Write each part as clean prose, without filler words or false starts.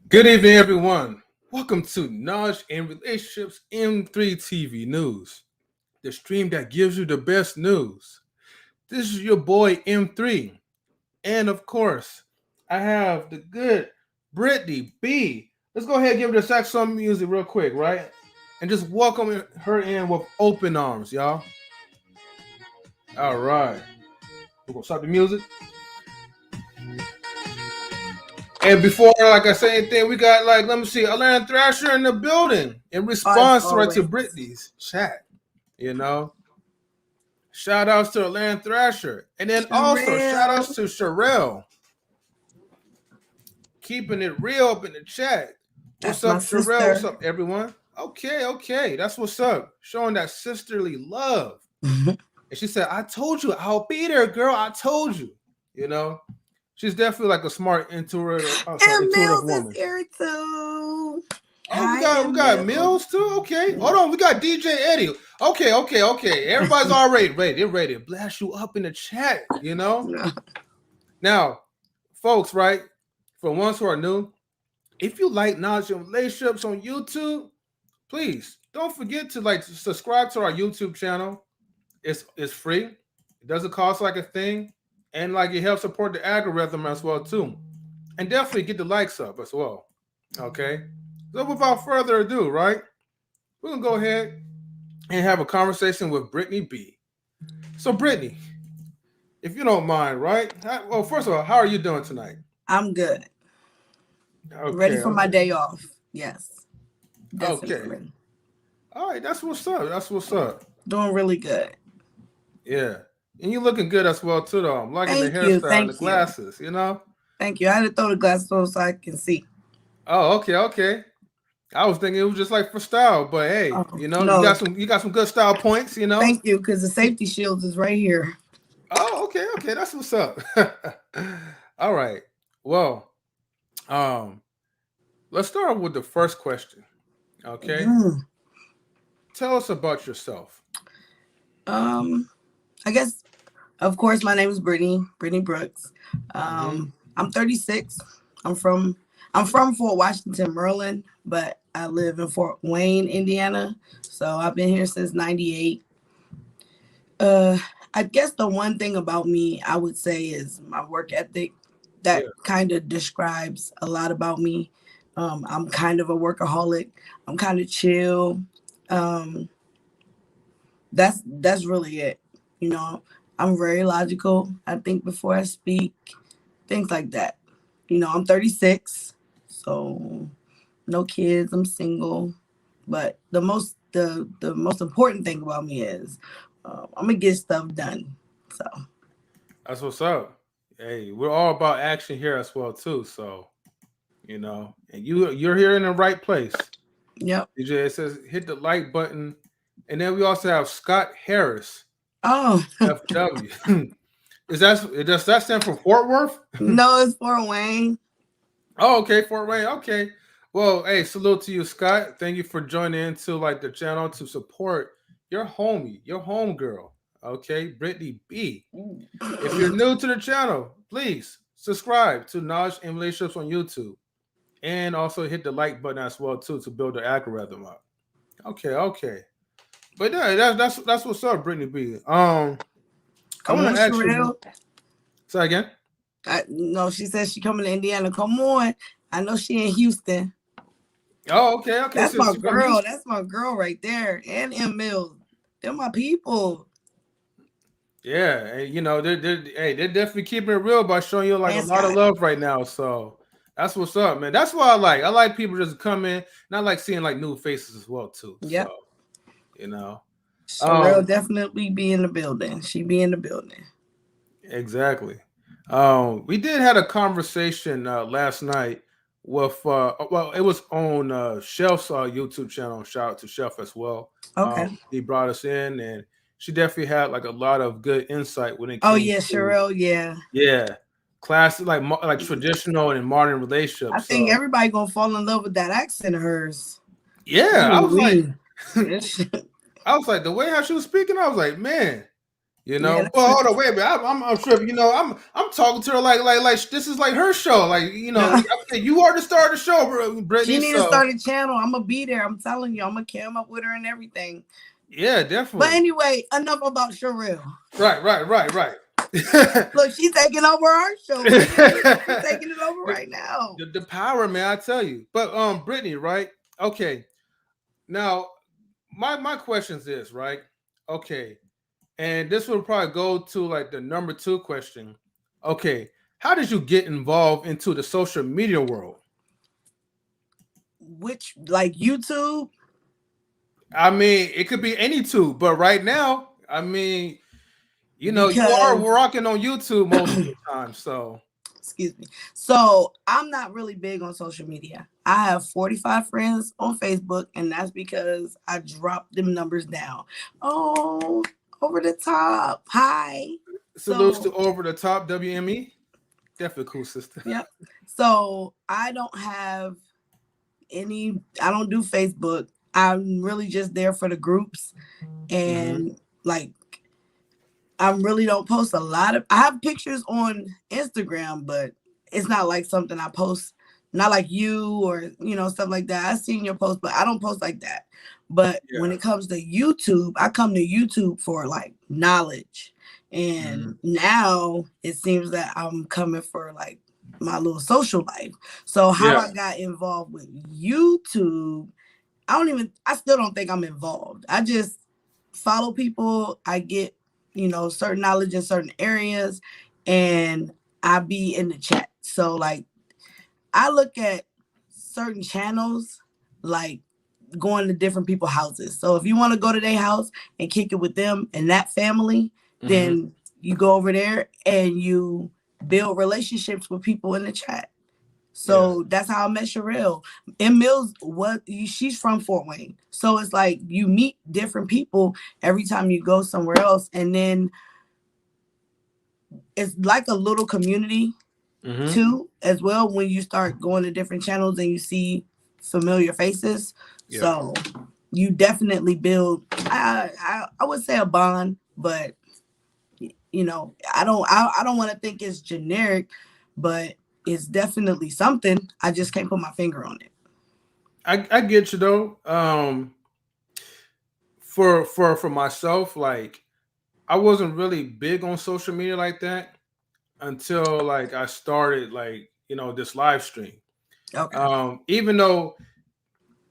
Good evening, everyone. Welcome to Knowledge and Relationships M3 TV News, the stream that gives you the best news. This is your boy M3. And of course, I have the good Brittany B. Let's go ahead and give her the saxophone music real quick, right? And just welcome her in with open arms, y'all. All right. We're going to start the music. And before, like I say anything, we got let me see, Atlanta Thrasher in the building in response to Brittany's chat. Shout outs to Atlanta Thrasher. And then also shout outs to Sherelle. Keeping it real up in the chat. What's up, Sherelle? What's up, everyone? Okay. That's what's up. Showing that sisterly love. And she said, I told you, I'll be there, girl. I told you. She's definitely like a smart, intuitive woman. Is here too. Oh, we got Mills too. Okay, hold on. We got DJ Eddie. Okay. Everybody's already ready. They're ready to blast you up in the chat. Now, folks, right? For ones who are new, if you like knowledge and relationships on YouTube, please don't forget to subscribe to our YouTube channel. It's free. It doesn't cost like a thing. And it helps support the algorithm as well too. And definitely get the likes up as well. Okay. So without further ado, right? We're gonna go ahead and have a conversation with Brittany B. So Brittany, if you don't mind, right? Well, first of all, how are you doing tonight? I'm good. Okay, ready for my day off. Yes. Definitely. Okay. All right, that's what's up. Doing really good. Yeah. And you're looking good as well, too, though. I'm liking the hairstyle and the glasses, Thank you. I had to throw the glasses on so I can see. Oh, okay. I was thinking it was just for style, but hey, no. you got some good style points, Thank you, because the safety shields is right here. Oh, okay. That's what's up. All right. Well, let's start with the first question. Okay. Tell us about yourself. I guess, of course, my name is Brittany Brooks. I'm 36. I'm from Fort Washington, Maryland, but I live in Fort Wayne, Indiana. So I've been here since '98. I guess the one thing about me I would say is my work ethic. That kind of describes a lot about me. I'm kind of a workaholic. I'm kind of chill. That's really it. I'm very logical. I think before I speak, things like that. I'm 36, so no kids. I'm single, but the most important thing about me is I'm gonna get stuff done. So that's what's up. Hey, we're all about action here as well too. So and you're here in the right place. Yep. DJ, it says hit the like button, and then we also have Scott Harris. Oh, FW. Does that stand for Fort Worth? No, it's Fort Wayne. Oh, okay, Fort Wayne. Okay. Well, hey, salute to you, Scott. Thank you for joining into the channel to support your homie, your homegirl. Okay, Brittany B. If you're new to the channel, please subscribe to Knowledge and Relationships on YouTube, and also hit the like button as well too to build the algorithm up. Okay. But yeah, that's what's up, Brittany B. Come on, Sherelle. Say again. No, she says she coming to Indiana. Come on. I know she in Houston. Oh, okay. That's my girl. That's my girl right there. And M Mills. They're my people. Yeah, and they're definitely keeping it real by showing you a lot of love right now. So that's what's up, man. That's what I like. I like people just come in, and I like seeing new faces as well too. Yep. So, Sherelle definitely be in the building. She be in the building. Exactly. We did have a conversation last night with it was on Chef's YouTube channel. Shout out to Chef as well. Okay. He brought us in, and she definitely had a lot of good insight when it came Sherelle, yeah, classic like traditional and modern relationships. I think everybody gonna fall in love with that accent of hers. Yeah, I was like the way how she was speaking, I was like, man, You Yeah, know, well, hold on, wait a minute. I'm sure. You know, I'm talking to her like this is like her show. Like, you know, okay, you are the star of the show, Brittany. she need to start a channel. I'm gonna be there. I'm telling you, I'm gonna cam up with her and everything. Yeah, definitely. But anyway, enough about Sherelle. Right. Look, she's taking over our show. She's taking it over right now. The power, man, I tell you. But Brittany, right? Okay. Now, my questions is right. Okay, and this will probably go to like the number 2 question. Okay, how did you get involved into the social media world? Which, like YouTube? I mean, it could be any tube, but right now, I mean, you know, you are rocking on YouTube most of the time. So, excuse me. So, I'm not really big on social media. I have 45 friends on Facebook, and that's because I dropped them numbers down. Oh, over the top. Hi. Salutes to Over the Top WME. Definitely cool, sister. Yep. So, I don't have I don't do Facebook. I'm really just there for the groups, and like I really don't post a lot of. I have pictures on Instagram, but it's not like something I post. Not like you or stuff like that. I've seen your post, but I don't post like that. But when it comes to YouTube, I come to YouTube for like knowledge, and now it seems that I'm coming for like my little social life. So how I got involved with YouTube, I still don't think I'm involved. I just follow people. I get, certain knowledge in certain areas, and I be in the chat. So like, I look at certain channels, like going to different people's houses. So if you want to go to their house and kick it with them and that family, then you go over there and you build relationships with people in the chat. So that's how I met Sherelle. In Mills, she's from Fort Wayne. So it's like you meet different people every time you go somewhere else. And then it's like a little community too, as well, when you start going to different channels and you see familiar faces. So you definitely build, I would say a bond, but I don't want to think it's generic, but it's definitely something. I just can't put my finger on it. I get you though. For myself, like I wasn't really big on social media like that until like I started like this live stream. Okay. Even though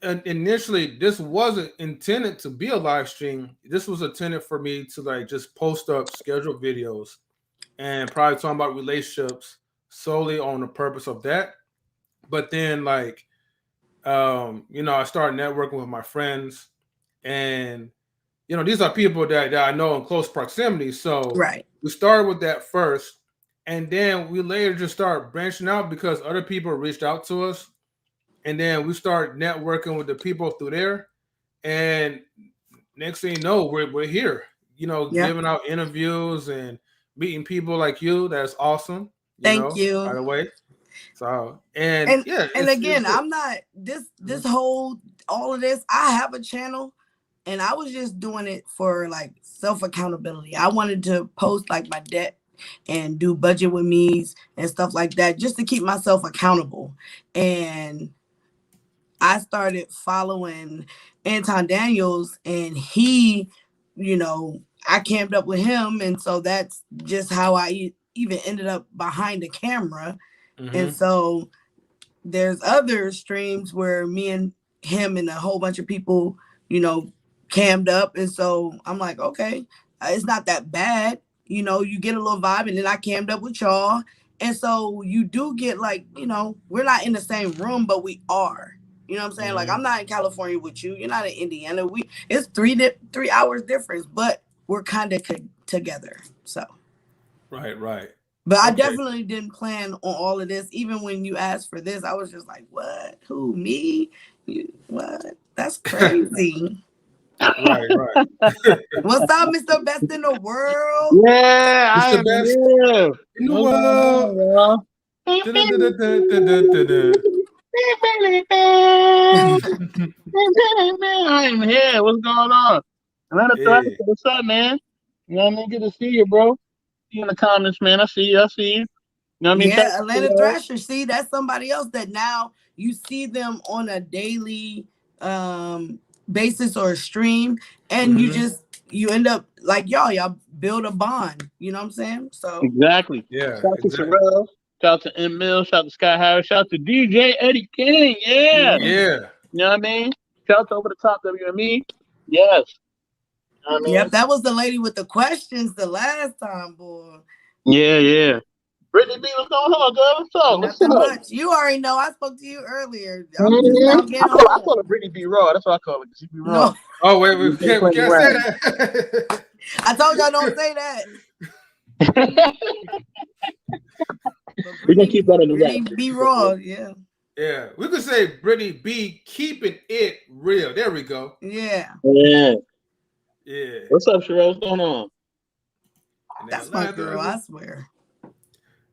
initially this wasn't intended to be a live stream, this was intended for me to like just post up scheduled videos and probably talking about relationships solely on the purpose of that. But then like I started networking with my friends, and these are people that I know in close proximity. So we started with that first, and then we later just started branching out because other people reached out to us, and then we started networking with the people through there. And next thing you know, we're here, giving out interviews and meeting people like you. That's awesome. Thank you. By the way. So and again, I'm not this whole all of this. I have a channel, and I was just doing it for like self accountability. I wanted to post like my debt and do budget with me's and stuff like that, just to keep myself accountable. And I started following Anton Daniels, and he, I camped up with him, and so that's just how I even ended up behind the camera. And so there's other streams where me and him and a whole bunch of people, cammed up. And so I'm like, okay, it's not that bad. You get a little vibe, and then I cammed up with y'all. And so you do get like, we're not in the same room, but we are. You know what I'm saying? Like, I'm not in California with you. You're not in Indiana. It's 3 hours difference, but we're kind of together. So. Right. But I definitely didn't plan on all of this. Even when you asked for this, I was just like, what? Who, me? You, what? That's crazy. Right. What's up, Mr. Best in the World? Yeah, I am Best here. In the world. I am here. What's going on? What's up, man? You know what I mean? Good to see you, bro. See you in the comments, man. I see you. I see you. You know what I mean? Yeah, Atlanta Thrasher. See, that's somebody else that now you see them on a daily basis or a stream, and you end up like y'all build a bond. You know what I'm saying? So Exactly. Yeah, Shout out to exactly. Pharrell. Shout out to M Mill. Shout out to Sky Harris. Shout out to DJ Eddie King. Yeah. Yeah. You know what I mean? Shout out to Over the Top WME. Yes. You know what I mean? yep, that was the lady with the questions the last time, boy. Yeah. Brittany B, what's going on, girl? What's up? What's Nothing up? much. You already know. I spoke to you earlier. I'm just now getting I home. call her Brittany B Raw. That's what I call her. She be raw. No, Oh wait, we can't say that. I told y'all don't say that. We're gonna keep that in the Brittany rap. be raw, yeah. Yeah, we could say Brittany B keeping it real. There we go. Yeah. Yeah. Yeah. What's up, Sherelle? What's going on? And That's my girl, I swear.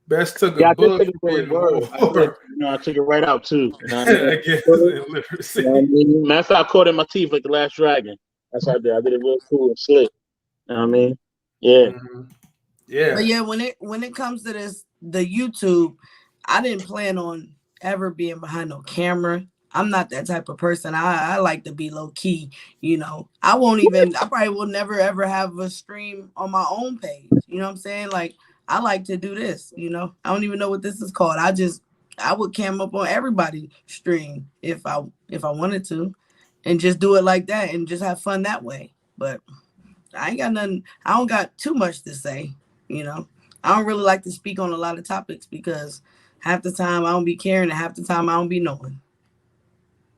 Best took Yeah, a I did bullet take it for for you. the word. I took it right out too. You know what I mean? Illiteracy. You know what I mean? Matter of fact, I caught it in my teeth like the last dragon. That's what I did. I did it real cool and slick. You know what I mean? Yeah. Yeah. But yeah, when it comes to the YouTube, I didn't plan on ever being behind no camera. I'm not that type of person. I like to be low key, you know. I probably will never ever have a stream on my own page. You know what I'm saying? Like, I like to do this, you know. I don't even know what this is called. I would cam up on everybody's stream if I wanted to, and just do it like that and just have fun that way. But I ain't got nothing. I don't got too much to say, you know. I don't really like to speak on a lot of topics because half the time I don't be caring and half the time I don't be knowing.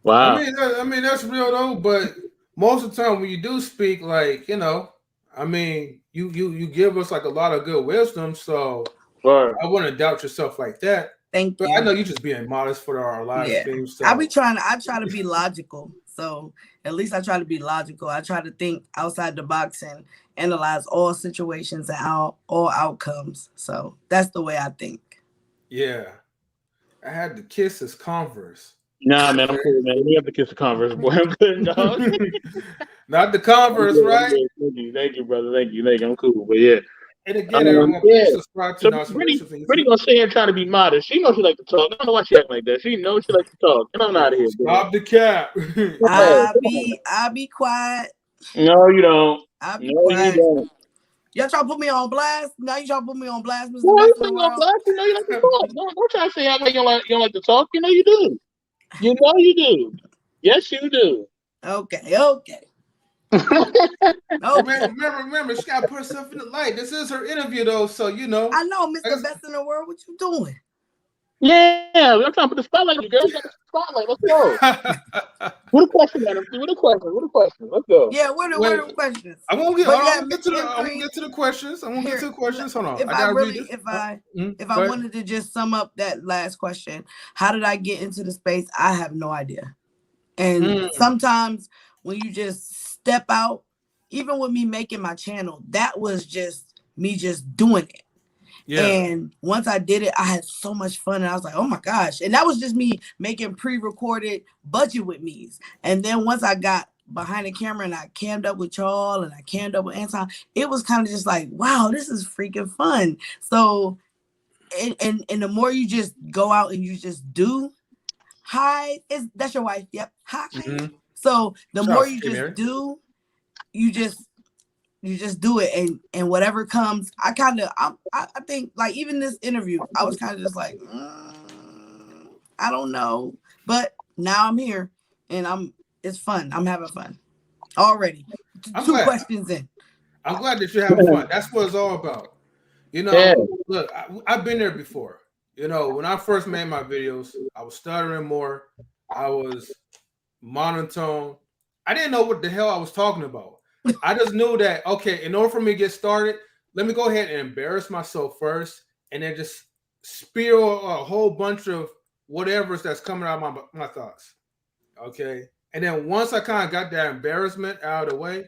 Wow. I mean that's real though, but most of the time when you do speak, like, you know, I mean, you give us like a lot of good wisdom, so I wouldn't doubt yourself like that. Thank but you. I know you just being modest for our live stream. So I try to be logical. So at least I try to be logical. I try to think outside the box and analyze all situations and all outcomes. So that's the way I think. Yeah. I had to kiss his Converse. Nah, man, I'm cool, man. You have to kiss the Converse, boy. I'm good, dog. Not the Converse, right? Thank you, brother. Thank you. I'm cool, but yeah. And again, everyone, please subscribe to us. Brittany gonna sit here trying to be modest. She knows she like to talk. I don't know why she act like that. She knows she likes to talk. Get on out of here, bro. Stop the cap. I'll be quiet. No, you don't. I'll be quiet. You don't. Y'all trying to put me on blast? Now you trying to put me on blast, Mr. Why Best you in the on World? blast? You know you like to talk. Don't try to say act like you don't like to talk. You know you do. You know you do. Yes, you do. Okay. Remember, she got to put herself in the light. This is her interview, though, so you know. I know, Mr. Best in the World. What you doing? Yeah, we're trying to put the spotlight on you, girl. You got the spotlight. Let's go. What a question, Adam. What a question. Let's go. Yeah, what are the questions? I'm gonna get to the questions. Hold on. If I wanted to just sum up that last question, how did I get into the space? I have no idea. And sometimes when you just step out, even with me making my channel, that was just me just doing it. Yeah. And once I did it, I had so much fun. And I was like, oh my gosh. And that was just me making pre-recorded budget with me's. And then once I got behind the camera and I cammed up with y'all and I cammed up with Anton, it was kind of just like, wow, this is freaking fun. So, and the more you just go out and you just do, that's your wife. Yep. Hi. Mm-hmm. So the more you just do, you just do it, and whatever comes. I think like even this interview, I was kind of just like, I don't know, but now I'm here and it's fun. I'm having fun already. Two questions in. I'm glad that you're having fun. That's what it's all about. You know, look, I've been there before. You know, when I first made my videos, I was stuttering more. I was monotone. I didn't know what the hell I was talking about. I just knew that, okay, in order for me to get started, let me go ahead and embarrass myself first and then just spew a whole bunch of whatever's that's coming out of my thoughts. Okay. And then once I kind of got that embarrassment out of the way,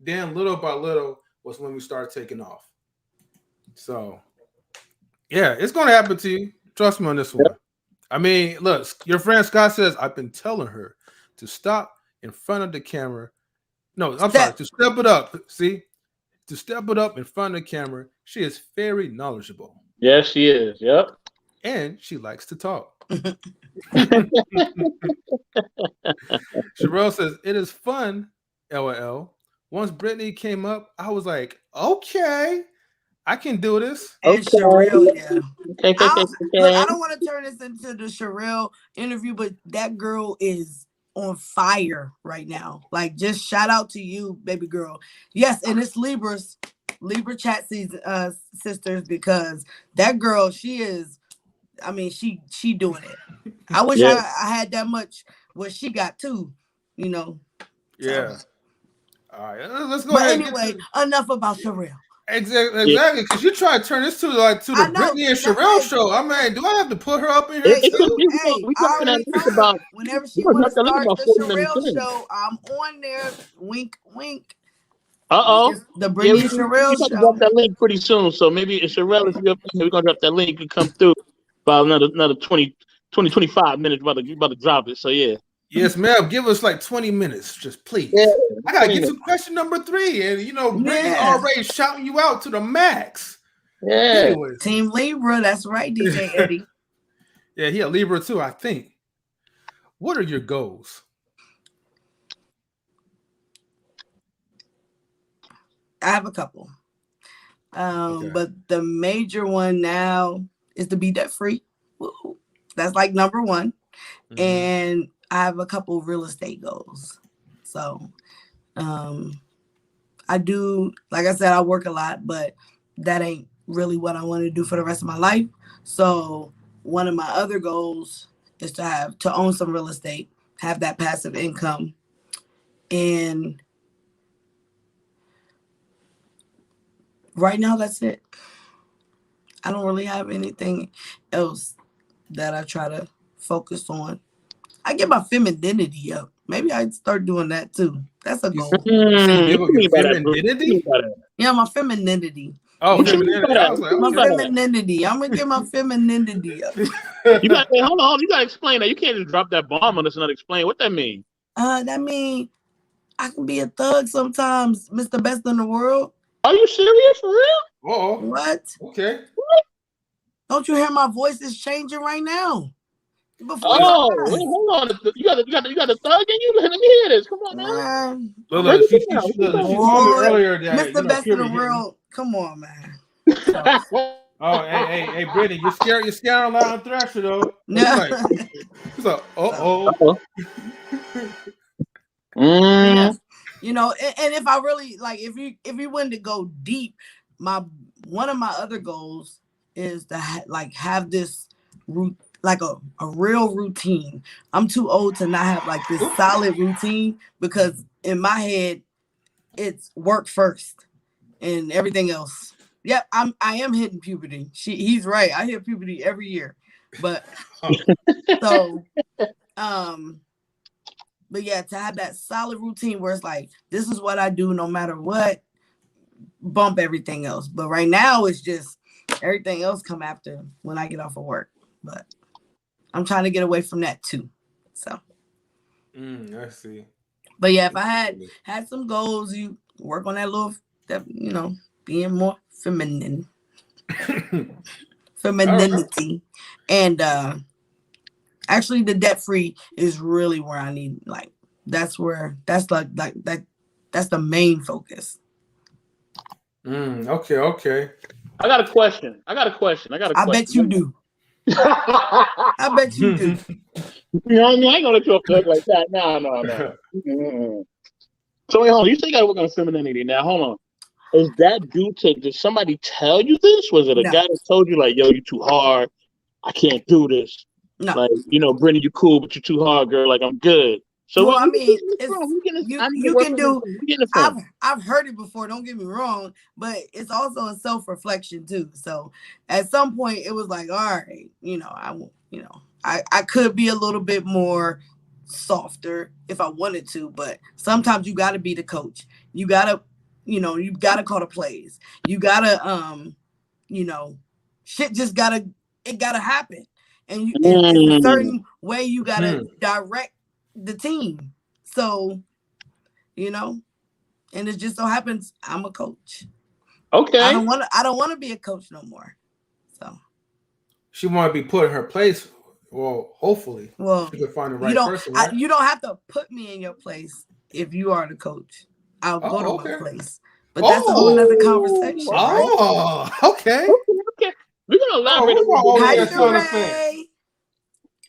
then little by little was when we started taking off. So, yeah, it's going to happen to you. Trust me on this one. I mean, look, your friend Scott says, I've been telling her to stop in front of the camera. No, I'm sorry, to step it up. See, to step it up in front of the camera. She is very knowledgeable Yes, she is. Yep. and she likes to talk. Sherelle says, it is fun, LOL. Once Brittany came up, I was like, okay, I can do this. And Okay. Sherelle, yeah. Okay. Look, I don't want to turn this into the Sherelle interview, but that girl is on fire right now. Like, just shout out to you, baby girl. Yes, and it's Libra chat season, sisters, because that girl, she is. I mean, she doing it. I wish Yeah. I had that much what she got too. You know. Yeah. So. All right, let's go But ahead. anyway, enough about Sherelle. Exactly. Because you try to turn this to I the know. Brittany and Sherelle show. I mean, do I have to put her up in here It could too? be. Hey, We I dropping that already link told her, about. whenever We she gonna want drop to that link start about the 40 minutes Sherelle in. show, I'm on there. Wink, wink. Uh-oh. It's the Yeah, Brittany we and about Sherelle to drop show. that link pretty soon. So maybe it's Sherelle, if you're up there, we're gonna drop that link and come through about another 20, 25 minutes. About to drop it. So yeah. Yes, ma'am. Give us like 20 minutes, just please. Yeah. I gotta 20 get minutes. to question number 3, and Brittany's Yeah. already shouting you out to the max. Yeah. Anyways, Team Libra, that's right, DJ Eddie. yeah, he a Libra too, I think. What are your goals? I have a couple. Okay. But the major one now is to be debt free. That's like number one. Mhm. And I have a couple real estate goals. So I do, like I said, I work a lot, but that ain't really what I want to do for the rest of my life. So one of my other goals is to own some real estate, have that passive income. And right now that's it. I don't really have anything else that I try to focus on. I get my femininity up. Maybe I'd start doing that too. That's a goal. What do you mean by that, bro? What do you Femininity? mean by that? Yeah, my femininity. Oh, You know, femininity. I was like, my okay. femininity. I'm gonna get my femininity up. You got hold on. You gotta explain that. You can't just drop that bomb on us and not explain what that means. That mean I can be a thug sometimes, Mr. Best in the World. Are you serious for real? Oh, What? okay. Don't you hear my voice is changing right now? Before Oh, wait, hold on. You got the thug in you. Let me hear this. Come on now. Look, Break she it down. told me earlier that Mr. Best in the puberty hitting. World. Come on, man. Oh, hey, Brittany, you're scaring Loud Thrasher though. No. He's like, oh. Yeah. You know, and if I really like, if you wanted to go deep, one of my other goals is to have this root, like a real routine. I'm too old to not have like this solid routine, because in my head it's work first and everything else. Yep, I am hitting puberty. He's right. I hit puberty every year. But so but yeah, to have that solid routine where it's like, this is what I do no matter what, bump everything else. But right now it's just everything else come after when I get off of work. But I'm trying to get away from that too. So I see. But yeah, if I had some goals, you work on that being more feminine. Femininity. And actually the debt free is really where I need, like, that's the main focus. Okay. I got a question. I bet you do. I bet you do. You know what I mean? I ain't gonna let you off the hook like that. No. So wait, hold on. You say you gotta work on femininity. Now, hold on. Is that did somebody tell you this? Was it a guy that told you, like, yo, you too hard, I can't do this? No. Like, Brittany, you cool, but you too hard, girl. Like, I'm good. So well, I mean, you can do. I've heard it before. Don't get me wrong, but it's also a self-reflection too. So at some point, it was like, all right, I could be a little bit more softer if I wanted to, but sometimes you got to be the coach. You gotta, you gotta call the plays. You gotta, shit just gotta happen, and it's a certain way you gotta direct the team. So, and it just so happens I'm a coach. Okay. I don't want to be a coach no more. So she want to be put in her place. Well, hopefully, well, she could find the right person. Right? You don't have to put me in your place if you are the coach. I'll go to my place. But that's a whole nother conversation, right? Oh, okay. Okay. We're gonna elaborate a little bit. Hi, Sheree.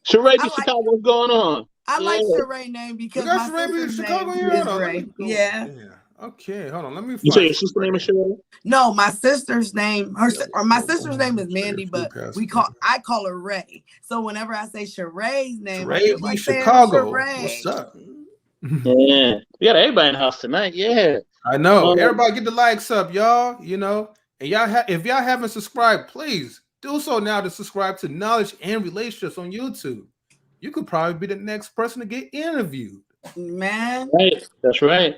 Sheree, Chicago, what's going on? I like Sheree name because my sister's name is Ray. Yeah. Okay, hold on. Let me find. You say your sister's name is Sheree? No, my sister's name. My sister's name is Mandy, but I call her Ray. So whenever I say Sheree's name, Sheree like Chicago. Sheree. What's up? Yeah, we got everybody in the house tonight. Yeah, I know. Everybody get the likes up, y'all. You know, and y'all if y'all haven't subscribed, please do so now to subscribe to Knowledge and Relationships on YouTube. You could probably be the next person to get interviewed. Man, right. That's right.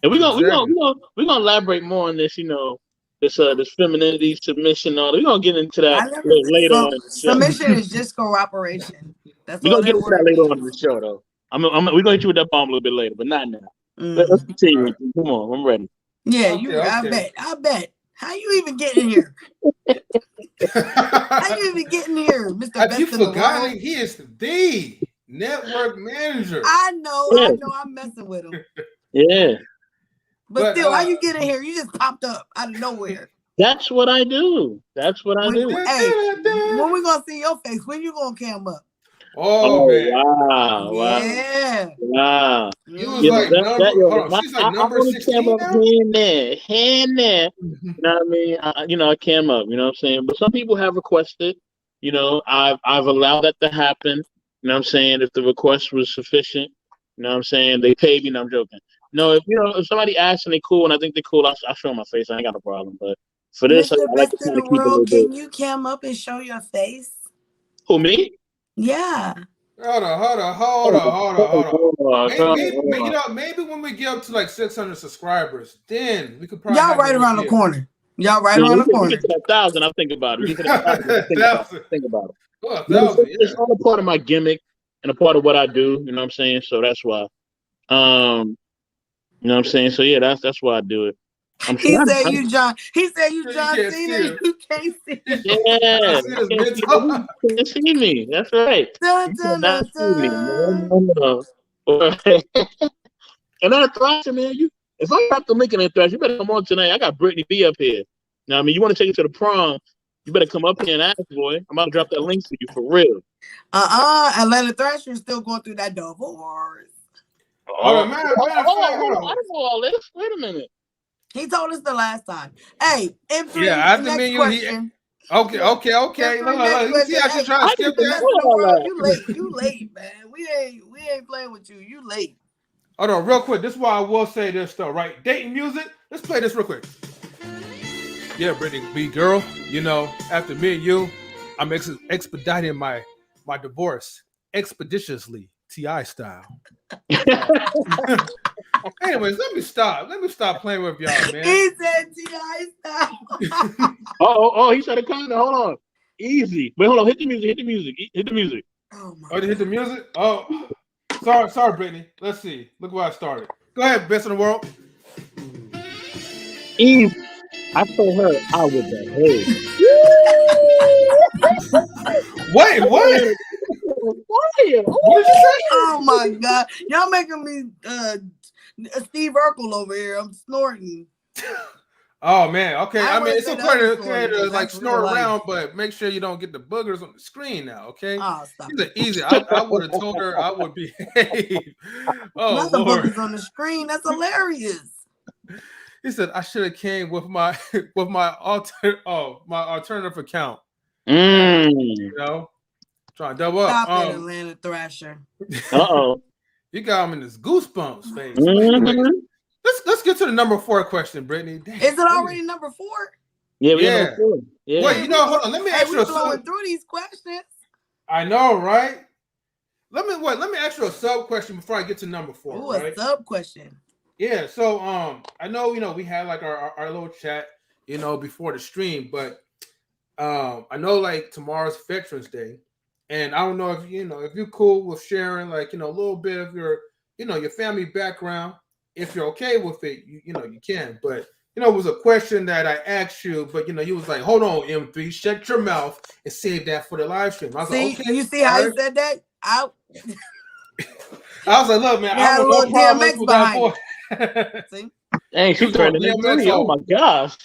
And we're gonna elaborate more on this. You know, this femininity, submission, all that. We're gonna get into that later on in the show. Submission is just cooperation. That's we're gonna get into that later on in the show, though. We're gonna hit you with that bomb a little bit later, but not now. Let's continue. Right. Come on, I'm ready. Yeah, I bet. How you even get in here? How you even get in here, Mr. Have you forgotten he is the network manager? I know, I'm messing with him. Yeah. But still, how you get in here? You just popped up out of nowhere. That's what I do. Hey, when we gonna see your face? When you gonna cam up? Oh man! Wow! Yeah! Wow! You was like she's like number 16 now. Hand there. You know what I mean? I cam up. You know what I'm saying? But some people have requested. You know, I've allowed that to happen. You know what I'm saying? If the request was sufficient, you know what I'm saying? They paid me. No, I'm joking. No, if somebody asks and they cool and I think they're cool, I show my face. I ain't got no problem. But for this, I like to kind of keep it a little bit. Can you cam up and show your face? Who, me? Yeah. Hold on. Maybe when we get up to like 600 subscribers, then we could probably. Y'all right around the corner. We get to that 1,000. I think about it. Think about it. Oh, 1,000, it's all a part of my gimmick and a part of what I do. You know what I'm saying? So that's why. You know what I'm saying? So yeah, that's why I do it. He said you John Cena. You can't see. Yeah, you can't see me. That's right. And then Thrasher, man, if I got the link in that Thrasher, you better come on tonight. I got Brittany B up here. Now, I mean, you want to take it to the prom? You better come up here and ask, boy. I'm about to drop that link to you for real. Atlanta Thrasher is still going through that divorce. I don't know all this. Wait a minute. He told us the last time. Hey, after me, question. Okay. No, you see how she trying to skip that? You late, man. We ain't playing with you. You late. Hold on, real quick. This is why I will say this though, right? Dating music. Let's play this real quick. Yeah, Brittany B, girl. You know, after me and you, I'm expediting my divorce expeditiously, T.I. style. Anyways, let me stop playing with y'all, man. He said T.I. style. Oh, he said it coming. Hold on. Easy. Wait, hold on. Hit the music. Oh, hit the music? Oh, sorry, Brittany. Let's see. Look where I started. Go ahead, best in the world. Easy. I told her I would behave. Wait, what? What did you say? Oh my God. Y'all making me Steve Urkel over here. I'm snorting. Oh man, okay. I mean, it's okay to like snort around, but make sure you don't get the boogers on the screen now, okay? Oh, stop. These are easy. I would have told her I would behave. Oh, not the boogers on the screen. That's hilarious. He said I should have came with my alternative account. You know, trying to double up. Stop it, Atlanta Thrasher. You got him in this goosebumps face. Mm-hmm. Let's get to the number 4 question, Brittany. Damn, is it already number 4? Yeah, we have number 4. Yeah. Wait, hold on. Let me ask you. We're blowing through these questions. I know, right? Let me ask you a sub question before I get to number 4. Ooh, right? A sub question. Yeah. So I know we had like our little chat before the stream, but I know like tomorrow's Veterans Day, and I don't know if if you're cool with sharing like a little bit of your your family background. If you're okay with it, you can. But it was a question that I asked you, but you was like, hold on, M3, shut your mouth and save that for the live stream. I was like, okay. You see how he said that? I was like, look, man, I don't have no problems with that boy. See? Dang, she's turning M3. Oh my gosh.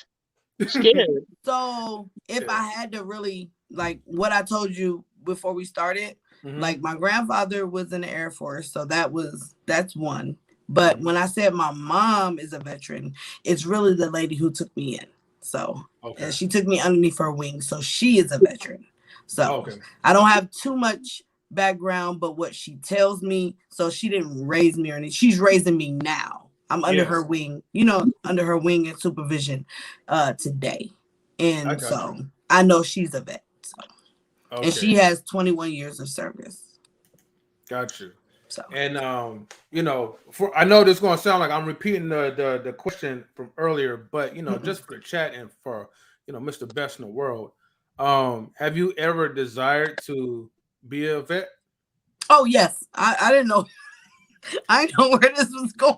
Scared. So if I had to really, like what I told you before we started, like my grandfather was in the Air Force, so that's one. But when I said my mom is a veteran, it's really the lady who took me in. So she took me underneath her wing, so she is a veteran. So I don't have too much background, but what she tells me, so she didn't raise me or anything. She's raising me now. I'm under her wing, under her wing and supervision today. And so I know she's a vet. So. And she has 21 years of service. Got you. So. And, I know this is going to sound like I'm repeating the question from earlier, but, just for the chat and for, Mr. Best in the world, have you ever desired to be a vet? Oh, yes. I didn't know. I didn't know where this was going.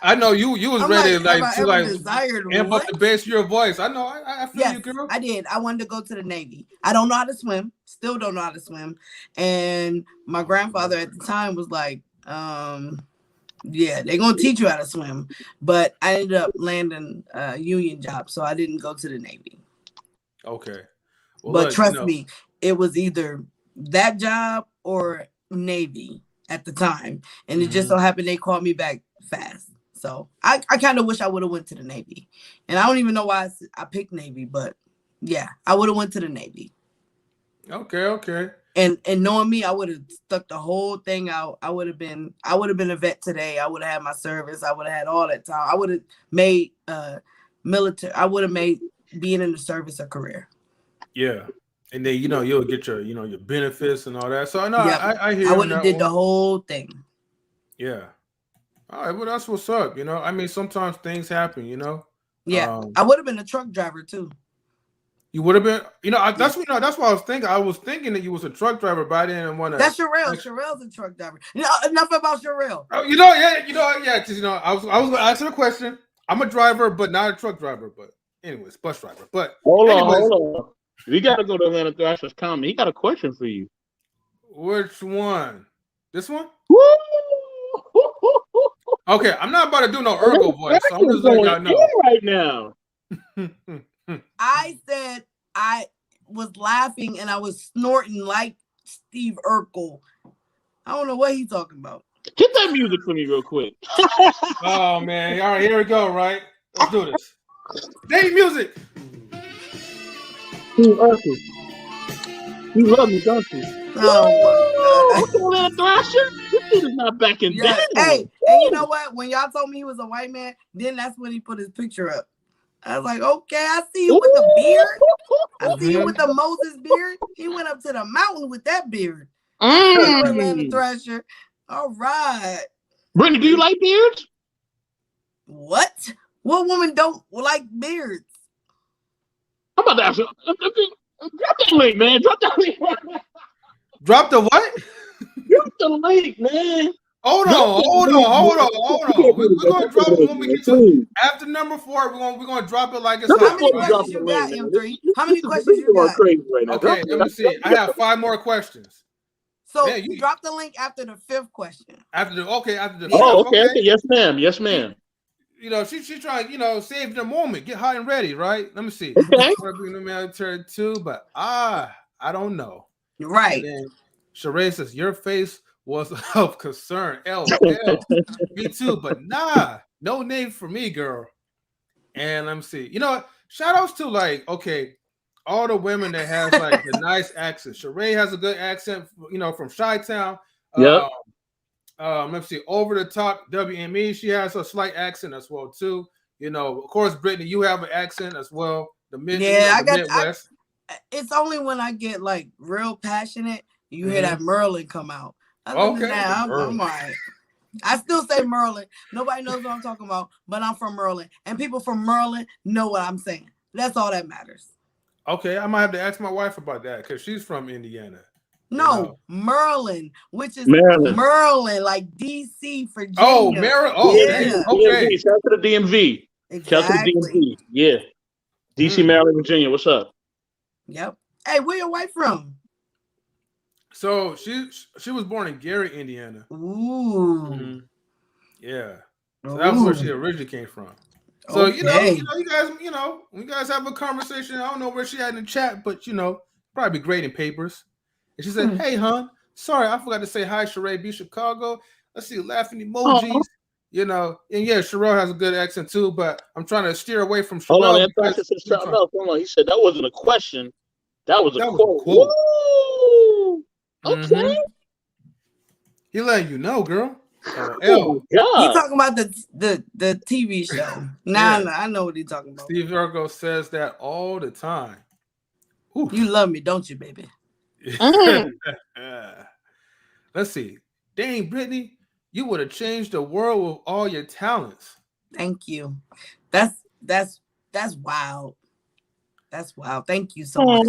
I know you was ready to amp up the bass of your voice. I know. I feel you, girl. I did. I wanted to go to the Navy. I don't know how to swim. Still don't know how to swim. And my grandfather at the time was like, they're going to teach you how to swim. But I ended up landing a union job, so I didn't go to the Navy. Okay. Well, but trust me, it was either that job or Navy at the time. And it just so happened they called me back fast. So I kind of wish I would have went to the Navy. And I don't even know why I picked Navy, but yeah, I would have went to the Navy. Okay. And knowing me, I would have stuck the whole thing out. I would have been a vet today. I would have had my service. I would have had all that time. I would have made military. I would have made being in the service a career. Yeah. And then you'll get your your benefits and all that. So I hear. I would have did the whole thing. Yeah. All right. Well, that's what's up. I mean, sometimes things happen. Yeah. I would have been a truck driver too. You would have been. That's what that's what I was thinking. I was thinking that you was a truck driver, but I didn't want to. That's Sherelle. Sherelle's a truck driver. Enough about Sherelle. Oh, yeah. Because I was going to answer the question. I'm a driver, but not a truck driver. But anyways, bus driver. But hold on. We got to go to Atlanta Thrashers comment. He got a question for you. Which one? This one? Woo! Okay, I'm not about to do no Ergo voice. So I'm just letting y'all know right now. I said I was laughing and I was snorting like Steve Urkel. I don't know what he's talking about. Get that music for me real quick. Oh man! All right, here we go. Right, let's do this. Date music. Steve Urkel. You love me, don't you? Oh my God! Thrasher, this dude is not back in bed. Hey, and you know what? When y'all told me he was a white man, then that's when he put his picture up. I was like, okay, I see you with the beard. I see you with the Moses beard. He went up to the mountain with that beard. Atlanta Thrasher. All right. Brittany, do you like beards? What? What woman don't like beards? I'm about to ask you. Drop that link, man. Drop that link. Drop the what? Drop the link, man. Hold on. We're gonna drop it when we get to after number 4. We're gonna drop it like it's hot. How many questions you got, M3? How many questions you got? Okay, let me see. I have 5 more questions. So you drop the link after the 5th question. After the okay. Yes, ma'am. She's trying, save the moment, get hot and ready, right? Let me see. Okay. In the military too, but I don't know. Right. And then Sheree says your face was of concern. LL. Me too, but no name for me, girl. And let me see. Shout outs to all the women that has the nice accent. Sheree has a good accent, from Chi-Town. Yep. Let's see, over the top WME, she has a slight accent as well too. Of course, Brittany, you have an accent as well. The Midwest. It's only when I get real passionate, you hear that Merlin come out. Other than that, I'm all right. I still say Merlin. Nobody knows what I'm talking about, but I'm from Merlin, and people from Merlin know what I'm saying. That's all that matters. Okay, I might have to ask my wife about that because she's from Indiana. No, Merlin, which is Merlin, like DC, Virginia. Oh, Maryland. Oh, yeah. Okay. DMV. Shout out to the DMV. Shout out to the Exactly. DMV. Yeah. DC, Maryland, Virginia. What's up? Yep. Hey, where your wife from? So she was born in Gary, Indiana. Ooh. Yeah. So that was where she Ooh. originally came from. So Okay. you guys, when you guys have a conversation, I don't know where she had in the chat, but probably grading papers. And she said, "Hey, hon, sorry, I forgot to say hi, Sheree B. Chicago. Let's see, laughing emojis." And yeah, Sherelle has a good accent too, but I'm trying to steer away from Hold on, Sherelle that because person said something else. Hold on, he said that wasn't a question. That was a quote. quote. Woo! Okay. He letting you know, girl. Oh L. my God. He talking about the TV show. Nah, I know what he talking about. Steve Virgo says that all the time. Oof. You love me, don't you, baby? Let's see. Dang, Brittany, you would have changed the world with all your talents. Thank you. That's wild. That's wild. Thank you so much.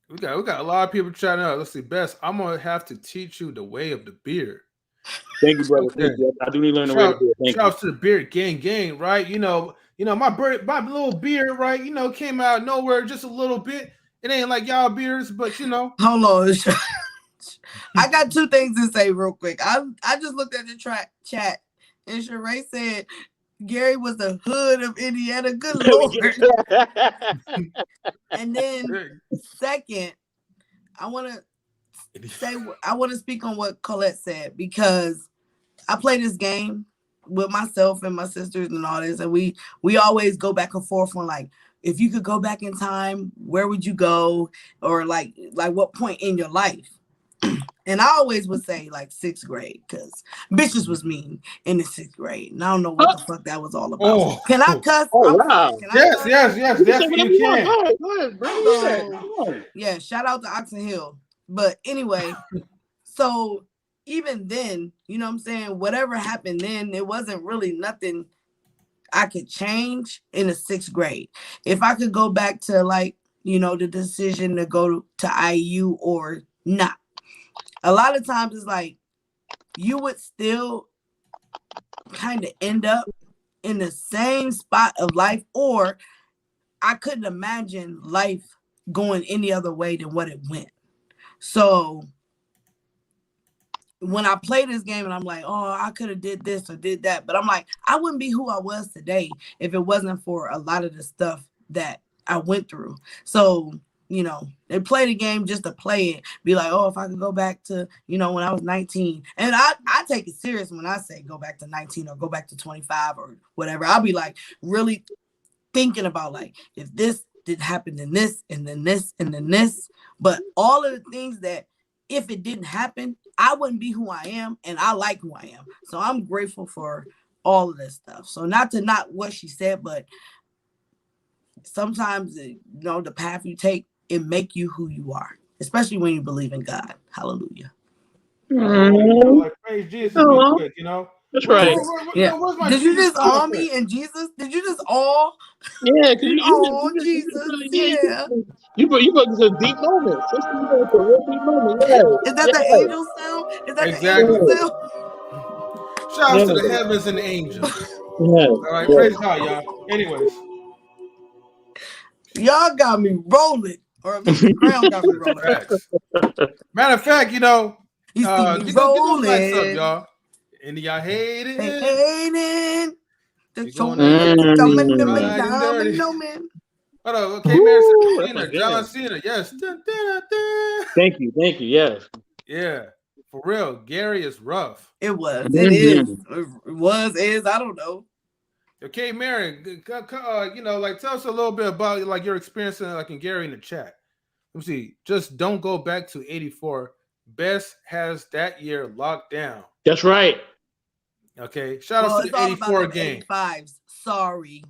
We got a lot of people chatting out. Let's see, Bess, I'm gonna have to teach you the way of the beard. Thank you, brother. Okay. Thank you. I do need to learn the way of the beard. Thank you. Shout out to the beard gang, right? My little beard, right? Came out of nowhere just a little bit. It ain't like y'all beards, but Hold on. I got two things to say real quick. I just looked at the chat and Sheree said Gary was the hood of Indiana. Good Lord. And then second, I want to speak on what Colette said, because I play this game with myself and my sisters and all this, and we always go back and forth on, like, if you could go back in time, where would you go? Or like what point in your life? And I always would say like 6th grade, because bitches was mean in the 6th grade. And I don't know what the fuck that was all about. Can I cuss? Oh, wow. Yes, definitely you can. Go ahead. Yeah, shout out to Oxon Hill. But anyway, so even then, you know what I'm saying? Whatever happened then, it wasn't really nothing I could change in the 6th grade. If I could go back to, like, the decision to go to IU or not, a lot of times it's like you would still kind of end up in the same spot of life, or I couldn't imagine life going any other way than what it went. So when I play this game and I'm like, oh, I could have did this or did that, but I'm like, I wouldn't be who I was today if it wasn't for a lot of the stuff that I went through. So, they play the game just to play it. Be like, oh, if I could go back to, when I was 19. And I take it serious when I say go back to 19 or go back to 25 or whatever. I'll be like really thinking about, like, if this did happen, then this, and then this, and then this. But all of the things that, if it didn't happen, I wouldn't be who I am, and I like who I am. So I'm grateful for all of this stuff. So not what she said, but sometimes, the path you take, it make you who you are, especially when you believe in God. Hallelujah. Like praise Jesus, real quick, That's right. Did you just all me and Jesus? Did you just all? Yeah, Jesus. Yeah. You brought some deep moments. Is that the angel sound? Is that the angel sound? Shout out to the heavens and the angels. All right, praise God, y'all. Anyways, y'all got me rolling, or at least the ground got me rolling. Matter of fact, you see me rolling. Give up, y'all. And y'all hating. The Hold on, okay, man. John Cena, yes. Thank you, yes. Yeah, for real. Gary is rough. It was. It is. It is. I don't know. Okay, Marion, tell us a little bit about like your experience in Gary in the chat. Let me see. Just don't go back to 84. Bess has that year locked down. That's right. Okay. Shout out to the 84 game. 85s. Sorry.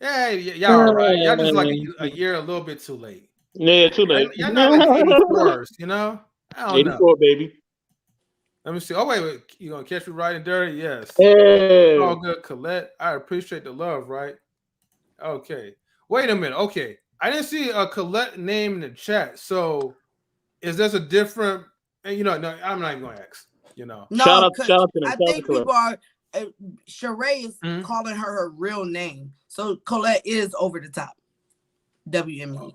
Yeah, y'all all right. Y'all just like a year a little bit too late. Yeah, too late. Y'all not like 84s, I don't 84, know. baby. Let me see. Oh, wait. You gonna catch me right and dirty? Yes. Hey. All good, Colette. I appreciate the love, right? Okay. Wait a minute. Okay. I didn't see a Colette name in the chat. So is this a different? No, I'm not even gonna ask. No, shout out to them. I think people are Sheree is calling her real name. So Colette is over the top. WME.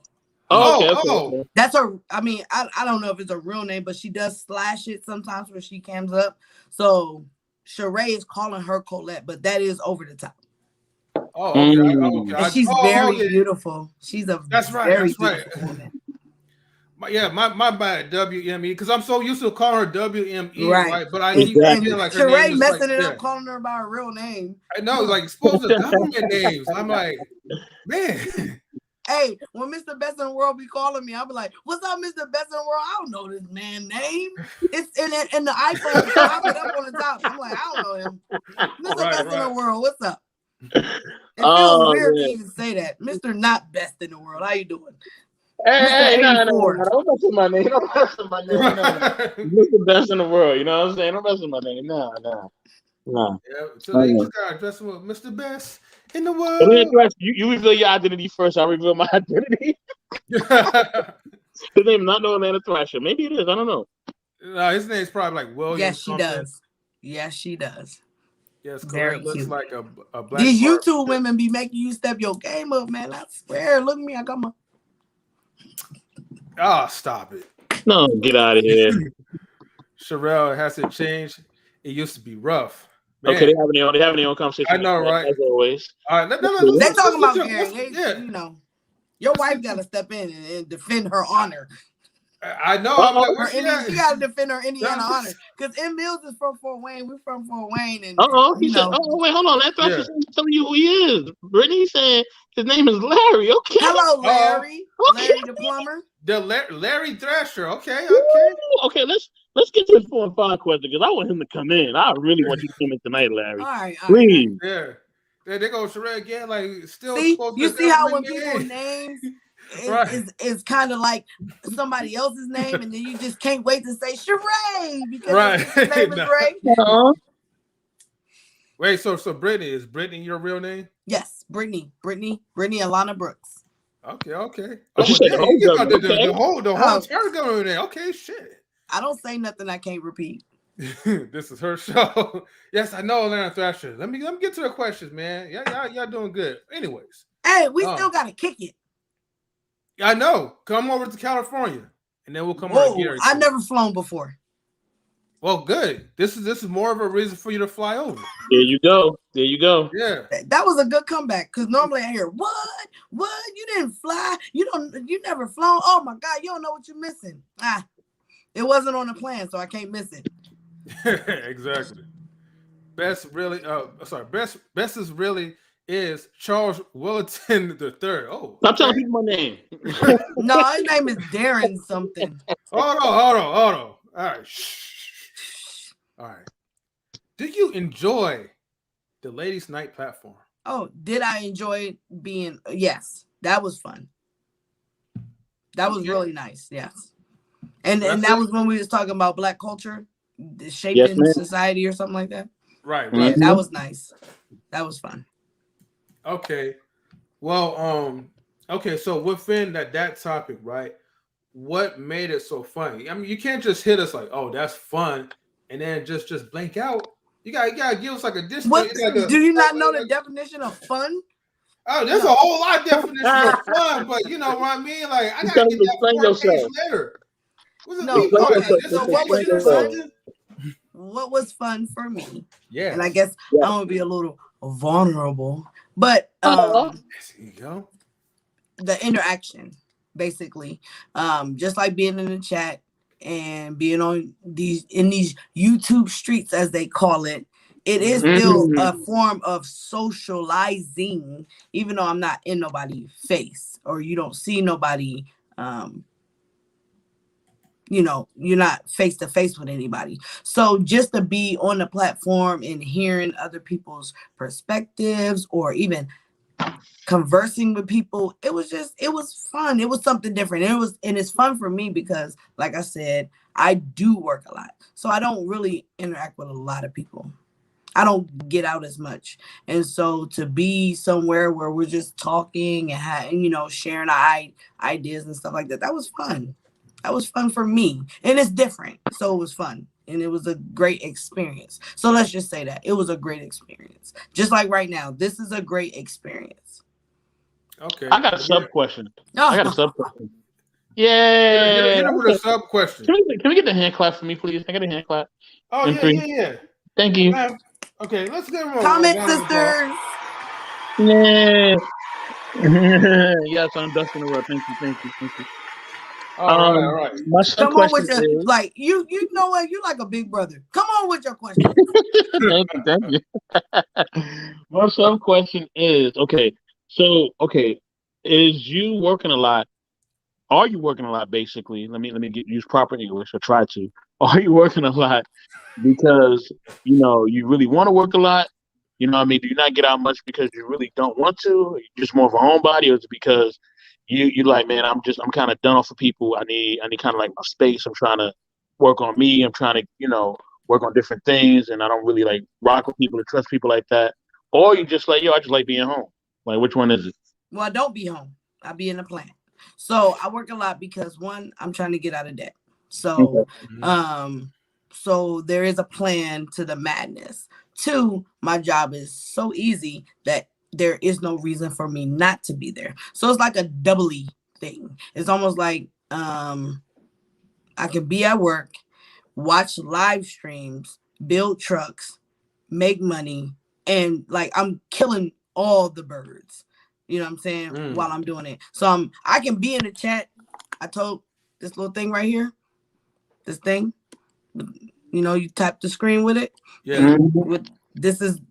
Okay. That's her. I mean, I don't know if it's a real name, but she does slash it sometimes when she cams up. So Sheree is calling her Colette, but that is over the top. Oh, okay. And she's very beautiful. She's a very beautiful woman. My bad, WME, because I'm so used to calling her WME, right? But I keep feeling like her name is messing it up, calling her by her real name. I know, like it's supposed to government names. I'm like, man. Hey, when Mr. Best in the World be calling me, I'll be like, "What's up, Mr. Best in the World? I don't know this man's name. It's in the iPhone. Pop it up on the top. I'm like, I don't know him. Mr. Best in the World, what's up?" It feels weird to even say that. Mr. Not Best in the World. How you doing? Hey, no, don't mess with my name. Don't mess with my name. Mr. Best in the World. You know what I'm saying? Don't mess with my name. No. Yeah, so they just got addressing with Mr. Best in the world. You reveal your identity first. I reveal my identity. His name is not no Atlanta Thrasher. Maybe it is. I don't know. No, his name's probably like William. Yes, she does. Yes, she does. Yes, very looks cute. Like a black. These YouTube women be making you step your game up, man. I swear. Look at me. I got my. Oh, stop it. No, get out of here. Sherelle has it changed. It used to be rough. Man. Okay, they have their own conversation. I know, right? As always. All right, they're talking about Gary. You know, your wife got to step in and defend her honor. I know. I'm like, she got to defend her Indiana honor because M. Mills is from Fort Wayne. We're from Fort Wayne, and wait, hold on. That Thrasher telling you who he is. Brittany said his name is Larry. Okay. Hello, Larry. Larry the plumber. The Larry Thrasher. Okay. Okay. Let's get to the 4 and 5 question because I want him to come in. I really want you to come in tonight, Larry. All right. Please. Yeah. There they go, Sherelle again. Like still. You see how when people names. It's kind of like somebody else's name, and then you just can't wait to say Sheree because his name is Ray. Wait, so Brittany, is Brittany your real name? Yes, Brittany Alana Brooks. Okay. Oh, the whole entire government name. Okay, shit. I don't say nothing I can't repeat. This is her show. Yes, I know, Atlanta Thrasher. Let me get to the questions, man. Y'all doing good. Anyways, hey, we still gotta kick it. I know. Come over to California, and then we'll come over here. I've never flown before. Well, good. This is more of a reason for you to fly over. There you go. Yeah, that was a good comeback because normally I hear what you didn't fly. You never flown. Oh my God, you don't know what you're missing. It wasn't on the plan, so I can't miss it. Exactly. Best is Charles Wellington III. Oh, stop telling people my name. No, his name is Darren something. Hold on. All right. Shh. All right. Do you enjoy the Ladies' Night platform? Oh, did I enjoy being? Yes, that was fun. That was really nice. Yes, and that was when we was talking about Black culture, shaping society or something like that. Right. Yeah, that was nice. That was fun. Okay. Well, so within that topic, right? What made it so funny? I mean, you can't just hit us like, "Oh, that's fun," and then just blank out. You gotta give us like a distance. Do you not know the definition of fun? Oh, there's a whole lot of definition of fun, but you know what I mean? Like, I gotta get that 4-page letter. What was fun for me? Yeah. And I guess I'm gonna be a little vulnerable. But there you go. The interaction, basically, just like being in the chat and being on these YouTube streets, as they call it, it is still a form of socializing, even though I'm not in nobody's face or you don't see nobody. You're not face to face with anybody. So just to be on the platform and hearing other people's perspectives or even conversing with people, it was fun. It was something different. And it's fun for me because, like I said, I do work a lot. So I don't really interact with a lot of people. I don't get out as much. And so to be somewhere where we're just talking and sharing our ideas and stuff like that, that was fun. That was fun for me. And it's different. So it was fun. and it was a great experience. So let's just say that it was a great experience. Just like right now, this is a great experience. Okay. I got a sub question. Oh. I got a sub question. Yeah. Hit him with a sub question. Can we get the hand clap for me, please? I got a hand clap. Oh, yeah. Thank you. Okay, let's give him a comment, round of applause. sisters. Yeah. Yes, I'm Dustin the World. Thank you. All right. My sub Come on question with your is like you know what, you like a big brother. Come on with your question. thank you. My sub question is is you working a lot? Are you working a lot? Basically, let me use proper English or try to. Are you working a lot because you really want to work a lot? You know what I mean? Do you not get out much because you really don't want to? Or you just more of a homebody, or is it because you like, man, I'm kind of done off of people. I need kind of like my space. I'm trying to work on me. I'm trying to work on different things, and I don't really like rock with people or trust people like that. Or you just like, I just like being home. Like, which one is it? Well, I don't be home. I be in the plant. So I work a lot because one, I'm trying to get out of debt. So, so there is a plan to the madness. Two, my job is so easy that there is no reason for me not to be there. So it's like a doubly thing. It's almost like I can be at work, watch live streams, build trucks, make money, and like I'm killing all the birds. You know what I'm saying? While I'm doing it. So I can be in the chat. I told this little thing right here. This thing. You tap the screen with it. Yeah. This is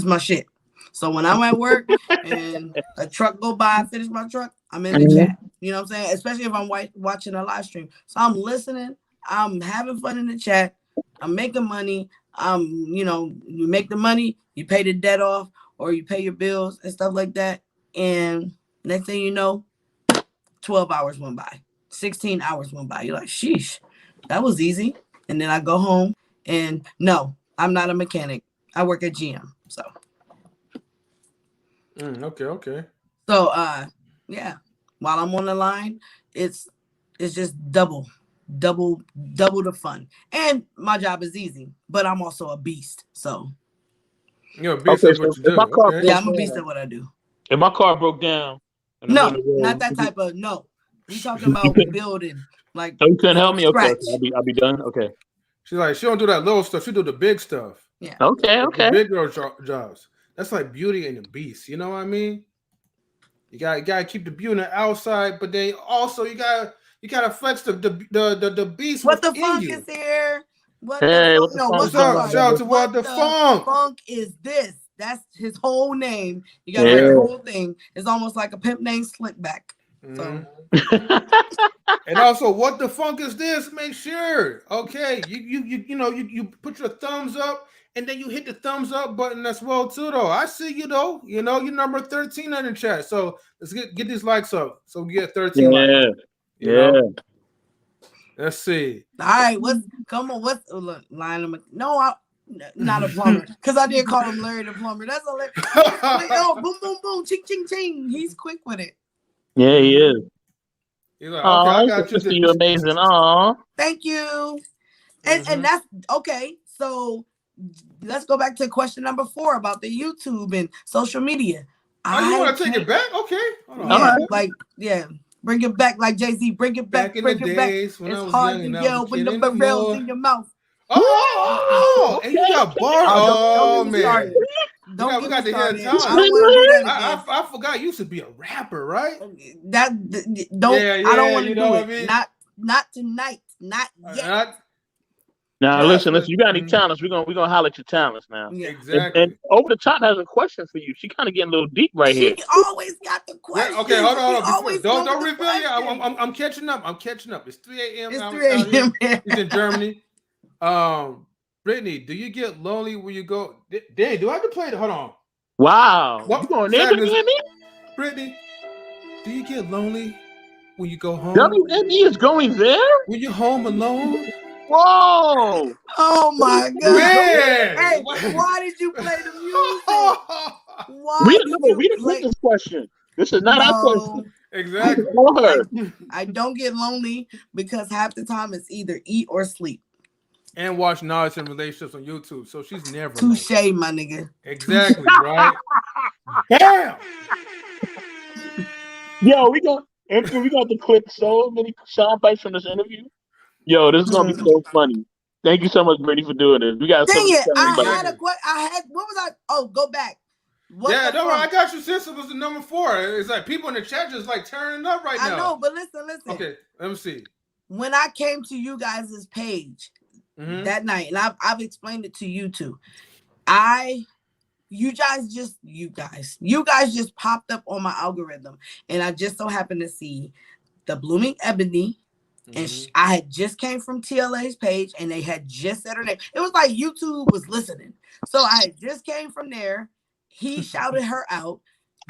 my shit. So when I'm at work and a truck go by, I finish my truck, I'm in the chat. You know what I'm saying? Especially if I'm watching a live stream. So I'm listening. I'm having fun in the chat. I'm making money. You make the money, you pay the debt off, or you pay your bills and stuff like that. And next thing you know, 12 hours went by, 16 hours went by. You're like, sheesh, that was easy. And then I go home and no, I'm not a mechanic. I work at GM. So. Okay. So, yeah, while I'm on the line, it's just double the fun. And my job is easy, but I'm also a beast. So. You're a beast at what you do. Okay. Yeah, I'm a beast at what I do. If my car broke down. No, not that type of, no. We talking about building. Like, so you couldn't help me? Okay, I'll be done. Okay. She's like, she don't do that little stuff. She do the big stuff. Yeah. Okay. The big girl jobs. That's like Beauty and the Beast. You know what I mean? You gotta keep the beauty on the outside, but then also you gotta flex the beast. What the funk is here? What's up? Shout out to What the Funk. Funk is this. That's his whole name. You gotta write the whole thing. It's almost like a pimp named Slickback. So. And also, what the funk is this? Make sure, okay, you put your thumbs up, and then you hit the thumbs up button as well too. Though I see you though, you're number 13 in the chat. So let's get these likes up. So we get 13 likes. Yeah. Let's see. All right, what's Lionel? No, not a plumber, because I did call him Larry the plumber. That's a boom, boom, boom, ching, ching, ching. He's quick with it. Yeah, he is. He's like, okay, I got you. You're amazing. Aw. Thank you. And that's okay. So let's go back to question number 4 about the YouTube and social media. You want to take it back? Okay. Bring it back like Jay-Z. Bring it back. In bring the it days back. when It's hard to yell when the barrel's in your mouth. Oh, and you got bars. Oh, man. Don't we got to hear I don't want to do that again. I forgot you used to be a rapper, right? I don't want to do it. I mean? Not tonight. Not yet. Now listen. You got any talents? We're gonna holler at your talents now. Yeah. Exactly. And Over the Top has a question for you. She kind of getting a little deep here. She always got the question. Okay, hold on. Don't reveal it. I'm catching up. It's 3 a.m. It's 3 a.m. He's in Germany. Brittany, do you get lonely when you go? Dang, do I have to play it? Hold on. Wow. What? You going there, Brittany? Brittany, do you get lonely when you go home? WME is going there? When you're home alone? Whoa! Oh my God! Man. Hey, why did you play the music? We didn't play this question. This is not our question. Exactly. I don't get lonely because half the time it's either eat or sleep. and watch knowledge and relationships on YouTube. So she's never Touche, lonely. my nigga. Exactly, right? Damn. Yo, we got to clip so many sound bites from this interview. Yo, this is gonna be so funny. Thank you so much, Brittany, for doing this. We got Dang it! Exactly. What was I? Oh, go back. Don't worry. I got you. Since it was the number 4, it's like people in the chat just like turning up right now. I know, but listen. Okay, let me see. When I came to you guys' page that night, and I've explained it to you too. You guys just popped up on my algorithm, and I just so happened to see the Blooming Ebony, and I had just came from TLA's page, and they had just said her name. It was like YouTube was listening, so I had just came from there. He shouted her out.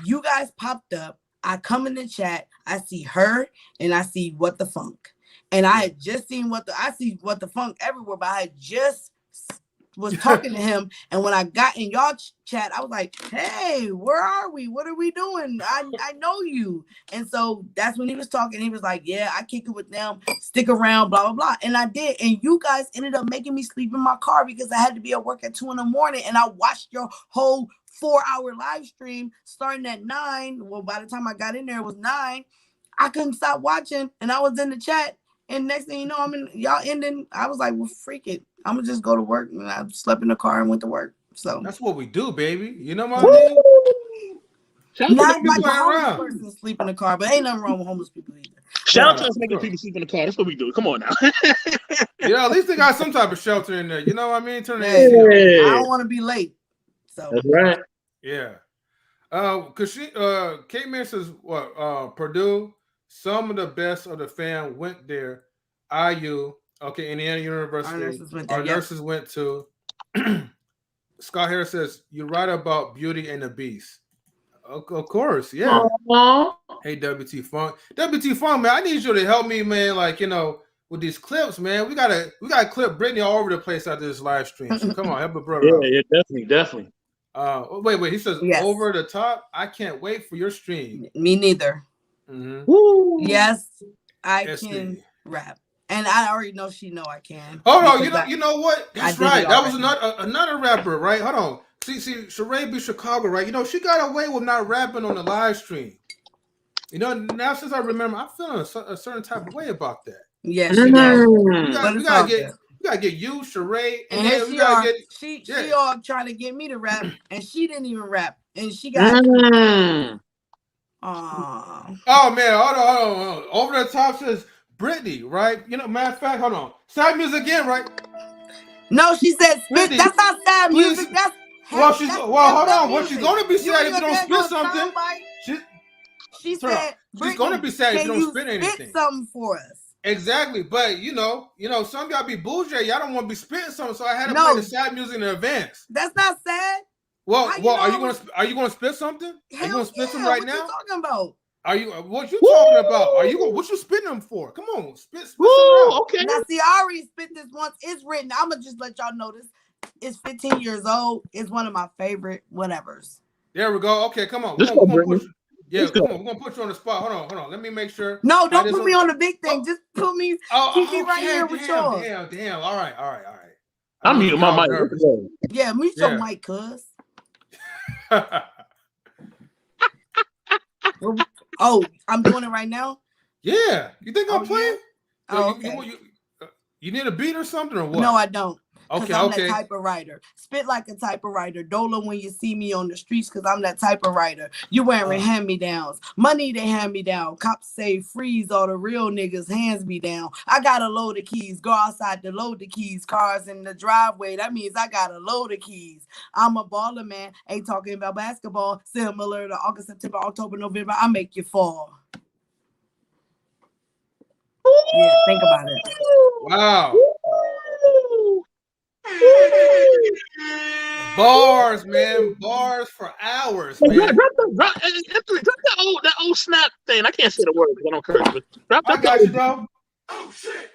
You guys popped up. I come in the chat. I see her, and I see What the Funk, and I had just seen I see What the Funk everywhere, but I had just was talking to him, and when I got in y'all chat, I was like, hey, where are we? What are we doing? I know you. And so that's when he was talking. He was like, yeah, I kick it with them, stick around, blah blah blah. And I did, and you guys ended up making me sleep in my car because I had to be at work at 2 a.m, and I watched your whole 4-hour live stream starting at 9. Well, by the time I got in there, it was 9. I couldn't stop watching, and I was in the chat. And next thing you know, y'all ending. I was like, well, freak it. I'm gonna just go to work. And I slept in the car and went to work. So that's what we do, baby. You know what I mean? Not like a homeless person sleep in the car, but ain't nothing wrong with homeless people either. Shout out to us making people sleep in the car. That's what we do. Come on now. Yeah, at least they got some type of shelter in there. You know what I mean? I don't want to be late. So that's right. Yeah. Cause Kate Man says what? Purdue. Some of the best of the fam went there. IU, okay, Indiana University. Our nurses went to. Scott Harris says, you're right about Beauty and the Beast. Of course, yeah. Aww. Hey, WT Funk. WT Funk, man, I need you to help me, man, like, with these clips, man. We gotta clip Brittany all over the place after this live stream. So come on, help a brother out. Yeah, definitely. Wait. He says, over the top. I can't wait for your stream. Me neither. Mm-hmm. Yes, I can rap, and I already know she know I can. Hold on, you know what? That's right. That was another rapper, right? Hold on. See, Sheree B. Chicago, right? She got away with not rapping on the live stream. Now since I remember, I'm feeling a certain type of way about that. Yeah, she does. We gotta get you, Sheree, and then we gotta get she all trying to get me to rap, and she didn't even rap, and she got. Oh man, hold on. Over the top says Brittany, right? Matter of fact, hold on. Sad music again, right? No, she said Brittany, that's not sad music. That's hold on. Well, she's gonna be sad if you don't spit something. She said she's gonna be sad if you don't spit anything. Spit something for us. Exactly, but some y'all be bougie. Y'all don't want to be spitting something, so I had to play the sad music in advance. That's not sad. Well, are you gonna spit something? Are you gonna spit something right now? What you talking about? What you talking about? What you spitting them for? Come on, spit okay. Now see, I already spit this once. It's written. I'm gonna just let y'all know this. It's 15 years old. It's one of my favorite whatevers. There we go. Okay, come on. Come on. We're gonna put you on the spot. Hold on. Let me make sure. No, don't put me on the big thing. Just put me. Keep me right here with y'all. Damn. All right. I'm muting my mic. Yeah, mute your mic, cuz. I'm doing it right now. Yeah, you think I'm playing? Yeah? Okay. You need a beat or something or what? No, I don't. Okay, I'm that type of writer. Spit like a type of writer. Dola when you see me on the streets, because I'm that type of writer. You wearing hand-me-downs. Money they hand me down. Cops say freeze, all the real niggas hands me down. I got a load of keys. Go outside to load the keys. Cars in the driveway. That means I got a load of keys. I'm a baller, man. Ain't talking about basketball. Similar to August, September, October, November. I make you fall. Yeah, think about it. Wow. Bars, man. Bars for hours, man. Drop that old snap thing. I can't say the word because I don't curse. But I got you, bro. Oh shit.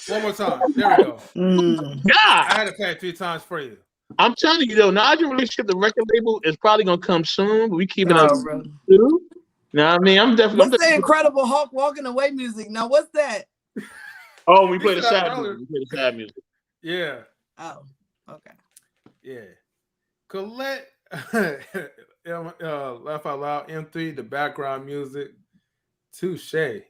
One more time. There we go. God. I had to play it 3 times for you. I'm telling you though, now your relationship, the record label is probably gonna come soon, but we keep it up. You know what I mean? I'm definitely. What's the Incredible Hulk walking away music? Now, what's that? Oh, we play said the that sad earlier. music. We play the sad music. Yeah. Oh, okay. Yeah. Colette, laugh out loud. M3, the background music. Touche.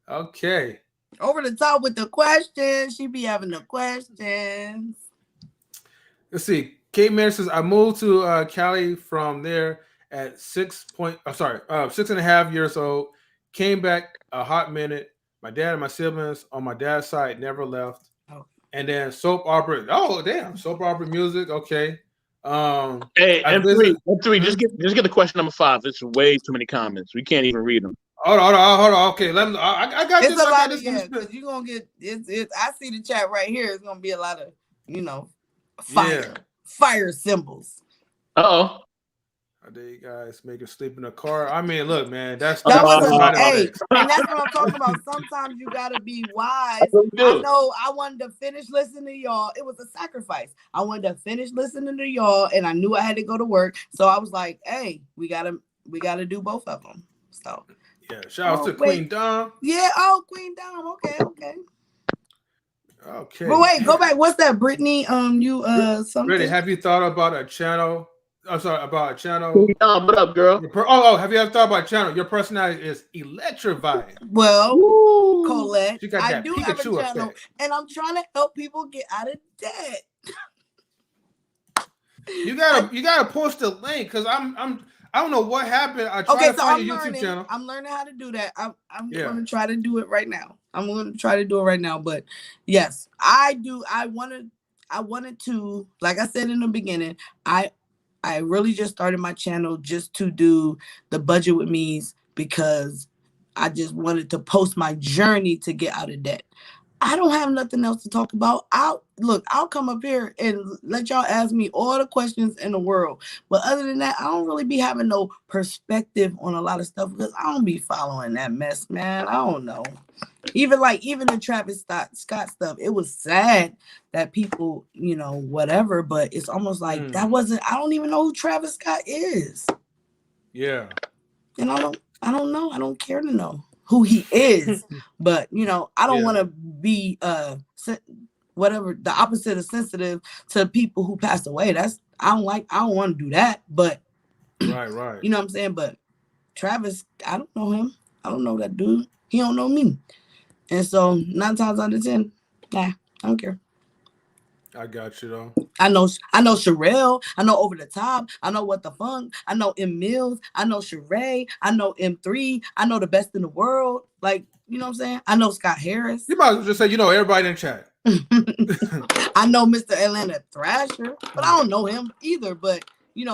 Okay. Over the top with the questions. She be having the questions. Let's see. Kate Mary says, I moved to Cali from there at 6.5 years old. Came back a hot minute. My dad and my siblings on my dad's side never left. Oh. And then soap opera. Oh, damn. Soap opera music. Okay. Hey, I M3, visit- just get the question number 5. It's way too many comments. We can't even read them. Hold on. Okay, let me. I got It's this. a I lot got of this. yeah, because you're gonna get it's I see the chat right here. It's gonna be a lot of fire symbols. Uh-oh. Are they guys making sleep in the car? I mean, look, man, that's That was sex. and that's what I'm talking about. Sometimes you gotta be wise. I know I wanted to finish listening to y'all. It was a sacrifice. I wanted to finish listening to y'all, and I knew I had to go to work. So I was like, hey, we gotta do both of them. So yeah, shout out to Queen Dom. Yeah, Queen Dom. Okay. But wait, go back. What's that, Brittany? Something. Brittany, have you thought about a channel? I'm sorry, about a channel. What up, girl? Have you ever thought about a channel? Your personality is electrifying. Well, Colette, I do have a channel, effect. and I'm trying to help people get out of debt. You gotta post the link because I don't know what happened. I tried to find your YouTube channel. I'm learning how to do that. I'm gonna try to do it right now. But yes, I do. I wanted to, like I said in the beginning, I really just started my channel just to do the budget with me's because I just wanted to post my journey to get out of debt. I don't have nothing else to talk about. I'll come up here and let y'all ask me all the questions in the world. But other than that, I don't really be having no perspective on a lot of stuff because I don't be following that mess, man. I don't know. Even the Travis Scott stuff, it was sad that people, whatever, but it's almost like I don't even know who Travis Scott is. Yeah. And I don't know. I don't care to know who he is. But, I don't want to be whatever, the opposite of sensitive to people who passed away. I don't want to do that. But right. You know what I'm saying? But Travis, I don't know him. I don't know that dude. He don't know me. And so 9 times out of 10, I don't care. I got you though. I know Sherelle. I know Over the Top. I know What the Funk. I know M Mills. I know Sheree. I know M3. I know the best in the world. Like, you know what I'm saying? I know Scott Harris. You might as well just say everybody in the chat. I know Mr. Atlanta Thrasher, but I don't know him either. But them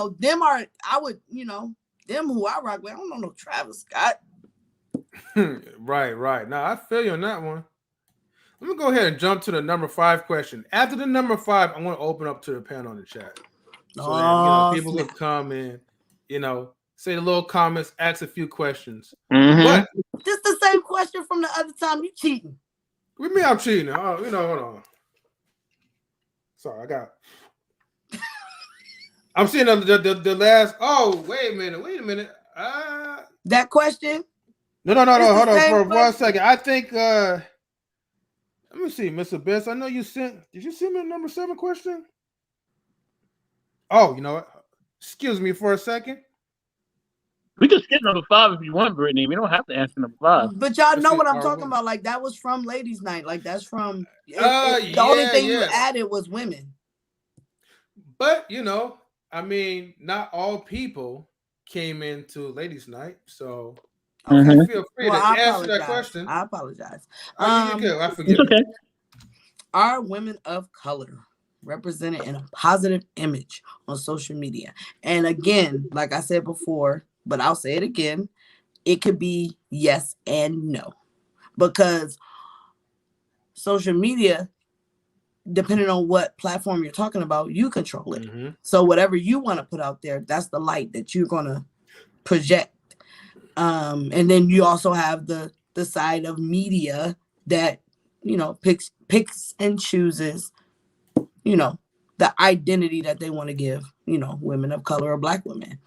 who I rock with. I don't know no Travis Scott. Right. Now I feel you on that one. Let me go ahead and jump to the number 5 question. After the number 5, I want to open up to the panel in the chat. So that people will come in, say the little comments, ask a few questions. Mm-hmm. But just the same question from the other time. You cheating. With me, I'm cheating. Oh, hold on. Sorry, I got. I'm seeing the last. Oh, wait a minute. That question? No. Hold on for 1 second. I think. Let me see, Mr. Best. I know you sent. Did you send me the number 7 question? Oh, you know what? Excuse me for a second. We can skip number 5 if you want, Brittany. We don't have to answer number 5. But y'all know what I'm talking about. Like, that was from Ladies' Night. Like, that's from. The only thing you added was women. But I mean, not all people came into Ladies' Night, so. Okay, feel free to answer that question. I apologize. I forgive okay. Are women of color represented in a positive image on social media? And again, like I said before, but I'll say it again, it could be yes and no. Because social media, depending on what platform you're talking about, you control it. Mm-hmm. So whatever you want to put out there, that's the light that you're going to project. And then you also have the side of media that, picks and chooses, the identity that they want to give, women of color or Black women.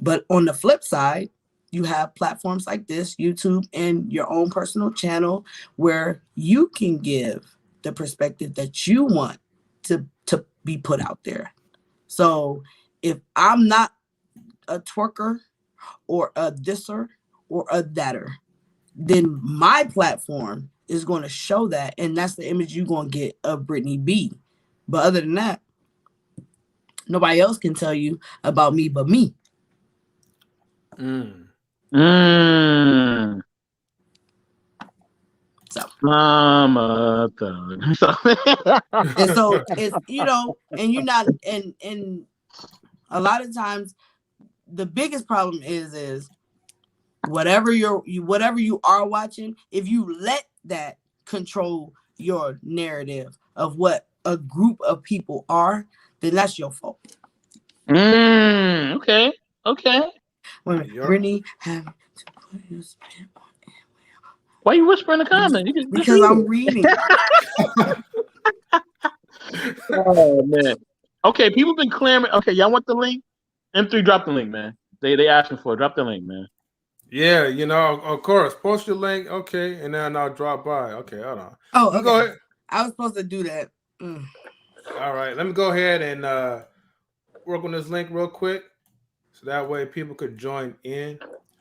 But on the flip side, you have platforms like this, YouTube, and your own personal channel where you can give the perspective that you want to be put out there. So if I'm not a twerker or a thisser or a thatter, then my platform is going to show that, and that's the image you're going to get of Brittany B. But other than that, nobody else can tell you about me but me. So Mama thug. and so it's, you know, and you're not, and a lot of times the biggest problem is whatever you are watching, if you let that control your narrative of what a group of people are, then that's your fault. Okay. When Brittany having to put his pen on. Why you whispering in the comment? Because I'm reading. Oh man. Okay, people been clamoring. Okay, y'all want the link? M3, drop the link, man. They asking for it. Drop the link, man. Yeah, you know, of course. Post your link, okay, and then I'll drop by. Okay, hold on. Oh, okay. Go ahead. I was supposed to do that. All right, let me go ahead and work on this link real quick, so that way people could join in.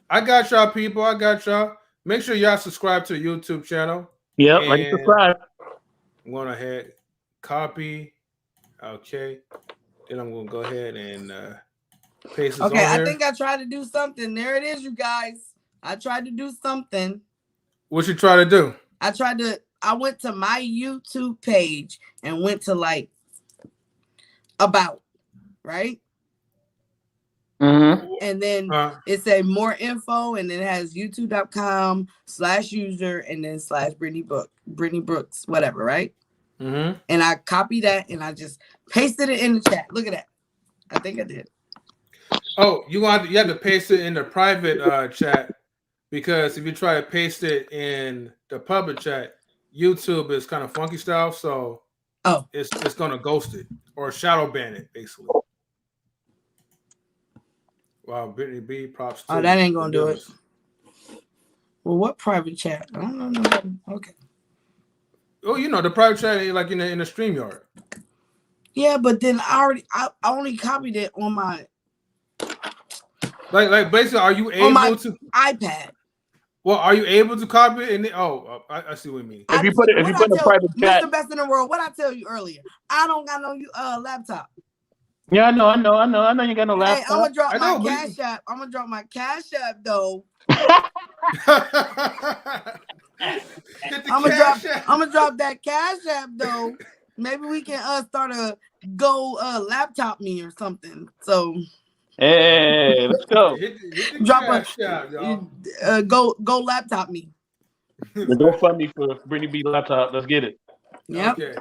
I got y'all, people. I got y'all. Make sure y'all subscribe to the YouTube channel. Yep, like and subscribe. I'm going ahead, copy. Okay, then I'm gonna go ahead and paste this on Okay, I here. think I tried to do something. There it is, you guys. I tried to do something. What you try to do? I went to my YouTube page and went to like about, right? Mm-hmm. And then it said more info, and then it has youtube.com/user and then /Brittany Brooks, whatever, right? Mm-hmm. And I copied that and I just pasted it in the chat. Look at that. I think I did. Oh, you have to paste it in the private chat, because if you try to paste it in the public chat, YouTube is kind of funky style, so it's gonna ghost it or shadow ban it basically. Wow, Brittany B, props to that ain't gonna do it. Well, what private chat? I don't know. Okay. Oh, you know the private chat is like in the StreamYard. Yeah, but then I only copied it on my like basically, are you able to iPad? Well, are you able to copy it? I see what you mean. If you put it in a private chat, Mr. Best in the World, what I tell you earlier, I don't got no laptop. Yeah, I know. You got no laptop. Hey, I'm gonna drop my Cash App. I'm gonna drop my Cash App though. I'm gonna drop that Cash App though. Maybe we can start a laptop me or something. So hey, let's go. Hit the Cash App, y'all. Go laptop me. The GoFundMe for Brittany B laptop. Let's get it. Yep. Okay.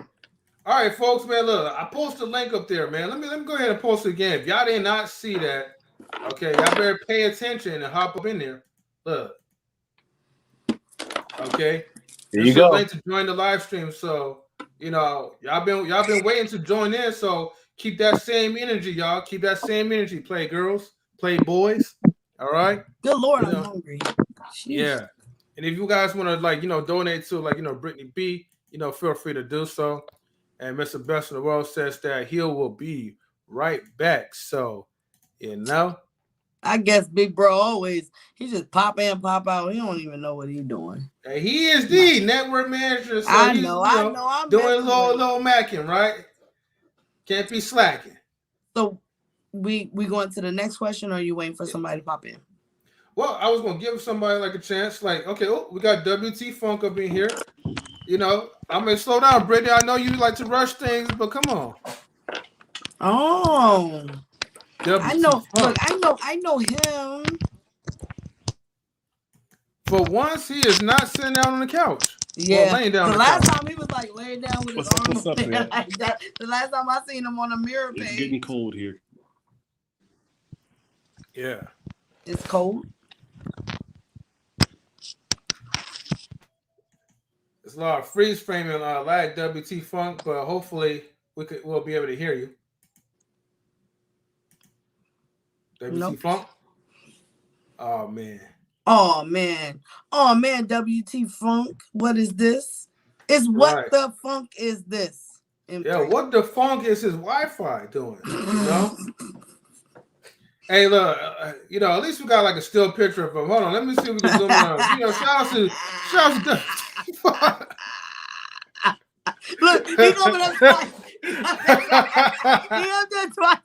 All right, folks, man. Look, I posted a link up there, man. Let me go ahead and post it again. If y'all did not see that, okay, y'all better pay attention and hop up in there. Look. Okay. There you go. Link to join the live stream. So, you know, y'all been waiting to join in. So keep that same energy, y'all. Keep that same energy. Play girls, play boys. All right. Good Lord, I'm hungry. Jeez. Yeah. And if you guys want to donate to Brittany B, feel free to do so. And Mr. Best in the World says that he will be right back. So, I guess Big Bro he just pop in, pop out. He don't even know what he's doing. He is the network manager. So I know. I'm doing a little macking, right? Can't be slacking. So we going to the next question, or are you waiting for somebody to pop in? Well, I was gonna give somebody a chance. We got WT Funk up in here. I'm gonna slow down, Brittany. I know you like to rush things, but come on. Oh, I know. Funk. Look, I know him. For once, he is not sitting down on the couch. Yeah, laying down. The last time he was laying down with his arms like that. The last time I seen him on a mirror page. It's getting cold here. Yeah, it's cold. It's a lot of freeze framing lag WT Funk, but hopefully we'll be able to hear you. WT Funk. Oh man. Oh man. Oh man, WT Funk. What is this? It's what Right. the funk is this? Yeah. M3. What the funk is his Wi-Fi doing? You know. Hey, look. At least we got like a still picture of him. Hold on. Let me see if we can zoom in on. Shout out to. Look, he coming up twice. He up there twice.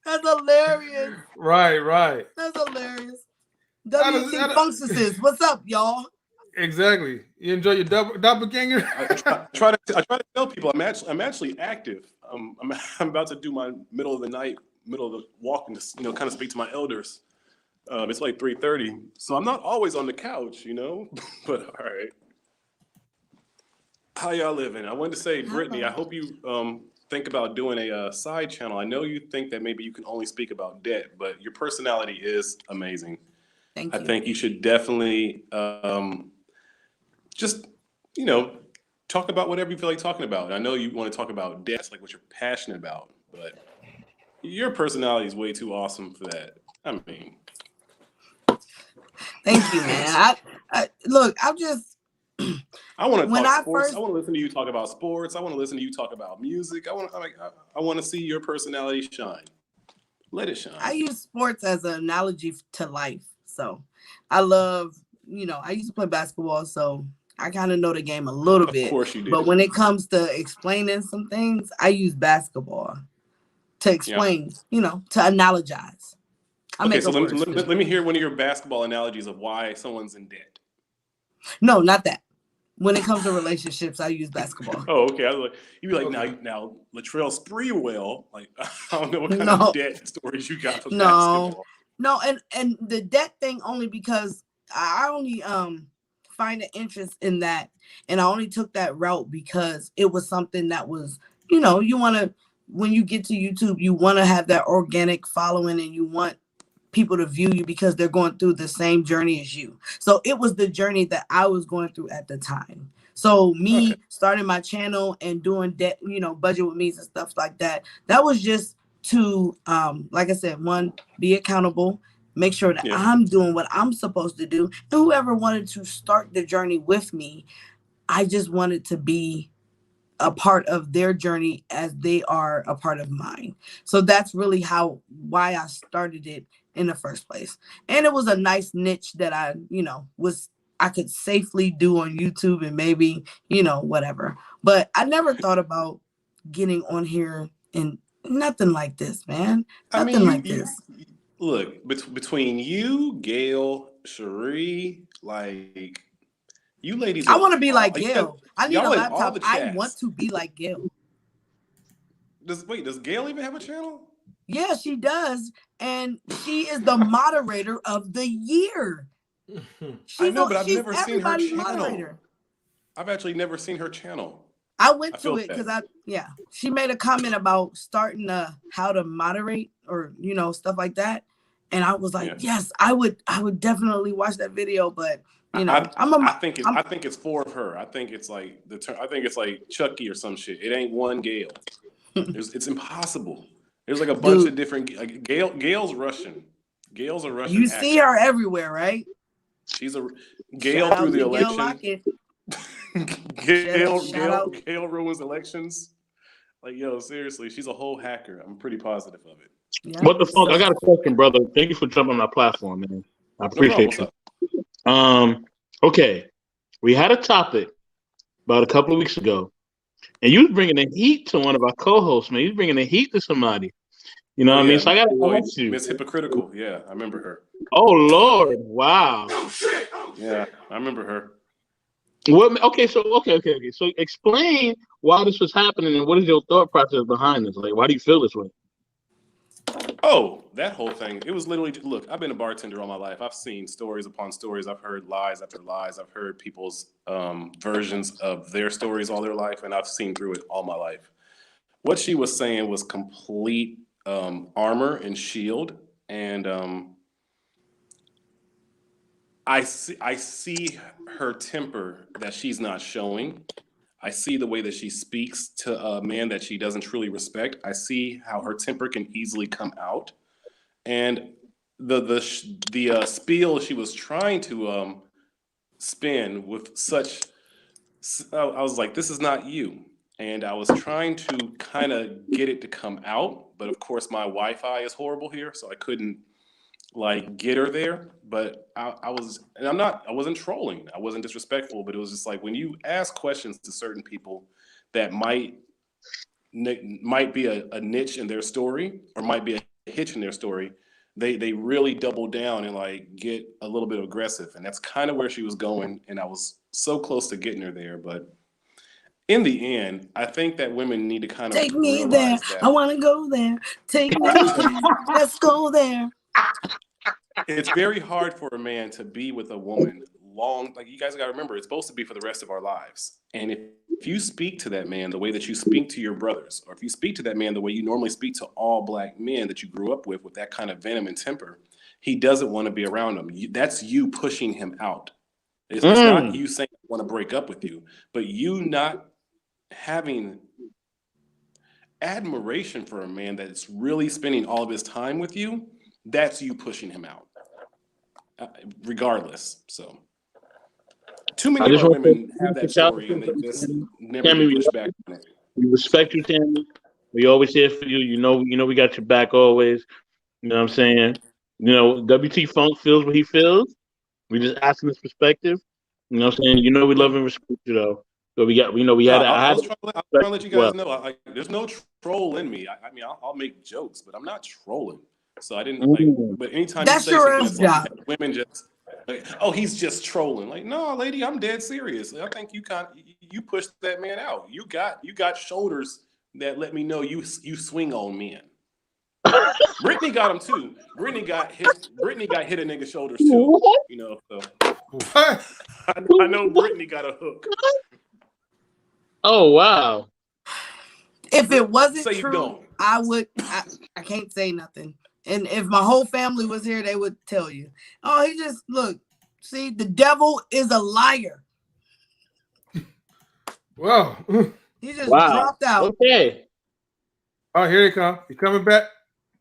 That's hilarious. Right. That's hilarious. WT Funksis. What's up, y'all? Exactly. You enjoy your doppelganger? I try to tell people I'm actually active. I'm about to do my middle of the walk, and just, kind of speak to my elders. It's like 3:30, so I'm not always on the couch, But all right. How y'all living? I wanted to say, Brittany, I hope you think about doing a side channel. I know you think that maybe you can only speak about debt, but your personality is amazing. Thank you. I think you should definitely just, talk about whatever you feel like talking about. And I know you want to talk about debt, like what you're passionate about, but your personality is way too awesome for that. I mean, thank you, man. Look, I'm just. I want to when talk I sports. first, I want to listen to you talk about sports. I want to listen to you talk about music. I want to see your personality shine. Let it shine. I use sports as an analogy to life. So I love, I used to play basketball, so I kind of know the game a little bit. Of course you do. But when it comes to explaining some things, I use basketball to explain, to analogize. Okay, so let me hear one of your basketball analogies of why someone's in debt. No, not that. When it comes to relationships, I use basketball. Oh, okay. I was like, you'd be like, now Latrell Sprewell. Like, I don't know what kind of debt stories you got for basketball. No, and the debt thing only because I only find an interest in that, and I only took that route because it was something that was, you want to, when you get to YouTube, you want to have that organic following, and you want people to view you because they're going through the same journey as you. So it was the journey that I was going through at the time. So me starting my channel and doing debt, budget with me's and stuff like that, that was just to, like I said, one, be accountable, make sure that I'm doing what I'm supposed to do. And whoever wanted to start the journey with me, I just wanted to be a part of their journey as they are a part of mine. So that's really why I started it in the first place. And it was a nice niche that I could safely do on YouTube and maybe, whatever. But I never thought about getting on here and nothing like this, man. Nothing like this. Look, between you, Gail, Cherie, like, you ladies. I want to be like Gail. I need a laptop. I want to be like Gail. Does Gail even have a channel? Yeah, she does. And she is the moderator of the year. I know, but I've never seen her channel. Moderator. I've actually never seen her channel. I went to it because she made a comment about starting how to moderate or, stuff like that. And I was like, yes, I would definitely watch that video, but I think it's four of her. I think it's like Chucky or some shit. It ain't one Gail. It's impossible. There's like a bunch of different Gail's Russian. Gail's a Russian. You see her everywhere, right? She's a Gail through the election. Gail ruins elections. Like, yo, seriously, she's a whole hacker. I'm pretty positive of it. Yeah. What the fuck? I got a question, brother. Thank you for jumping on my platform, man. I appreciate you. Okay, we had a topic about a couple of weeks ago, and you was bringing the heat to one of our co-hosts, man. You was bringing the heat to somebody. You know what I mean? So I got to ask you. Miss Hypocritical. Yeah, I remember her. Oh, Lord. Wow. Yeah, I remember her. Okay. So explain why this was happening and what is your thought process behind this? Like, why do you feel this way? Oh, that whole thing. It was literally, look, I've been a bartender all my life. I've seen stories upon stories. I've heard lies after lies. I've heard people's versions of their stories all their life, and I've seen through it all my life. What she was saying was complete armor and shield, and I see her temper that she's not showing. I see the way that she speaks to a man that she doesn't truly respect. I see how her temper can easily come out, and the spiel she was trying to spin with such. I was like, this is not you. And I was trying to kind of get it to come out, but of course my Wi-Fi is horrible here, so I couldn't like get her there. But I was, and I wasn't trolling, I wasn't disrespectful, but it was just like when you ask questions to certain people that might be a niche in their story or might be a hitch in their story, they really double down and like get a little bit aggressive, and that's kind of where she was going, and I was so close to getting her there, but in the end, I think that women need to kind of Take me there. realize that I want to go there. Take me there. Let's go there. it's very hard for a man to be with a woman long. Like, you guys got to remember, it's supposed to be for the rest of our lives. And if you speak to that man the way that you speak to your brothers, or if you speak to that man the way you normally speak to all Black men that you grew up with that kind of venom and temper, he doesn't want to be around them. That's you pushing him out. It's not you saying I want to break up with you, but you not having admiration for a man that's really spending all of his time with you, that's you pushing him out, regardless. So too many of our women have that story and they just never get pushed back on it. We respect you, Tammy. We always here for you. You know we got your back always. You know what I'm saying? You know, WT Funk feels what he feels. We just asking his perspective. You know what I'm saying? You know we love and respect you though. So we got, I was trying to let you guys know, there's no troll in me. I mean, I'll make jokes, but I'm not trolling. So I didn't like. But anytime that's you say your something, job. like, women just, like, oh, he's just trolling. Like, no, lady, I'm dead serious. I think you pushed that man out. You got shoulders that let me know you swing on men. Brittany got him too. Brittany got hit a nigga's shoulders too. You know, so I know Brittany got a hook. Oh wow! If it wasn't Say true, I can't say nothing. And if my whole family was here, they would tell you. Oh, he just look. See, the devil is a liar. Well, he just dropped out. Okay. Oh, here he come. He coming back.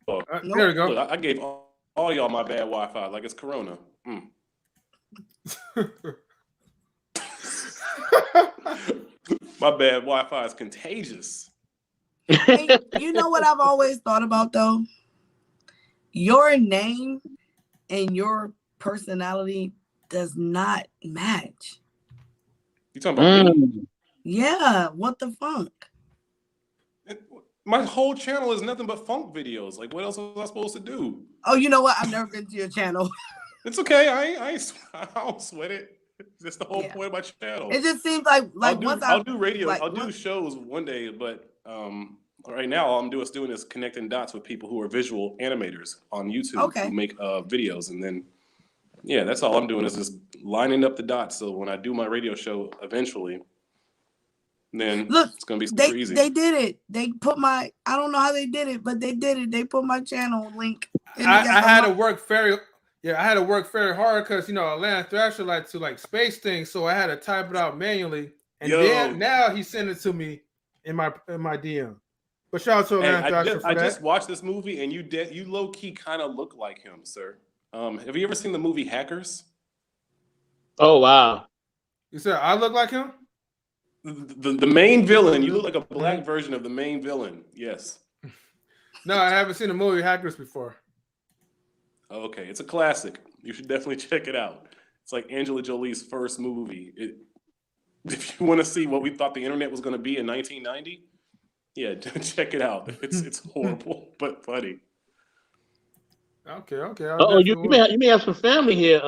Nope. There we go. Look, I gave all y'all my bad Wi-Fi, like it's Corona. My bad Wi-Fi is contagious. Hey, you know what I've always thought about though? Your name and your personality does not match. You talking about me? Yeah, what the funk? My whole channel is nothing but funk videos. Like, what else was I supposed to do? Oh, you know what? I've never been to your channel. It's okay. I don't sweat it. That's the whole point of my channel. It just seems like I'll do radio. I'll do shows one day, but right now all I'm doing is connecting dots with people who are visual animators on YouTube who make videos, and then that's all I'm doing is just lining up the dots. So when I do my radio show eventually, then it's gonna be super easy. They did it. They put I don't know how they did it, but they did it. They put my channel link. I had to work very hard because Atlanta Thrasher like to space things, so I had to type it out manually. And then now he sent it to me in my DM. But shout out to Atlanta Thrasher for that. I just watched this movie, and you low key kind of look like him, sir. Have you ever seen the movie Hackers? Oh wow! You said I look like him? The main villain. You look like a Black version of the main villain. Yes. No, I haven't seen the movie Hackers before. Okay, it's a classic. You should definitely check it out. It's like Angela Jolie's first movie. If you want to see what we thought the internet was going to be in 1990, check it out. It's horrible but funny. Okay. Oh, you may have some family here,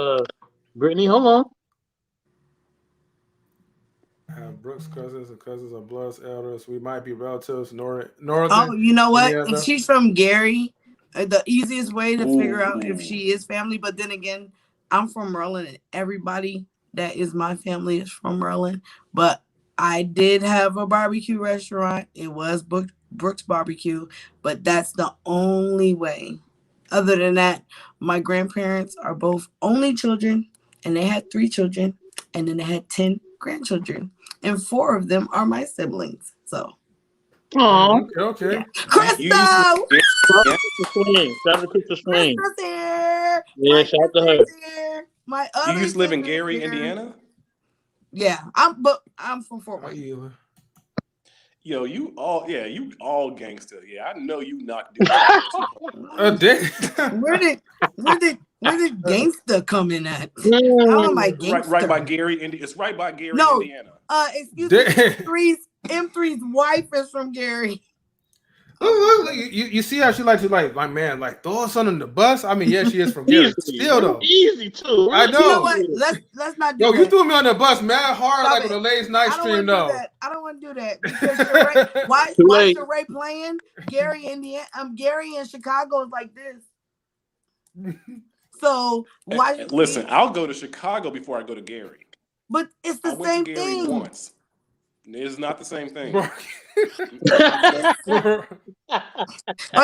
Brittany. Hold on. Brooks' cousins and cousins are blood elders. We might be relatives. Northern. Oh, you know what? If she's from Gary, the easiest way to figure out if she is family. But then again, I'm from Maryland, and everybody that is my family is from Maryland. But I did have a barbecue restaurant. It was Brooks Barbecue, but that's the only way. Other than that, my grandparents are both only children, and they had 3 children, and then they had 10 grandchildren, and 4 of them are my siblings. So, Okay. yeah. Krista, Shout out to Krista Swing. Krista's here. Yeah, shout out to her. Here. My other You used to live in sister's Gary, here. Indiana? Yeah, I'm from Fort Wayne. Yo, you all gangster. Yeah, I know you not doing that. Where did gangster come in at? How am I gangster? Right by Gary, It's right by Gary, no, Indiana. Excuse me, M3's wife is from Gary. Look, you see how she likes to like throw us under the bus. I mean, yeah, she is from Gary. Still though, easy too. I know. You know what? Let's not do that. You threw me on the bus mad hard. Stop like it. on the ladies' night stream though. I don't want to do that because Sheree, why Sheree playing Gary, Indiana? Gary and Chicago is like this. So why? Listen, I'll go to Chicago before I go to Gary. But it's the same thing. Once. It's not the same thing. All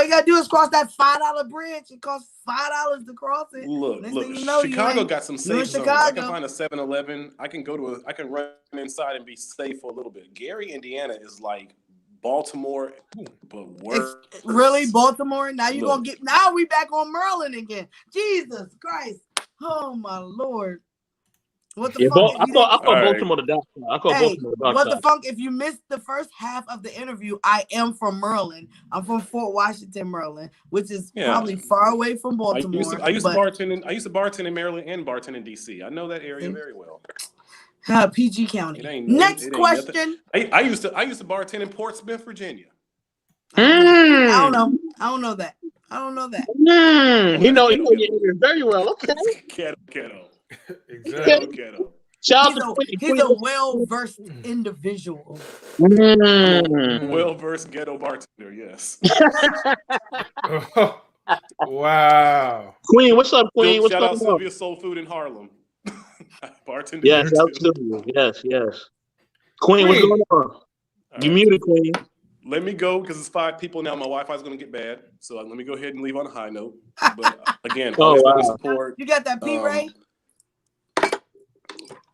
you gotta do is cross that $5 bridge. It costs $5 to cross it. Look, Chicago got some safe zones. I can find a 7-Eleven. I can run inside and be safe for a little bit. Gary, Indiana is like Baltimore, but worse. It's really Baltimore? Now now we back on Maryland again. Jesus Christ. Oh my Lord. What the fuck? I thought Baltimore the dark side. I call Baltimore the dark side. What the fuck? If you missed the first half of the interview, I am from Maryland. I'm from Fort Washington, Maryland, which is probably far away from Baltimore. I used to bartend in Maryland and bartend in DC. I know that area very well. PG County. Next question. I used to bartend in Portsmouth, Virginia. I don't know that. He know your area very well. Okay. Ghetto. Exactly. He's a well-versed individual. Well-versed ghetto bartender, yes. Wow. Queen, what's up, Queen? Shout out Sylvia's Soul Food in Harlem. Bartender. Yes, absolutely. Yes. Queen, what's going on? You muted, Queen. Let me go because it's 5 people now. My Wi-Fi is going to get bad, so let me go ahead and leave on a high note. But again, support. You got that P-Ray?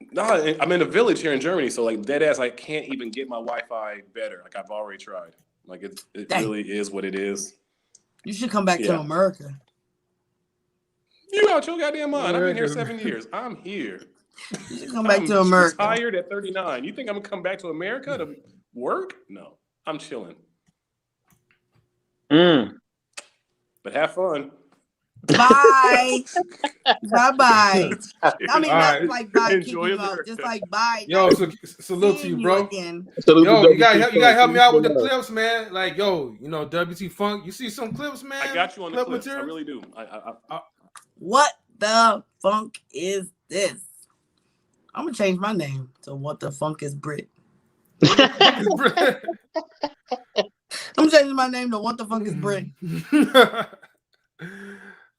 No, I'm in a village here in Germany, so like dead ass, I can't even get my Wi-Fi better. Like I've already tried. Like it really is what it is. You should come back to America. You out your goddamn mind. I've been here 7 years. I'm here. You should come back to America. I'm retired at 39. You think I'm gonna come back to America to work? No, I'm chilling. But have fun. Bye. Bye. I mean, not like bye. Enjoy kicking out, just like bye. Yo, salute to you, bro. Again. Yo, you gotta help me out with the clips, man. Like, yo, WT Funk. You see some clips, man? I got you on the clips. Material? I really do. What the funk is this? I'm gonna change my name to What the Funk is Brit. I'm changing my name to What the Funk is Brit.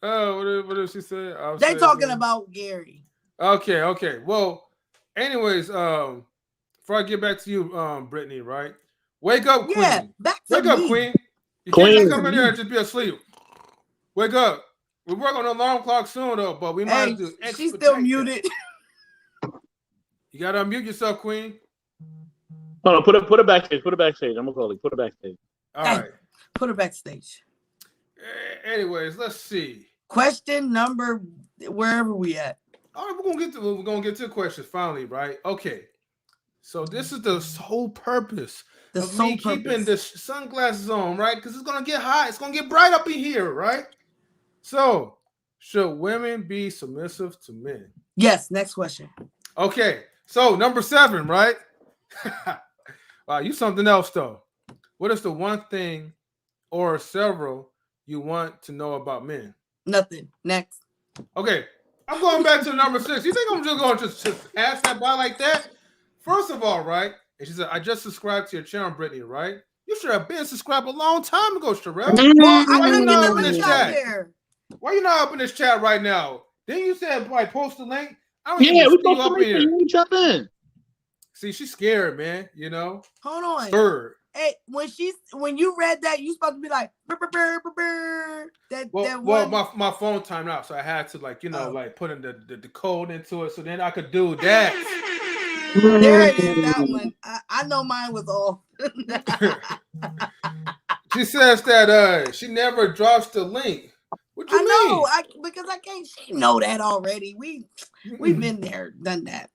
Oh, what did she say? They talking about Gary. Okay. Well, anyways, before I get back to you, Brittany, right? Wake up, Queen. Yeah, back to Wake up, me. Queen. You can't come in here and just be asleep. Wake up. We work on the alarm clock soon, though, but we might do. She's still muted. You gotta unmute yourself, Queen. Hold on, put her backstage. I'm gonna call it. Put her backstage. All right. Put her backstage. Anyways, let's see. Question number, wherever we at. All right, we're gonna get to the questions finally, right? Okay. So this is the sole purpose of me keeping the sunglasses on, right? Because it's gonna get hot. It's gonna get bright up in here, right? So, should women be submissive to men? Yes. Next question. Okay. So number 7, right? Wow, you something else though. What is the one thing or several you want to know about men? Nothing. Next. Okay, I'm going back to number 6. You think I'm just going to just pass that by like that? First of all, right? And she said, I just subscribed to your channel, Brittany, right? You should have been subscribed a long time ago, Sherelle. Well, why you not up in this chat? Why you not up in this chat right now? Then you said, like, post the link. I don't even we see you up in here. You jump in. See, she's scared, man. Hold on. Scared. Hey, when you read that, you supposed to be like, burr, burr, burr, burr. My phone timed out, so I had to like put in the code into it, so then I could do that. There it is. That one. I know mine was off. She says that she never drops the link. What you mean? Because I can't. She know that already. We've been there, done that.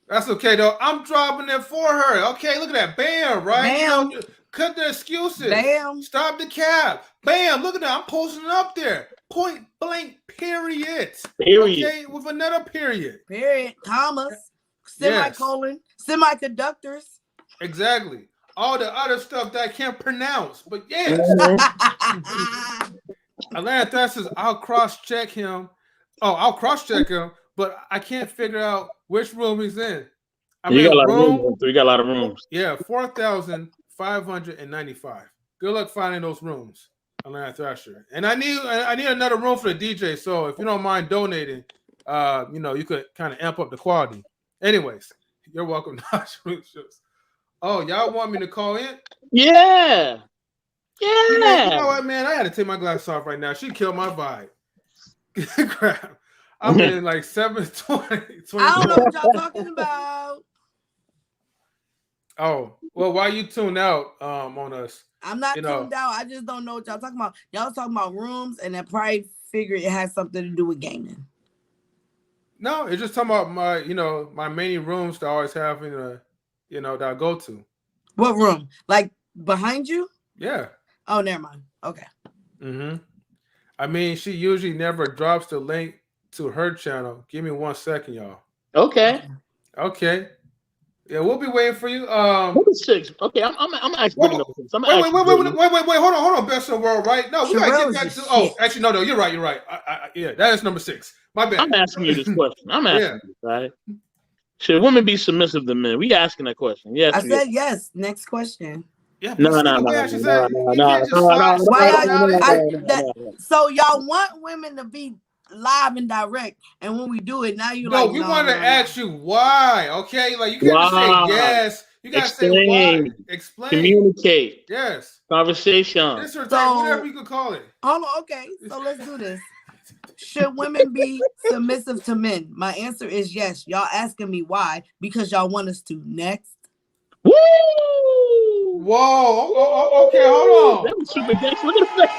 That's okay though. I'm dropping it for her. Okay, look at that. Bam, right? Bam. You know, cut the excuses. Bam. Stop the cap. Bam. Look at that. I'm posting it up there. Point blank. Period. Okay, with another period. Period. Commas. Semicolon. Semiconductors. Exactly. All the other stuff that I can't pronounce, but yes. Atlanta Thresh says I'll cross-check him. Oh, I'll cross-check him, but I can't figure out which room he's in. You got a lot of rooms. You got a lot of rooms. Yeah, 4,595. Good luck finding those rooms, Atlanta Thrasher. And I need another room for the DJ. So if you don't mind donating, you could kind of amp up the quality. Anyways, you're welcome. Oh, y'all want me to call in? Yeah. You know what, man? I had to take my glasses off right now. She killed my vibe. Crap. I'm in like 7:20. I don't know what y'all talking about. Oh, well, why you tuned out on us? I'm not tuned out. I just don't know what y'all talking about. Y'all talking about rooms, and I probably figured it has something to do with gaming. No, it's just talking about my many rooms that I always have that I go to. What room? Like behind you? Yeah. Oh, never mind. Okay. Mm-hmm. I mean, she usually never drops the link to her channel. Give me 1 second, y'all. Okay. Yeah, we'll be waiting for you. Number 6. Okay, I'm actually number 6. Wait, hold on, best in the world, right? No, we gotta get back to. Oh, actually, no, you're right. Yeah, that is number 6. My bad. I'm asking you this question. You, right? Should women be submissive to men? We asking that question. Yes. I said yes. Next question. Yeah, no. So y'all want women to be live and direct, and when we do it, now you we want to ask you why. Okay, like you can't say yes. You gotta say why. Explain. Communicate. Yes. Conversation. Whatever you could call it. Hold on. Okay, so let's do this. Should women be submissive to men? My answer is yes. Y'all asking me why? Because y'all want us to. Next. Woo! Whoa. Okay, hold on. That was super next. Look at that.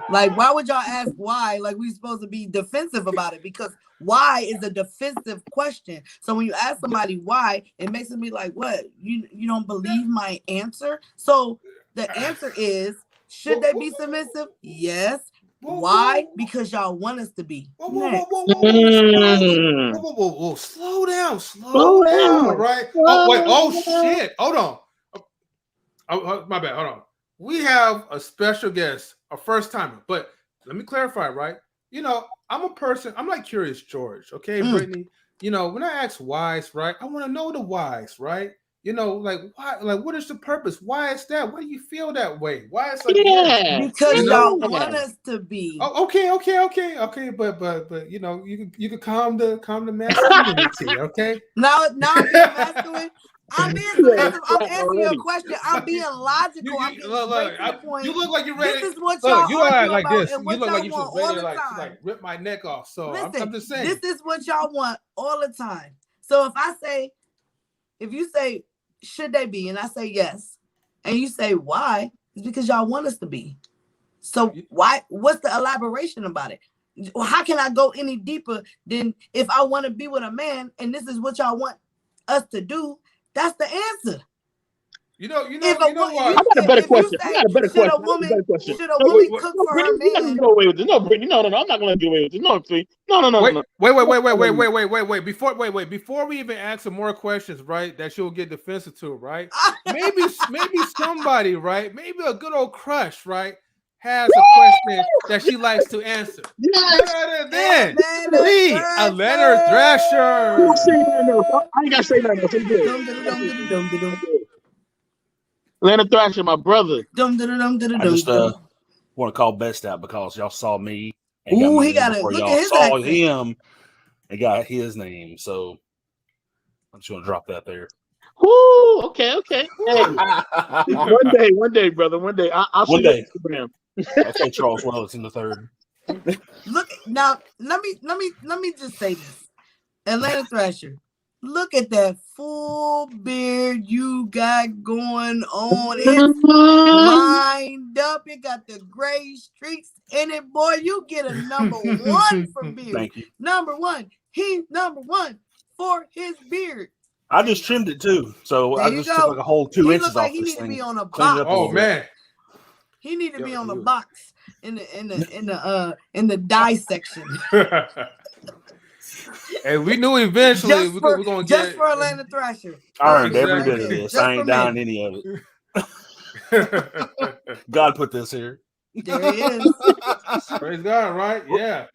Like, why would y'all ask why? Like, we supposed to be defensive about it, because why is a defensive question. So when you ask somebody why, it makes them be like, what? You don't believe my answer? So the answer is, should they be submissive? Yes. Why? Because y'all want us to be. Whoa. Slow down, right? Oh, shit. Hold on. Oh, my bad. Hold on. We have a special guest, a first timer, but let me clarify, right? I'm a person, I'm like Curious George, okay, Brittany? When I ask whys, right, I want to know the whys, right? Like why, like what is the purpose? Why is that? Why do you feel that way? Why is because y'all want us to be. Oh, okay. But you can calm the masculinity, okay? Now I'm being masculine. I'm being submissive. I'm answering your question. I'm being logical. You look like you're ready. This is what y'all you are like about, this. and You what look y'all like you want ready all to the time. like rip my neck off. So listen, I'm just saying. This is what y'all want all the time. So if you say, should they be? And I say yes. And you say why? It's because y'all want us to be. So why? What's the elaboration about it? How can I go any deeper than if I want to be with a man and this is what y'all want us to do? That's the answer. You know what? I got a better question. Should a woman cook for her man? You're not gonna get away with this. No, Brittany. No. I'm not gonna get away with this. No. Wait. Before we even ask some more questions, right? That she'll get defensive to, right? Maybe somebody, right? Maybe a good old crush, right? Has a question that she likes to answer. Yes. Then Atlanta Thrasher. I ain't gotta say nothing else. I'm good. Atlanta Thrasher, my brother. I just want to call Best out because y'all saw me. Ooh, he got it. Look at his accent. Him and got his name. So I'm just gonna drop that there. Woo! Okay. Hey, one day, brother. One day. I'll see you on Instagram. I'll say Charles Wellington III. Look now. Let me just say this. Atlanta Thrasher, look at that full beard you got going on. It's lined up. It got the gray streaks in it. Boy, you get a number 1 for beard. Thank you. Number 1. He's number 1 for his beard. I just trimmed it too, so There I you just go. took like a whole 2 He inches look like off he this need to thing. be on a Cleaned it box. up a little bit. man. He need to be on the box in the dye section. And we knew eventually we're gonna get just for Atlanta Thrasher. I earned every Exactly. bit of this. Just I for ain't dying men. any of it. God put this here. There he is. Praise God, right? Yeah.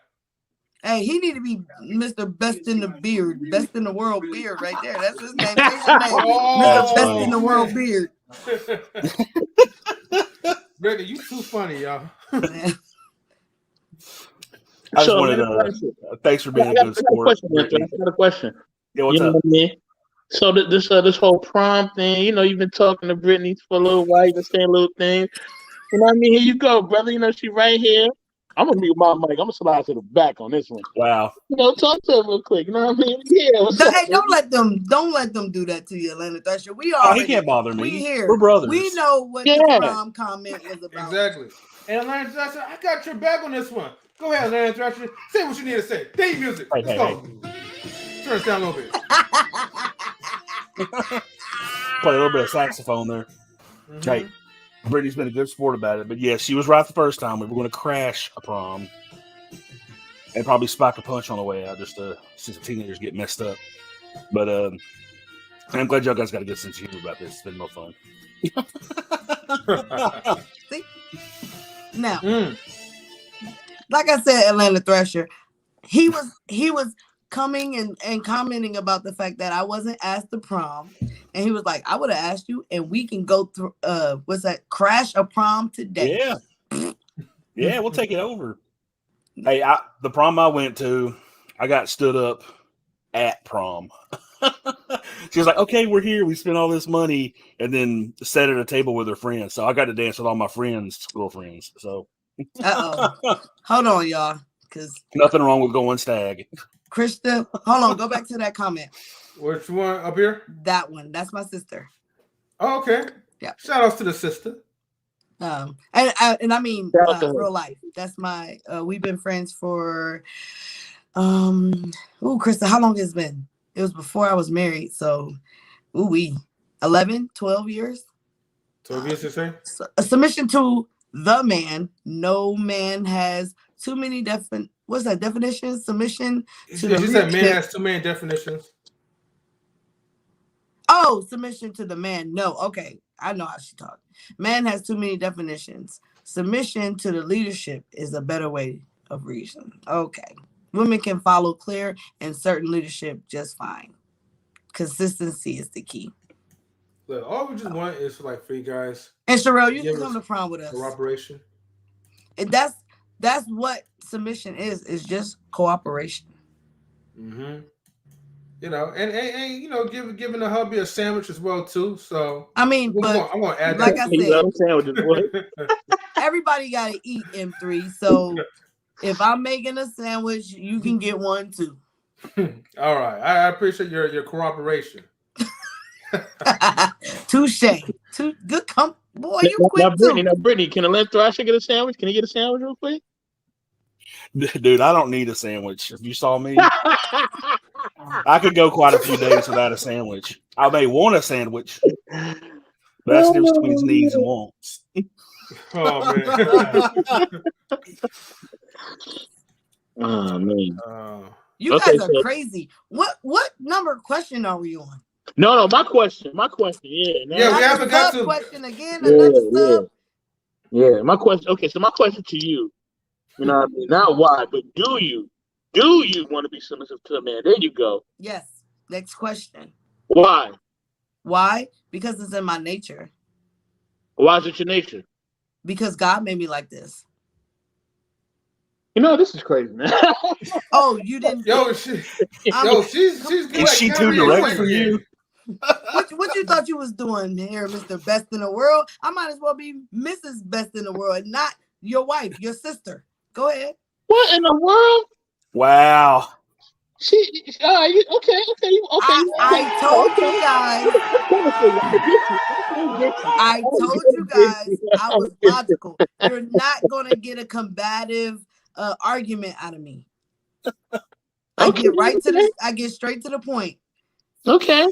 Hey, he need to be Mr. Best in the Beard, Best in the World Beard right there. That's his name. Change his name. Oh, Mr. Best in the World Beard. Brittany, you too funny, y'all. Man. I just wanted to thanks for being a good sport. I got a question. Yeah, what's You know up? what I mean? So this whole prom thing, you know, you've been talking to Brittany for a little while, you've been saying little things. You know what I mean? Here you go, brother. You know, she right here. I'm gonna mute my mic. I'm gonna slide to the back on this one. Wow. You know, talk to her real quick. You know what I mean? Yeah. What's up, Hey, don't let them do that to you, Atlanta Thrasher. We Oh, already he can't bother me. we here. We're brothers. We know what the Yeah. prom comment was about. Exactly. And Atlanta Thrasher, I got your back on this one. Go ahead, Atlanta Thrasher. Say what you need to say. Theme music. Hey, Let's go. Turn it down a little bit. Play a little bit of saxophone there. Mm-hmm. Hey, Brittany's been a good sport about it, but yeah, she was right the first time. We were going to crash a prom and probably spike a punch on the way out, just since the teenagers get messed up. But I'm glad y'all guys got a good sense of humor about this. It's been more fun. See? Now, like I said, Atlanta Thrasher, he was coming and commenting about the fact that I wasn't asked to prom, and he was like, I would have asked you, and we can go through crash a prom today. Yeah, we'll take it over. Hey, the prom I went to, I got stood up at prom. She was like, okay, we're here. We spent all this money, and then sat at a table with her friends. So I got to dance with all my friends' school friends. So Hold on, y'all, because nothing wrong with going stag. Krista, hold on, go back to that comment. Which one up here? That one, that's my sister. Oh, okay. Yeah. Shout outs to the sister. And I mean real life. That's my we've been friends for Krista, how long has it been? It was before I was married, so 11, 12 years. 12 years to say? A submission to the man. No man has too many definitions? Submission to the She said man has too many definitions. Oh, submission to the man. No, okay. I know how she talks. Man has too many definitions. Submission to the leadership is a better way of reason. Okay. Women can follow clear and certain leadership just fine. Consistency is the key. Look, all we just want is for you guys. And Sherelle, you can come to prom with us. Cooperation. And that's what submission is just cooperation. Mm-hmm. You know, and you know, giving the hubby a sandwich as well too. So I mean, I'm gonna add like that. I said, everybody gotta eat M3. So if I'm making a sandwich, you can get one too. All right. I appreciate your cooperation. Touche. Good boy, you quick now, Brittany, can Atlanta Thrasher get a sandwich? Can he get a sandwich real quick? Dude, I don't need a sandwich. If you saw me, I could go quite a few days without a sandwich. I may want a sandwich, but that's the difference between needs and wants. Oh man. Oh man. You guys are crazy. What number question are we on? No, my question. Yeah, we haven't got to question again. Yeah, my question. Okay, so my question to you, you know what I mean? Not why, but do you want to be submissive to a man? There you go. Yes. Next question. Why? Why? Because it's in my nature. Why is it your nature? Because God made me like this. You know, this is crazy, man. Oh, you didn't. She's good. Is she too direct for you? What you thought you was doing here, Mr. Best in the World? I might as well be Mrs. Best in the World, not your wife, your sister. Go ahead. What in the world? Wow. Okay. I told you guys. I told you guys I was logical. You're not gonna get a combative argument out of me. I get straight to the point. Okay.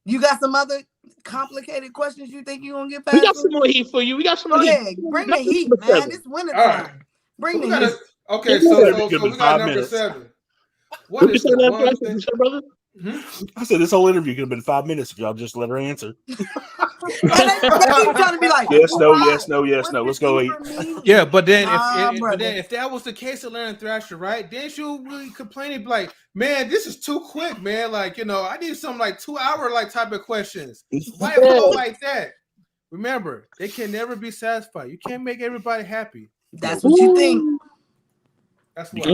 You got some other complicated questions you think you're gonna get past? We got some more heat for you. We got some more heat. Bring the heat, man. It's winter time. Bring the heat. Okay, so we got number 7. What is the one thing, brother? I said this whole interview could have been 5 minutes if y'all just let her answer. They keep trying to be like, yes, no. Let's go eat. Yeah, but then if that was the case of Larry Thrasher, right? Then she'll really complain, like, man, this is too quick, man. Like, I need some like 2-hour like type of questions. Why go like that? Remember, they can never be satisfied. You can't make everybody happy. That's what you think. That's what.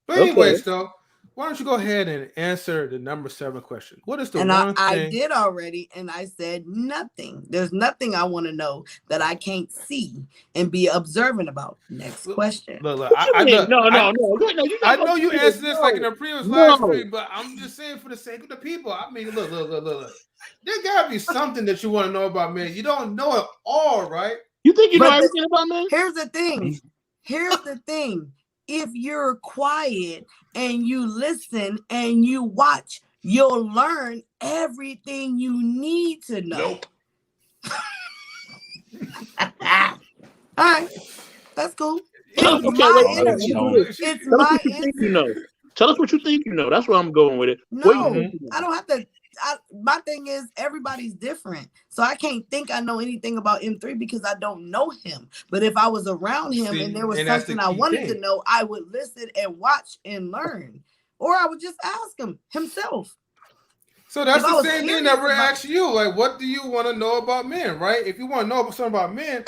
But anyways, though, why don't you go ahead and answer the number 7 question? What is the one thing? I did already, and I said nothing. There's nothing I want to know that I can't see and be observant about. Next question. Look, I know you answered this like in the previous live stream, but I'm just saying for the sake of the people. I mean, look. There gotta be something that you want to know about men. You don't know it all, right? You think you know everything about men? Here's the thing. If you're quiet and you listen and you watch, you'll learn everything you need to know. Nope. All right. That's cool. Tell us what you think you know. Tell us what you think you know. That's where I'm going with it. No, I don't have to. My thing is everybody's different. So I can't think I know anything about M3 because I don't know him. But if I was around him and there was something I wanted to know, I would listen and watch and learn. Or I would just ask him himself. So that's the same thing that we're asking you. Like, what do you want to know about men, right? If you want to know something about men,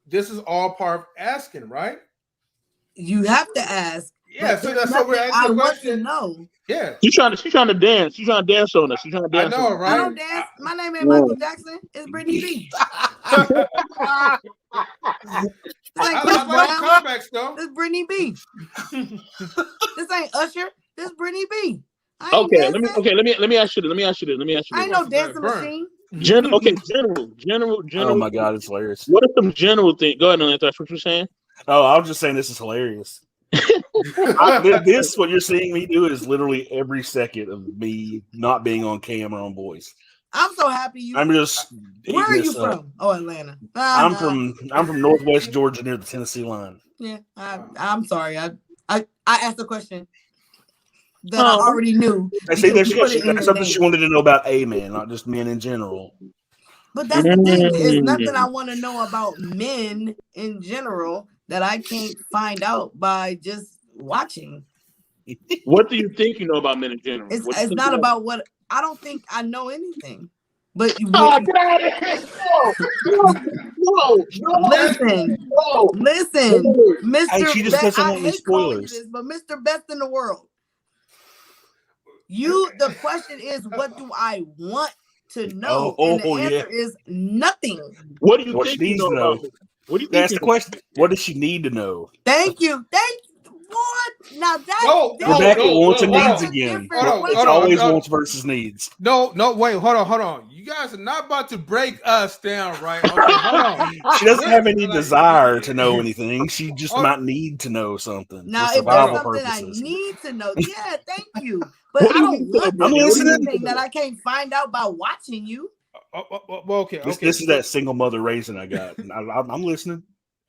this is all part of asking, right? You have to ask. Yeah, so that's what we're asking. I want to know. Yeah. She's trying to dance. She's trying to dance on us. She's trying to dance. I know, right? I don't dance. My name ain't Michael Jackson. It's Brittany B. This Brittany B. This ain't Usher. This Brittany B. Okay, let me ask you this. I ain't no dancing machine. General. Oh my God, it's hilarious. What are some general things? Go ahead, and that's what you're saying. Oh, I was just saying this is hilarious. This what you're seeing me do is literally every second of me not being on camera on Boys. I'm so happy you. I'm just. Where are you from? Oh, Atlanta. I'm from Northwest Georgia near the Tennessee line. Yeah, I'm sorry. I asked a question that I already knew. That's something she wanted to know about men, not just men in general. But that's the thing. It's nothing I want to know about men in general that I can't find out by just watching. What do you think you know about men in general? It's not about what I don't think I know anything. But get out of here! No. Listen, Mr. Hey, she just doesn't want any spoilers. This, but Mr. Best in the world, the question is, what do I want to know? And the answer is nothing. What do you think you know about? What do you think? That's the question. What does she need to know? Thank you. What? Now that's we're back at wants and needs again. It's always wants versus needs. No, wait, hold on. You guys are not about to break us down, right? Okay, hold on. She doesn't have any desire to know anything. She just might need to know something. Now, if there's something I need to know, yeah, thank you. But I don't want to know anything that I can't find out by watching you. Okay. This is that single mother raising I got. I'm listening.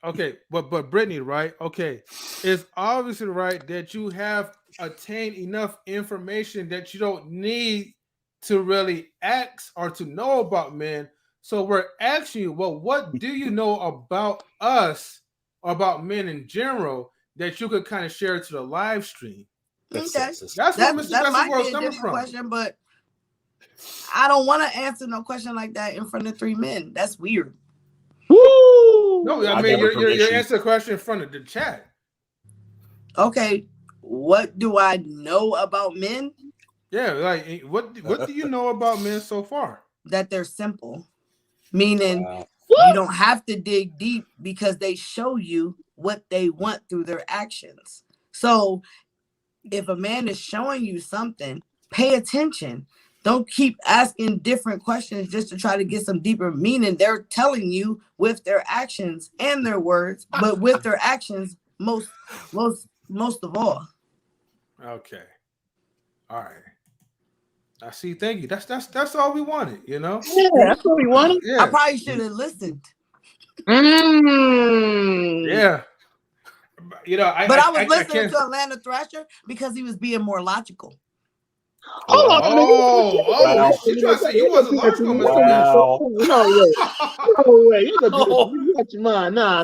Okay, but Brittany, right? Okay, it's obviously right that you have attained enough information that you don't need to really ask or to know about men. So we're asking you, well, what do you know about us or about men in general that you could kind of share to the live stream? That's where Mr. Best World's coming from. Question, but I don't want to answer no question like that in front of 3 men. That's weird. Woo! No, I mean you're answering the question in front of the chat. Okay, what do I know about men? Yeah, like what do you know about men so far? That they're simple, meaning you don't have to dig deep because they show you what they want through their actions. So if a man is showing you something, pay attention. Don't keep asking different questions just to try to get some deeper meaning. They're telling you with their actions and their words, but with their actions most of all. Okay. All right. I see. Thank you. That's all we wanted. You know. Yeah, that's what we wanted. Yeah. I probably should have listened. Yeah. You know, I was listening to Atlanta Thrasher because he was being more logical. Oh, you trying to say you wasn't logical, Mr. Wow. No way. You got your mind. Nah.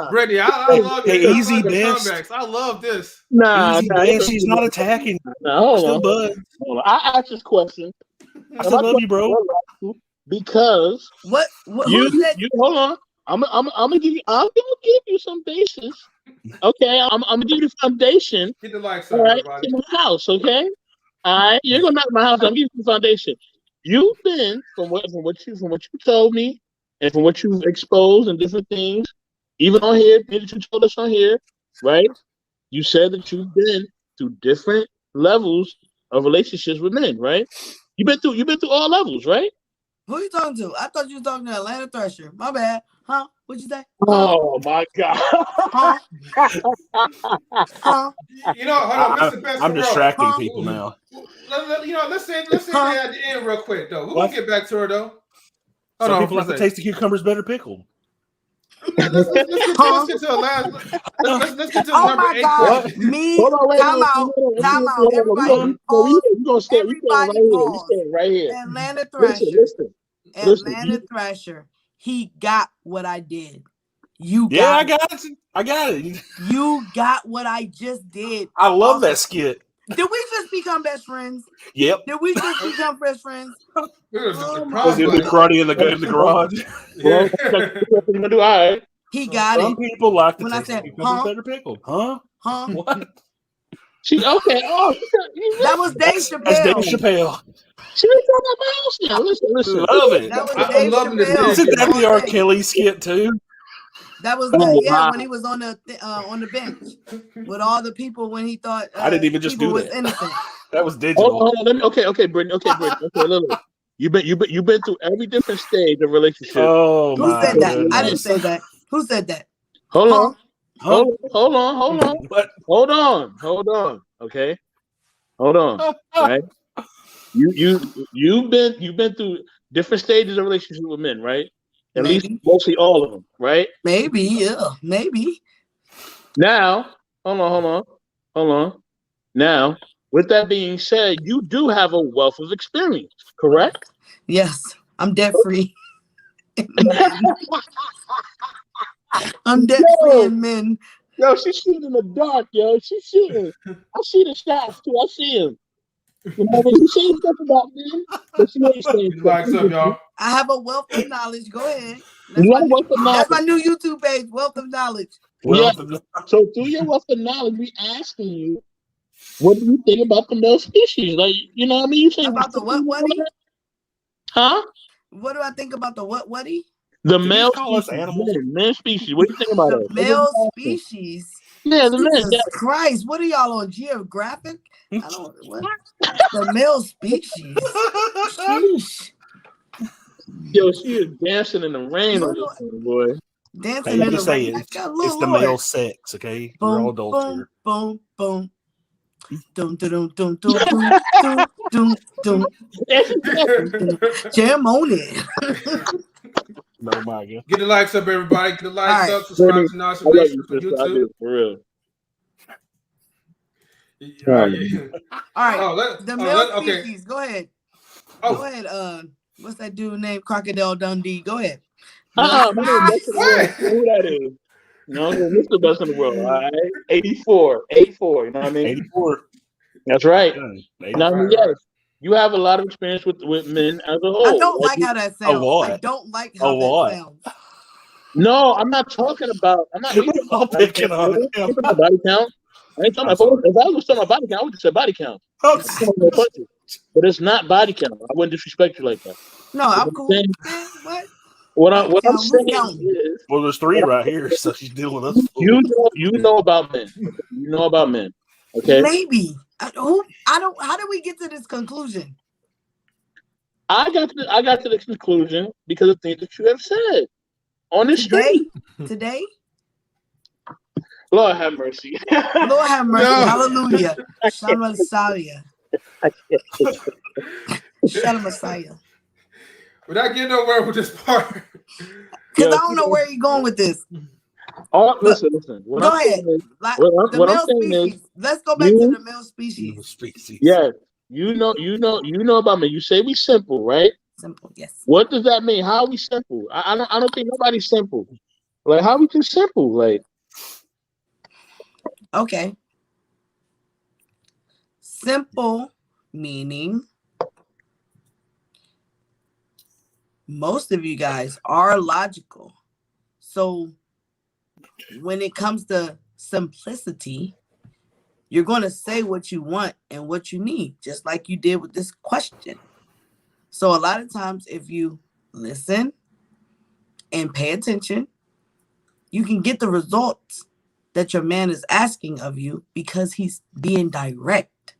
Brittany, I love your easy best. comebacks. I love this. Nah, she's not attacking. Hold on. I asked this question. I still love you, bro. Because what you hold on. I'm gonna give you some basis. Okay, I'm gonna give you the foundation. Get the likes up, everybody. To my house, okay? All right, you're gonna knock my house. I'm giving you the foundation. You've been from what you told me, and from what you've exposed and different things, even on here, that you told us on here, right? You said that you've been through different levels of relationships with men, right? You've been through all levels, right? Who are you talking to? I thought you were talking to Atlanta Thrasher. My bad. Huh? What'd you say? Oh my God. Huh? You know, hold on, Mr. Best I'm distracting people now. Let's say that at the end real quick though. We're gonna get back to her though. Some people like to taste the cucumbers better pickled. Let's get to the last. Let's get to number 8. God. Me. Time out. Everybody pause. Everybody pause. Right here. Atlanta Thrasher. Listen. Atlanta Thrasher. He got what I did. I got it. You got what I just did. I love that skit. Did we just become best friends? Yep. Did we just become best friends? Was it the karate in the garage? Yeah. He got Some it. people like to When I taste said, cucumbers better pickled. Huh? What? She okay. Oh, that was Dave Chappelle. That's Dave Chappelle. She was talking about listen. Love it. That was Dave Chappelle. Isn't that the R. Kelly skit too? That was when he was on the bench with all the people when he thought I didn't even just do was that. innocent. That was digital. Hold on, okay, Brittany. Okay, look. You've been through every different stage of relationship. Oh Who my said that? goodness. I didn't say that. Who said that? Hold on. Huh? Hold on. What? Hold on. Okay. Hold on. Right. You've been through different stages of relationship with men, right? At least mostly all of them, right? Maybe, yeah, maybe. Now, hold on. Now, with that being said, you do have a wealth of experience, correct? Yes, I'm debt free. I'm debt free in men. Yo, she's shooting in the dark, yo. She's shooting. I see the shots too. I see him. You know, but she's saying stuff about men, but she ain't saying stuff. Y'all. I have a wealth of knowledge. Go ahead. That's my new YouTube page, Wealth of Knowledge. So through your wealth of knowledge, we asking you, what do you think about the male species? Like, you know what I mean? You think about the what-whatty? Huh? What do I think about the what-whatty? The male species. Men species. What do you think about the male species? Yeah, the men. Jesus Christ, what are y'all on Geographic? I don't what? The male species. Sheesh. Yo, she is dancing in the rain on this thing, boy. Dancing in the rain. It's the male sex, okay? We're all adults here. Boom, boom. Dum dum dum dum dum dum dum. Jam on it. No, my God. Get the likes up, everybody. Get the likes up. Subscribe to Nas on YouTube. For real. All right. The male species. Go ahead. Go ahead. What's that dude named Crocodile Dundee? Go ahead. Who that is? No, Mr. Best in the world. All right. 84. You know what I mean? 84. That's right. Now, yes, you have a lot of experience with men as a whole. I don't like how that sounds. I don't like how that sounds. No, I'm not talking about. I'm not picking on him. Body count. I ain't talking about. If I was talking about body count, I would just say body count. But it's not body count. I wouldn't disrespect you like that. No, I'm cool. What I'm saying is, well, there's 3 right here, so she's dealing with us. You know about men. You know about men. Okay. Maybe. I don't. How did we get to this conclusion? I got to the conclusion because of things that you have said on this street. Today. Lord have mercy. Lord have mercy. No. Hallelujah. Shalom Messiah. Shalom Messiah. We're not getting nowhere with this part. Because I don't know where you're going with this. Listen. Go ahead. Like the what I'm male saying species. is, Let's go back to the male species. yes, you know about me. You say we simple, right? Simple, yes. What does that mean? How are we simple? I don't think nobody's simple. Like, how are we too simple? Like, okay. Simple meaning most of you guys are logical. So when it comes to simplicity, you're going to say what you want and what you need, just like you did with this question. So a lot of times, if you listen and pay attention, you can get the results that your man is asking of you because he's being direct.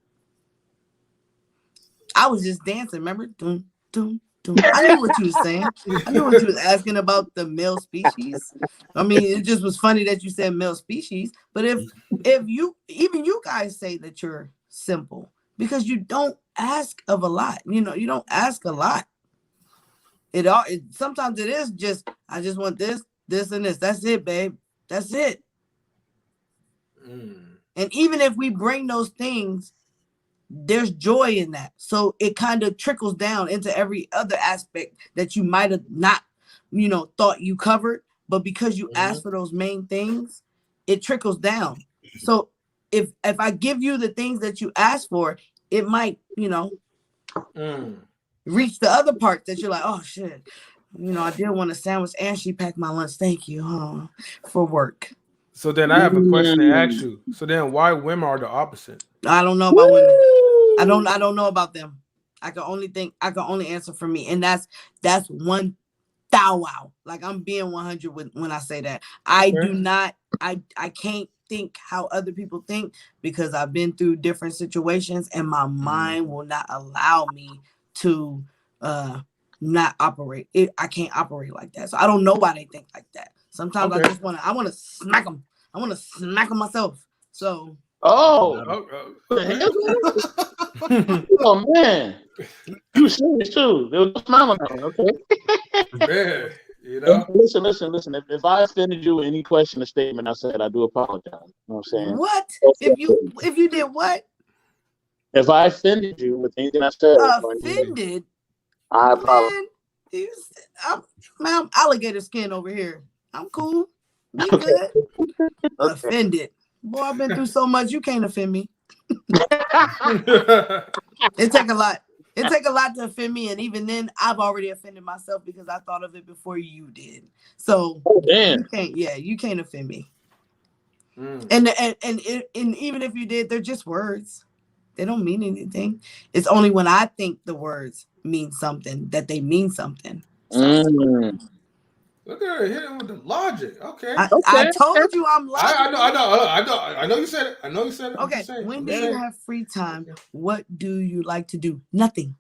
I was just dancing, remember? Doom, doom, doom. I knew what you were saying. I knew what you was asking about the male species. I mean, it just was funny that you said male species. But if you, even you guys say that you're simple because you don't ask of a lot. You know, you don't ask a lot. Sometimes it is just, I just want this, this, and this. That's it, babe. That's it. And even if we bring those things, there's joy in that. So it kind of trickles down into every other aspect that you might have not, thought you covered. But because you asked for those main things, it trickles down. So if I give you the things that you asked for, it might, reach the other part that you're like, oh shit, I did want a sandwich and she packed my lunch. Thank you for work. So then I have a question to ask you. So then why women are the opposite? I don't know about women. I don't know about them. I can only answer for me. And that's one wow. Like I'm being 100 when I say that. I do not, I can't think how other people think because I've been through different situations and my mind will not allow me to not operate. I can't operate like that. So I don't know why they think like that. Sometimes I just want to smack them. I want to smack them myself. So. Oh man, you serious too? There was a smile on that one, okay? Man, Listen. If I offended you with any question or statement I said, I do apologize. You know what I'm saying? What? If you did what? If I offended you with anything I said, offended? I apologize. Man, I'm alligator skin over here. I'm cool. You good? Offended. Boy, I've been through so much. You can't offend me. It take a lot. It take a lot to offend me, and even then, I've already offended myself because I thought of it before you did. So you can't. Yeah, you can't offend me. And even if you did, they're just words. They don't mean anything. It's only when I think the words mean something that they mean something. So. Look at her hitting with the logic. Okay. I told you I'm logical. I know you said it. I know you said it. Okay. When do you have free time? What do you like to do? Nothing.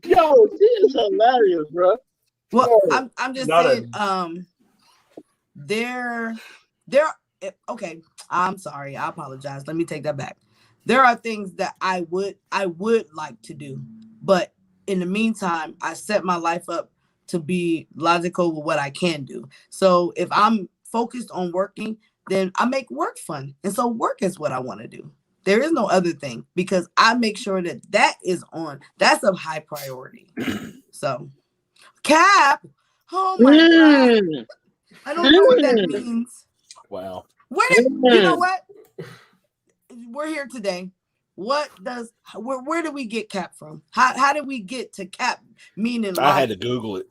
Yo, she is hilarious, bro. Well, I'm just saying. Okay. I'm sorry. I apologize. Let me take that back. There are things that I would like to do, but in the meantime, I set my life up to be logical with what I can do. So if I'm focused on working, then I make work fun. And so work is what I want to do. There is no other thing because I make sure that is on. That's a high priority. So, Cap. Oh my God. I don't know what that means. Wow. You know what? We're here today. Where did we get Cap from? How did we get to Cap meaning I had to Google it.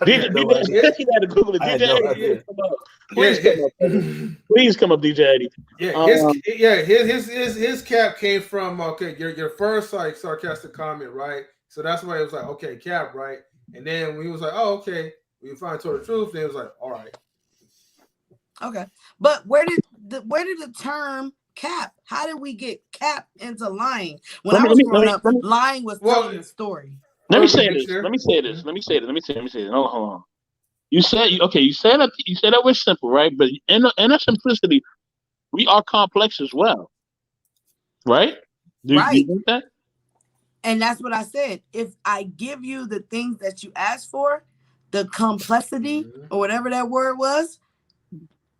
He had to Google it. Please come up, DJ Eddie. His Cap came from your first like sarcastic comment, right? So that's why it was like, okay, Cap, right? And then we was like, oh, okay, we finally told the truth, then it was like, all right. Okay, but where did the term cap? How did we get cap into lying? When I was growing up, lying was telling a story. Let me say this. Let me say this. Hold on. You said that we're simple, right? But in our simplicity, we are complex as well, right? Do you think that? And that's what I said. If I give you the things that you asked for, the complexity or whatever that word was,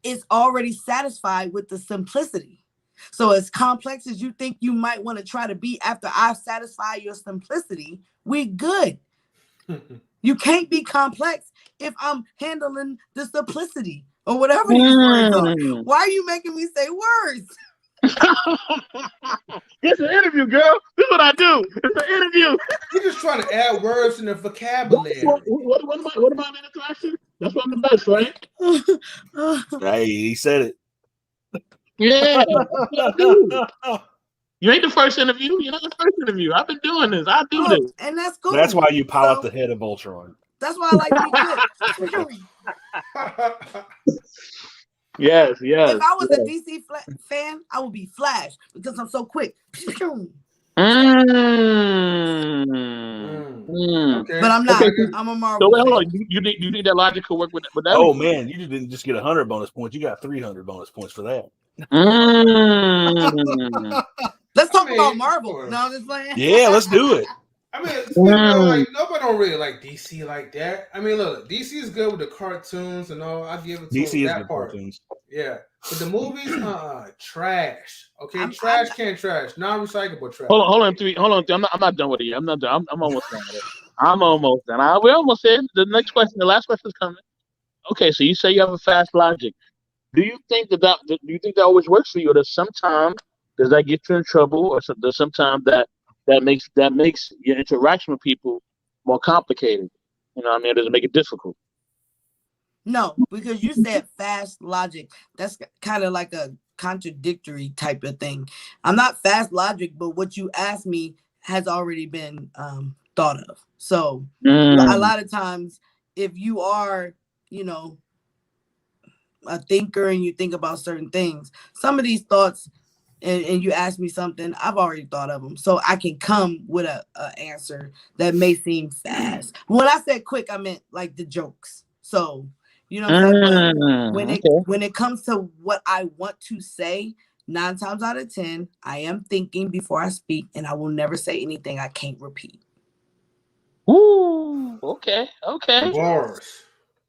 it's already satisfied with the simplicity. So as complex as you think you might want to try to be after I've satisfied your simplicity, we good. You can't be complex if I'm handling the simplicity or whatever these words are. Why are you making me say words? It's an interview, girl. This is what I do. It's an interview. You're just trying to add words in the vocabulary. What about interaction? That's what I'm the best, right? Hey, he said it. Yeah. You ain't the first interview. You're not the first interview. I've been doing this. I do this. And that's cool. That's why you pilot the head of Voltron. That's why I like to be good. Yes. If I was a DC fan, I would be Flash because I'm so quick. Okay. But I'm not. I'm a Marvel. So wait, hold on. You think that logic could work with that? Oh man, you didn't just get 100 bonus points. You got 300 bonus points for that. Let's talk about Marvel. No, I'm just playing. Yeah, let's do it. I mean, like nobody don't really like DC like that. I mean, look, DC is good with the cartoons and all. I give it to DC that part. Cartoons. Yeah, but the movies, trash. Okay, trash can't trash. Non-recyclable trash. Hold on, three. I'm not done with it yet. I'm not done. I'm almost done with it. I'm almost done. We're almost there. The next question, the last question is coming. Okay, so you say you have a fast logic. Do you think that always works for you, or does that get you in trouble, or does sometimes that makes your interaction with people more complicated? You know what I mean? Does it make it difficult? No, because you said fast logic. That's kind of like a contradictory type of thing. I'm not fast logic, but what you asked me has already been thought of. So a lot of times, if you are, a thinker and you think about certain things, some of these thoughts, and you ask me something, I've already thought of them. So I can come with a answer that may seem fast. When I said quick, I meant like the jokes. So, you know what I'm saying? But when it comes to what I want to say, 9 times out of 10, I am thinking before I speak, and I will never say anything I can't repeat. Ooh, okay. Bars.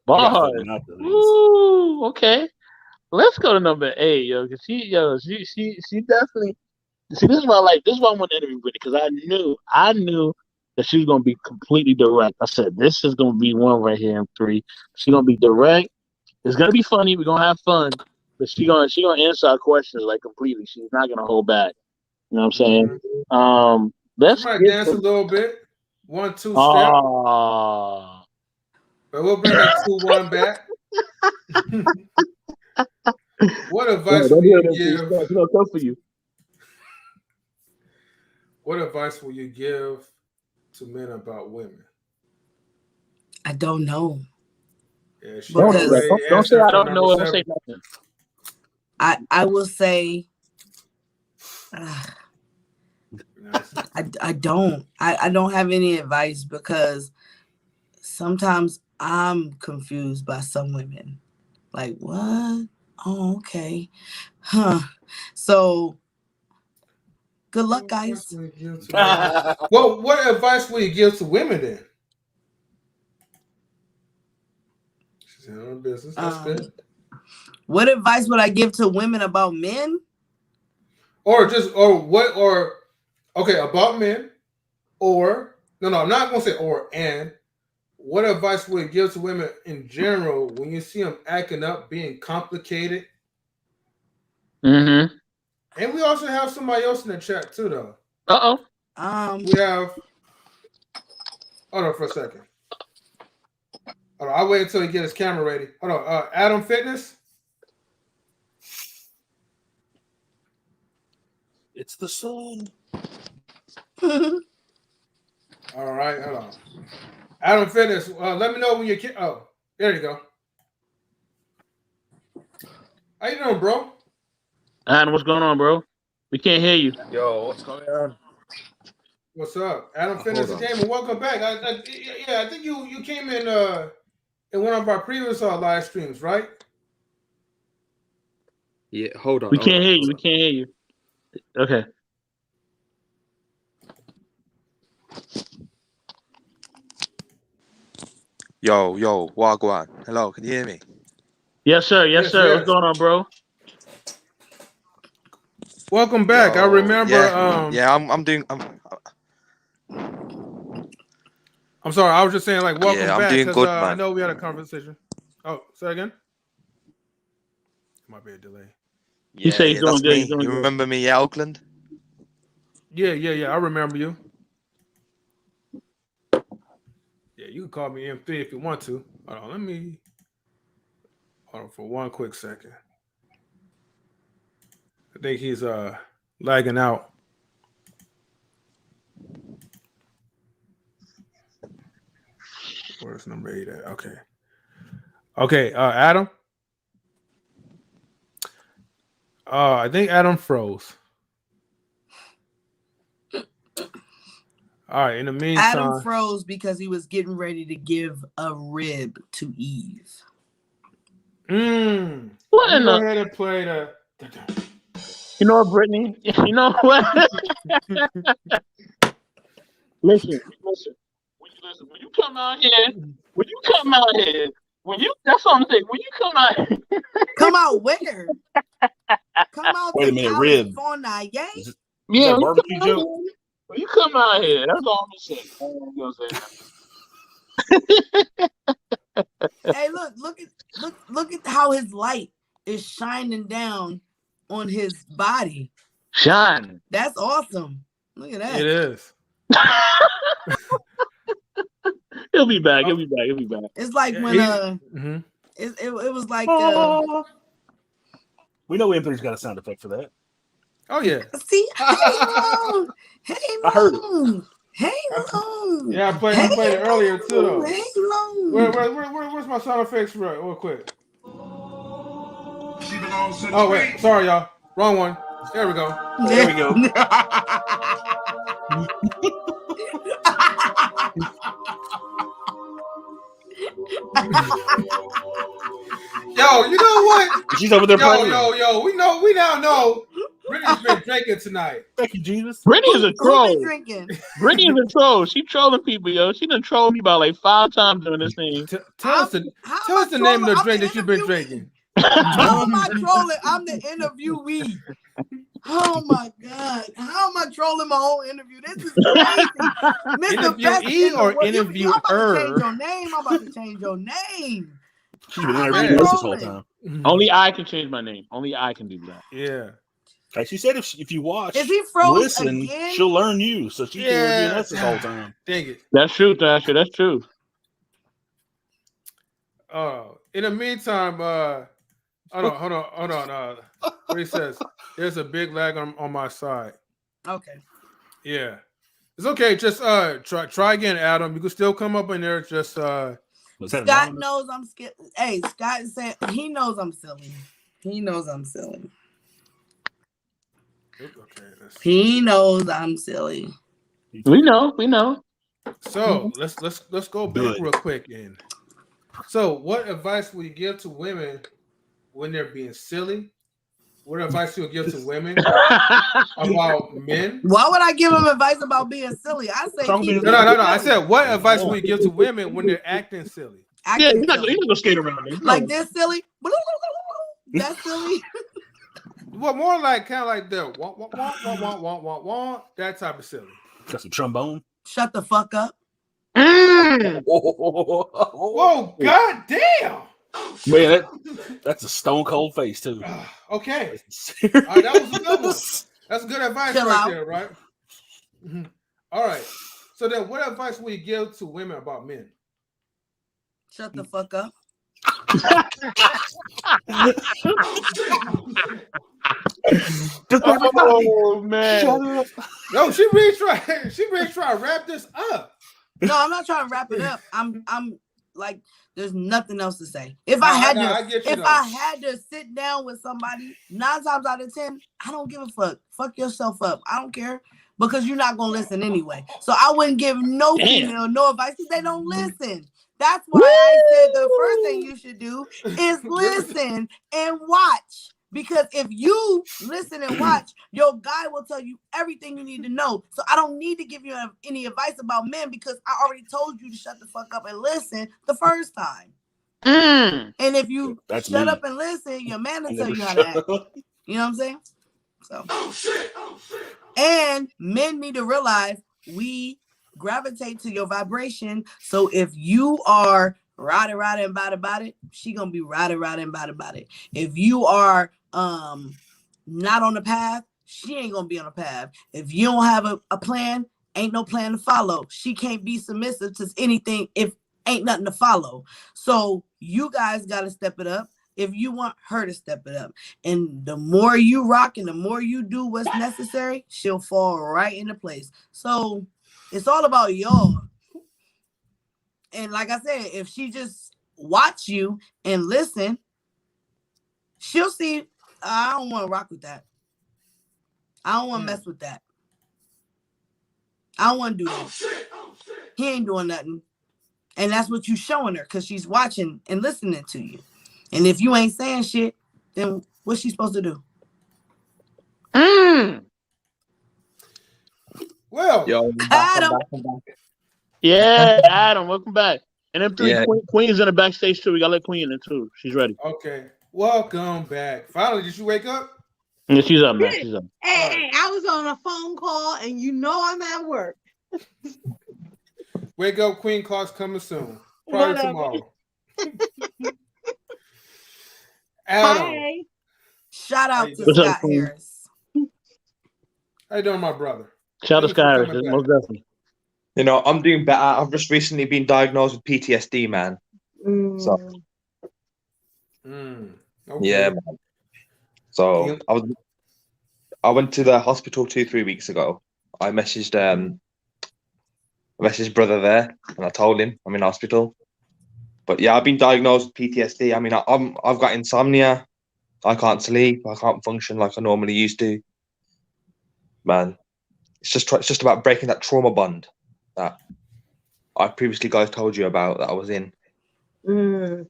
Ooh, okay. Let's go to number 8, yo. Cause she definitely. See, this is why I like. This is why I want to interview Brittany, because I knew that she was gonna be completely direct. I said this is gonna be one right here in 3. She's gonna be direct. It's gonna be funny. We're gonna have fun, but she gonna answer our questions like completely. She's not gonna hold back. You know what I'm saying? Let's dance a little bit. 1-2 step. But we'll bring that 2-1 back. What advice will you give? What advice will you give to men about women? I don't know. Yeah, don't say I don't know. Don't say nothing. I will say. I don't have any advice, because sometimes I'm confused by some women. Like, what? Oh, okay. Huh. So good luck, guys. Well, what advice will you give to women then? She's in her business. That's good. What advice would I give to women about men? About men, or no, I'm not gonna say or and. What advice would you give to women in general when you see them acting up, being complicated? Mm-hmm. And we also have somebody else in the chat too, though. We have. Hold on for a second. Hold on, I'll wait until he get his camera ready. Hold on, Adam Fitness. It's the sun. All right, hold on. Adam Fitness, let me know when you. Oh, there you go. How you doing, bro? Adam, what's going on, bro? We can't hear you. Yo, what's going on? What's up? Adam finished the game and welcome back. I think you came in one of our previous live streams, right? Yeah, hold on. We can't hear you. We can't hear you. Okay. Yo, Wagwan. Hello, can you hear me? Yes, sir. Yes, Yes, sir. yes. What's going on, bro? Welcome back. Yo, I remember. I'm doing. I'm sorry. I was just saying, like, welcome I'm back doing because good, I man. know we had a conversation. Oh, say again. Might be a delay. You say he's doing that's good. me. He's doing You good. remember me, Auckland? Yeah. I remember you. Yeah, you can call me M3 if you want to. Hold on, hold on for one quick second. I think he's lagging out. Where's number 8 at? Okay, Adam. I think Adam froze. All right, in the meantime. Adam froze because he was getting ready to give a rib to Eve. What Let in me go the? ahead and play the. You know what, Brittany? You know what? Listen. When you come out here, that's what I'm saying. When you come out here, Come out where? Come out Wait a to minute, rib. California, yay? Is that yeah, a barbecue joke? when you come out here, that's all I'm saying. You know what I'm saying? Hey, look at how his light is shining down on his body. Shine. That's awesome. Look at that. It is. He'll be back. It's like Yeah, when it was like we know M3's got a sound effect for that. Oh yeah. see, hang on. I heard it. Hang on. Yeah, I played it earlier too though. Hang on. Where's my sound effects real quick? Oh wait, sorry y'all. Wrong one. There we go. There we go. Yo, you know what? She's over there playing. Yo, we now know Brittany's been drinking tonight. Thank you, Jesus. Brittany is a troll. Who been drinking? Brittany is a troll. She trolling people, yo. She done trolled me about like 5 times during this thing. Tell us the name of the drink that you've been drinking. How am I trolling? I'm the interviewee. Oh my God. How am I trolling my whole interview? This is crazy. Mr. Best Interviewee or interviewer? I'm about to interviewer? change your name. She's been interviewing us this whole time. Only I can change my name. Only I can do that. Yeah. Like she said, if you watch, Is he froze listen, again? she'll learn you. So she's been interviewing us this whole time. Dang it. That's true, Tasha. That's true. In the meantime, hold on. What he says, there's a big lag on my side. Okay. Yeah. It's okay. Just try again, Adam. You can still come up in there. Just Was that Scott anonymous? knows I'm scared. Hey, Scott is saying he knows I'm silly. He knows I'm silly. okay. He knows I'm silly. We know. So let's go back Good. real quick. So, what advice would you give to women when they're being silly? What advice you would give to women about men? Why would I give him advice about being silly? I say keep No. I said, what advice would you give to women when they're acting silly? Yeah, you're not gonna skate around there. Like this silly. That's silly. Well, more like kind of like the want, that type of silly. Got some trombone. Shut the fuck up. Whoa, god damn! Man, that's a stone cold face too. Okay. All right, that was a good one. That's good advice Chill right out. there, right? All right. So then, what advice would you give to women about men? Shut the fuck up. Oh man! No, she really try to wrap this up. No, I'm not trying to wrap it up. I'm like There's nothing else to say. If No, I had I to, get you, if though. I had to sit down with somebody, 9 times out of 10, I don't give a fuck. Fuck yourself up. I don't care because you're not gonna listen anyway. So I wouldn't give no female no advice because they don't listen. That's why I said the first thing you should do is listen and watch. Because if you listen and watch, your guy will tell you everything you need to know. So I don't need to give you any advice about men because I already told you to shut the fuck up and listen the first time. And if you shut up and listen, your man will tell you how to act. You know what I'm saying? So. Oh shit. And men need to realize we gravitate to your vibration. So if you are riding about it, she gonna be riding about it. If you are not on the path, she ain't gonna be on the path. If you don't have a plan, ain't no plan to follow. She can't be submissive to anything if ain't nothing to follow. So you guys gotta step it up if you want her to step it up. And the more you rock and the more you do what's necessary, she'll fall right into place. So it's all about y'all. And like I said, if she just watch you and listen, she'll see, I don't want to rock with that. I don't want to mess with that. I don't want to do that. He ain't doing nothing. And that's what you showing her because she's watching and listening to you. And if you ain't saying shit, then what's she supposed to do? Well, yo, Adam. Yeah, Adam, welcome back. And them three Queen's in the backstage too. We gotta let Queen in too. She's ready. Okay, welcome back. Finally, did you wake up? Yeah, she's up, man. She's up. Hey, I was on a phone call, and you know I'm at work. Wake up, Queen Clock's coming soon. Probably tomorrow. Adam. Hi. Shout out to Scott Harris. How you doing, my brother? Shout out to Scott Harris, most definitely. You know, I'm doing better. I've just recently been diagnosed with PTSD, man. So, okay. Yeah, man. So I went to the hospital 2-3 weeks ago. I messaged brother there, and I told him I'm in hospital. But yeah, I've been diagnosed with PTSD. I mean, I've got insomnia. I can't sleep. I can't function like I normally used to. Man, it's just about breaking that trauma bond that I previously guys told you about that I was in. Do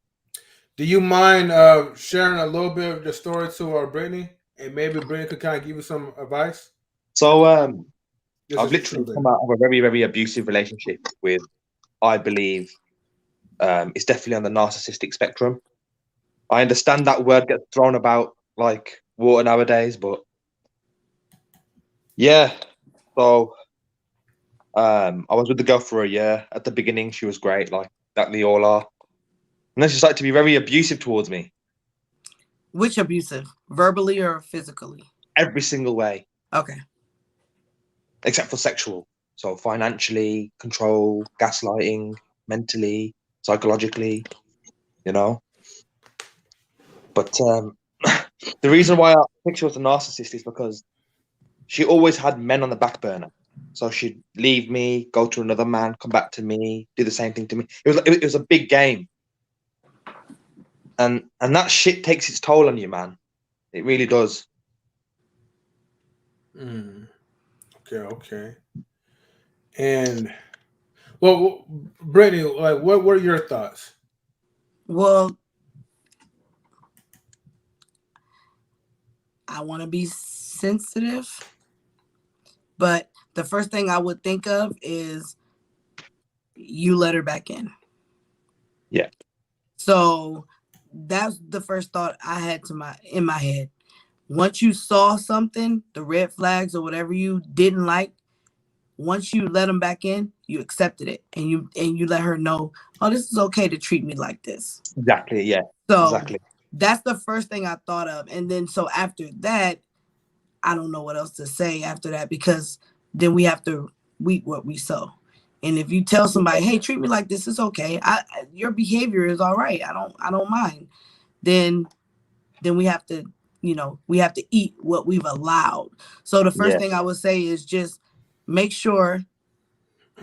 you mind sharing a little bit of the story to Brittany, and maybe Brittany could kind of give you some advice? So I've literally come out of a very, very abusive relationship with, I believe, it's definitely on the narcissistic spectrum. I understand that word gets thrown about like water nowadays, but yeah. So I was with the girl for a year. At the beginning, she was great, like that they all are. And then she started to be very abusive towards me. Which abusive? Verbally or physically? Every single way. Okay. Except for sexual. So financially, control, gaslighting, mentally, psychologically, you know. But the reason why I think she was a narcissist is because she always had men on the back burner. So she'd leave me, go to another man, come back to me, do the same thing to me. It was a big game. And that shit takes its toll on you, man. It really does. Okay. And well, Brittany, like, what are your thoughts? Well, I want to be sensitive, but the first thing I would think of is you let her back in. Yeah. So that's the first thought I had in my head. Once you saw something, the red flags or whatever you didn't like, once you let them back in, you accepted it and you let her know, oh, this is okay to treat me like this. Exactly. Yeah. So exactly. That's the first thing I thought of. And then so after that, I don't know what else to say after that, because then we have to reap what we sow. And if you tell somebody, hey, treat me like this, it's okay. Your behavior is all right. I don't mind. Then we have to, we have to eat what we've allowed. So the first thing I would say is just make sure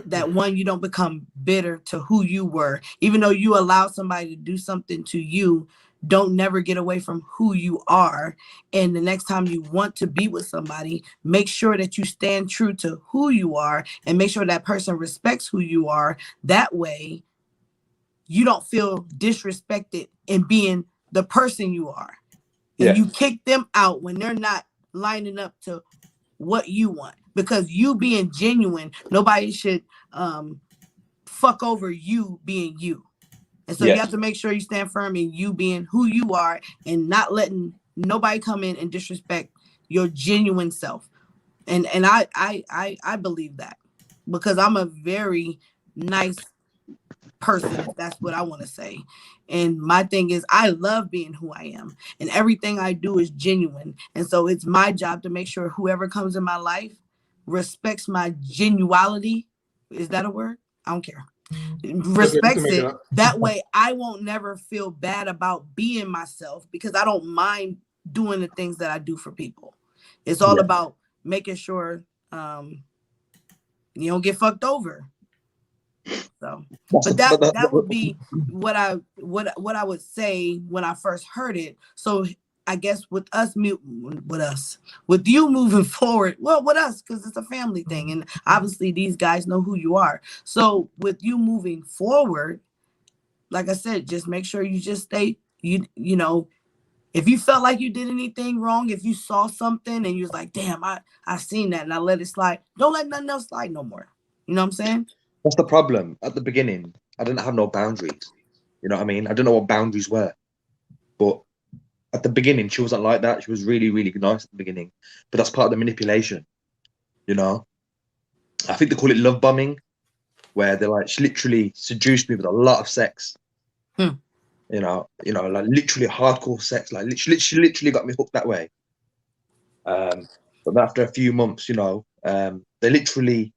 that one, you don't become bitter to who you were. Even though you allow somebody to do something to you, don't never get away from who you are. And the next time you want to be with somebody, make sure that you stand true to who you are and make sure that person respects who you are. That way, you don't feel disrespected in being the person you are. And you kick them out when they're not lining up to what you want. Because you being genuine, nobody should fuck over you being you. And so you have to make sure you stand firm in you being who you are and not letting nobody come in and disrespect your genuine self. And I believe that because I'm a very nice person, if that's what I want to say. And my thing is, I love being who I am, and everything I do is genuine. And so it's my job to make sure whoever comes in my life respects my genuality. Is that a word? I don't care. Respects it. That way I won't never feel bad about being myself because I don't mind doing the things that I do for people. It's all about making sure you don't get fucked over. So, but that would be what I would say when I first heard it. So I guess with you moving forward, well, with us, because it's a family thing, and obviously these guys know who you are. So with you moving forward, like I said, just make sure you just stay. You know, if you felt like you did anything wrong, if you saw something and you was like, damn, I seen that and I let it slide. Don't let nothing else slide no more. You know what I'm saying? That's the problem. At the beginning, I didn't have no boundaries. You know what I mean? I didn't know what boundaries were. But at the beginning, she wasn't like that. She was really, really nice at the beginning. But that's part of the manipulation. You know? I think they call it love bombing, where they're like, she literally seduced me with a lot of sex. You know, like literally hardcore sex. Like she literally got me hooked that way. But after a few months, you know, they literally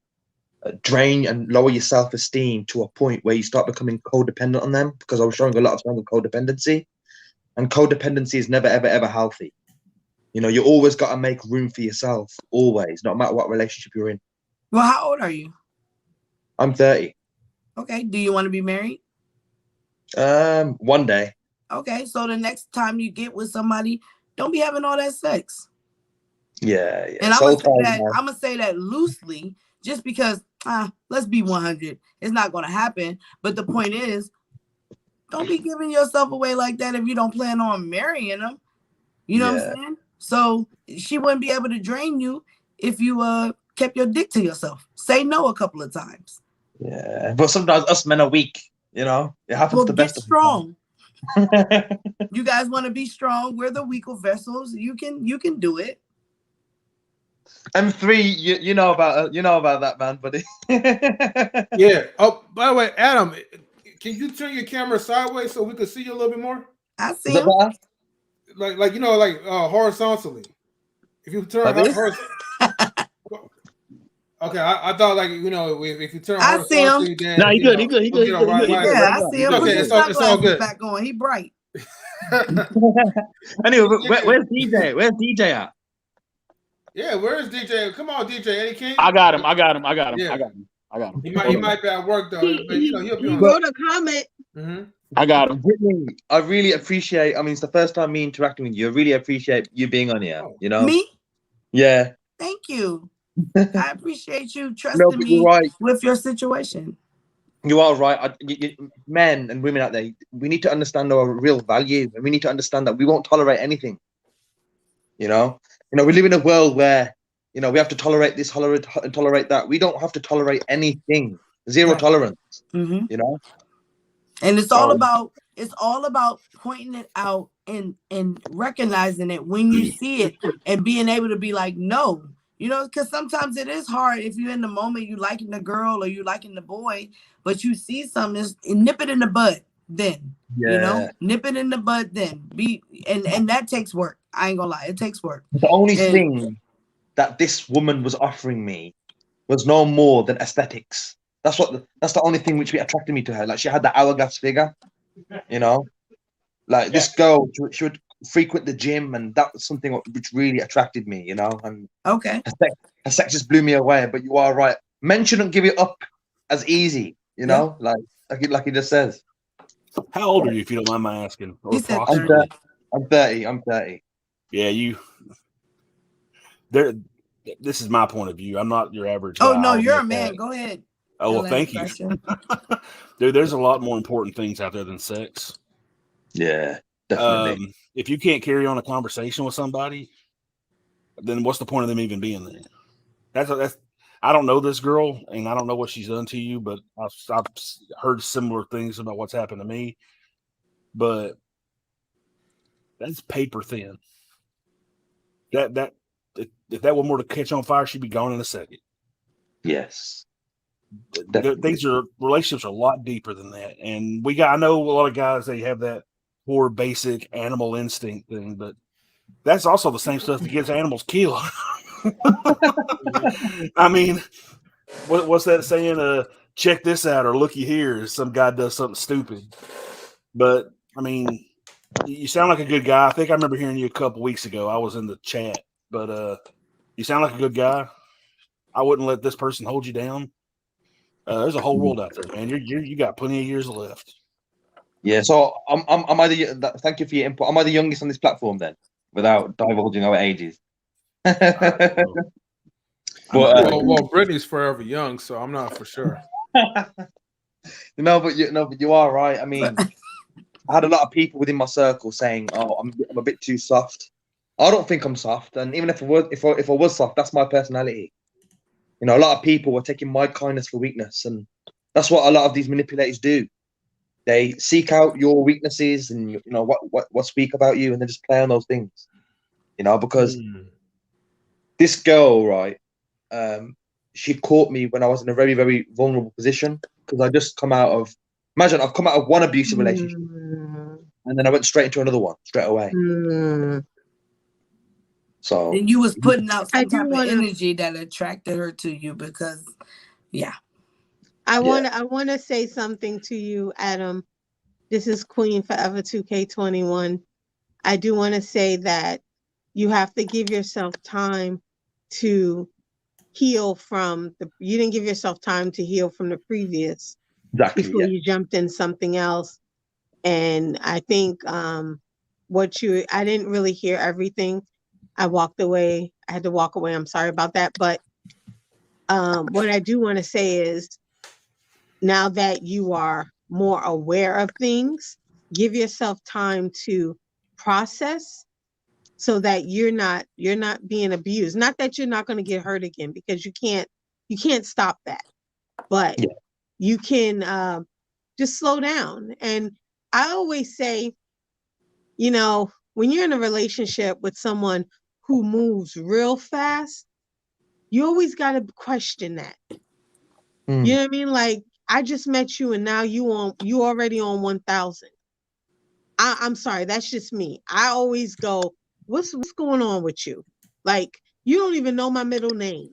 drain and lower your self-esteem to a point where you start becoming codependent on them, because I was showing a lot of signs of codependency, and codependency is never ever ever healthy. You know, you always got to make room for yourself, always, no matter what relationship you're in. Well, how old are you? I'm 30. Okay, do you want to be married? One day. Okay, so the next time you get with somebody, don't be having all that sex. Yeah. And I'm gonna say that loosely, just because let's be 100. It's not gonna happen. But the point is, don't be giving yourself away like that if you don't plan on marrying them. You know what I'm saying? So she wouldn't be able to drain you if you kept your dick to yourself. Say no a couple of times. Yeah, but sometimes us men are weak. You know, it happens to the best. Get strong. You guys want to be strong. We're the weaker vessels. You can do it. M3, you know about that, man, buddy. Yeah. Oh, by the way, Adam, can you turn your camera sideways so we can see you a little bit more? I see him. Like you know, like horizontally. If you turn horizontally. Okay, I thought like you know if you turn horizontally, then no, he good. He good. Yeah, I see him. Okay, it's all good. Back on. He bright. Anyway, where's DJ? Where's DJ at? Yeah, where's DJ? Come on, DJ Eddie King. I got him. Yeah. I got him. He might be at work though. But, you know, he'll be on. Wrote a comment. Mm-hmm. I got him. Brittany, I really appreciate. I mean, it's the first time me interacting with you. I really appreciate you being on here. You know, me? Yeah. Thank you. I appreciate you trusting me with your situation. You are right. Men and women out there, we need to understand our real value, and we need to understand that we won't tolerate anything. You know, we live in a world where we have to tolerate this, tolerate that. We don't have to tolerate anything. Zero tolerance. Mm-hmm. You know, and it's all about pointing it out and recognizing it when you see it and being able to be like, no. You know, because sometimes it is hard if you're in the moment, you liking the girl or you liking the boy, but you see something, nip it in the bud then. Yeah. You know, nip it in the bud then. And that takes work. I ain't gonna lie, it takes work. The only thing that this woman was offering me was no more than aesthetics. That's the only thing which attracted me to her. Like, she had the hourglass figure, you know, like this girl, she would frequent the gym, and that was something which really attracted me, you know. And okay, her sex just blew me away. But you are right, men shouldn't give it up as easy, you Yeah. know, like he just says. How old are you, if you don't mind my asking? Or He said approximately? 30. I'm 30. Yeah, you. There. This is my point of view. I'm not your average guy. Oh no, I'll you're a admit man. that. Go ahead. Oh well, LA thank you. question. There's a lot more important things out there than sex. Yeah, definitely. If you can't carry on a conversation with somebody, then what's the point of them even being there? That's. I don't know this girl, and I don't know what she's done to you, but I've heard similar things about what's happened to me. But that's paper thin. That if that one were to catch on fire, she'd be gone in a second. Yes. Relationships are a lot deeper than that. And I know a lot of guys, they have that poor basic animal instinct thing, but that's also the same stuff that gets animals killed. I mean, what's that saying? Check this out or looky here. Some guy does something stupid. But I mean, you sound like a good guy. I think I remember hearing you a couple weeks ago. I was in the chat, but you sound like a good guy. I wouldn't let this person hold you down. There's a whole world out there, man. You got plenty of years left. Yeah. So am I the? Thank you for your input. Am I the youngest on this platform then, without divulging our ages? Well, Brittany's forever young, so I'm not for sure. But you are right. I mean, I had a lot of people within my circle saying, "Oh, I'm a bit too soft." I don't think I'm soft, and even if I was soft, that's my personality. You know, a lot of people were taking my kindness for weakness, and that's what a lot of these manipulators do. They seek out your weaknesses and you know what speak about you, and then just play on those things. You know, because this girl, right? She caught me when I was in a very, very vulnerable position because I just imagine I've come out of one abusive relationship and then I went straight into another one straight away. So and you was putting out some I do type of wanna- energy that attracted her to you because, yeah. I want to say something to you, Adam. This is Queen Forever 2K21. I do want to say that you have to give yourself time to heal from you didn't give yourself time to heal from the previous before you jumped in something else. And I think I didn't really hear everything. I walked away. I had to walk away. I'm sorry about that. But what I do want to say is, now that you are more aware of things, give yourself time to process so that you're not being abused. Not that you're not going to get hurt again, because you can't stop that. But you can just slow down. And I always say, you know, when you're in a relationship with someone who moves real fast, you always got to question that. You know what I mean? Like, I just met you and now you already on 1,000. I'm sorry, that's just me. I always go, what's going on with you? Like, you don't even know my middle name.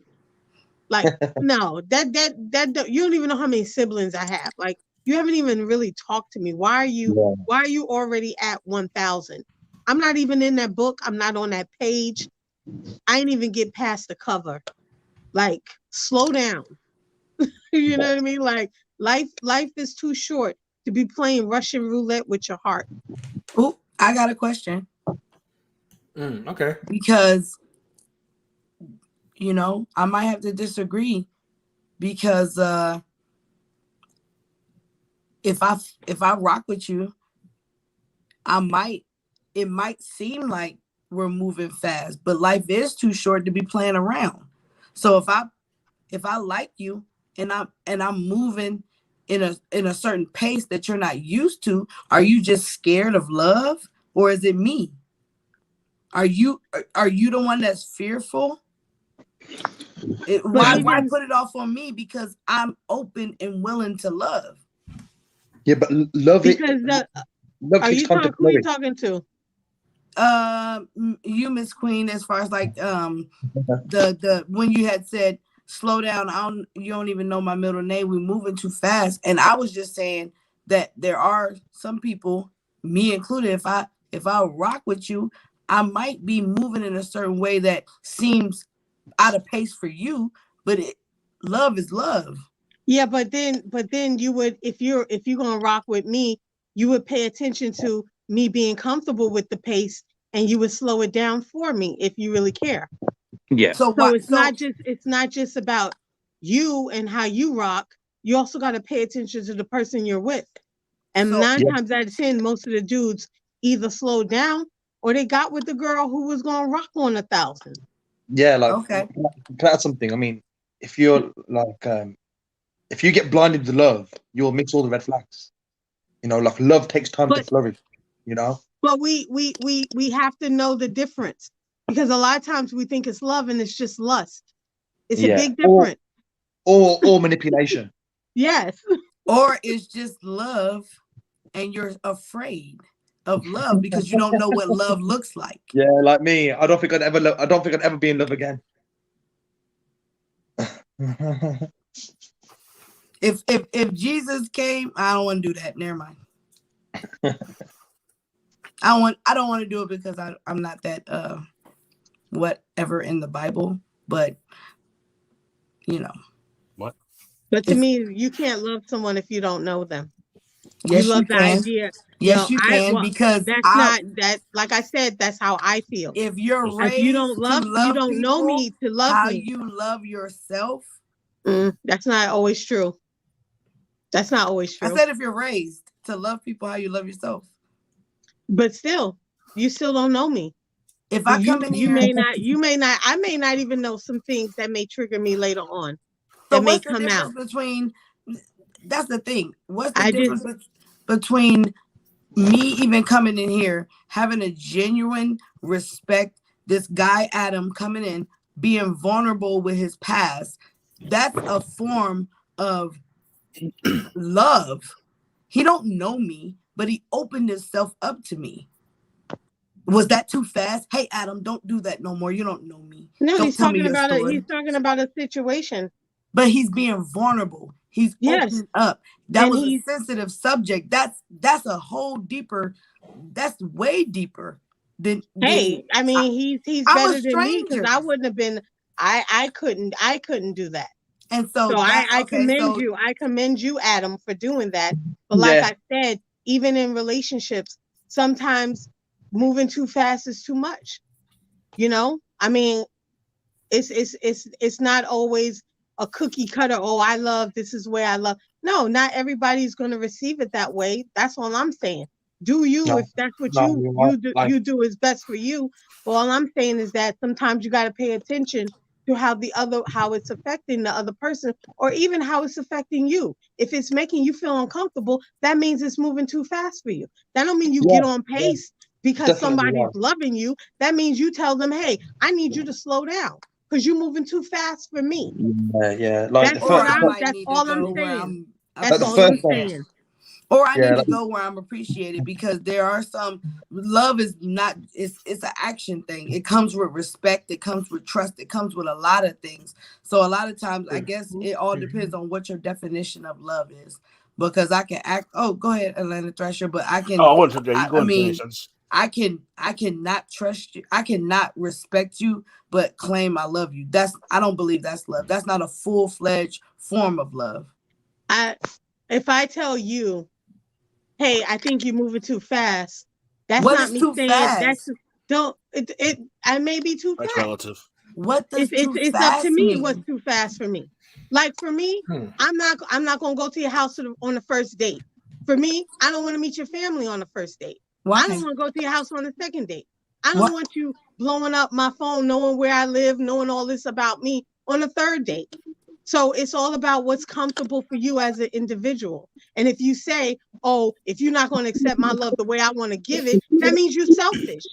Like, no, that you don't even know how many siblings I have. Like, you haven't even really talked to me. Why are you already at 1,000? I'm not even in that book. I'm not on that page. I ain't even get past the cover. Like, slow down. You know what I mean? Like, life is too short to be playing Russian roulette with your heart. Oh, I got a question. Okay. Because, you know, I might have to disagree because if I rock with you, it might seem like we're moving fast, but life is too short to be playing around. So if I like you and I'm moving in a certain pace that you're not used to, are you just scared of love, or is it me? Are you the one that's fearful? Why put it off on me? Because I'm open and willing to love. Yeah, but love because love takes time to who are you talking to? You, Miss Queen, as far as like the when you had said slow down, you don't even know my middle name, we're moving too fast. And I was just saying that there are some people, me included, if I rock with you, I might be moving in a certain way that seems out of pace for you, but love is love. Yeah, but then you would, if you're gonna rock with me, you would pay attention to me being comfortable with the pace, and you would slow it down for me if you really care. Yeah. So So what? it's not just about you and how you rock. You also got to pay attention to the person you're with. And So 9 times out of 10, most of the dudes either slowed down or they got with the girl who was gonna rock on 1,000. Yeah, like okay. can I add something? I mean, if you're like if you get blinded with love, you'll miss all the red flags. You know, like love takes time to But flourish. You know. but we have to know the difference, because a lot of times we think it's love and it's just lust. It's a Yeah. big difference. Or manipulation. Yes. Or it's just love, and you're afraid of love because you don't know what love looks like. Yeah, like me. I don't think I'd ever be in love again. If Jesus came, I don't want to do that. Never mind. I don't want to do it because I'm not that whatever in the Bible, but you know. What? But to me, you can't love someone if you don't know them. Yes, you love you the can. idea. Yes, you can, because that's not that. Like I said, that's how I feel. if you're If raised you don't to love you don't know people me to love how me. you love yourself. That's not always true. That's not always true. I said if you're raised to love people how you love yourself. But still, you still don't know me. If I come in you here, I may not even know some things that may trigger me later on. So That may what's the come out. difference between? That's the thing. What's the I difference between me even coming in here, having a genuine respect, this guy Adam coming in, being vulnerable with his past? That's a form of love. He don't know me, but he opened himself up to me. Was that too fast? Hey, Adam, don't do that no more. You don't know me. No, Don't he's tell me talking your about story. he's talking about a situation. But he's being vulnerable. He's opening up. That was a sensitive subject. That's a whole deeper. That's way deeper than. Hey, I mean, he's I'm better a than me, because stranger. I wouldn't have been. I couldn't do that. And so I commend you. I commend you, Adam, for doing that. But like I said, even in relationships, sometimes moving too fast is too much. You know, I mean, it's not always a cookie cutter. Oh, I love, this is where I love. No, not everybody's going to receive it that way. That's all I'm saying. Do you, if that's what you do is best for you. But all I'm saying is that sometimes you got to pay attention to how it's affecting the other person, or even how it's affecting you. If it's making you feel uncomfortable, that means it's moving too fast for you. That don't mean you get on pace because somebody's loving you. That means you tell them, hey, I need you to slow down because you're moving too fast for me. Yeah. Like that's all I'm saying. That's all I'm saying. Or I need to go where I'm appreciated, because there are some love is not, it's an action thing. It comes with respect, it comes with trust, it comes with a lot of things. So a lot of times I guess it all depends on what your definition of love is. Because I can act, go ahead, Atlanta Thrasher, but I can I cannot trust you, I cannot respect you, but claim I love you. I don't believe that's love. That's not a full-fledged form of love. If I tell you, hey, I think you're moving too fast. That's what not is me too saying fast? I may be too fast. That's relative. What does it's up to me what's too fast for me. Like for me, I'm not gonna go to your house on the first date. For me, I don't want to meet your family on the first date. Why? I don't want to go to your house on the second date. I don't want you blowing up my phone, knowing where I live, knowing all this about me on the third date. So it's all about what's comfortable for you as an individual. And if you say, oh, if you're not going to accept my love the way I want to give it, that means you're selfish.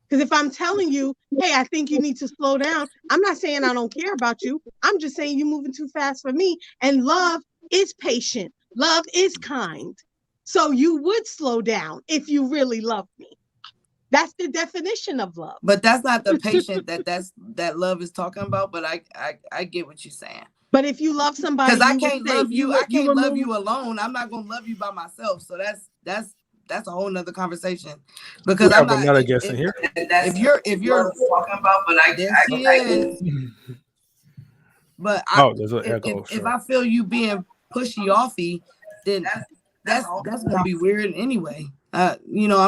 Because if I'm telling you, hey, I think you need to slow down, I'm not saying I don't care about you. I'm just saying you're moving too fast for me. And love is patient. Love is kind. So you would slow down if you really love me. That's the definition of love. But that's not the patient that love is talking about. But I get what you're saying. But if you love somebody, because I can't love you, I can't love you alone. I'm not gonna love you by myself. So that's a whole nother conversation. Because I'm not another guest in here. If you're talking about, but But there's an echo. If I feel you being pushy offy, then that's gonna be weird anyway. You know,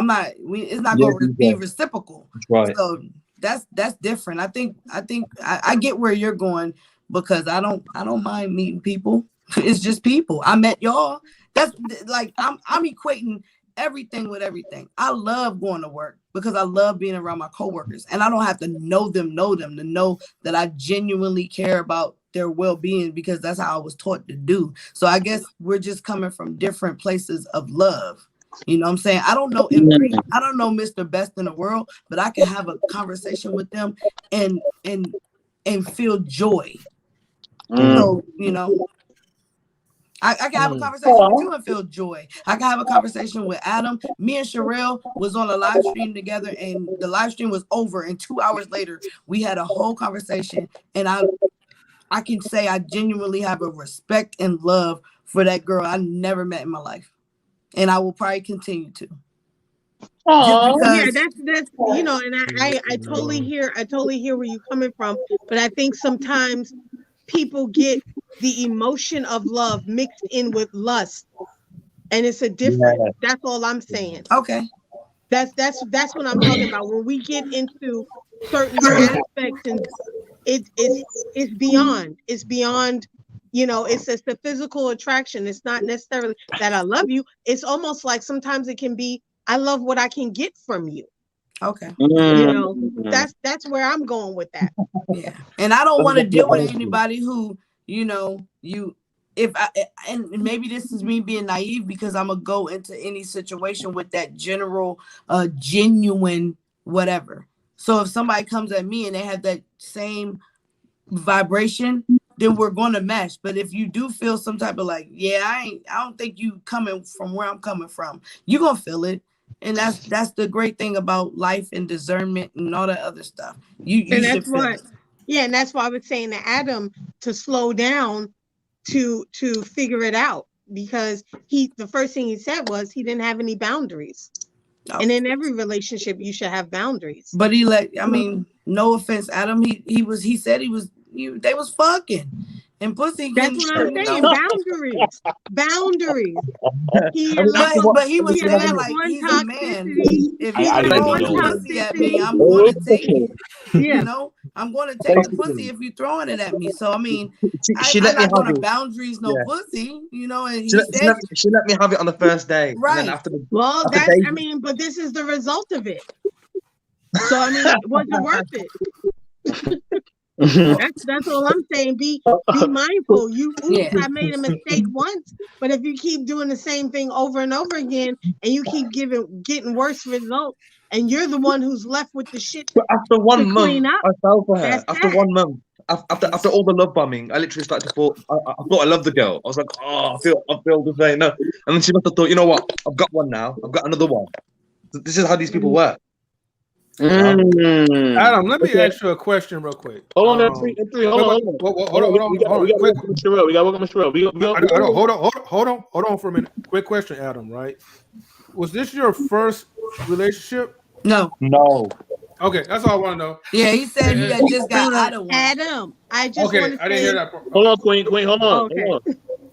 it's not gonna be reciprocal. Right. So that's different. I think I get where you're going, because I don't mind meeting people. It's just people. I met y'all. That's like I'm equating everything with everything. I love going to work because I love being around my coworkers, and I don't have to know them to know that I genuinely care about their well-being, because that's how I was taught to do. So I guess we're just coming from different places of love. You know what I'm saying? I don't know Mr. Best in the world, but I can have a conversation with them and feel joy. So, you know, I can have a conversation with you and feel joy. I can have a conversation with Adam. Me and Sherelle was on a live stream together, and the live stream was over. And 2 hours later, we had a whole conversation. And I can say I genuinely have a respect and love for that girl I never met in my life. And I will probably continue to. Yeah, that's you know, and I totally hear where you're coming from, but I think sometimes people get the emotion of love mixed in with lust, and it's a difference. Yeah. That's all I'm saying. Okay. That's what I'm talking about. When we get into certain aspects, and it's beyond, you know, it's just the physical attraction. It's not necessarily that I love you. It's almost like sometimes it can be, I love what I can get from you. Okay. You know, that's where I'm going with that. Yeah. And I don't want to deal with anybody who, you know, and maybe this is me being naive, because I'm gonna go into any situation with that general, genuine whatever. So if somebody comes at me and they have that same vibration, then we're going to mesh. But if you do feel some type of like, I don't think you coming from where I'm coming from, you're gonna feel it. And that's the great thing about life and discernment and all that other stuff. You should feel it. Yeah, and that's why I was saying to Adam to slow down to figure it out, because the first thing he said was he didn't have any boundaries. Oh. And in every relationship you should have boundaries. But no offense, Adam, he said they was fucking. And pussy. That's what I'm saying. Boundaries. But he was saying like he's a man. If he's throwing pussy at me, I'm going to take it. Yeah. You know, I'm going to take the pussy if you're throwing it at me. So I mean, I'm not going to boundaries pussy. You know, and she let me have it on the first day. Right. And then after but this is the result of it. So I mean, was it worth it? That's all I'm saying. Be mindful. I made a mistake once, but if you keep doing the same thing over and over again, and you keep getting worse results, and you're the one who's left with the shit. But after 1 month, I fell for her. After 1 month, after all the love bombing, I literally started to thought I loved the girl. I was like, I feel the same. No, and then she must have thought, you know what? I've got one now. I've got another one. This is how these people work. Adam, let me ask you a question real quick. Hold on, three. Hold on. We got Hold on for a minute. Quick question, Adam. Right? Was this your first relationship? No. Okay, that's all I want to know. Yeah, he said he had just got out of one. Adam, I just want to say. I didn't hear that. Hold on, Queen. Hold on. Okay.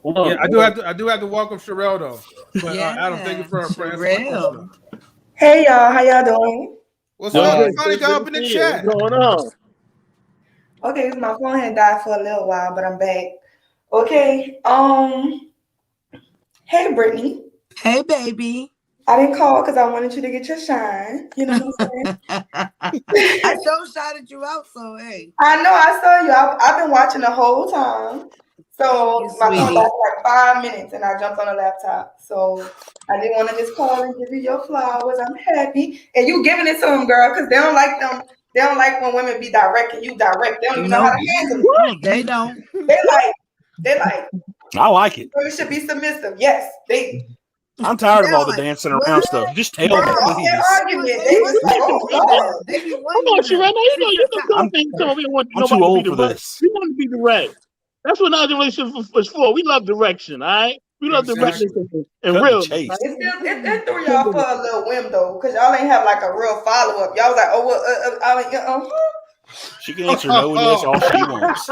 Hold on. Yeah, I do have to welcome Sherelle though. But Adam, thank you for Sherelle. Hey y'all, how y'all doing? What's up? Somebody got up in the chat. What's going on? Okay, my phone had died for a little while, but I'm back. Okay. Hey Brittany. Hey baby. I didn't call because I wanted you to get your shine. You know what I'm saying? I shouted you out, so hey. I know, I saw you. I've been watching the whole time. So my phone died for like 5 minutes and I jumped on the laptop. So I didn't want to just call and give you your flowers. I'm happy. And you giving it to them, girl, because they don't like them. They don't like when women be direct and you direct. They don't even know how to handle it. They don't. They like. I like it. Women should be submissive. Yes, they. I'm tired of all the dancing around stuff. Just tell me, please. Come on, Sherelle. You know I'm too old for this. We want to be direct. That's what our relationship is for. We love direction, all right? We love direction and real. It threw y'all for a little whim though, because y'all ain't have like a real follow up. Y'all was like, She can answer no and yes all she wants.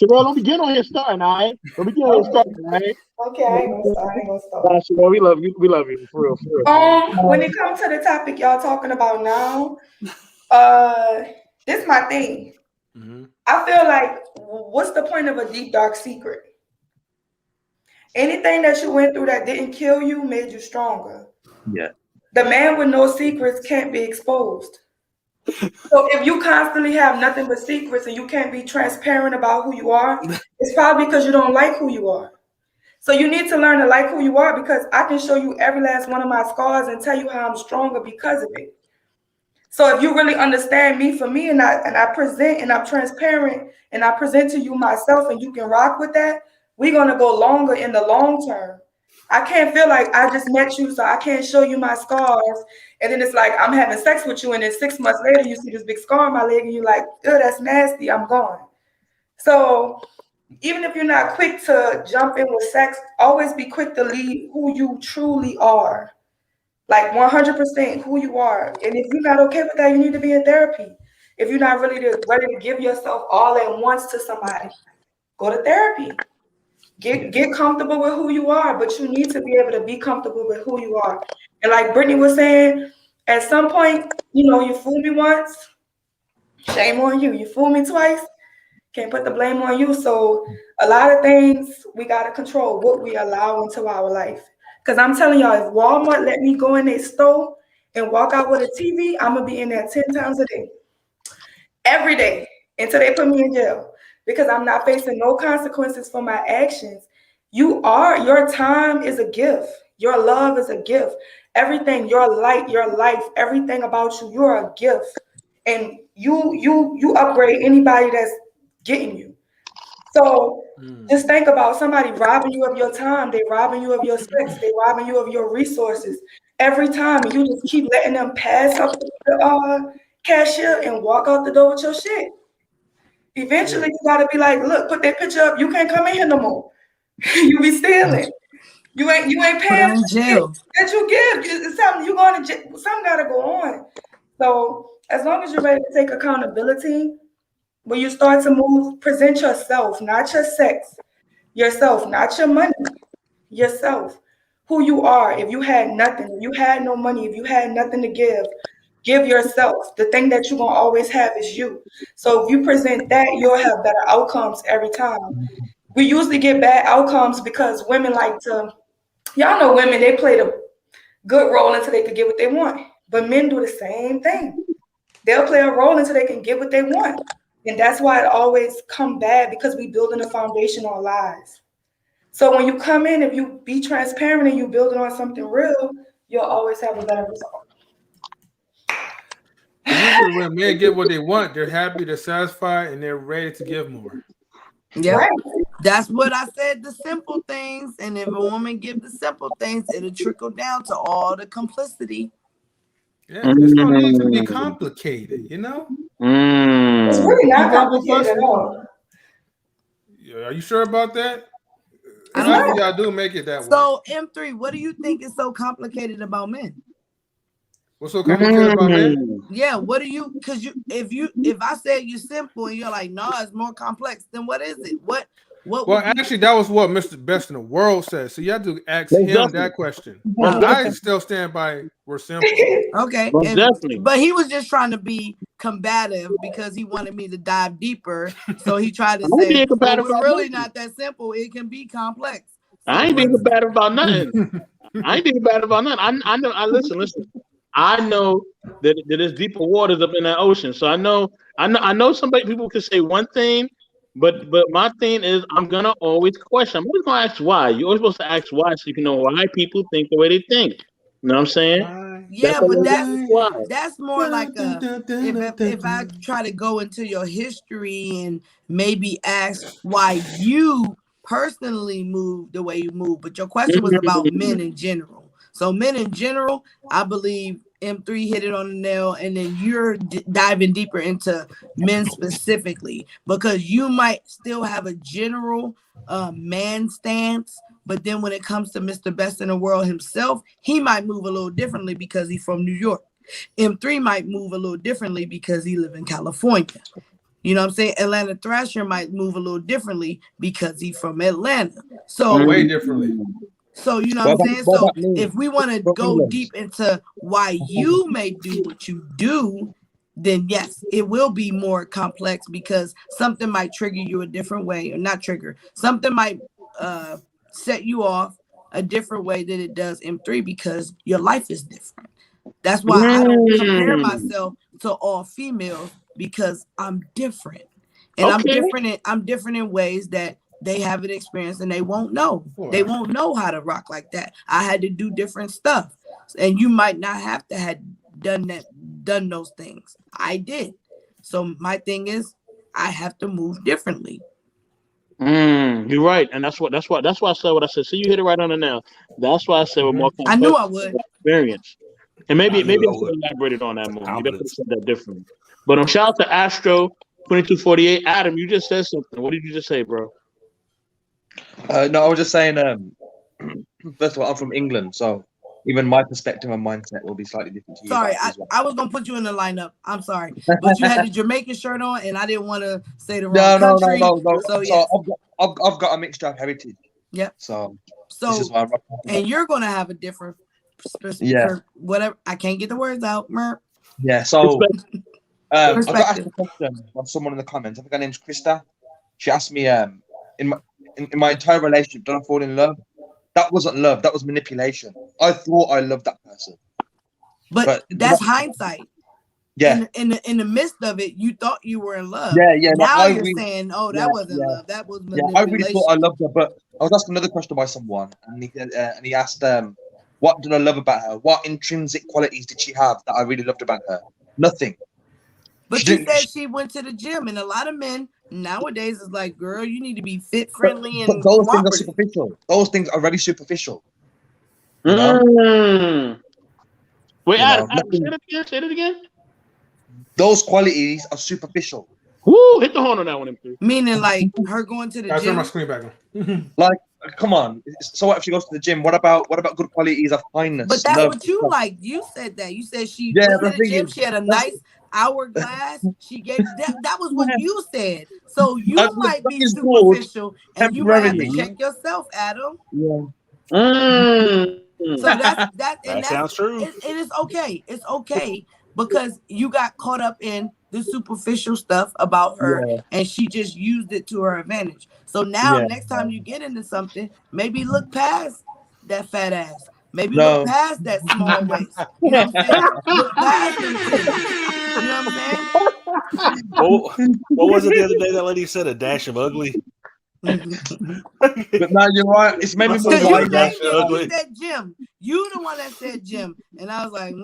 Sherelle, don't be getting on your starting, all right? Don't be getting on your starting, all right? Okay, I ain't gonna start. Sherelle, we love you. We love you, for real, for real. When it comes to the topic y'all talking about now, this is my thing. I feel like, what's the point of a deep, dark secret? Anything that you went through that didn't kill you made you stronger. Yeah. The man with no secrets can't be exposed. So if you constantly have nothing but secrets and you can't be transparent about who you are, it's probably because you don't like who you are. So you need to learn to like who you are, because I can show you every last one of my scars and tell you how I'm stronger because of it. So if you really understand me for me, and I present and I'm transparent and I present to you myself and you can rock with that, we're gonna go longer in the long term. I can't feel like I just met you, so I can't show you my scars. And then it's like I'm having sex with you, and then 6 months later you see this big scar on my leg and you're like, oh, that's nasty, I'm gone. So even if you're not quick to jump in with sex, always be quick to lead who you truly are. Like 100% who you are. And if you're not okay with that, you need to be in therapy. If you're not really ready to give yourself all at once to somebody, go to therapy. Get comfortable with who you are, but you need to be able to be comfortable with who you are. And like Brittany was saying, at some point, you fooled me once, shame on you. You fooled me twice, can't put the blame on you. So a lot of things we got to control what we allow into our life. Because I'm telling y'all, if Walmart let me go in their store and walk out with a TV, I'm going to be in there 10 times a day. Every day until they put me in jail. Because I'm not facing no consequences for my actions. Your time is a gift. Your love is a gift. Everything, your light, your life, everything about you, you're a gift. And you upgrade anybody that's getting you. So just think about somebody robbing you of your time. They robbing you of your sex. They robbing you of your resources. Every time, and you just keep letting them pass up the cashier and walk out the door with your shit. Eventually, you gotta be like, look, put that picture up. You can't come in here no more. You be stealing. You ain't paying for jail that you give. It's something you going to jail. Something gotta go on. So as long as you're ready to take accountability, when you start to present yourself, not your sex, yourself, not your money, yourself, who you are. If you had nothing, if you had no money, if you had nothing to give yourself. The thing that you're going to always have is you. So if you present that, you'll have better outcomes every time. We usually get bad outcomes because women like to, y'all know women, they play the good role until they can get what they want. But men do the same thing. They'll play a role until they can get what they want. And that's why it always come bad, because we building a foundation on lies. So when you come in, if you be transparent and you build it on something real, you'll always have a better result. Usually when men get what they want, they're happy, they're satisfied, and they're ready to give more. Yeah, right. That's what I said, the simple things. And if a woman give the simple things, it'll trickle down to all the complicity. Yeah, it's no need to be complicated, It's really not complicated at all. Are you sure about that? I don't think y'all do make it that way. So M3, what do you think is so complicated about men? What's so complicated about men? Yeah, what do you? Because if I say you're simple and you're like, no, it's more complex, then what is it? What? Well, actually, that was what Mr. Best in the World said. So you have to ask him that question. I still stand by we're simple. Okay, but he was just trying to be combative because he wanted me to dive deeper. So he tried to say, well, we're really not that simple. It can be complex. I ain't being combative about nothing. I know. Listen. I know that there's deeper waters up in that ocean. So I know people can say one thing, but my thing is I'm gonna always question. I'm always gonna ask why. You're always supposed to ask why so you can know why people think the way they think. You know what I'm saying? Yeah, but that's more like if I try to go into your history and maybe ask why you personally move the way you move. But your question was about men in general. So men in general, I believe M3 hit it on the nail, and then you're diving deeper into men specifically because you might still have a general man stance, but then when it comes to Mr. Best in the World himself, he might move a little differently because he's from New York. M3 might move a little differently because he live in California. You know what I'm saying? Atlanta Thrasher might move a little differently because he's from Atlanta. So way differently. So you know what I'm saying? So if we want to go England? deep into why you may do what you do, then yes, it will be more complex because something might trigger you a different way, or not trigger. Something might set you off a different way than it does M3 because your life is different. That's why I don't compare myself to all females because I'm different. And I'm different in ways that they haven't experienced and they won't know. They won't know how to rock like that. I had to do different stuff. And you might not have to have done those things. I did. So my thing is I have to move differently. You're right. And that's why I said what I said. So you hit it right on the nail. That's why I said with more I knew I would. experience. And maybe I should have elaborated on that more. Maybe I could have said that differently. But shout out to Astro 2248. Adam, you just said something. What did you just say, bro? No, I was just saying, first of all, I'm from England, so even my perspective and mindset will be slightly different to you. Sorry, I was going to put you in the lineup. I'm sorry. But you had the Jamaican shirt on, and I didn't want to say the wrong country. No. So, yes. I've got a mixture of heritage. Yep. So this is why I'm rocking. And you're going to have a different whatever. I can't get the words out. Yeah, so I got asked a question from someone in the comments. I think her name's Krista. She asked me, in my entire relationship, did I fall in love? That wasn't love. That was manipulation. I thought I loved that person. But that's hindsight. Yeah. In the midst of it, you thought you were in love. Yeah. Now you're saying, "Oh, that wasn't love. That was manipulation." Yeah, I really thought I loved her, but I was asked another question by someone, and he asked, "What did I love about her? What intrinsic qualities did she have that I really loved about her? Nothing." But she said she went to the gym, and a lot of men nowadays is like, "Girl, you need to be fit, friendly, and those things are superficial. Those things are very superficial." You know? Wait, Adam, say it again. Those qualities are superficial. Woo, hit the horn on that one, MP. Meaning, like her going to the gym. I turn my screen back on. Like, come on. So what if she goes to the gym? What about good qualities of kindness? But that's what you like. You said that. You said she went to the gym. She had a nice hourglass. She gave that was what you said. So you might be superficial, and you might have to check yourself, Adam. Yeah. So that sounds true. It is okay. It's okay because you got caught up in the superficial stuff about her, and she just used it to her advantage. So now, next time you get into something, maybe look past that fat ass. Maybe look past that small waist. You know what I'm saying? Look past them things. You know what I'm saying? What was it the other day that lady said? A dash of ugly. But now you're right. It's maybe more you said Jim. You the one that said Jim, and I was like,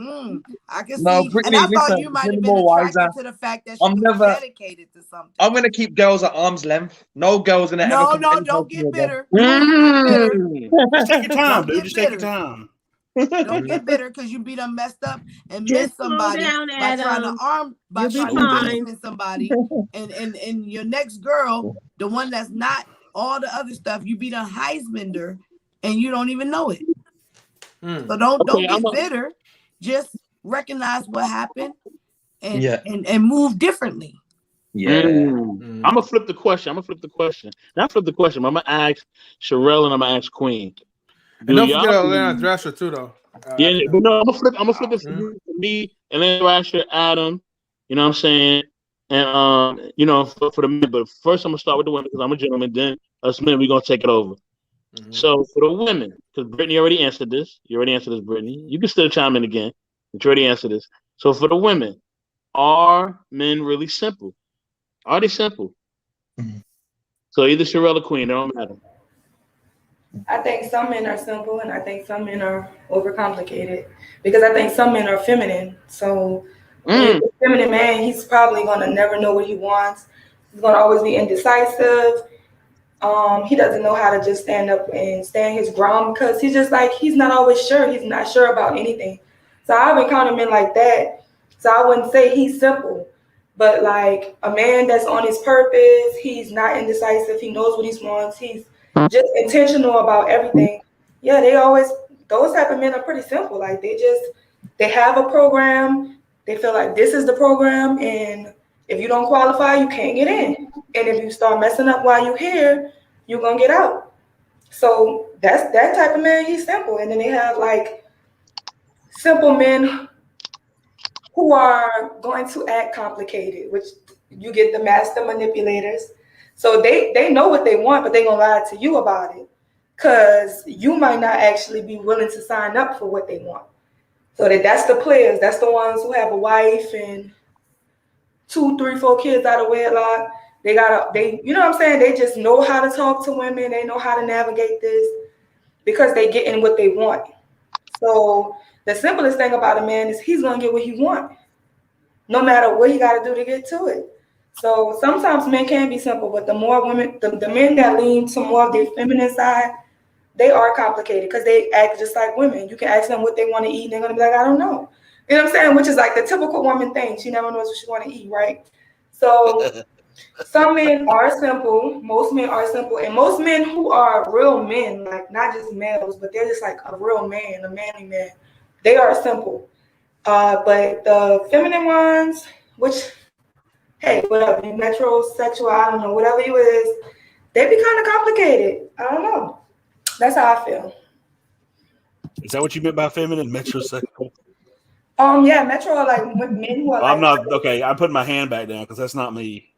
I can see. Brittany, and I thought you might have been attracted to the fact that she was dedicated to something. I'm gonna keep girls at arm's length. No girl's gonna ever. No, don't get bitter. Just take your time, dude. Just take your time. Don't get bitter because you be done messed up and miss somebody by trying to miss somebody, and your next girl, the one that's not all the other stuff, you be done Heismander and you don't even know it. So don't get bitter. Just recognize what happened and move differently. I'm gonna flip the question. Not flip the question. I'm gonna ask Sherelle and I'm gonna ask Queen. And don't forget Atlanta Thrasher too, though. But no, I'm gonna flip it for me, Atlanta Thrasher, Adam. You know what I'm saying? And for the men. But first, I'm gonna start with the women because I'm a gentleman. Then us men, we're gonna take it over. So for the women, because Brittany already answered this. You already answered this, Brittany. You can still chime in again, but you already answered this. So for the women, are men really simple? Are they simple? So either Sherelle or Queen, it don't matter. I think some men are simple and I think some men are overcomplicated because I think some men are feminine. So a feminine man, he's probably going to never know what he wants. He's going to always be indecisive. He doesn't know how to just stand up and stand his ground because he's not always sure. He's not sure about anything. So I've encountered men like that. So I wouldn't say he's simple, but like a man that's on his purpose, he's not indecisive. He knows what he wants. He's just intentional about everything. Yeah, those type of men are pretty simple. Like they they have a program. They feel like this is the program, and if you don't qualify, you can't get in. And if you start messing up while you're here, you're gonna get out. So that's that type of man. He's simple. And then they have like simple men who are going to act complicated, which you get the master manipulators. So they know what they want, but they're gonna lie to you about it, because you might not actually be willing to sign up for what they want. So that's the players. That's the ones who have a wife and 2, 3, 4 kids out of wedlock. They you know what I'm saying? They just know how to talk to women. They know how to navigate this because they get in what they want. So the simplest thing about a man is he's gonna get what he wants, no matter what he got to do to get to it. So sometimes men can be simple, but the more women, the men that lean to more of their feminine side, they are complicated because they act just like women. You can ask them what they want to eat, and they're gonna be like, I don't know. You know what I'm saying? Which is like the typical woman thing. She never knows what she want to eat, right? So some men are simple. Most men are simple, and most men who are real men, like not just males, but they're just like a real man, a manly man. They are simple. But the feminine ones, which, hey, whatever, metrosexual, I don't know, whatever you is, they be kind of complicated. I don't know. That's how I feel. Is that what you meant by feminine, metrosexual? Yeah, metro are like men who are I'm like, not okay. I'm putting my hand back down because that's not me.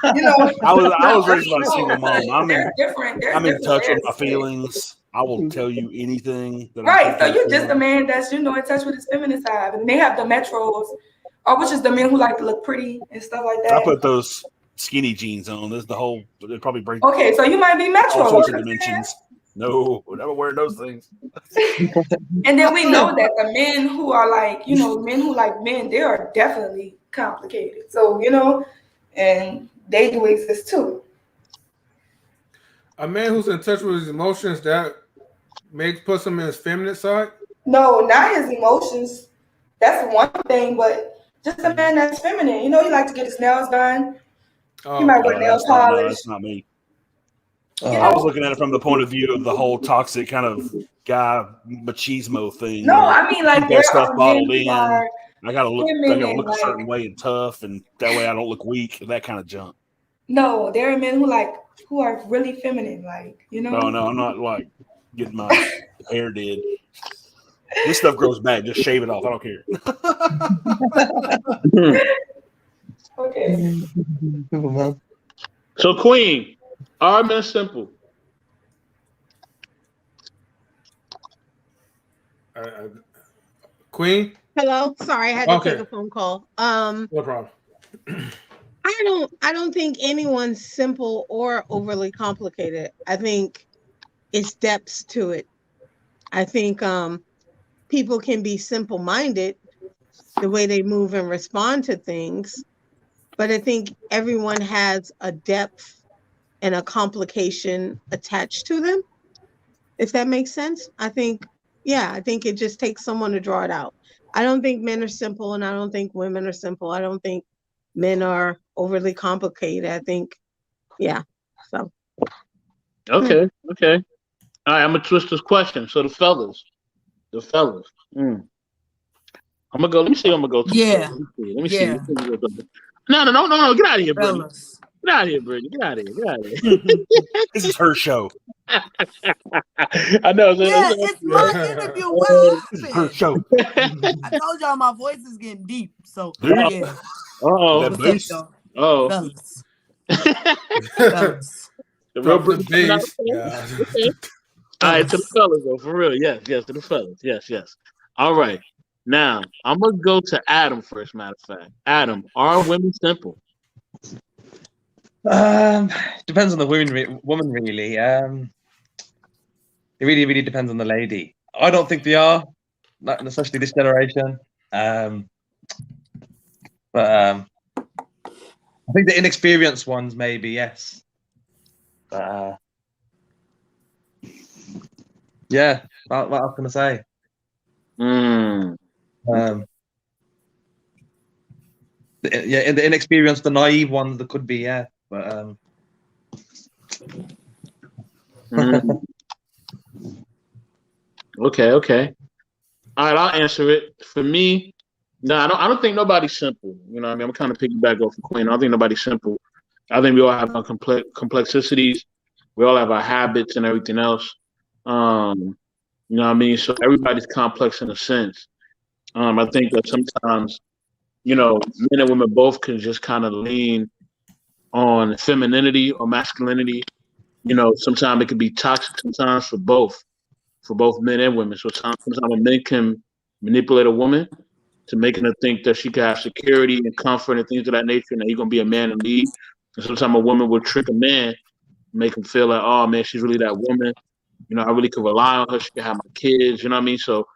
you know, I was raised by a single mom. They're different. I'm in touch with my feelings. I will tell you anything. Right. So you're just a man that's, in touch with his feminine side. And they have the metros, which is the men who like to look pretty and stuff like that. I put those skinny jeans on. There's the whole. It probably break. Okay, so you might be metro. All sorts of dimensions. No, we're never wearing those things. And then we know that the men who are like, men who like men, they are definitely complicated. So, and they do exist too. A man who's in touch with his emotions, that puts him in his feminine side? No, not his emotions. That's one thing, but just a man that's feminine. He like to get his nails done. He might wear nail polish. No, that's not me. I was looking at it from the point of view of the whole toxic kind of guy machismo thing. No, I mean like that stuff bottled in. I gotta look a certain way and tough, and that way I don't look weak. That kind of junk. No, there are men who are really feminine, No, I'm not like getting my hair did. This stuff grows back. Just shave it off. I don't care. Okay. So, Queen, are men simple? Queen? Hello. Sorry, I had to take a phone call. No problem. I don't think anyone's simple or overly complicated. I think it's depths to it. I think people can be simple-minded the way they move and respond to things, but I think everyone has a depth and a complication attached to them, if that makes sense. I think it just takes someone to draw it out. I don't think men are simple, and I don't think women are simple. I don't think men are overly complicated. I think, so. Okay. All right, I'm gonna twist this question. So the fellas. I'm gonna go. Let me see. I'm gonna go. Yeah. Let me see. No. Get out of here, Brittany. Fellas. Get out of here, Brittany. Get out of here. This is her show. I know. It's my interview. What This is her show. I told y'all my voice is getting deep. So yeah. Oh. Fellas. The real Drop the Brittany. bass. All right, to the fellas though, for real. Yes, to the fellas. Yes. All right. Now I'm gonna go to Adam first. Matter of fact, Adam, are women simple? Depends on the woman really. It really depends on the lady. I don't think they are, not especially this generation. But I think the inexperienced ones maybe, yes. But yeah, what I was gonna say. The inexperienced, the naive ones, that could be, yeah. But Okay. All right, I'll answer it. For me, no, I don't think nobody's simple. You know what I mean? I'm kind of piggyback off of Queen. I don't think nobody's simple. I think we all have our complexities. We all have our habits and everything else. You know what I mean? So everybody's complex in a sense. I think that sometimes, men and women both can just kind of lean on femininity or masculinity. Sometimes it can be toxic sometimes for both men and women. So sometimes a man can manipulate a woman to making her think that she can have security and comfort and things of that nature, and that he's gonna be a man and lead. And sometimes a woman will trick a man, make him feel like, oh man, she's really that woman. I really could rely on her. She can have my kids. You know what I mean? So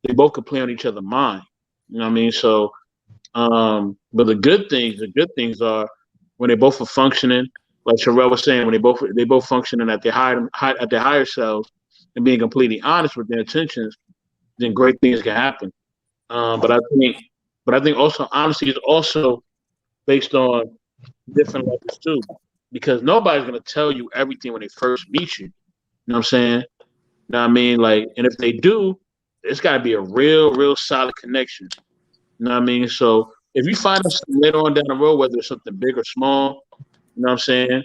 they both could play on each other's mind. You know what I mean? So, but the good things are when they both are functioning, like Sherelle was saying, when they both functioning at their higher selves and being completely honest with their intentions, then great things can happen. But I think also honesty is also based on different levels too, because nobody's gonna tell you everything when they first meet you. You know what I'm saying? You know what I mean? Like, and if they do, it's got to be a real solid connection. You know what I mean? So if you find out something later on down the road, whether it's something big or small, you know what I'm saying?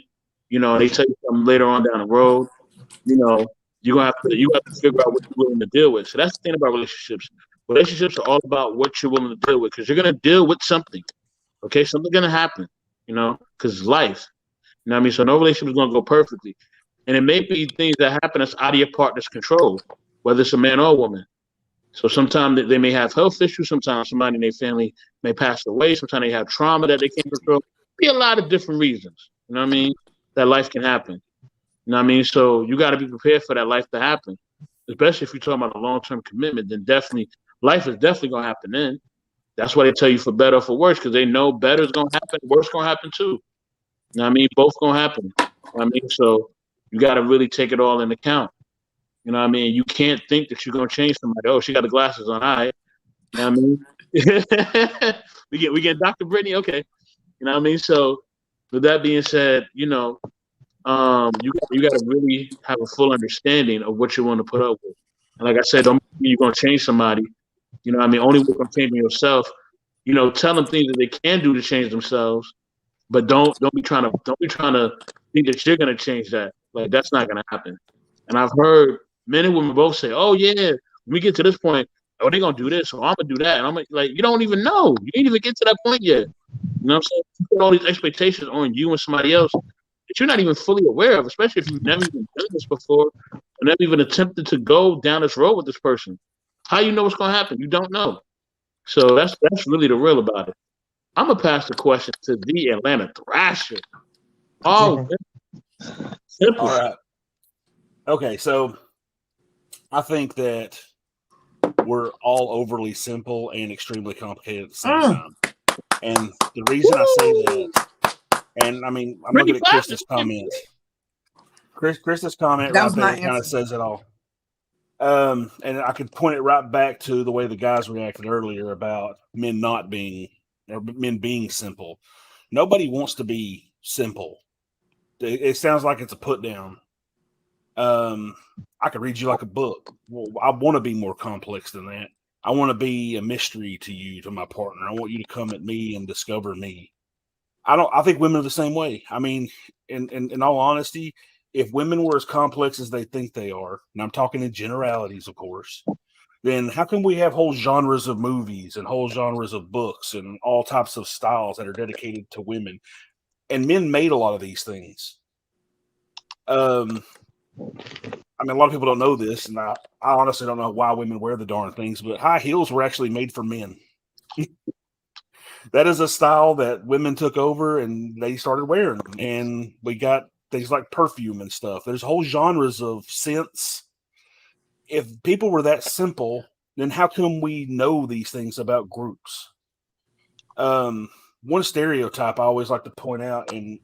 They tell you something later on down the road, you know, you have to figure out what you're willing to deal with. So that's the thing about relationships. Relationships are all about what you're willing to deal with, because you're gonna deal with something. Okay, something's gonna happen, because it's life. You know what I mean? So no relationship is gonna go perfectly. And it may be things that happen that's out of your partner's control, whether it's a man or a woman. So sometimes they may have health issues. Sometimes somebody in their family may pass away. Sometimes they have trauma that they can't control. Be a lot of different reasons, you know what I mean, that life can happen. You know what I mean? So you got to be prepared for that life to happen, especially if you're talking about a long-term commitment. Then definitely, life is definitely going to happen then. That's why they tell you for better or for worse, because they know better is going to happen, worse going to happen too. You know what I mean? Both going to happen. You know what I mean? So you got to really take it all into account. You know what I mean? You can't think that you're going to change somebody. Oh, she got the glasses on. All right. You know what I mean? we get Dr. Brittany. Okay. You know what I mean? So with that being said, you got to really have a full understanding of what you want to put up with. And like I said, don't mean you're going to change somebody. You know what I mean? Only work on changing yourself. Tell them things that they can do to change themselves, but don't be trying to think that you're going to change that. Like, that's not going to happen. And I've heard men and women both say, "Oh yeah, when we get to this point, oh they're gonna do this, so I'm gonna do that." And I'm like, you don't even know. You didn't even get to that point yet. You know what I'm saying? You put all these expectations on you and somebody else that you're not even fully aware of, especially if you've never even done this before, or never even attempted to go down this road with this person. How you know what's gonna happen? You don't know. So that's really the real about it. I'm gonna pass the question to the Atlanta Thrasher. Oh, simple. All right. Okay, so I think that we're all overly simple and extremely complicated at the same time. And the reason I say that, and I mean, I'm looking at Krista's comments. Krista's comment right there kind of says it all. And I could point it right back to the way the guys reacted earlier about men being simple. Nobody wants to be simple. It sounds like it's a put down. I could read you like a book. Well, I want to be more complex than that. I want to be a mystery to you, to my partner. I want you to come at me and discover me. I think women are the same way. I mean, in all honesty, if women were as complex as they think they are, and I'm talking in generalities, of course, then how can we have whole genres of movies and whole genres of books and all types of styles that are dedicated to women? And men made a lot of these things. I mean, a lot of people don't know this, and I honestly don't know why women wear the darn things, but high heels were actually made for men. That is a style that women took over, and they started wearing them. And we got things like perfume and stuff. There's whole genres of scents. If people were that simple, then how come we know these things about groups? One stereotype I always like to point out, and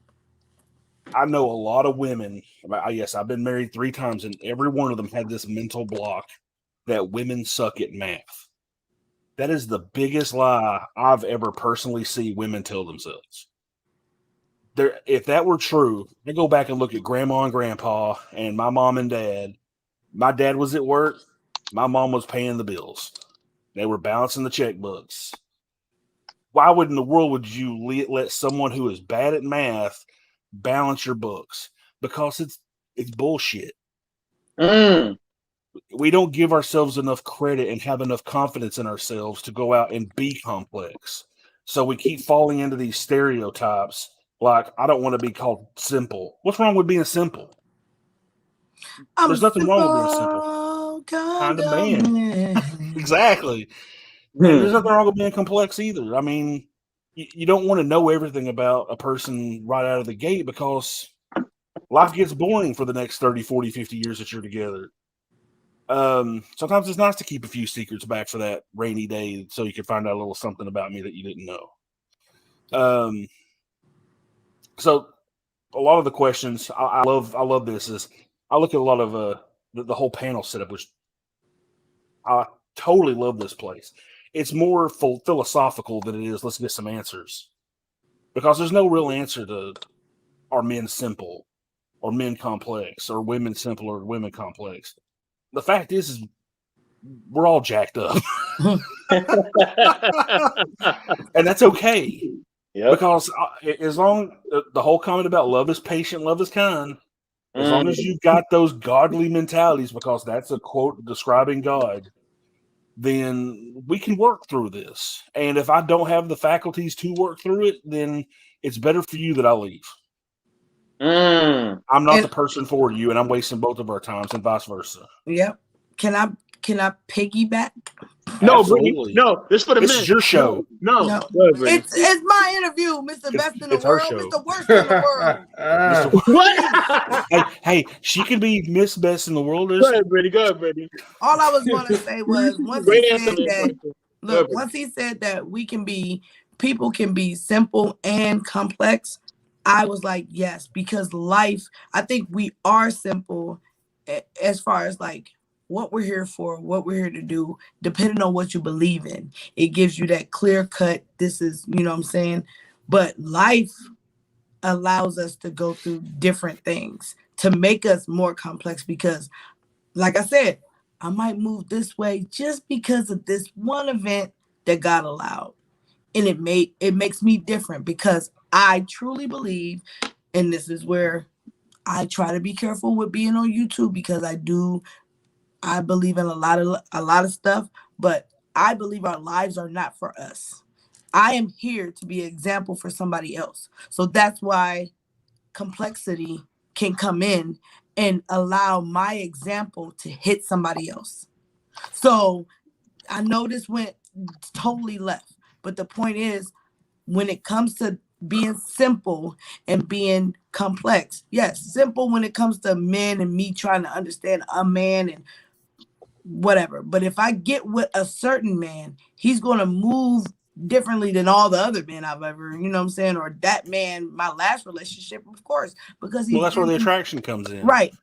I know a lot of women. Yes, I've been married 3 times, and every one of them had this mental block that women suck at math. That is the biggest lie I've ever personally seen women tell themselves. If that were true, I go back and look at grandma and grandpa and my mom and dad. My dad was at work. My mom was paying the bills. They were balancing the checkbooks. Why would in the world would you let someone who is bad at math balance your books? Because it's bullshit. We don't give ourselves enough credit and have enough confidence in ourselves to go out and be complex. So we keep falling into these stereotypes like, I don't want to be called simple. What's wrong with being simple? There's nothing wrong with being simple. Kind of man. Exactly. And there's nothing wrong with being complex either. I mean, you don't want to know everything about a person right out of the gate because life gets boring for the next 30, 40, 50 years that you're together. Sometimes it's nice to keep a few secrets back for that rainy day so you can find out a little something about me that you didn't know. So a lot of the questions I love this is I look at a lot of the whole panel setup, which I totally love this place. It's more philosophical than it is let's get some answers, because there's no real answer to are men simple or men complex or women simple or women complex. The fact is we're all jacked up. And that's okay. Yep. Because as long the whole comment about love is patient, love is kind, as long as you've got those godly mentalities, because that's a quote describing God, then we can work through this. And if I don't have the faculties to work through it, then it's better for you that I leave. I'm not the person for you, and I'm wasting both of our times, and vice versa. Yep. Can I piggyback? No, Brittany, no. This for the This is your show. No. It's my interview, Mr. Best in the World, Mr. Worst in the World. What? hey, she could be Miss Best in the World. Go ahead, Brittany. All I was going to say was once he said that people can be simple and complex, I was like, yes, because life, I think we are simple as far as like what we're here for, what we're here to do, depending on what you believe in. It gives you that clear cut, this is, you know what I'm saying? But life allows us to go through different things to make us more complex because, like I said, I might move this way just because of this one event that God allowed. And it makes me different because I truly believe, and this is where I try to be careful with being on YouTube because I believe in a lot of stuff, but I believe our lives are not for us. I am here to be an example for somebody else. So that's why complexity can come in and allow my example to hit somebody else. So I know this went totally left, but the point is, when it comes to being simple and being complex, yes, simple when it comes to men and me trying to understand a man and whatever. But if I get with a certain man, he's going to move differently than all the other men I've ever, you know what I'm saying? Or that man, my last relationship, of course, because that's where the attraction comes in. Right.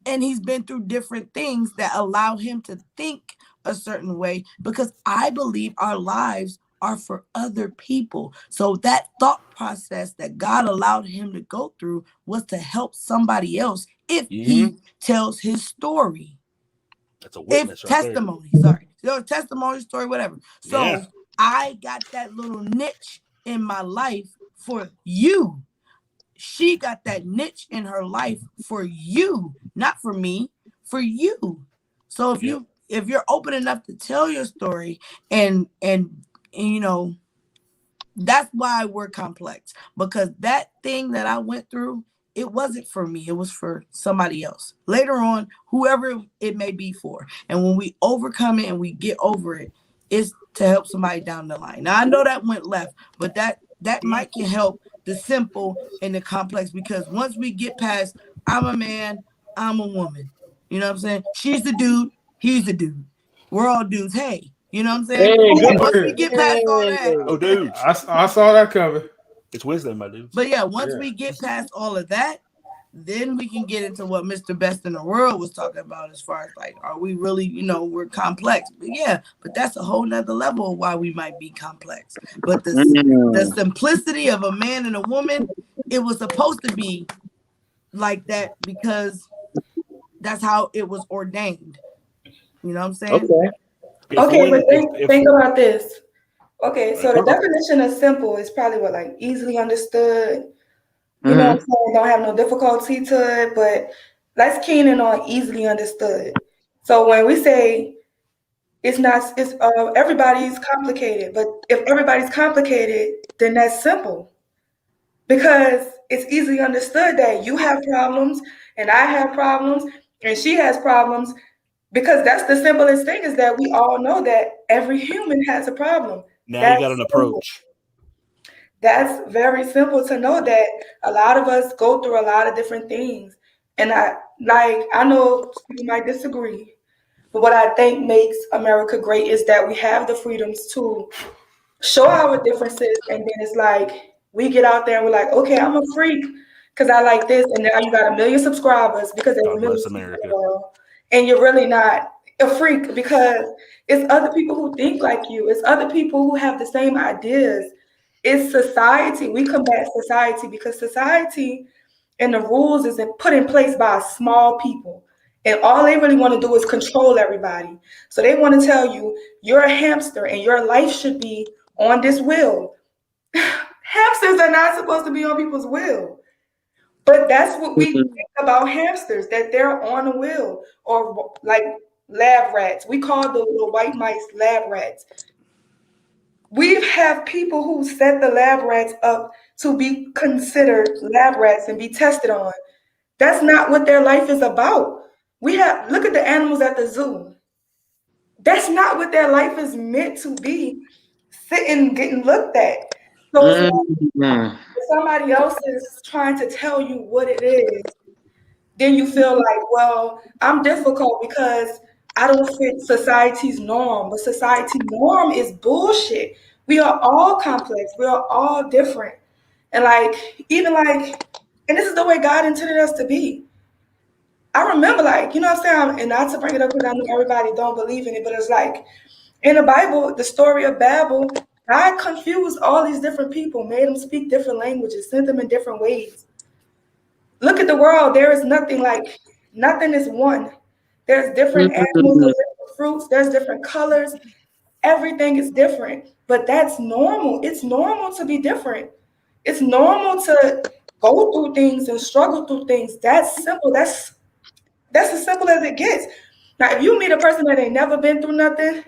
And he's been through different things that allow him to think a certain way because I believe our lives are for other people. So that thought process that God allowed him to go through was to help somebody else if he tells his story. That's a witness. Testimony, testimony, story, whatever. So I got that little niche in my life for you. She got that niche in her life for you, not for me, for you. So if you're open enough to tell your story and you know, that's why we're complex, because that thing that I went through, it wasn't for me. It was for somebody else. Later on, whoever it may be for. And when we overcome it and we get over it, it's to help somebody down the line. Now, I know that went left, but that might can help the simple and the complex, because once we get past, I'm a man, I'm a woman. You know what I'm saying? She's the dude, he's the dude. We're all dudes. Hey, you know what I'm saying? Once we get past all that. Oh, dude. I saw that coming. It's Wednesday, my dude. But yeah, once we get past all of that, then we can get into what Mr. Best in the World was talking about as far as like, are we really, we're complex? But that's a whole nother level of why we might be complex. But the simplicity of a man and a woman, it was supposed to be like that because that's how it was ordained. You know what I'm saying? Okay. Okay, but think about this. Okay, so the definition of simple is probably what, like easily understood. You know what I'm saying? Don't have no difficulty to it, but let's keen in on easily understood. So when we say it's not, it's everybody's complicated, but if everybody's complicated, then that's simple. Because it's easily understood that you have problems and I have problems and she has problems, because that's the simplest thing, is that we all know that every human has a problem. Now That's you got an simple. approach. That's very simple to know that a lot of us go through a lot of different things. And I know people might disagree, but what I think makes America great is that we have the freedoms to show our differences, and then it's like we get out there and we're like, okay, I'm a freak because I like this, and now you got 1 million subscribers because there's God 1 million bless people in America. the world, and you're really not a freak because it's other people who think like you. It's other people who have the same ideas. It's society. We combat society because society and the rules is put in place by small people. And all they really want to do is control everybody. So they want to tell you you're a hamster and your life should be on this wheel. Hamsters are not supposed to be on people's wheel. But that's what we think about hamsters, that they're on a wheel. Or like lab rats. We call the little white mice lab rats. We have people who set the lab rats up to be considered lab rats and be tested on. That's not what their life is about. Look at the animals at the zoo. That's not what their life is meant to be, sitting getting looked at. So it's like if somebody else is trying to tell you what it is, then you feel like, well, I'm difficult because I don't fit society's norm. But society norm is bullshit. We are all complex. We are all different. And and this is the way God intended us to be. I remember, you know what I'm saying? And not to bring it up because I know everybody don't believe in it, but it's like in the Bible, the story of Babel, God confused all these different people, made them speak different languages, sent them in different ways. Look at the world. There is nothing is one. There's different animals, there's different fruits, there's different colors. Everything is different, but that's normal. It's normal to be different. It's normal to go through things and struggle through things. That's simple. That's as simple as it gets. Now, if you meet a person that ain't never been through nothing,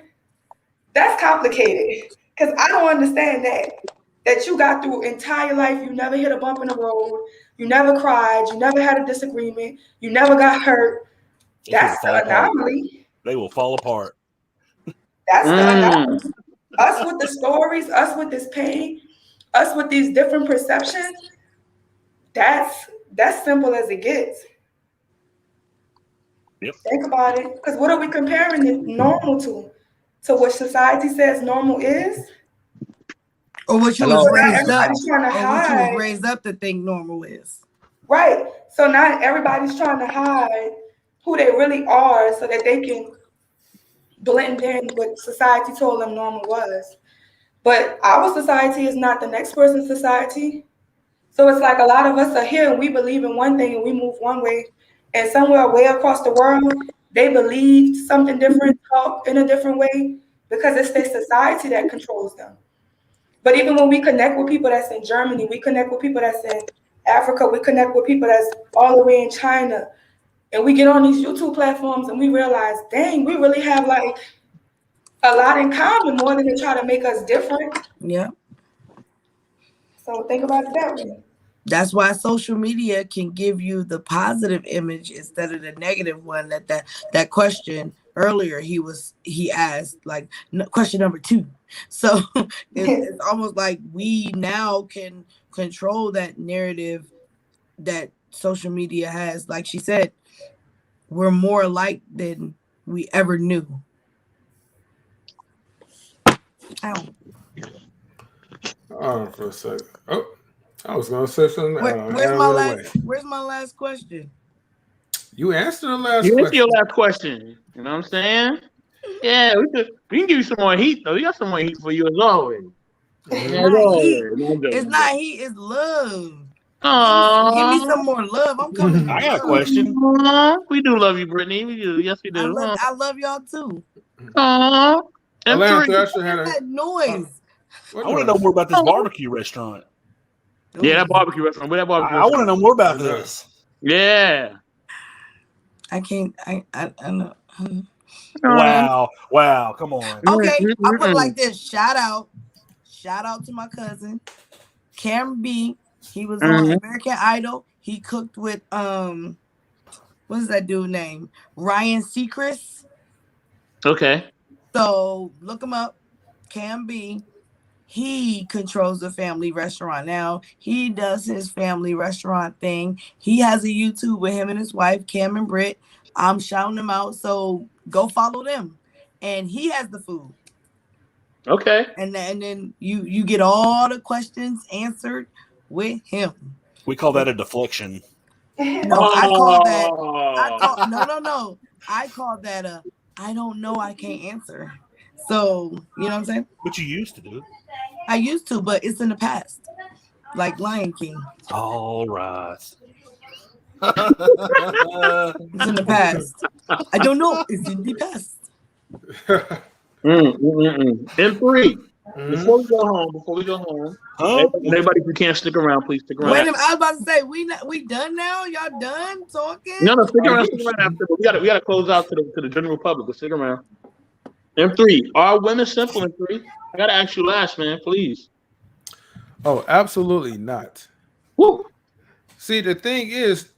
that's complicated. Because I don't understand that you got through entire life, you never hit a bump in the road, you never cried, you never had a disagreement, you never got hurt. That's the anomaly. They will fall apart. That's the anomaly. Us with the stories, us with this pain, us with these different perceptions, that's simple as it gets. Yep. Think about it. Because what are we comparing it normal to? To what society says normal is? Or what you was raised up to think normal is. Right. So now everybody's trying to hide who they really are so that they can blend in what society told them normal was. But our society is not the next person's society. So it's like a lot of us are here and we believe in one thing and we move one way. And somewhere way across the world, they believed something different, talk in a different way, because it's their society that controls them. But even when we connect with people that's in Germany, we connect with people that's in Africa, we connect with people that's all the way in China, and we get on these YouTube platforms and we realize, dang, we really have a lot in common, more than they try to make us different. Yeah. So think about it that way. That's why social media can give you the positive image instead of the negative one. That question earlier he asked, question number 2. So it's almost like we now can control that narrative that social media has. Like she said, we're more alike than we ever knew. Ow. Oh, for a second. Oh, I was gonna say something. Where's my last question? You answered the last question. You answered your last question. You know what I'm saying? Yeah, we can give you some more heat though. We got some more heat for you as always. It's not heat, it's love. Give me some more love. I'm coming. I got a question. We do love you, Brittany. We do. Yes, we do. I love y'all too. Aww. Atlanta M3. Thrasher had What's a that noise? what I want to know noise? more about this barbecue restaurant. Yeah, that barbecue restaurant. Where that barbecue I want to restaurant? know more about I know. this. Yeah. I can't. I know. Wow. Come on. Okay, I'll put it like this. Shout out to my cousin Cameron B. He was on American Idol. He cooked with what's that dude name? Ryan Seacrest. Okay. So look him up. Cam B. He controls the family restaurant now. He does his family restaurant thing. He has a YouTube with him and his wife, Cam and Britt. I'm shouting them out. So go follow them. And he has the food. Okay. And then you get all the questions answered with him. We call that a deflection. No, I call that. No. I call that a. I don't know. I can't answer. So you know what I'm saying? But you used to do it. I used to, but it's in the past. Like Lion King. All right. It's in the past. I don't know. It's in the past. M3. Before we go home, everybody who can't stick around, please stick around. Wait a minute, I was about to say we done now. Y'all done talking? No, stick around after. We gotta close out to the general public. But stick around. M3, are women simple? M3, I gotta ask you last, man, please. Oh, absolutely not. Woo. See, the thing is,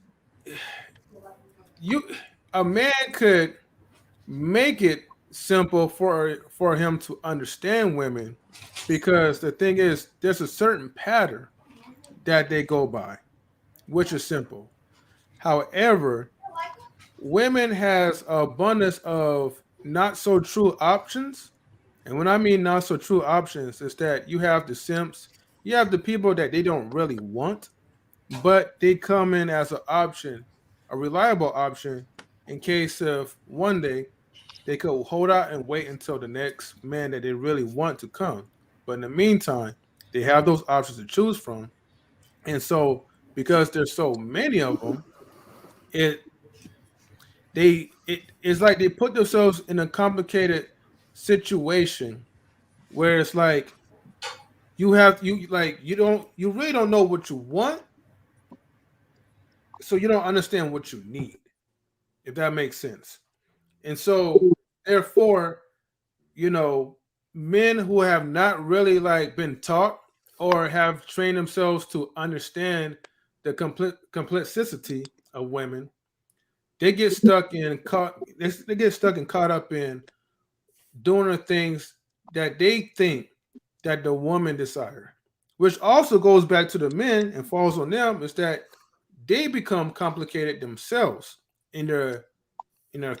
a man could make it simple for him to understand women, because the thing is, there's a certain pattern that they go by, which is simple. However, women has abundance of not so true options. And when I mean not so true options, is that you have the simps, you have the people that they don't really want, but they come in as an option, a reliable option, in case of one day they could hold out and wait until the next man that they really want to come. But in the meantime, they have those options to choose from. And so, because there's so many of them, it's like they put themselves in a complicated situation where it's like you really don't know what you want, so you don't understand what you need, if that makes sense. And so therefore, men who have not really been taught or have trained themselves to understand the complexity of women, they get stuck and caught up in doing the things that they think that the woman desire, which also goes back to the men and falls on them, is that they become complicated themselves in their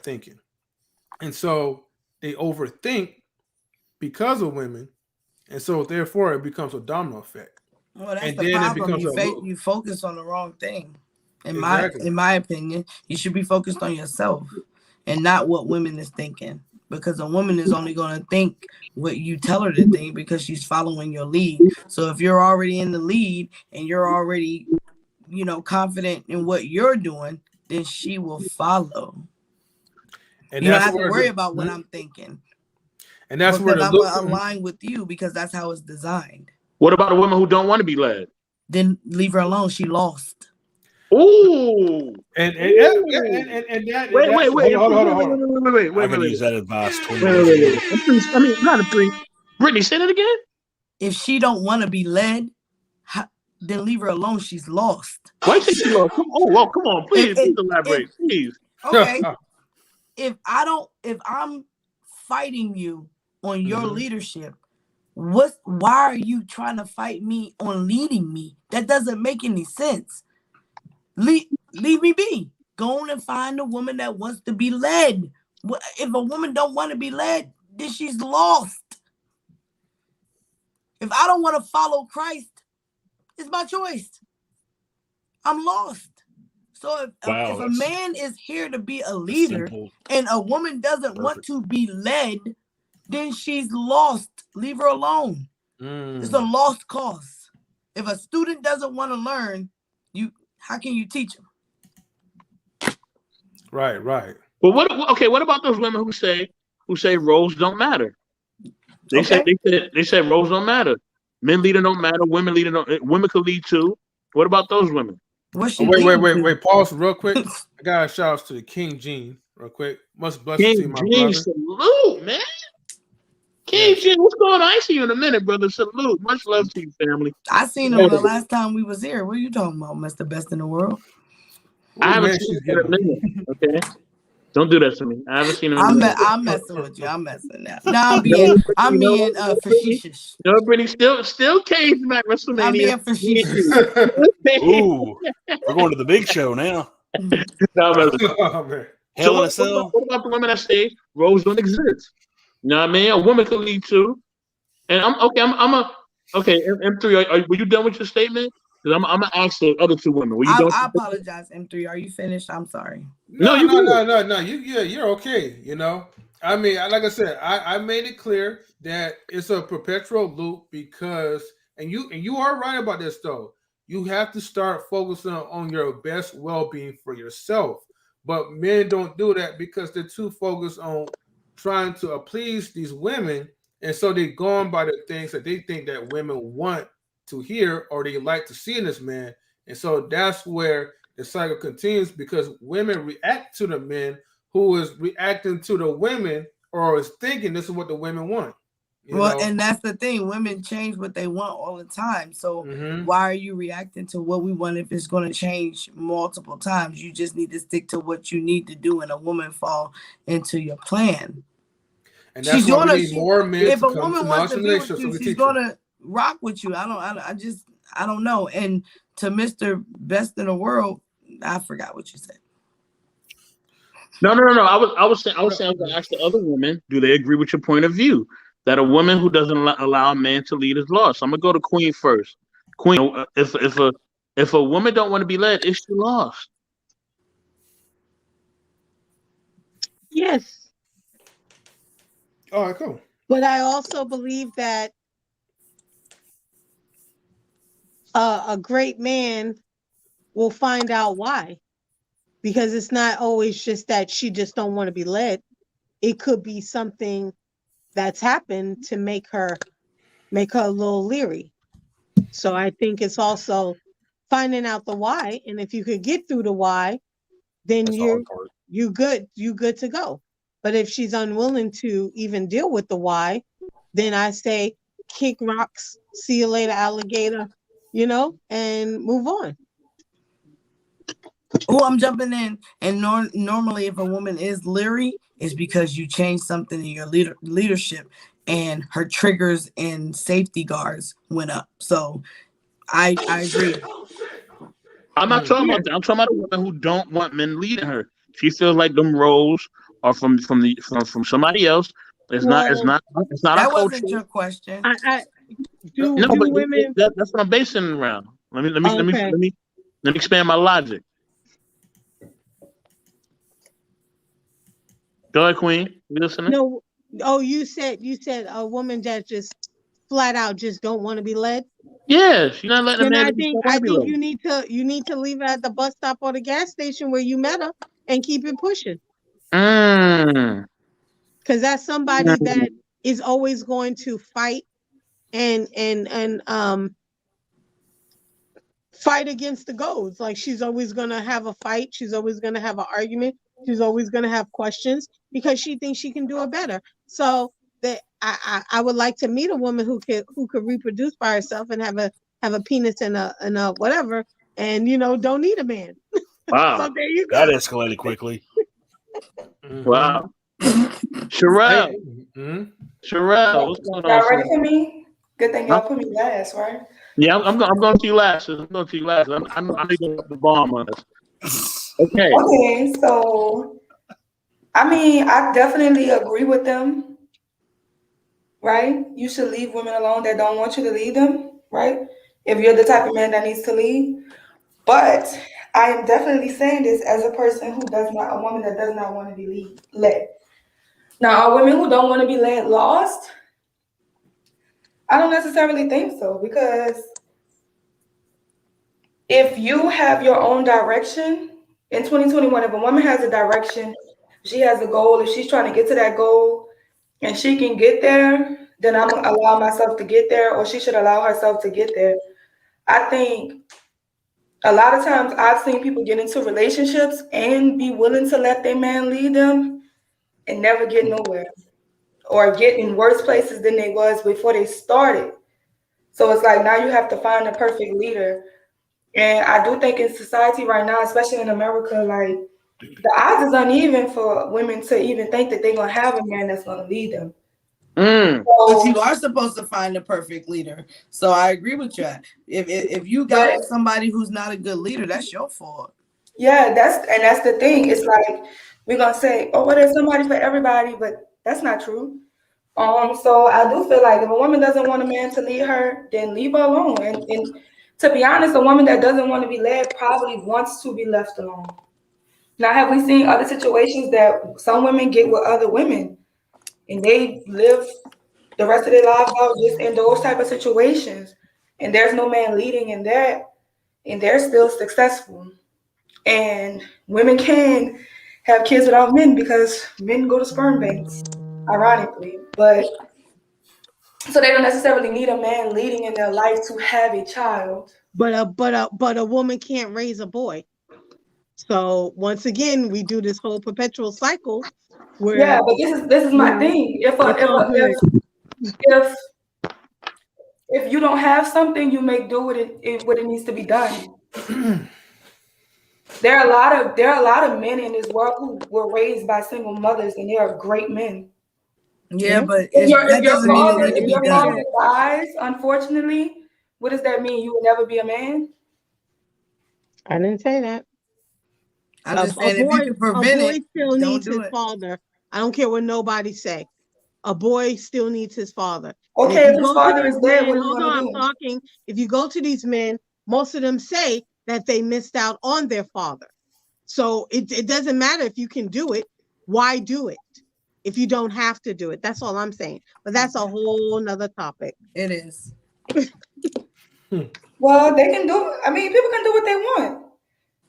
thinking. And so they overthink because of women. And so therefore it becomes a domino effect. Well, that's and the then problem. It becomes You focus on the wrong thing. In Exactly. my opinion, you should be focused on yourself and not what women is thinking. Because a woman is only going to think what you tell her to think, because she's following your lead. So if you're already in the lead and you're already, confident in what you're doing, then she will follow. And you don't have to worry about what I'm thinking. And that's where I'm aligned with you, because that's how it's designed. What about a woman who don't want to be led? Then leave her alone. She lost. Ooh. And that. Wait. Hold on. I can use that advice. I mean, not a free. Brittany, say that again. If she don't want to be led, then leave her alone. She's lost. Why you say she lost? Come on, please elaborate, please. Okay. if I'm fighting you on your leadership, why are you trying to fight me on leading me? That doesn't make any sense. Leave me be. Go on and find a woman that wants to be led. If a woman don't want to be led, then she's lost. If I don't want to follow Christ, it's my choice. I'm lost. So if a man is here to be a leader and a woman doesn't want to be led, then she's lost. Leave her alone. It's a lost cause. If a student doesn't want to learn, how can you teach him? Right. But what about those women who say, who say roles don't matter. They said roles don't matter. Men leading don't matter. Women leading don't. Women could lead too. What about those women? Wait. Pause real quick. I got a shout out to King Gene real quick. Much blessings to you, my brother. Salute, man. King Gene, what's going on? I see you in a minute, brother. Salute. Much love to you, family. I seen him the last time we was here. What are you talking about, Mr. Best in the World? I haven't seen him in a minute. Okay. Don't do that to me. I haven't seen him. I'm messing with you. I'm messing now. No, I'm being facetious. No, Brittany, still cage back WrestleMania. I'm being facetious. Ooh, we're going to the big show now. Hell in a Cell. What about the women that say roles don't exist? You know what I mean? A woman could lead too. And I'm okay. Okay. M3, were you done with your statement? Because I'm gonna ask the other two women. I apologize, M3. Are you finished? I'm sorry. No. You're okay. You know, I mean, like I said, I made it clear that it's a perpetual loop because, and you are right about this though. You have to start focusing on your best well-being for yourself. But men don't do that because they're too focused on trying to please these women, and so they're going by the things that they think that women want to hear or they like to see in this man. And so that's where the cycle continues because women react to the men who is reacting to the women or is thinking this is what the women want. And that's the thing. Women change what they want all the time. So why are you reacting to what we want if it's going to change multiple times? You just need to stick to what you need to do, and a woman fall into your plan. And that's why we need more men if to a come woman to wants to be with so you, she's going to rock with you. I don't know. And to Mr. Best in the World, I forgot what you said. No. I was saying I was going to ask the other women, do they agree with your point of view? That a woman who doesn't allow a man to lead is lost. I'm gonna go to Queen first. Queen, if a woman don't want to be led, is she lost? Yes. All right, cool. But I also believe that a great man will find out why, because it's not always just that she just don't want to be led. It could be something that's happened to make her a little leery. So I think it's also finding out the why, and if you could get through the why, then you good to go. But if she's unwilling to even deal with the why, then I say kick rocks, see you later, alligator, and move on. Oh, I'm jumping in. And normally, if a woman is leery, it's because you changed something in your leadership, and her triggers and safety guards went up. So, I agree. I'm not talking about that. I'm talking about a woman who don't want men leading her. She feels like them roles are from somebody else. It's not. That wasn't your question. Women? That's what I'm basing it around. Let me expand my logic. Go ahead, Queen. You listening? No. Oh, you said a woman that just flat out just don't want to be led. Yeah, she's not letting a man. I think you need to leave her at the bus stop or the gas station where you met her and keep it pushing. Because that's somebody that is always going to fight and fight against the goals. Like she's always gonna have a fight. She's always gonna have an argument. She's always gonna have questions because she thinks she can do it better. So that I would like to meet a woman who could reproduce by herself and have a penis and a whatever, and don't need a man. Wow, so there you go. That escalated quickly. Wow, Sherelle, Sherelle, what's going on? Y'all ready for me? Good thing y'all put me last, right? Yeah, I'm going to you last. I'm going to you last. I need to put the bomb on us. Okay. Okay, so I mean, I definitely agree with them, right? You should leave women alone that don't want you to lead them, right? If you're the type of man that needs to lead. But I am definitely saying this as a person a woman that does not want to be led. Now, are women who don't want to be led lost? I don't necessarily think so, because if you have your own direction in 2021, if a woman has a direction, she has a goal, if she's trying to get to that goal, and she can get there, then I'm gonna allow myself to get there, or she should allow herself to get there. I think a lot of times I've seen people get into relationships and be willing to let their man lead them and never get nowhere, or get in worse places than they was before they started. So it's like now you have to find a perfect leader. And I do think in society right now, especially in America, like the odds is uneven for women to even think that they're gonna have a man that's gonna lead them. But you are supposed to find a perfect leader. So I agree with you. If you got with somebody who's not a good leader, that's your fault. Yeah, that's the thing. It's like we're gonna say, oh, well, there's somebody for everybody, but that's not true. So I do feel like if a woman doesn't want a man to lead her, then leave her alone. And to be honest, a woman that doesn't want to be led probably wants to be left alone. Now, have we seen other situations that some women get with other women and they live the rest of their lives out just in those type of situations, and there's no man leading in that, and they're still successful. And women can have kids without men because men go to sperm banks, ironically. But so they don't necessarily need a man leading in their life to have a child. But a woman can't raise a boy. So once again, we do this whole perpetual cycle where yeah, but this is my thing. If you don't have something, you make do with it what it needs to be done. There are a lot of men in this world who were raised by single mothers, and they are great men. Yeah, but if that doesn't mean it need to be your done. father dies, unfortunately, what does that mean? You will never be a man? I didn't say that. I'm just saying, if you can prevent it, still don't needs do his it. father. I don't care what nobody say. A boy still needs his father. Okay, if his father is dead, what are you gonna do? I'm talking. If you go to these men, most of them say that they missed out on their father. So it doesn't matter if you can do it. Why do it if you don't have to do it? That's all I'm saying. But that's a whole nother topic. It is. Well, they can do. I mean, people can do what they want.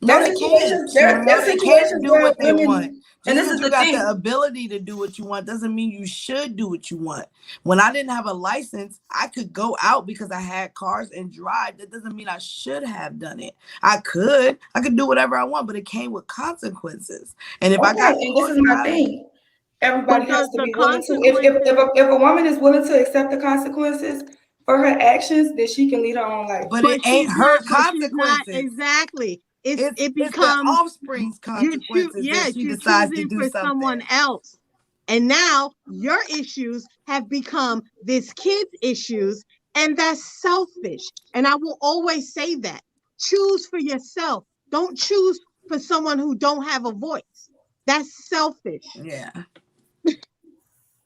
No, they can't. They can't do what they want. And this is you the got thing. the ability to do what you want doesn't mean you should do what you want. When I didn't have a license, I could go out because I had cars and drive. That doesn't mean I should have done it. I could do whatever I want, but it came with consequences. And if I got and this is my thing. Everybody has to be willing to. If a woman is willing to accept the consequences for her actions, then she can lead her own life. But it ain't her consequences. Exactly. It becomes the offspring's consequences that she decides to do for something. Someone else. And now your issues have become this kid's issues, and that's selfish. And I will always say that. Choose for yourself. Don't choose for someone who don't have a voice. That's selfish. Yeah.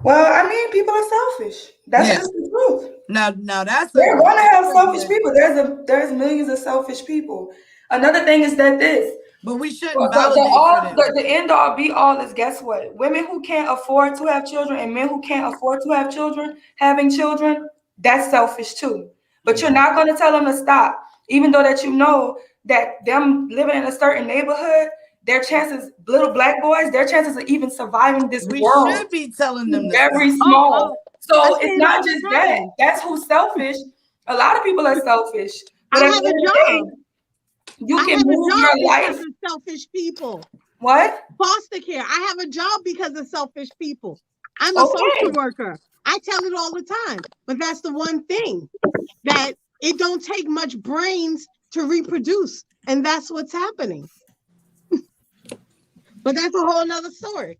Well, I mean, people are selfish. That's just the truth. Now that's they're going to have selfish people. There's millions of selfish people. Another thing is that but we shouldn't validate the end all be all is, guess what? Women who can't afford to have children and men who can't afford to have children, having children, that's selfish too. But you're not going to tell them to stop, even though that you know that them living in a certain neighborhood, their chances, little black boys, their chances of even surviving this world, we should be telling them very small. So it's not just that. That's who's selfish. A lot of people are selfish. But I have a job. You can move your life. Because of selfish people. What? Foster care. I have a job because of selfish people. I'm a social worker. I tell it all the time. But that's the one thing, that it don't take much brains to reproduce. And that's what's happening. But that's a whole nother story.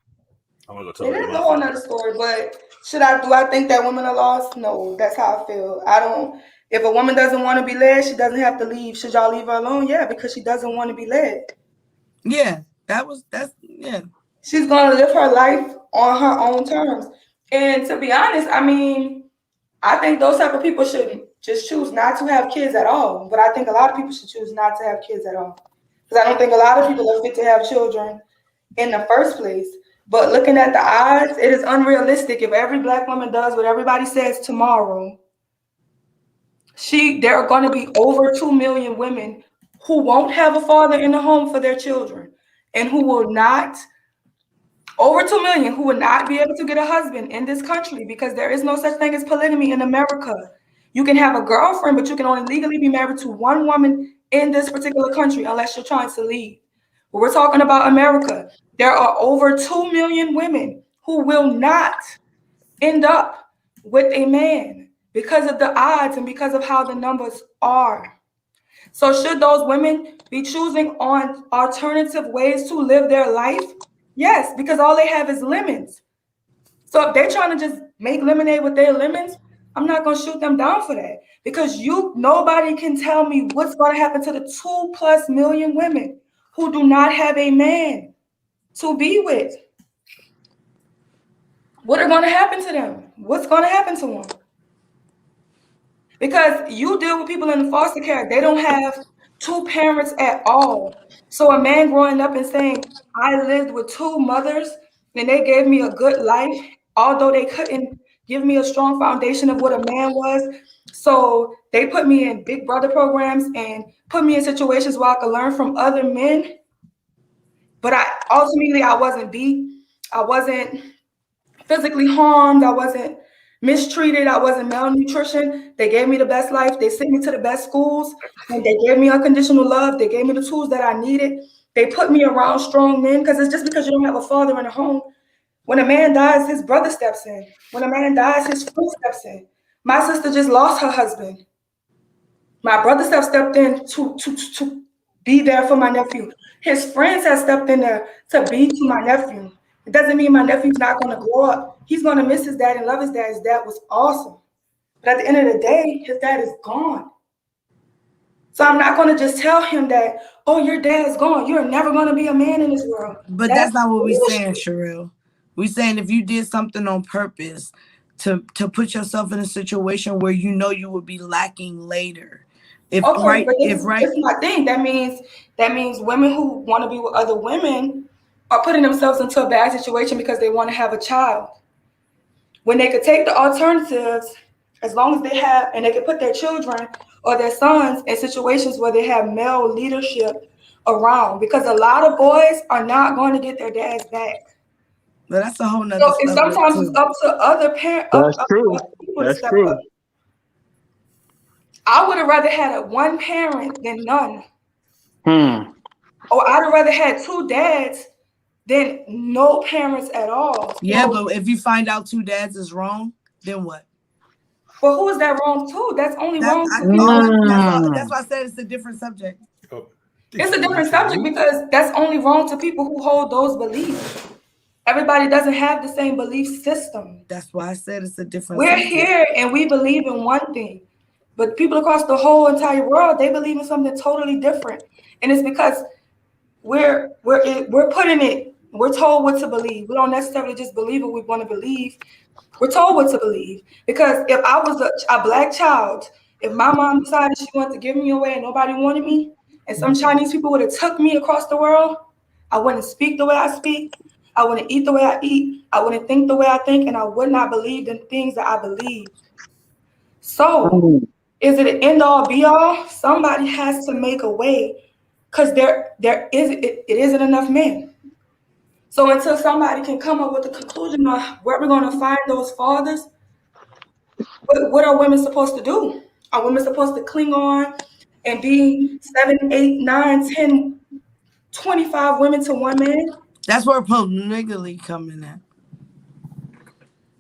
It is a whole nother story. But do I think that women are lost? No, that's how I feel. I don't. If a woman doesn't want to be led, she doesn't have to leave. Should y'all leave her alone? Yeah, because she doesn't want to be led. Yeah, she's gonna live her life on her own terms. And to be honest, I mean, I think those type of people should just choose not to have kids at all. But I think a lot of people should choose not to have kids at all. Because I don't think a lot of people are fit to have children in the first place. But looking at the odds, it is unrealistic. If every black woman does what everybody says tomorrow, there are going to be over 2 million women who won't have a father in the home for their children and who will not Over 2 million who would not be able to get a husband in this country because there is no such thing as polygamy in America. You can have a girlfriend, but you can only legally be married to one woman in this particular country unless you're trying to leave. But we're talking about America. There are over 2 million women who will not end up with a man because of the odds and because of how the numbers are. So should those women be choosing on alternative ways to live their life? Yes, because all they have is lemons. So if they're trying to just make lemonade with their lemons, I'm not going to shoot them down for that, because nobody can tell me what's going to happen to the 2+ million women who do not have a man to be with. What are going to happen to them? What's going to happen to them? Because you deal with people in the foster care, they don't have two parents at all. So a man growing up and saying, I lived with two mothers and they gave me a good life, although they couldn't give me a strong foundation of what a man was. So they put me in big brother programs and put me in situations where I could learn from other men. But ultimately I wasn't beat. I wasn't physically harmed. I wasn't mistreated. I wasn't malnutrition. They gave me the best life. They sent me to the best schools, and they gave me unconditional love. They gave me the tools that I needed. They put me around strong men, because it's just because you don't have a father in a home. When a man dies, his brother steps in. When a man dies, his friend steps in. My sister just lost her husband. My brother stepped in to be there for my nephew. His friends have stepped in there to be to my nephew. It doesn't mean my nephew's not going to grow up. He's going to miss his dad and love his dad. His dad was awesome. But at the end of the day, his dad is gone. So I'm not going to just tell him that, oh, your dad's gone. You're never going to be a man in this world. But that's not what we're saying, Sherelle. We're saying if you did something on purpose to put yourself in a situation where you know you would be lacking later. It's my thing. That means women who want to be with other women are putting themselves into a bad situation because they want to have a child. When they could take the alternatives, as long as they have, and they could put their children or their sons in situations where they have male leadership around, because a lot of boys are not going to get their dads back. But that's a whole nother. So and sometimes it's up to other parents. That's true. That's true. Up. I would have rather had one parent than none. Or I'd have rather had two dads than no parents at all. Yeah, but if you find out two dads is wrong, then what? Well, who is that wrong to? That's only wrong to that's why I said it's a different subject. It's a different subject because that's only wrong to people who hold those beliefs. Everybody doesn't have the same belief system. That's why I said it's a different We're subject. here and we believe in one thing. But people across the whole entire world, they believe in something totally different. And it's because we're putting it, we're told what to believe. We don't necessarily just believe what we want to believe. We're told what to believe. Because if I was a black child, if my mom decided she wanted to give me away and nobody wanted me, and some Chinese people would have took me across the world, I wouldn't speak the way I speak. I wouldn't eat the way I eat. I wouldn't think the way I think, and I would not believe the things that I believe. So, is it an end-all, be-all? Somebody has to make a way, because it isn't enough men. So until somebody can come up with a conclusion of where we're going to find those fathers, what are women supposed to do? Are women supposed to cling on and be 7, 8, 9, 10, 25 women to one man? That's where polygamy coming in.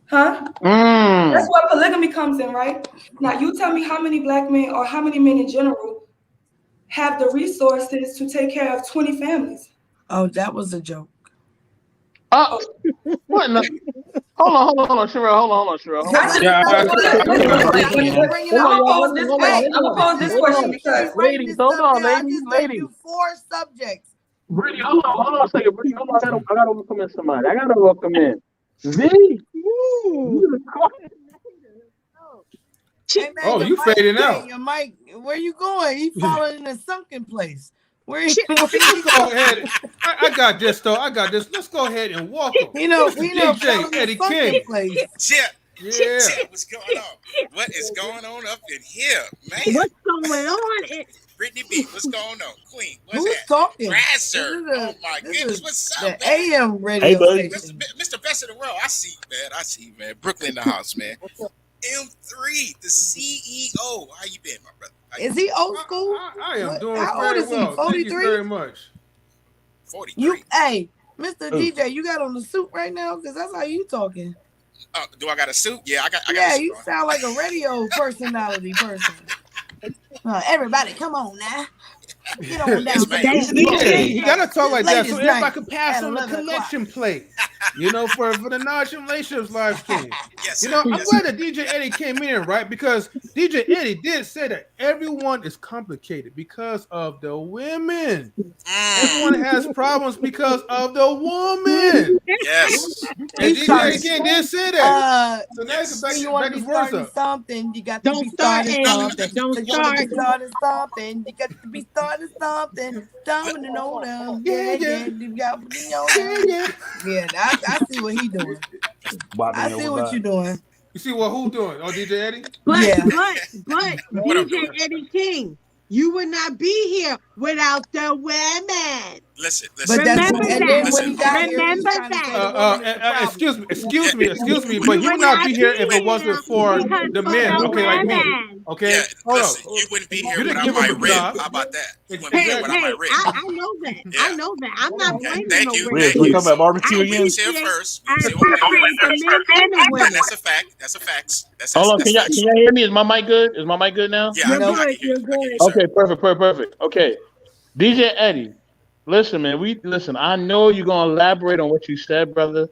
Huh? That's where polygamy comes in, right? Now you tell me how many black men or how many men in general have the resources to take care of 20 families. Oh, that was a joke. Oh, what? Hold on, Sherelle. Hold on, Sherelle. I'm gonna pose this question because ladies, hold on, ladies. 4 subjects. Brittany, hold on a second. Brittany, hold on. I gotta welcome in somebody. I gotta welcome in V. Hey, man, oh, you fading out. Your mic, where you going? You falling in a sunken place. Where you go ahead. I got this though. I got this. Let's go ahead and walk him. We know DJ Eddie King. Chip, what's going on? What is going on up in here, man? What's going on? Brittany B, what's going on? Queen, what's Who's that? talking? Brasser. Oh my goodness, what's up, the man? AM radio station. Mr. Best of the World. I see you, man. Brooklyn in the house, man. M3, the CEO. How you been, my brother? Is he old school? I am doing How very old is he? well. 43? Thank you very much. 43. Hey, Mr. DJ, you got on the suit right now? Because that's how you talking. Do I got a suit? Yeah, I got Yeah, a suit you on. sound like a radio personality person. Everybody, come on now. Get on down. You gotta talk like that so everybody night can pass at on the 11 collection plate. For the Knowledge and Relationships live stream. Yes, I'm glad that DJ Eddie came in, right? Because DJ Eddie did say that everyone is complicated because of the women. Everyone has problems because of the woman. Yes. And DJ Eddie again did say that. So now you want to be starting something, you got to be starting something. Don't You want to be starting something, you got to be starting something. Yeah, I see what he doing. I see what you doing. You see what who doing? Oh, DJ Eddie? But Yeah. but DJ Eddie King, you would not be here without the women. Listen. But that's Remember and that. then when he got here, he was Remember trying to say the woman is the problem. Excuse me, but you would not be here if it wasn't for the men, okay, like me. Okay, Yeah, hold listen, on. you wouldn't be here You didn't without give my him a rib. job. How about that? You wouldn't be Hey, here without my rib. I know that. Yeah. I know that. I'm not blaming Thank no you. women. Thank We you. talking about barbecue We again? was here first. We I was here on appreciate the men and the women. That's a fact. That's a fact. That's Hold on, that's can y'all factual. hear me? Is my mic good? Is my mic good now? Yeah, I You're can good. hear you. You're I can hear you, good. sir. Okay, perfect. Okay, DJ Eddie, listen, man. I know you're gonna elaborate on what you said, brother.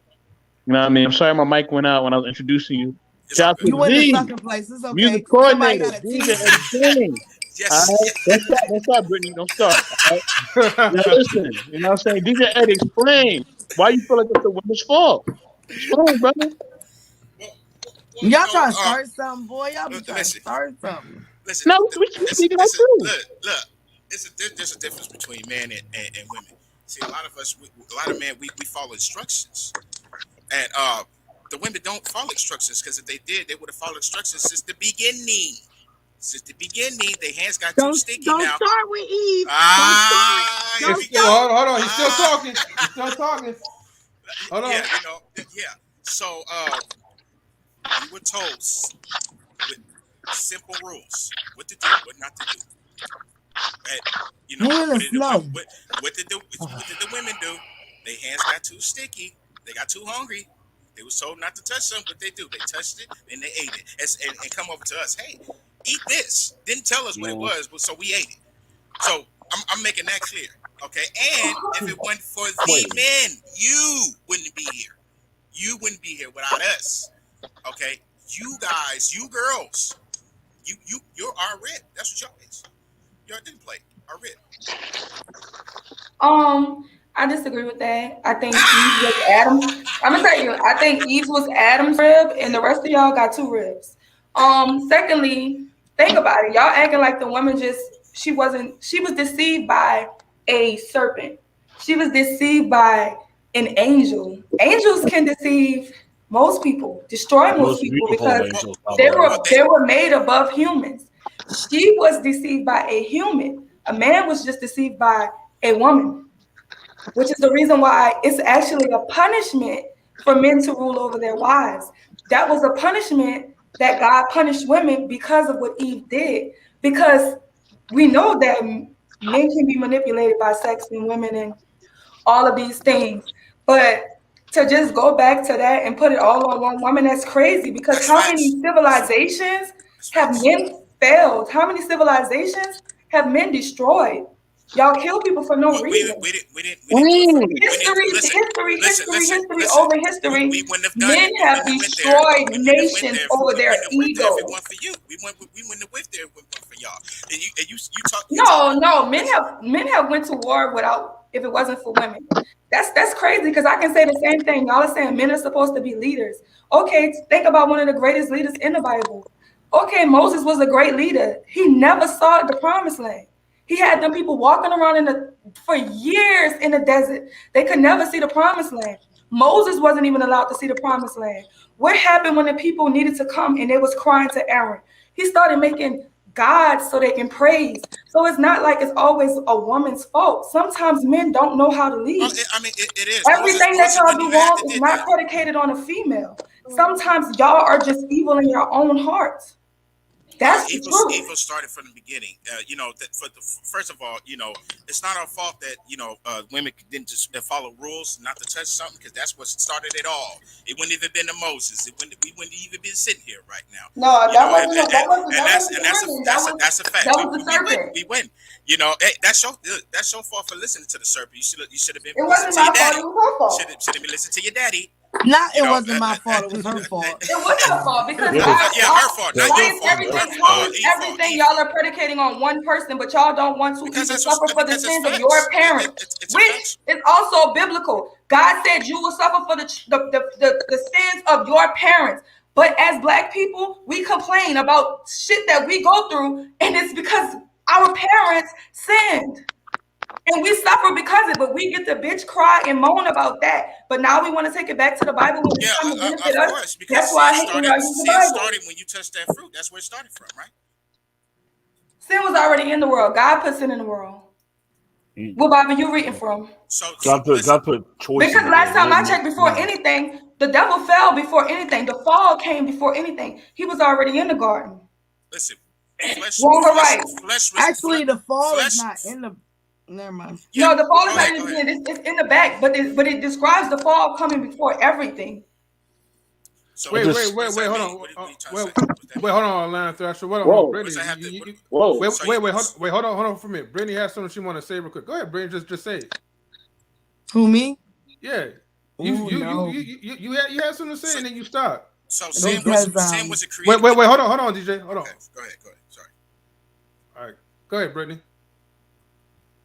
You know what I mean? I'm sorry my mic went out when I was introducing you. Shout out to You went to Z, sucking places, okay? music Somebody coordinator, got a DJ team. Eddie King. Yes. All right, don't start, Brittany. Don't start. All right? Now listen, you know what I'm saying? DJ Eddie, explain why you feel like it's the women's fault. Explain, brother. Y'all trying to start something, boy. Y'all be trying to Listen. start something. Listen. No, we speaking that too. Look. There's a difference between men and women. See, a lot of us, a lot of men, we follow instructions, and the women don't follow instructions because if they did, they would have followed instructions since the beginning. Since the beginning, their hands got too sticky Don't now. start with Eve. Here we go. Hold on. He's still talking. Hold on. Yeah, yeah. So we were told with simple rules what to do, what not to do. And, what did the women do? Their hands got too sticky. They got too hungry. They were told not to touch something, but they do. They touched it and they ate it. And come over to us. Hey, eat this. Didn't tell us what it was, but so we ate it. So I'm making that clear. Okay. And if it wasn't for the men, you wouldn't be here. You wouldn't be here without us. Okay. You guys, you girls, you're our rib. That's what y'all is. Y'all didn't play our rib. I disagree with that. I think Eve was Adam. I'm gonna tell you, I think Eve was Adam's rib, and the rest of y'all got two ribs. Secondly, think about it. Y'all acting like the woman she was deceived by a serpent. She was deceived by an angel. Angels can deceive most people, destroy most people because they were made above humans. She was deceived by a human. A man was just deceived by a woman, which is the reason why it's actually a punishment for men to rule over their wives. That was a punishment that God punished women because of what Eve did. Because we know that men can be manipulated by sex and women and all of these things. But to just go back to that and put it all on one woman, that's crazy. Because how many civilizations have men failed? How many civilizations have men destroyed? Y'all kill people for no reason. History over history. Men have destroyed nations over their ego. We wouldn't have went there for y'all. And you talk. No. Men have went to war if it wasn't for women. That's crazy because I can say the same thing. Y'all are saying men are supposed to be leaders. Okay, think about one of the greatest leaders in the Bible. Okay, Moses was a great leader. He never saw the promised land. He had them people walking around for years in the desert. They could never see the promised land. Moses wasn't even allowed to see the promised land. What happened when the people needed to come and they was crying to Aaron? He started making God so they can praise. So it's not like it's always a woman's fault. Sometimes men don't know how to lead. It is. Everything that y'all do wrong is not predicated on a female. Sometimes y'all are just evil in your own hearts. That's the truth. Evil started from the beginning. First of all, it's not our fault that women didn't just follow rules, not to touch something, because that's what started it all. It wouldn't even been to Moses. We wouldn't even been sitting here right now. No, That's a fact. That was the serpent. We win. That's your fault for listening to the serpent. You should have been. It wasn't my fault. It was her fault. Should have been listening to your daddy. It wasn't my fault. It was her fault. It was her fault because her fault. Everything y'all are predicating on one person, but y'all don't want to even suffer for the sins of your parents, which is also biblical. God said you will suffer for the sins of your parents. But as Black people, we complain about shit that we go through, and it's because our parents sinned. And we suffer because of it, but we get to bitch, cry, and moan about that. But now we want to take it back to the Bible when it's trying to benefit us. That's why I hate when y'all use the Bible. Sin started when you touched that fruit. That's where it started from, right? Sin was already in the world. God put sin in the world. What Bible you reading from? God put choice. Because last time I checked, before anything, the devil fell before anything. The fall came before anything. He was already in the garden. Listen, wrong or right? Actually, the fall is not in the. Never mind. No, the fall is not in the beginning. It's in the back, but it describes the fall coming before everything. So wait, hold on. Wait, hold on, Atlanta Thrasher. Hold on, Brittany. Hold on for a minute. Brittany has something she want to say real quick. Go ahead, Brittany. Just say it. Who, me? Yeah. You had something to say and then you stop. So Sam was a creator. Wait, hold on, DJ. Hold on. Okay, go ahead. Sorry. All right. Go ahead, Brittany.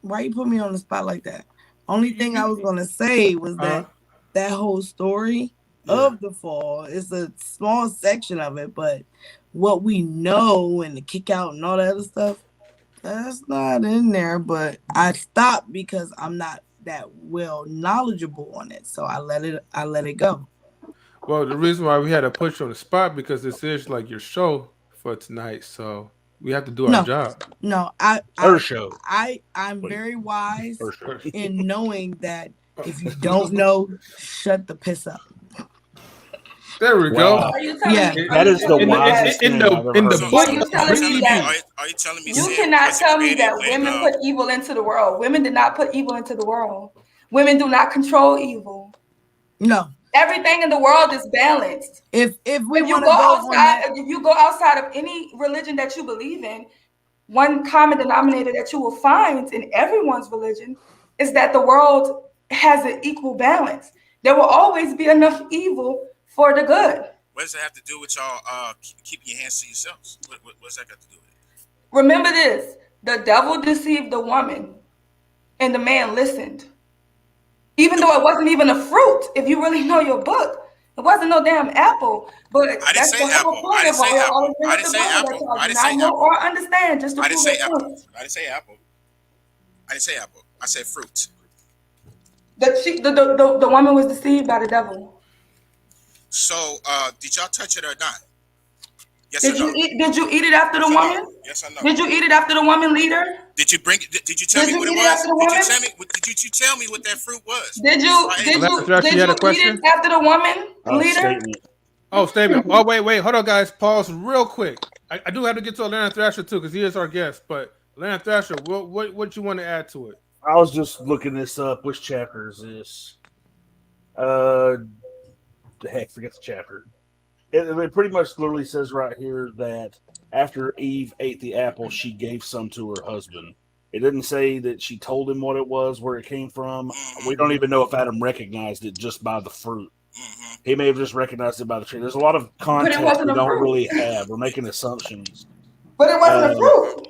Why you put me on the spot like that? Only thing I was gonna say was that that whole story of the fall is a small section of it, but what we know and the kick out and all that other stuff, that's not in there. But I stopped because I'm not that well knowledgeable on it, so I let it go. Well, the reason why we had to put you on the spot because this is like your show for tonight, so we have to do our job. No, I'm very wise in knowing that if you don't know, shut the piss up. There we go. That is the wisest thing I've ever heard. Are you telling me you cannot tell me that women put evil into the world? Women did not put evil into the world. Women do not control evil. No. Everything in the world is balanced. If you go outside of any religion that you believe in, one common denominator that you will find in everyone's religion is that the world has an equal balance. There will always be enough evil for the good. What does that have to do with y'all keeping your hands to yourselves? What's that got to do with it? Remember this: the devil deceived the woman, and the man listened. Even though it wasn't even a fruit, if you really know your book, it wasn't no damn apple. But I didn't say apple. I didn't say apple. I didn't say apple. I didn't say apple. Or understand just to I didn't say apple. Point. I didn't say apple. I didn't say apple. I said fruit. The woman was deceived by the devil. So, did y'all touch it or not? Yes did or no? Did you eat it after the woman? No? Yes or no? Did you eat it after the woman leader? Did you bring it? Did you tell me what it was? Did you tell me what that fruit was? Did you eat it after the woman leader? Statement. Oh, wait. Hold on, guys. Pause real quick. I do have to get to Atlanta Thrasher too because he is our guest. But Atlanta Thrasher, what you want to add to it? I was just looking this up. Which chapter is this? Forget the chapter. It pretty much literally says right here that after Eve ate the apple, she gave some to her husband. It didn't say that she told him what it was, where it came from. We don't even know if Adam recognized it just by the fruit. He may have just recognized it by the tree. There's a lot of context we don't really have. We're making assumptions. But it wasn't a fruit.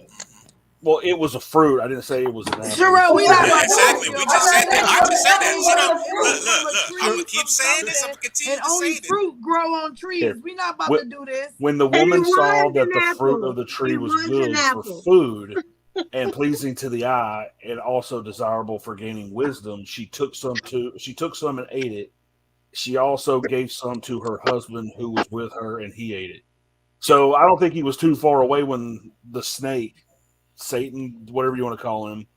Well, it was a fruit. I didn't say it was an apple. Exactly. We just said that. I just said that. Look. I'm gonna keep saying this. I'm gonna continue to say only fruit grow on trees. We're not about to do this. When the woman saw that the fruit of the tree was good for food and pleasing to the eye, and also desirable for gaining wisdom, she took some and ate it. She also gave some to her husband who was with her, and he ate it. So I don't think he was too far away when the snake, Satan, whatever you want to call him,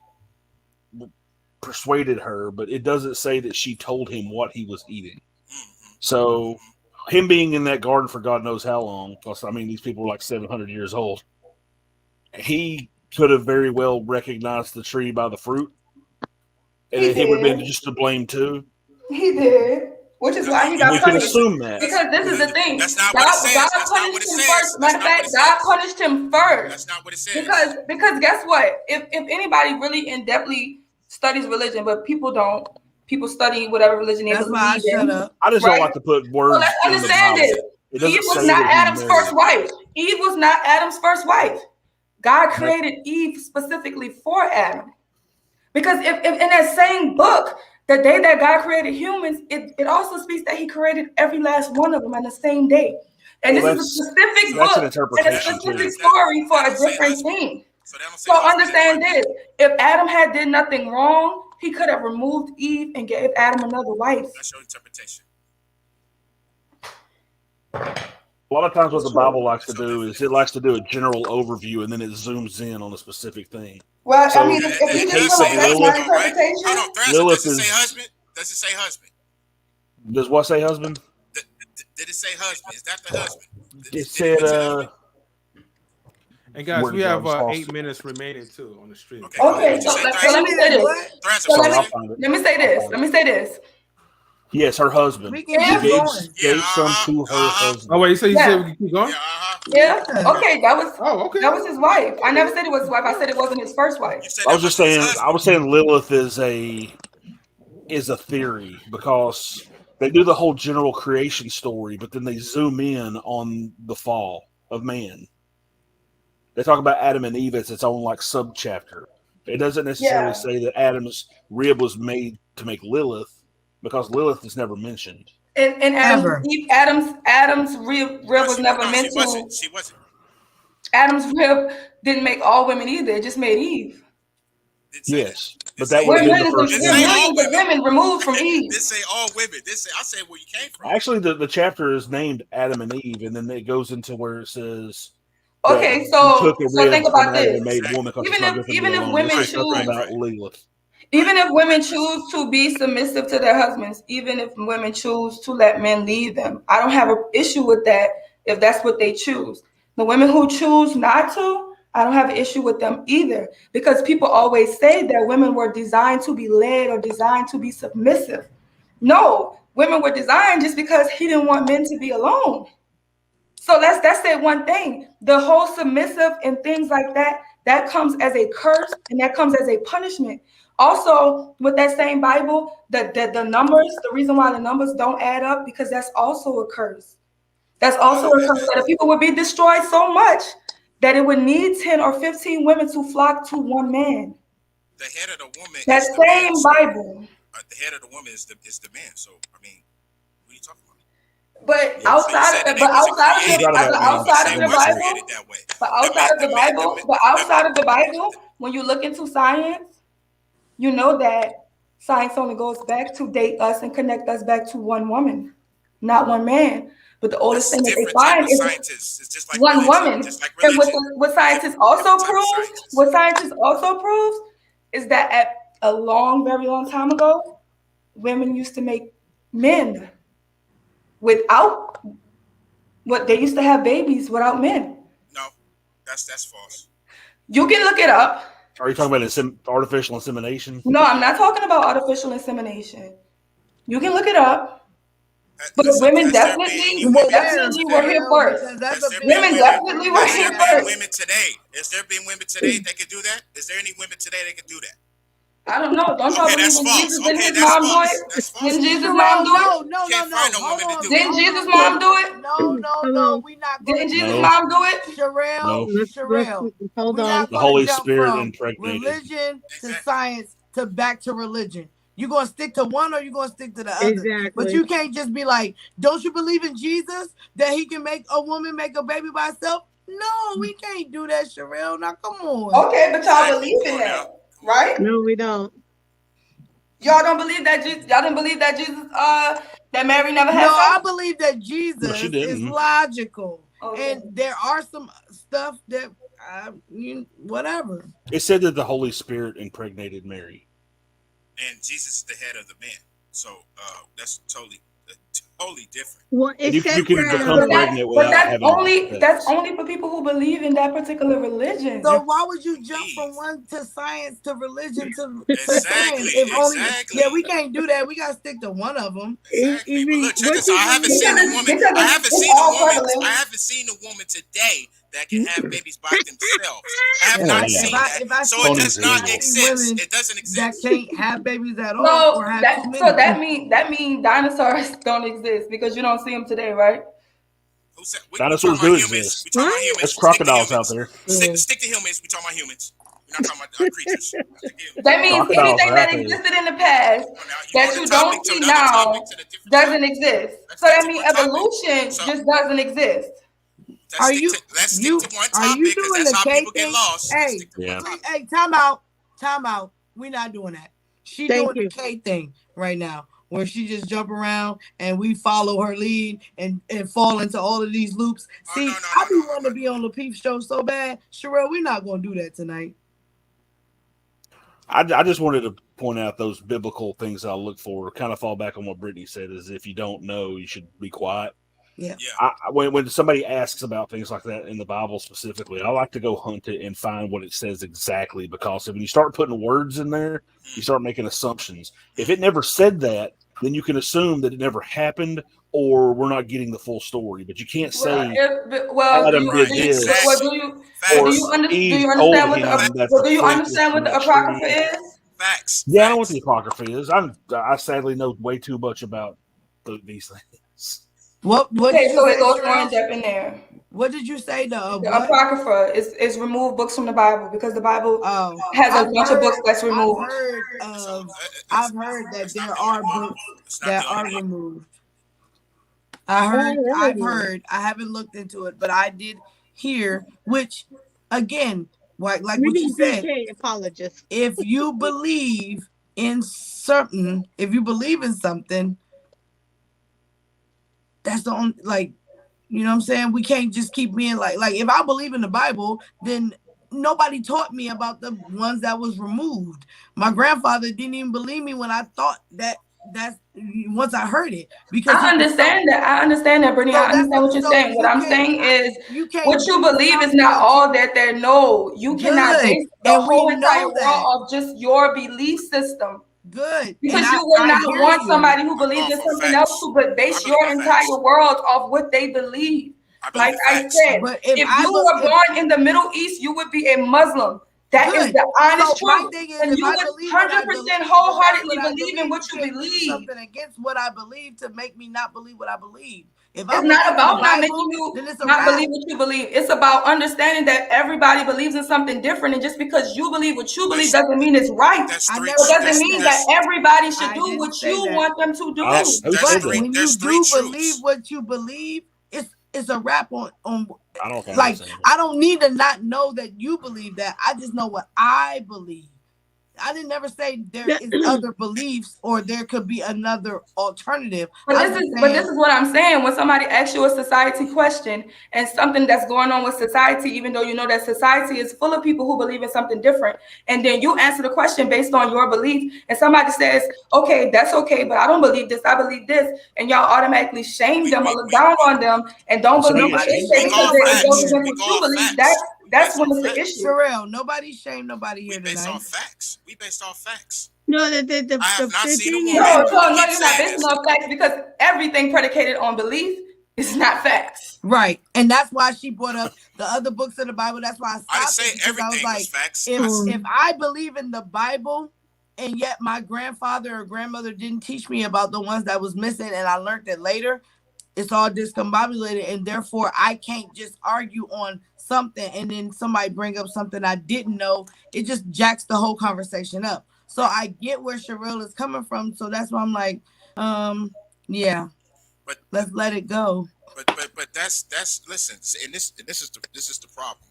persuaded her, but it doesn't say that she told him what he was eating. So him being in that garden for God knows how long, plus I mean these people were like 700 years old, he could have very well recognized the tree by the fruit, and he would have been just to blame too. He did. Which is why he got we punished. can assume that. Because this is the thing. That's not what it says. God punished him first. Matter of fact, God punished him first. That's not what it says. Because guess what? If anybody really in-depthly studies religion, but people don't. People study whatever religion they believe in. Shut up. I just don't like to put words. So let's understand this. Eve was not Adam's first wife. Eve was not Adam's first wife. God created Eve specifically for Adam. Because if in that same book, the day that God created humans, it also speaks that he created every last one of them on the same day. And this is a specific book and a specific story for a different thing. So understand this. If Adam had did nothing wrong, he could have removed Eve and gave Adam another wife. That's your interpretation. A lot of times what the Bible likes to do is it likes to do a general overview and then it zooms in on a specific thing. Well, so I mean, if you just feel like that's my interpretation. Lilith does it say husband? Does it say husband? Does what say husband? Did it say husband? Is that the husband? It said And guys, we have 8 minutes remaining too on the stream. Okay, so let me say this. Let me say this. Yes, her husband. We He can gave keep some to her husband. Oh wait, you said we can keep going? Yeah. Okay, that was his wife. I never said it was his wife. I said it wasn't his first wife. I was just saying. I was saying Lilith is a theory because they do the whole general creation story, but then they zoom in on the fall of man. They talk about Adam and Eve as its own like subchapter. It doesn't necessarily say that Adam's rib was made to make Lilith, because Lilith is never mentioned. And Adam's rib was never mentioned. She wasn't. Adam's rib didn't make all women either. It just made Eve. Yes, but that would have been the first women. Women removed from Eve. This say all women. This say I say where you came from. Actually, the chapter is named Adam and Eve, and then it goes into where it says. Okay, so think about this. Even if women choose to be submissive to their husbands, even if women choose to let men lead them, I don't have an issue with that if that's what they choose. The women who choose not to, I don't have an issue with them either, because people always say that women were designed to be led or designed to be submissive. No, women were designed just because he didn't want men to be alone. So that's that one thing. The whole submissive and things like that, that comes as a curse and that comes as a punishment. Also, with that same Bible, the numbers, the reason why the numbers don't add up, because that's also a curse. That's also a curse that people would be destroyed so much that it would need 10 or 15 women to flock to one man. The head of the woman. That same Bible. The head of the woman is the man. So I mean, what are you talking about? But outside of the Bible, when you look into science, you know that science only goes back to date us and connect us back to one woman, not one man. But the oldest thing that they find is one woman. And what scientists also proves is that at a very long time ago, women used to make men without what they used to have babies without men. No, that's false. You can look it up. Are you talking about artificial insemination? No, I'm not talking about artificial insemination. You can look it up. But women definitely were here first. Women definitely were here first. Women today. Is there been women today that can do that? Is there any women today that can do that? I don't know. Don't y'all believe in Jesus? Didn't his mom do it? Didn't Jesus' mom do it? No. Didn't Jesus' mom do it? No. We not. Didn't Jesus' mom do it? Sherelle. Hold on. The Holy Spirit impregnated. Religion to science to back to religion. You gonna stick to one or you gonna stick to the other? Exactly. But you can't just be like, don't you believe in Jesus that he can make a woman make a baby by herself? No, we can't do that, Sherelle. Now come on. Okay, but y'all believe in that, right? No, we don't. Y'all don't believe that Jesus? Y'all didn't believe that Jesus? That Mary never had? No, I believe that Jesus is logical. Okay. And there are some stuff that whatever. It said that the Holy Spirit impregnated Mary. And Jesus is the head of the man. So that's totally different. Well, it You says can that become pregnant without having sex. That's only for people who believe in that particular religion. So why would you jump from one to science to religion to science? Exactly. Yeah, we can't do that. We gotta stick to one of them. Exactly. But look, check this out. I haven't seen a woman today that can have babies by themselves. I have not seen that. So it does not exist. It doesn't exist. That can't have babies at all. So that mean dinosaurs don't exist because you don't see them today, right? Dinosaurs do exist. We talking about humans. There's crocodiles out there. Stick to humans. We talking about humans. We're not talking about creatures. That means anything that existed in the past that you don't see now doesn't exist. So that means evolution just doesn't exist. Let's stick to one topic because that's how people get lost. Hey, hey, time out. We're not doing that. She's doing the K thing right now, where she just jump around and we follow her lead and fall into all of these loops. See, I be wanting to be on the Peep Show so bad. Sherelle, we're not going to do that tonight. I just wanted to point out those biblical things I'll look for. Kind of fall back on what Brittany said, is if you don't know, you should be quiet. Yeah. When somebody asks about things like that in the Bible specifically, I like to go hunt it and find what it says exactly, because when you start putting words in there, you start making assumptions. If it never said that, then you can assume that it never happened, or we're not getting the full story. But you can't say Adam did this. Do you understand what the Apocrypha is? Facts. Yeah, I know what the Apocrypha is. I sadly know way too much about these things. What okay, so it goes more in depth in there. What did you say? The Apocrypha is remove books from the Bible because the Bible has a bunch of books that's removed. I've heard that there are books that are removed. I've heard. I haven't looked into it, but I did hear. Which, again, like what you said, apologist. If you believe in something, that's the only, like, you know what I'm saying? We can't just keep being like if I believe in the Bible, then nobody taught me about the ones that was removed. My grandfather didn't even believe me when I thought that's once I heard it. Because I understand that, Brittany. I understand what you're saying. What I'm saying is what you believe is not all that there. No, you cannot base the whole entire world off just your belief system. Good. Because you would not want somebody who believes in something else to base your entire world off what they believe. Like I said, if you were born in the Middle East, you would be a Muslim. That is the honest truth. And you would 100% wholeheartedly believe in what you believe. Something against what I believe to make me not believe what I believe. It's not about not making you not believe what you believe. It's about understanding that everybody believes in something different, and just because you believe what you believe doesn't mean it's right. It doesn't mean that everybody should do what you want them to do. But when you do believe what you believe, it's a wrap on. I don't need to not know that you believe that. I just know what I believe. I didn't never say there is other beliefs or there could be another alternative. But this is what I'm saying. When somebody asks you a society question and something that's going on with society, even though you know that society is full of people who believe in something different, and then you answer the question based on your belief, and somebody says, okay, that's okay, but I don't believe this, I believe this, and y'all automatically shame them or look down on them and don't believe what they say because it goes against what you believe. That's when it's the issue. Sherelle, nobody shame nobody here tonight. We based off facts. No, you're not basing off facts because everything predicated on belief is not facts. Right. And that's why she brought up the other books of the Bible. That's why I stopped. I didn't say everything was facts. If I believe in the Bible and yet my grandfather or grandmother didn't teach me about the ones that was missing and I learned it later, it's all discombobulated, and therefore I can't just argue on something and then somebody bring up something I didn't know. It just jacks the whole conversation up. So I get where Sherelle is coming from. So that's why I'm like, yeah, but let's let it go. But that's listen, and this is the problem.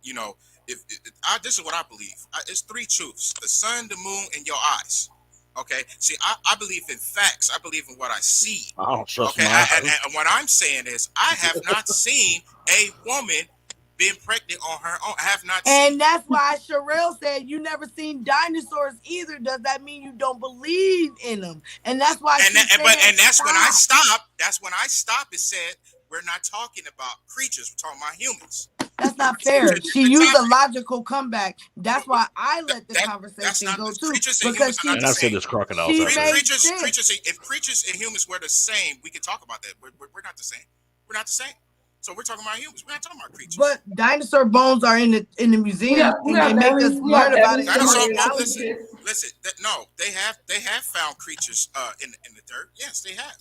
You know, this is what I believe. It's three truths: the sun, the moon, and your eyes. Okay. See, I believe in facts. I believe in what I see. I don't trust Okay. my And what I'm saying is, I have not seen a woman being pregnant on her own. I have not seen. And that's why Sherelle said you never seen dinosaurs either. Does that mean you don't believe in them? And that's why that's when I stopped. That's when I stopped and said, we're not talking about creatures. We're talking about humans. That's not fair. She used a logical comeback. That's why I let the conversation go too. Because and I said this crocodiles. If creatures and humans were the same, we could talk about that. We're not the same. We're not the same. So we're talking about humans. We're not talking about creatures. But dinosaur bones are in the museum, and they make us learn about it. Listen. No, they have found creatures in the dirt. Yes, they have.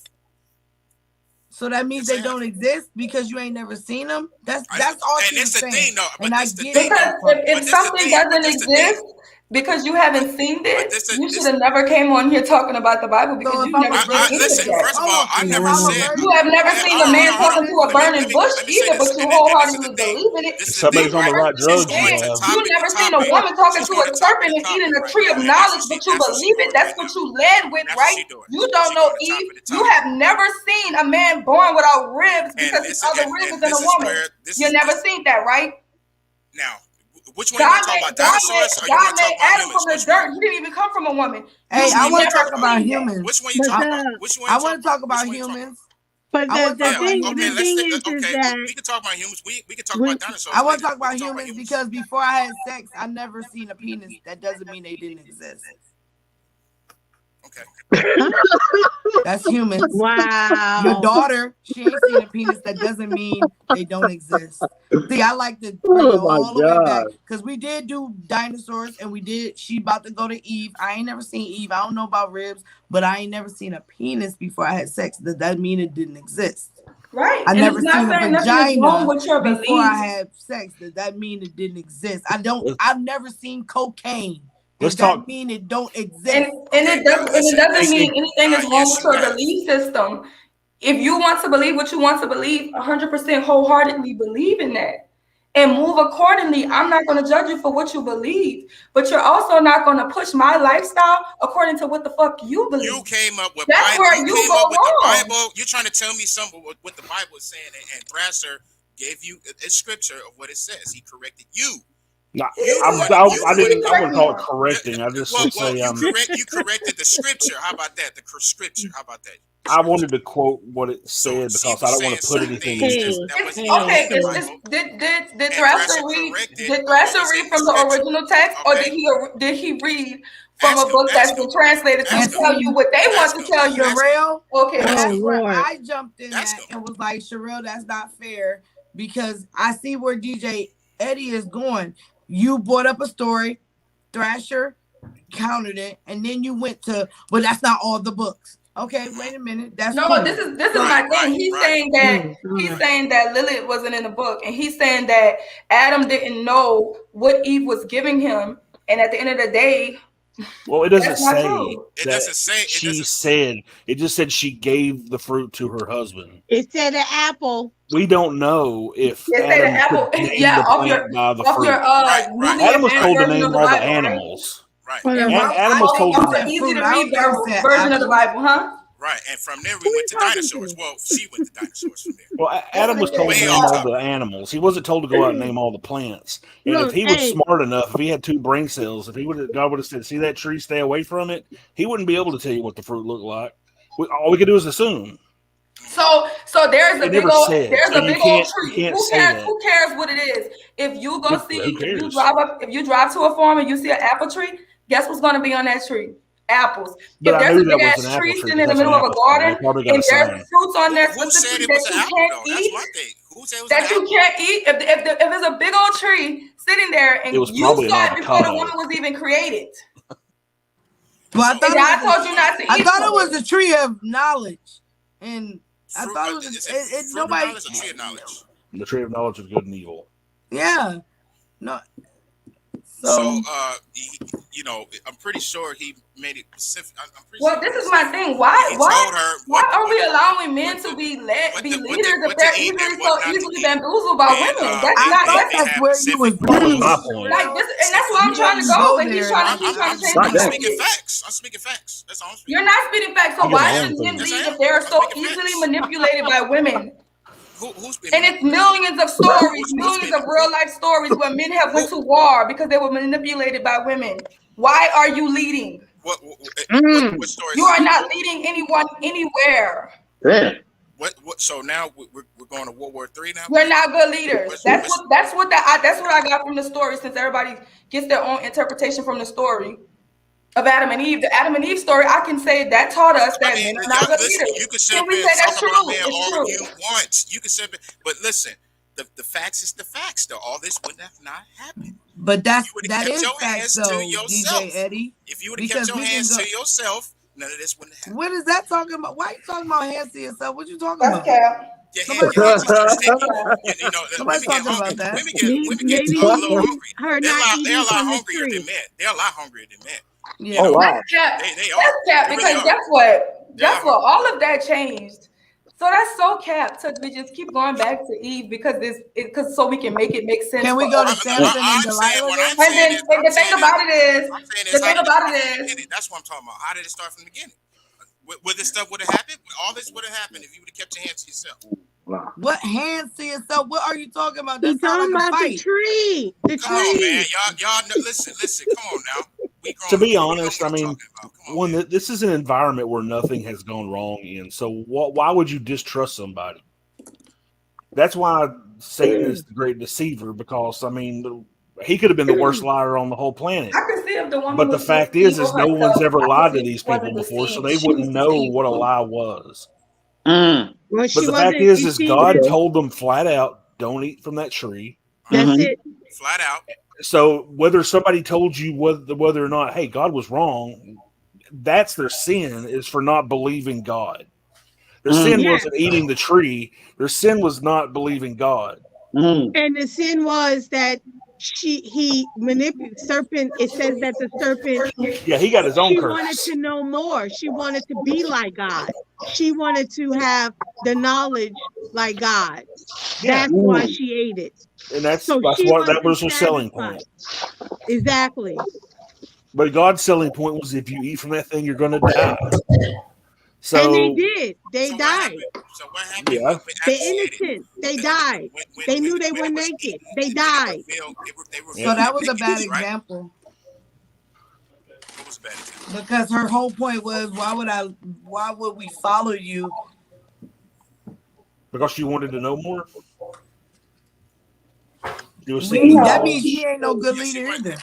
So that means they don't exist because you ain't never seen them. That's all she's saying. Thing, no, and I get because if something doesn't exist because you haven't seen it, you should have never came on here talking about the Bible because you never listen. First of all, I never said you have never seen a man talking to a burning bush either, but you wholeheartedly believe in it. Somebody's on the right drugs. You never seen a woman talking to a serpent and eating a tree of knowledge, but you believe it. That's what you led with, right? You don't know Eve. You have never seen a man born without ribs because his other rib is in a woman. You never seen that, right? Now. Which one you want to talk about? Dinosaurs or you want to talk about Adam from the dirt. He didn't even come from a woman. Hey, I want to talk about humans. Which one you talking about? Which one? I want to talk about humans. But the thing is that we can talk about humans. We can talk about dinosaurs. I want to talk about humans because before I had sex, I never seen a penis. That doesn't mean they didn't exist. Okay. That's humans. Wow. Your daughter, she ain't seen a penis. That doesn't mean they don't exist. See, I like to bring it all the way back because we did do dinosaurs and she about to go to Eve. I ain't never seen Eve. I don't know about ribs, but I ain't never seen a penis before I had sex. Does that mean it didn't exist? Right. I never seen a vagina before I had sex. Does that mean it didn't exist? I've never seen cocaine. Does that mean it don't exist? And it doesn't mean anything is wrong with your belief system. If you want to believe what you want to believe, 100% wholeheartedly believe in that and move accordingly. I'm not going to judge you for what you believe, but you're also not going to push my lifestyle according to what the fuck you believe. You came up with that's Bible. Where you came go up with wrong. the Bible. You're trying to tell me something what the Bible is saying, and Thrasher gave you a scripture of what it says. He corrected you. No, I wouldn't call it correcting. I just would say you corrected the scripture. How about that? The scripture. How about that? I wanted to quote what it said because I don't want to put anything in it. Did Thrasher read from the original text, or did he read from a book that's been translated to tell you what they want to tell you? Sherelle, okay, that's where I jumped in and was like, Sherelle, that's not fair because I see where DJ Eddie is going. You brought up a story, Thrasher countered it, and then you went to, but that's not all the books. Okay, wait a minute. That's no, cool. this is my thing. He's saying that Lilith wasn't in the book, and he's saying that Adam didn't know what Eve was giving him, and at the end of the day, well, it doesn't say it doesn't say she said. It just said she gave the fruit to her husband. It said an apple. We don't know if Adam apple. Yeah, off your Adam was told to name all the animals. Right. And Adam was told to easy to read version of the Bible, huh? Right, and from there we went to dinosaurs. Well, she went to dinosaurs from there. Well, Adam was told to name all the animals. He wasn't told to go out and name all the plants. And if he was smart enough, if he had 2 brain cells, God would have said, "See that tree? Stay away from it." He wouldn't be able to tell you what the fruit looked like. All we could do is assume. So there's a big old tree. Who cares what it is? If you go see, if you drive to a farm and you see an apple tree, guess what's going to be on that tree? Apples. But if there's a big ass tree sitting in the middle of a garden and there's fruits on there specifically that you can't eat, that you can't eat, if there's a big old tree sitting there and you saw it before the woman was even created. Well, I told you not to eat. I thought it was a tree of knowledge, and I thought it was nobody. The tree of knowledge. The tree of knowledge of good and evil. Yeah, no. So, you know, I'm pretty sure he made it specific. Well, this is my thing. Why are we allowing men to be leaders if they're easily bamboozled by women? That's where you was That was my point. Like this, and that's where I'm trying to go. But he's trying to change I'm speaking facts. I'm speaking facts. That's all I'm speaking. You're not speaking facts. So why should men lead if they're so easily manipulated by women? And it's millions of stories, millions of real life stories where men have went to war because they were manipulated by women. Why are you leading? What stories? You are not leading anyone anywhere. Yeah. What? So now we're going to World War III now. We're not good leaders. That's what I got from the story. Since everybody gets their own interpretation from the story of Adam and Eve, the Adam and Eve story, I can say that taught us that men are not good leaders. You can sit up and talk about men all you want. You can sit, but listen, the facts is the facts. Though all this would have not happened. But that is your facts, hands though, to yourself. DJ Eddie. If you would have kept your hands to yourself, none of this wouldn't happen. What is that talking about? Why are you talking about hands to yourself? What you talking about? Somebody's talking about that. Women get a little hungry. They're a lot hungrier than men. They're a lot hungrier than men. Yeah. Oh, wow. That's cap because guess what? All of that changed. So that's so cap to just keep going back to Eve because so we can make it make sense. Can we go to Samson and Delilah? And the thing about it is, that's what I'm talking about. How did it start from the beginning? Would this stuff would have happened? All this would have happened if you would have kept your hands to yourself. What hands to yourself? What are you talking about? He's talking about the tree. Come on, man. Y'all listen. Come on now. To be honest, I mean, this is an environment where nothing has gone wrong in. So why would you distrust somebody? That's why Satan is the great deceiver, because, I mean, he could have been the worst liar on the whole planet. I can see if the woman. But the fact is no one's ever lied to these people before, so they wouldn't know what a lie was. Well, but the fact is God told them flat out, don't eat from that tree. That's it. Flat out. So whether somebody told you whether or not, hey, God was wrong, that's their sin, is for not believing God. Their sin wasn't eating the tree. Their sin was not believing God. And the sin was that he manipulated serpent. It says that the serpent. Yeah, he got his own curse. She wanted to know more. She wanted to be like God. She wanted to have the knowledge like God. Yeah. That's why she ate it. And that was her selling point. Exactly. But God's selling point was, if you eat from that thing, you're going to die. So, and they did. They died. So what happened? Yeah. They're innocent. They died. They knew they were naked. They died. So that was a bad example. What was a bad example? Because her whole point was, why would we follow you? Because she wanted to know more. That means she ain't no good leader either.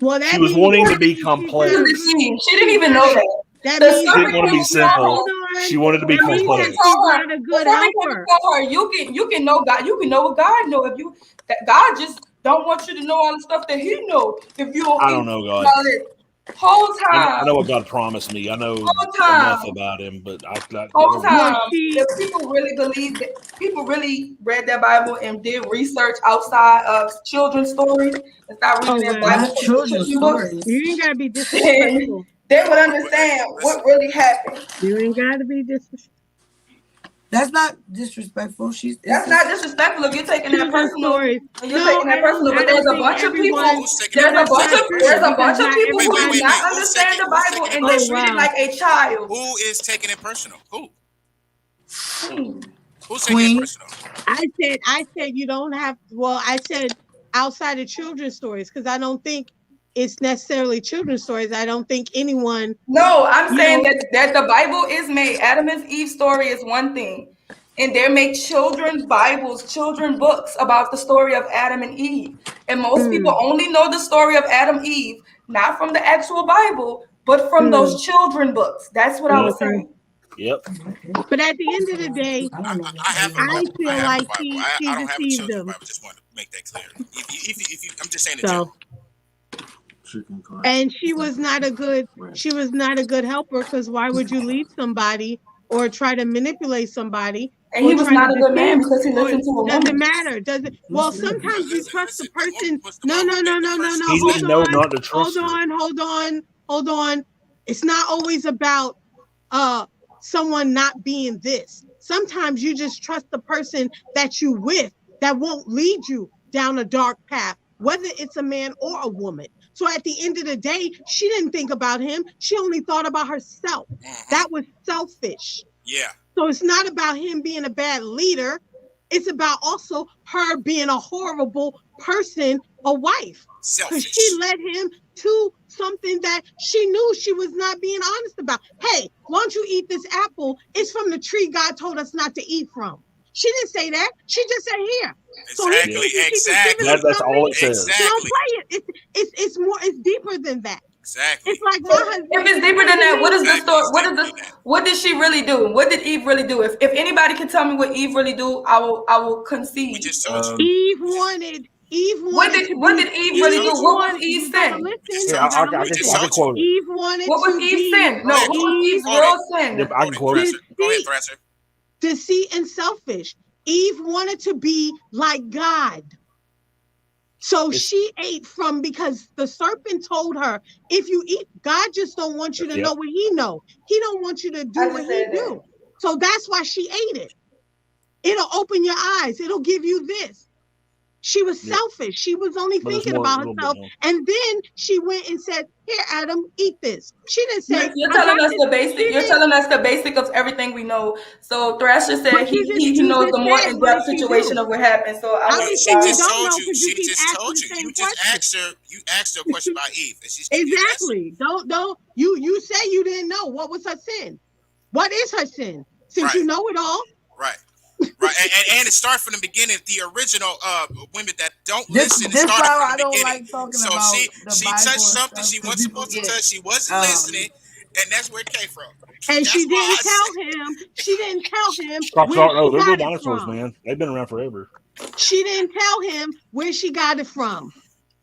Well, she was wanting to be complex. She didn't even know that. She didn't want to be simple. She wanted to be complex. A good helper. You can know God. You can know what God knows. God just don't want you to know all the stuff that He knows. If you I don't know God. Whole time. I know what God promised me. I know enough about Him, but whole time. If people really believe that, people really read their Bible and did research outside of children's stories and start reading their Bible. Children's stories. You ain't gotta be disrespectful. They would understand what really happened. You ain't gotta be disrespectful. That's not disrespectful. That's not disrespectful if you're taking that personal. But there's a bunch of people. There's a bunch of people who do not understand the Bible and they treat it like a child. Who is taking it personal? Who? Who's taking it personal? I said you don't have. Well, I said outside of children's stories, because I don't think it's necessarily children's stories. I don't think anyone. No, I'm saying that the Bible is made. Adam and Eve story is one thing, and they make children's Bibles, children books about the story of Adam and Eve. And most people only know the story of Adam and Eve, not from the actual Bible, but from those children books. That's what I was saying. Yep. But at the end of the day, I feel like she deceived them. I just want to make that clear. If you, I'm just saying it. And she was not a good helper, because why would you lead somebody or try to manipulate somebody And he was not a good man because he listened to a woman. Doesn't matter. Doesn't. Well, sometimes you trust the person. No. He didn't know not to trust her. Hold on. It's not always about someone not being this. Sometimes you just trust the person that you with that won't lead you down a dark path, whether it's a man or a woman. So at the end of the day, she didn't think about him. She only thought about herself. That was selfish. Yeah. So it's not about him being a bad leader. It's about also her being a horrible person, a wife. Because she led him to something that she knew she was not being honest about. Hey, why don't you eat this apple? It's from the tree God told us not to eat from. She didn't say that. She just said here. Exactly. That's all it says. Exactly. Don't play it. It's more. It's deeper than that. Exactly. It's like my husband. If it's deeper than that, what is the story? What did she really do? What did Eve really do? If anybody can tell me what Eve really do, I will concede. We just told you. Eve wanted. What did Eve really do? What was Eve's sin? I can quote it. Eve wanted. What was Eve's sin? No, what was Eve's real sin? I can quote it. Go ahead, Thrasher. Deceit and selfish. Eve wanted to be like God. So she ate from, because the serpent told her, if you eat, God just don't want you to know what he know. He don't want you to do what he do. So that's why she ate it. It'll open your eyes. It'll give you this. She was selfish. She was only thinking about herself. And then she went and said, here, Adam, eat this. She didn't say. You're telling us the basic. You're telling us the basic of everything we know. So Thrasher said he knows the more in-depth situation of what happened. So she just told you. She just told you. You just asked her. You asked her a question about Eve. And she's exactly. Don't. You say you didn't know. What was her sin? What is her sin? Since you know it all. Right. Right, and it starts from the beginning. The original women that don't listen, it started from the beginning. So she touched something she wasn't supposed to touch. She wasn't listening, and that's where it came from. And she didn't tell him. She didn't tell him. No, they're good dinosaurs, man. They've been around forever. She didn't tell him where she got it from.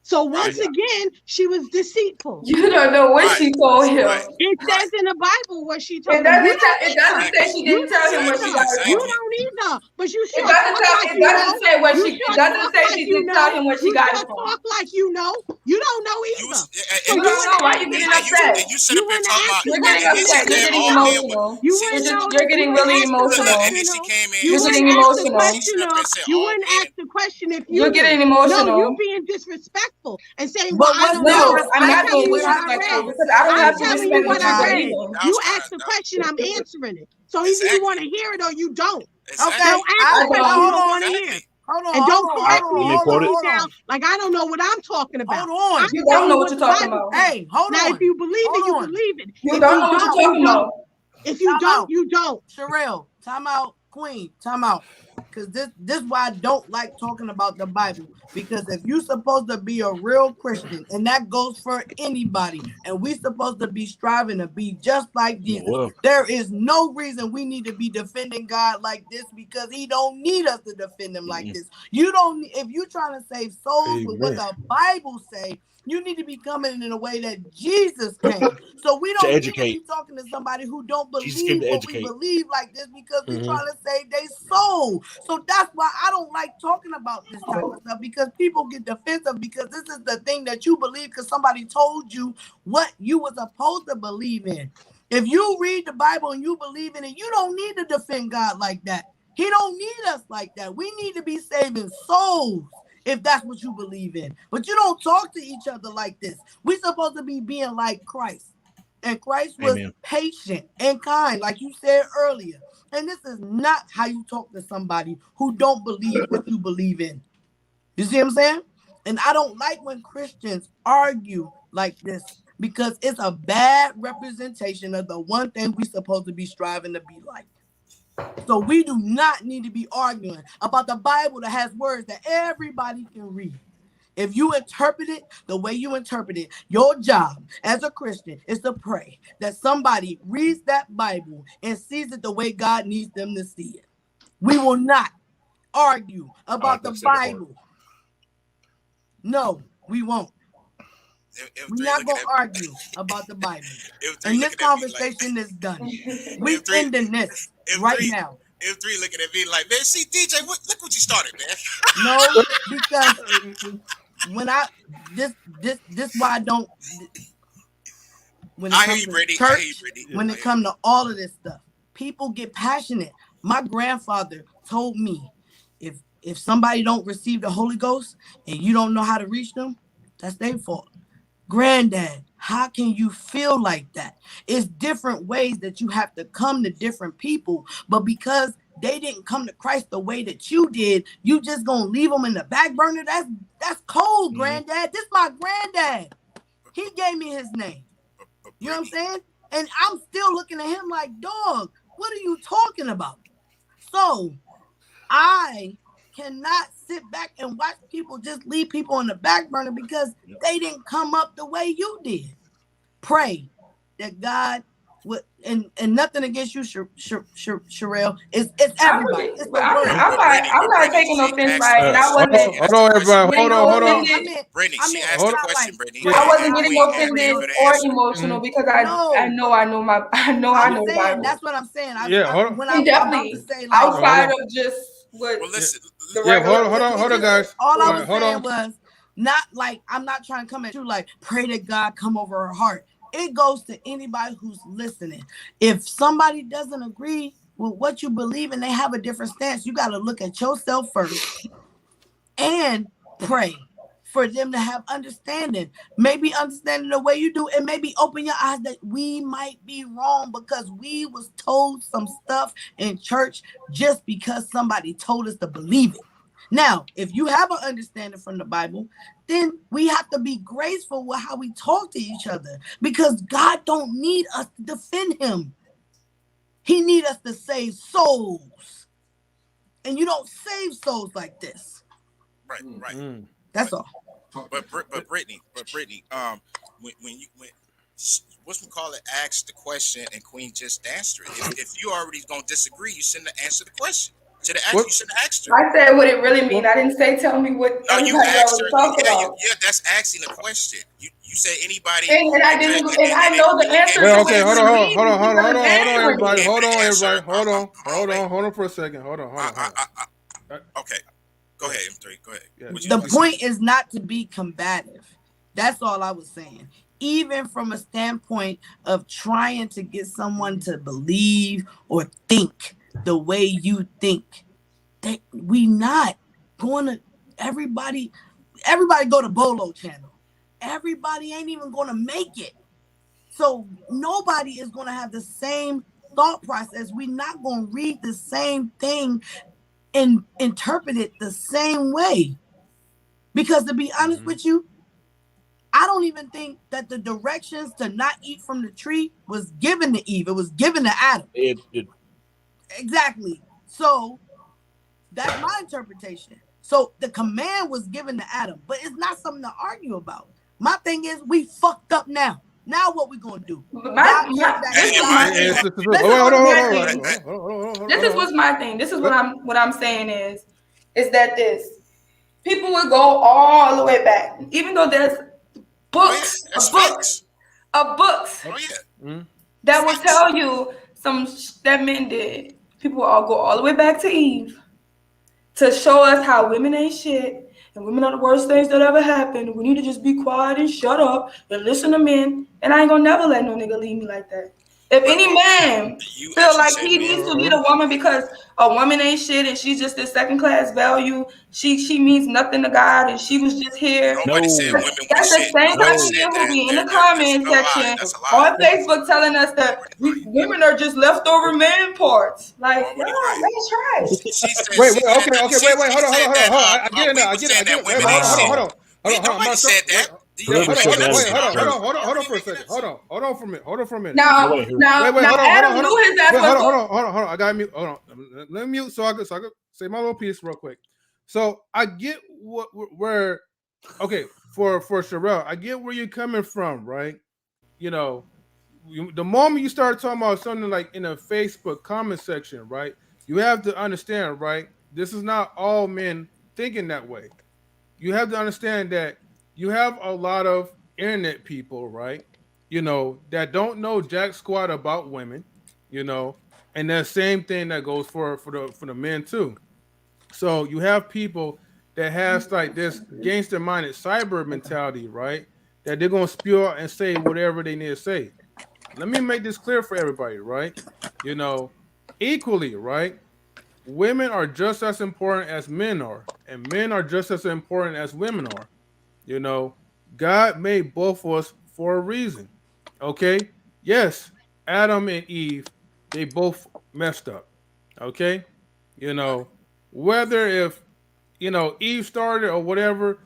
So once again, she was deceitful. You don't know what she told him. It says in the Bible what she told him. It doesn't say she didn't tell him what she got it from. You don't either, but you should. It doesn't say what she. It doesn't say she didn't tell him what she got it from. Talk like you know. You don't know either. You don't know why you getting upset. You sit up here talking about. You're getting upset. You're getting emotional. You're getting really emotional. You're getting emotional. You wouldn't ask the question if you. You're getting emotional. No, you're being disrespectful and saying, "Well, I'm not being disrespectful because I don't have to respect what I read." either. You ask the question, I'm answering it. So either you want to hear it or you don't. Okay, Don't ask the question you don't want to hear. Hold on. And don't correct me down like I don't know what I'm talking about. Hold on. You don't know what you're talking about. Hey, hold now, on. if you believe it, you believe it. You don't know what you're talking about. If you don't, you don't. Sherelle, time out. Queen, time out. Because this is why I don't like talking about the Bible. Because if you're supposed to be a real Christian, and that goes for anybody, and we're supposed to be striving to be just like Jesus, there is no reason we need to be defending God like this, because he don't need us to defend him like this. You don't. If you're trying to save souls with what the Bible say, you need to be coming in a way that Jesus came. So we don't need to be talking to somebody who don't believe what we believe like this, because we're trying to save their soul. So that's why I don't like talking about this type of stuff, because people get defensive because this is the thing that you believe because somebody told you what you were supposed to believe in. If you read the Bible and you believe in it, you don't need to defend God like that. He don't need us like that. We need to be saving souls, if that's what you believe in. But you don't talk to each other like this. We're supposed to be being like Christ. And Christ was patient and kind, like you said earlier. And this is not how you talk to somebody who don't believe what you believe in. You see what I'm saying? And I don't like when Christians argue like this, because it's a bad representation of the one thing we're supposed to be striving to be like. So we do not need to be arguing about the Bible that has words that everybody can read. If you interpret it the way you interpret it, your job as a Christian is to pray that somebody reads that Bible and sees it the way God needs them to see it. We will not argue about the Bible. No, we won't. We're not going to argue about the Bible. And this conversation is done. We're ending this right now. M3 looking at me like, man, see, DJ, look what you started, man. No, because when this why I don't. When it comes to church, when it comes to all of this stuff, people get passionate. My grandfather told me, if somebody don't receive the Holy Ghost and you don't know how to reach them, that's their fault. Granddad, how can you feel like that? It's different ways that you have to come to different people, but because they didn't come to Christ the way that you did, you just gonna leave them in the back burner? That's cold, Granddad. This is my granddad. He gave me his name. You know what I'm saying? And I'm still looking at him like, dog, what are you talking about? So I cannot sit back and watch people just leave people on the back burner because they didn't come up the way you did. Pray that God would, and nothing against you, Sherelle. It's everybody. It's the word. I'm not taking offense, right? And I wasn't. Hold on, everybody. Hold on. Brittany, she asked the question, Brittany. I wasn't getting offended or emotional because I know the Bible. That's what I'm saying. Definitely outside of just what. Well, listen. Hold on, guys. All I was saying was not like I'm not trying to come at you like pray that God come over her heart. It goes to anybody who's listening. If somebody doesn't agree with what you believe and they have a different stance, you got to look at yourself first and pray for them to have understanding. Maybe understanding the way you do, and maybe open your eyes that we might be wrong because we was told some stuff in church just because somebody told us to believe it. Now, if you have an understanding from the Bible, then we have to be graceful with how we talk to each other because God don't need us to defend him. He need us to save souls. And you don't save souls like this. Right. That's all. But Brittany, when what's we call it, asked the question and Queen just answered it. If you already gonna disagree, you shouldn't have answered the question. You shouldn't have asked her. I said what it really mean. I didn't say tell me what. No, you asked her. Yeah, that's asking a question. You said anybody. And I didn't. And I know the answer. Well, okay, hold on, everybody. Hold on for a second. Hold on. Okay, go ahead, M3. Go ahead. Yeah. The point is not to be combative. That's all I was saying. Even from a standpoint of trying to get someone to believe or think the way you think, that we not going to everybody go to Bolo channel. Everybody ain't even going to make it. So nobody is going to have the same thought process. We're not going to read the same thing and interpret it the same way. Because to be honest with you, I don't even think that the directions to not eat from the tree was given to Eve. It was given to Adam. Exactly. So that's my interpretation. So the command was given to Adam, but it's not something to argue about. My thing is we fucked up now. Now what we gonna do? This is what's my thing. This is what I'm saying is that this people would go all the way back, even though there's books that will tell you some that men did. People will all go all the way back to Eve to show us how women ain't shit and women are the worst things that ever happened. We need to just be quiet and shut up and listen to men. And I ain't gonna never let no nigga leave me like that. If any man feel like he needs to lead a woman because a woman ain't shit and she's just this second class value, she means nothing to God and she was just here. That's the same person who be in the comment section on Facebook telling us that women are just leftover man parts. Like, no, that's trash. Wait, hold on. I get it. Hold on. Nobody said that. Hold on for a second. Hold on for a minute. Now, Adam knew his ass. Hold on. I got mute. Hold on. Let me mute so I can say my little piece real quick. So I get where for Sherelle, I get where you're coming from, right? You know, the moment you start talking about something like in a Facebook comment section, right? You have to understand, right? This is not all men thinking that way. You have to understand that you have a lot of internet people, right? You know, that don't know jack squat about women, you know, And that same thing that goes for the men too. So you have people that has like this gangster minded cyber mentality, right? That they're gonna spew out and say whatever they need to say. Let me make this clear for everybody, right? You know, equally, right? Women are just as important as men are, and men are just as important as women are. You know, God made both of us for a reason. Okay? Yes, Adam and Eve, they both messed up. Okay? You know, whether if Eve started or whatever,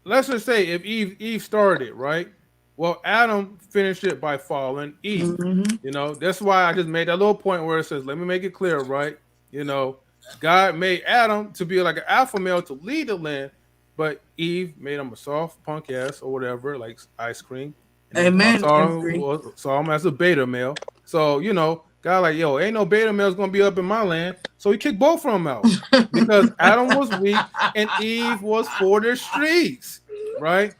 let's just say if Eve started, right? Well, Adam finished it by following Eve. Mm-hmm. That's why I just made that little point where it says, let me make it clear, right? God made Adam to be like an alpha male to lead the land, but Eve made him a soft punk ass or whatever, like ice cream. And then God Amen. saw him as a beta male. So, God like, yo, ain't no beta males gonna be up in my land. So he kicked both of them out because Adam was weak and Eve was for the streets, right?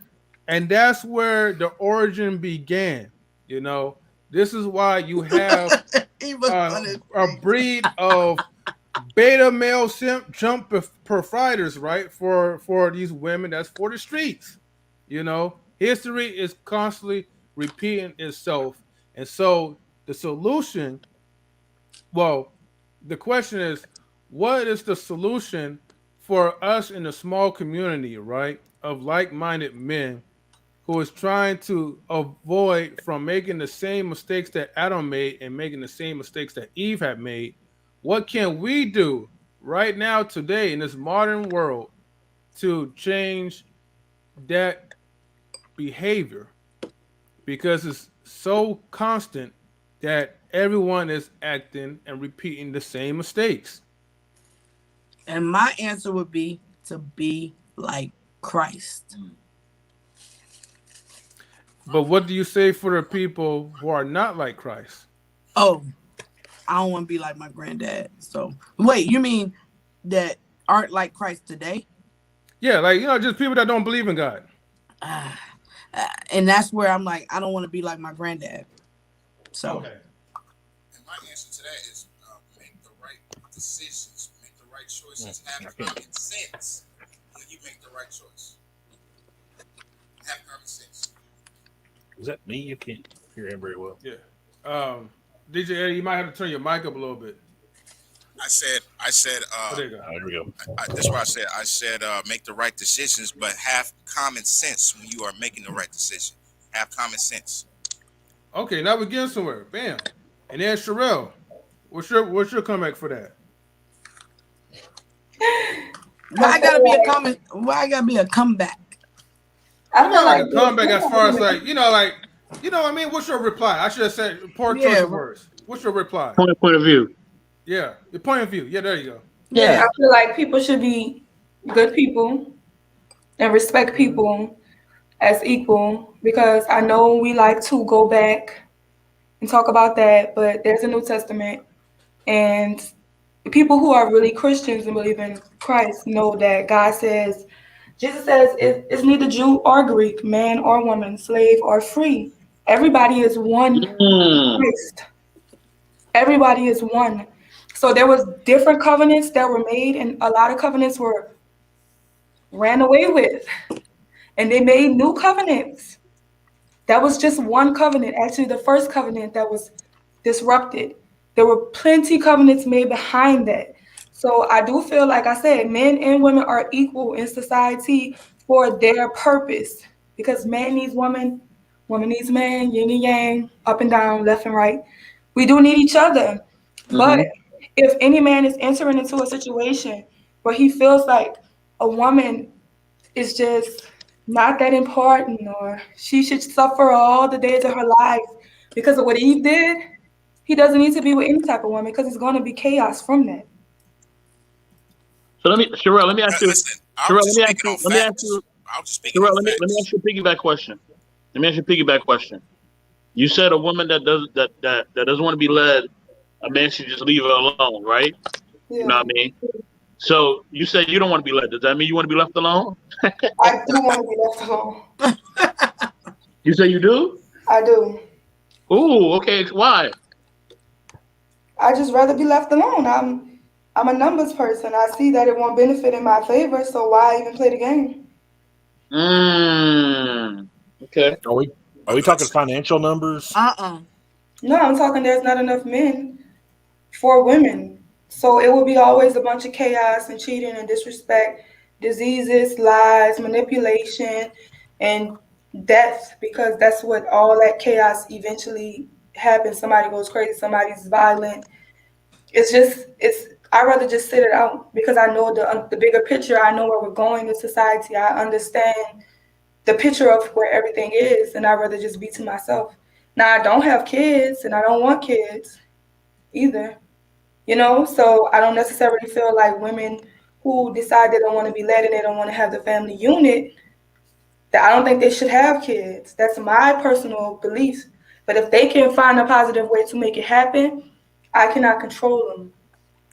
And that's where the origin began. This is why you have a breed of beta male jump providers, right? For these women, that's for the streets. History is constantly repeating itself, and so the solution. Well, the question is, what is the solution for us in a small community, right, of like-minded men who is trying to avoid from making the same mistakes that Adam made and making the same mistakes that Eve had made? What can we do right now today in this modern world to change that behavior? Because it's so constant that everyone is acting and repeating the same mistakes. And my answer would be to be like Christ. But what do you say for the people who are not like Christ? Oh, I don't want to be like my granddad. So, wait, you mean that aren't like Christ today? Yeah, like, just people that don't believe in God. And that's where I'm like, I don't want to be like my granddad. So. Okay. And my answer to that is make the right decisions, make the right choices, have common sense when you make the right choice. Have common sense. Is that me? You can't hear him very well. Yeah. DJ Eddie, you might have to turn your mic up a little bit. I said. There you go. There we go. That's what I said. I said make the right decisions, but have common sense when you are making the right decision. Have common sense. Okay, now we're getting somewhere. Bam. And then Sherelle, what's your comeback for that? Why I gotta be a comeback? I feel like a comeback as far as like, what I mean? What's your reply? I should have said poor choice of words. What's your reply? Point of view. Yeah, your point of view. Yeah, there you go. Yeah, I feel like people should be good people and respect people as equal, because I know we like to go back and talk about that, but there's a New Testament, and people who are really Christians and believe in Christ know that Jesus says it's neither Jew or Greek, man or woman, slave or free. Everybody is one Christ. Everybody is one. So there was different covenants that were made, and a lot of covenants were ran away with. And they made new covenants. That was just one covenant, actually the first covenant that was disrupted. There were plenty covenants made behind that. So I do feel, like I said, men and women are equal in society for their purpose. Because man needs woman, woman needs man, yin and yang, up and down, left and right. We do need each other. Mm-hmm. But if any man is entering into a situation where he feels like a woman is just not that important, or she should suffer all the days of her life because of what Eve did, he doesn't need to be with any type of woman, because it's going to be chaos from that. So let me ask you a piggyback question. Let me ask you a piggyback question. You said a woman that doesn't want to be led, a man should just leave her alone, right? Yeah. You know what I mean? So you said you don't want to be led. Does that mean you want to be left alone? I do want to be left alone. You say you do? I do. Ooh, okay. Why? I just rather be left alone. I'm a numbers person. I see that it won't benefit in my favor, so why even play the game? Okay. Are we talking financial numbers? No, I'm talking there's not enough men for women. So it will be always a bunch of chaos and cheating and disrespect, diseases, lies, manipulation, and death, because that's what all that chaos eventually happens. Somebody goes crazy, somebody's violent. I'd rather just sit it out because I know the bigger picture. I know where we're going in society. I understand the picture of where everything is, and I'd rather just be to myself. Now, I don't have kids, and I don't want kids either. So I don't necessarily feel like women who decide they don't want to be led and they don't want to have the family unit, that I don't think they should have kids. That's my personal belief. But if they can find a positive way to make it happen, I cannot control them.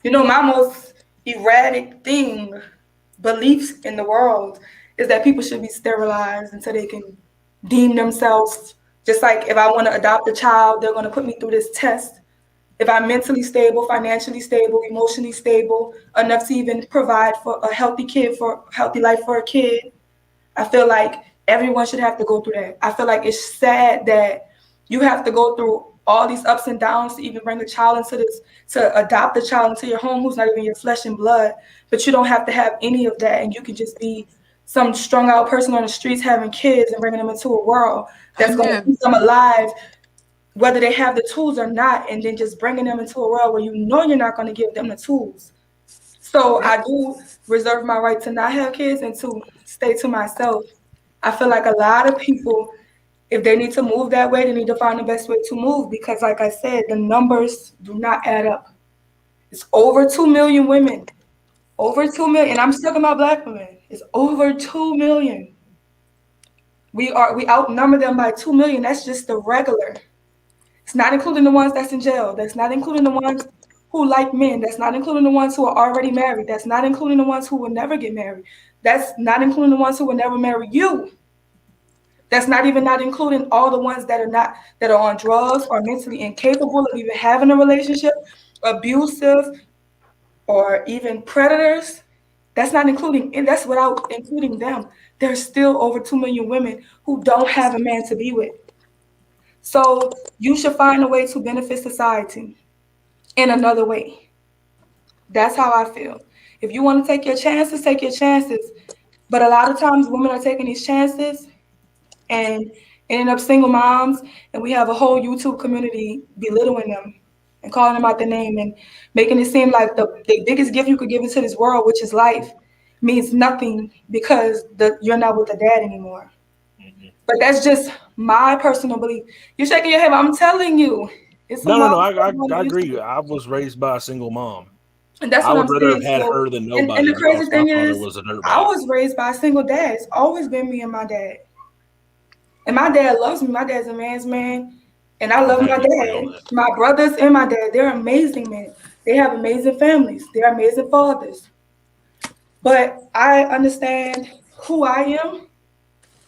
My most erratic beliefs in the world is that people should be sterilized until they can deem themselves, just like if I want to adopt a child, they're going to put me through this test. If I'm mentally stable, financially stable, emotionally stable, enough to even provide for a healthy life for a kid, I feel like everyone should have to go through that. I feel like it's sad that you have to go through all these ups and downs to even bring a child to adopt a child into your home who's not even your flesh and blood, but you don't have to have any of that, and you can just be some strung out person on the streets having kids and bringing them into a world that's going to keep them alive, whether they have the tools or not, and then just bringing them into a world where you're not going to give them the tools. So I do reserve my right to not have kids and to stay to myself. I feel like a lot of people, if they need to move that way, they need to find the best way to move because, like I said, the numbers do not add up. It's over 2 million women. Over 2 million. And I'm just talking about Black women. It's over 2 million. We outnumber them by 2 million. That's just the regular. It's not including the ones that's in jail. That's not including the ones who like men. That's not including the ones who are already married. That's not including the ones who will never get married. That's not including the ones who will never marry you. That's not including all the ones that are on drugs or mentally incapable of even having a relationship, abusive, or even predators. That's not including, and that's without including them. There's still over 2 million women who don't have a man to be with. So you should find a way to benefit society in another way. That's how I feel. If you want to take your chances, take your chances. But a lot of times women are taking these chances and ending up single moms, and we have a whole YouTube community belittling them and calling them out their name and making it seem like the biggest gift you could give into this world, which is life, means nothing because you're not with the dad anymore. But that's just my personal belief. You're shaking your head, but I'm telling you. No. I agree. I was raised by a single mom. And that's I what would I'm rather saying. have had her than nobody. And the crazy thing my is, was a dirtbag. I was raised by a single dad. It's always been me and my dad. And my dad loves me. My dad's a man's man. And I love my dad. My brothers and my dad, they're amazing men. They have amazing families. They're amazing fathers. But I understand who I am.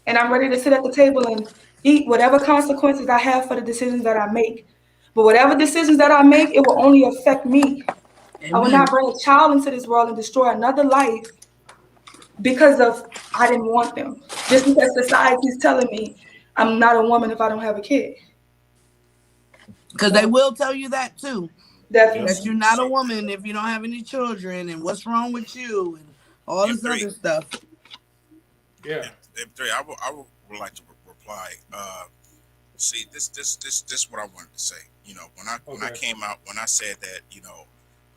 And I'm ready to sit at the table and eat whatever consequences I have for the decisions that I make. But whatever decisions that I make, it will only affect me. Amen. I will not bring a child into this world and destroy another life because I didn't want them. Just because society is telling me I'm not a woman if I don't have a kid. Because they will tell you that too. Definitely. That you're not a woman if you don't have any children and what's wrong with you and all this other stuff. Yeah. I would like to reply. See, this is what I wanted to say. When I came out, when I said that,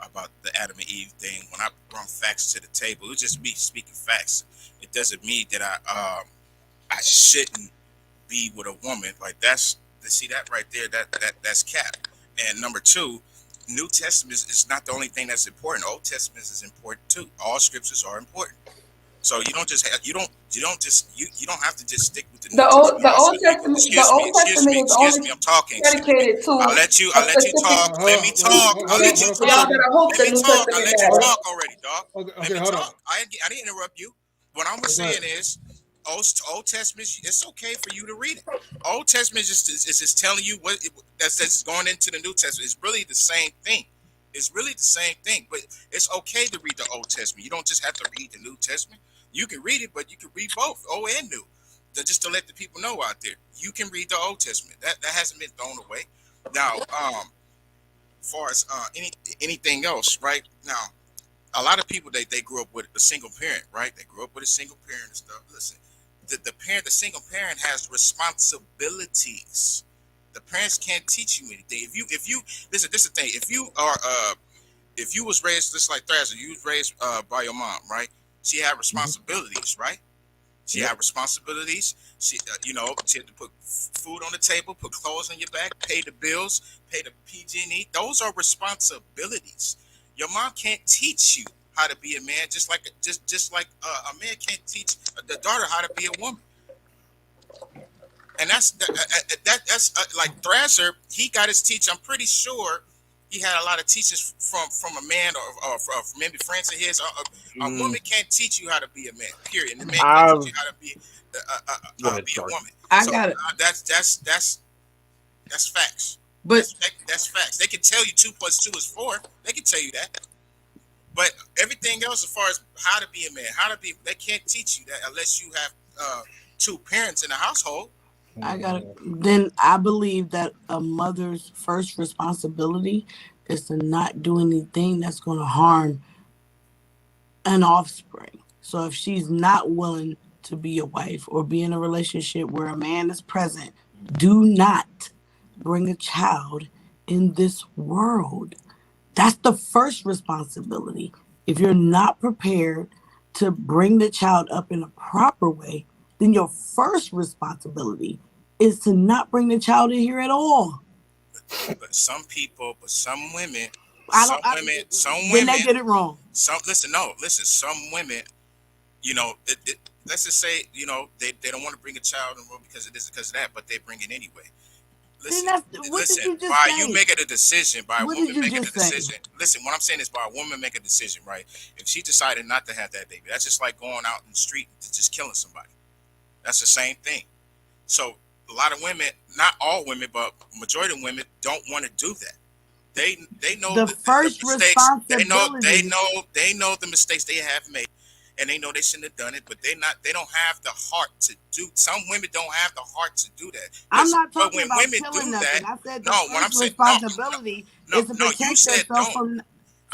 about the Adam and Eve thing, when I brought facts to the table, it was just me speaking facts. It doesn't mean that I shouldn't be with a woman. Like see that right there, that's cap. And number two, New Testament is not the only thing that's important. Old Testament is important too. All scriptures are important. So you don't have to just stick with the New Testament. The Old Testament. Excuse me. I'm talking. Dedicated to. I'll let you talk. Let me talk. I'll let you talk. Y'all better hope the New Testament. I'll let you talk already, dog. Okay, let me hold talk. on. I didn't interrupt you. What I was saying is, Old Testament, it's okay for you to read it. Old Testament is just telling you that's going into the New Testament. It's really the same thing. It's really the same thing, but it's okay to read the Old Testament. You don't just have to read the New Testament. You can read it, but you can read both, Old and New. Just to let the people know out there, you can read the Old Testament. That hasn't been thrown away. Now, as far as anything else, right now, a lot of people they grew up with a single parent, right? They grew up with a single parent and stuff. Listen, the single parent has responsibilities. The parents can't teach you anything. If you listen, this is the thing. If you was raised just like Thrasher, you was raised by your mom, right? She had responsibilities, right? She had responsibilities. She had to put food on the table, put clothes on your back, pay the bills, pay the PG&E. Those are responsibilities. Your mom can't teach you how to be a man, just like a man can't teach the daughter how to be a woman. And that's like Thrasher. He got his teach. I'm pretty sure he had a lot of teachers from a man or from maybe friends of his. A woman can't teach you how to be a man. Period. And the man can't teach you how to be a woman. I So, got it. That's facts. But that's facts. They can tell you 2 + 2 is 4. They can tell you that. But everything else, as far as how to be a man, they can't teach you that unless you have 2 parents in the household. I got it. Then I believe that a mother's first responsibility is to not do anything that's going to harm an offspring. So if she's not willing to be a wife or be in a relationship where a man is present, do not bring a child in this world. That's the first responsibility. If you're not prepared to bring the child up in a proper way, then your first responsibility is to not bring the child in here at all. But some women, then they get it wrong. Some women, let's just say, they don't want to bring a child in the world because of this, because of that, but they bring it anyway. Listen, you making a decision, by a woman making a decision. Listen, what I'm saying is, by a woman making a decision, right? If she decided not to have that baby, that's just like going out in the street and just killing somebody. That's the same thing. So a lot of women, not all women, but majority of women don't want to do that. They know the mistakes. They know the mistakes they have made, and they know they shouldn't have done it. But they don't have the heart to do. Some women don't have the heart to do that. I'm not talking about killing nothing. I said the responsibility is to protect yourself from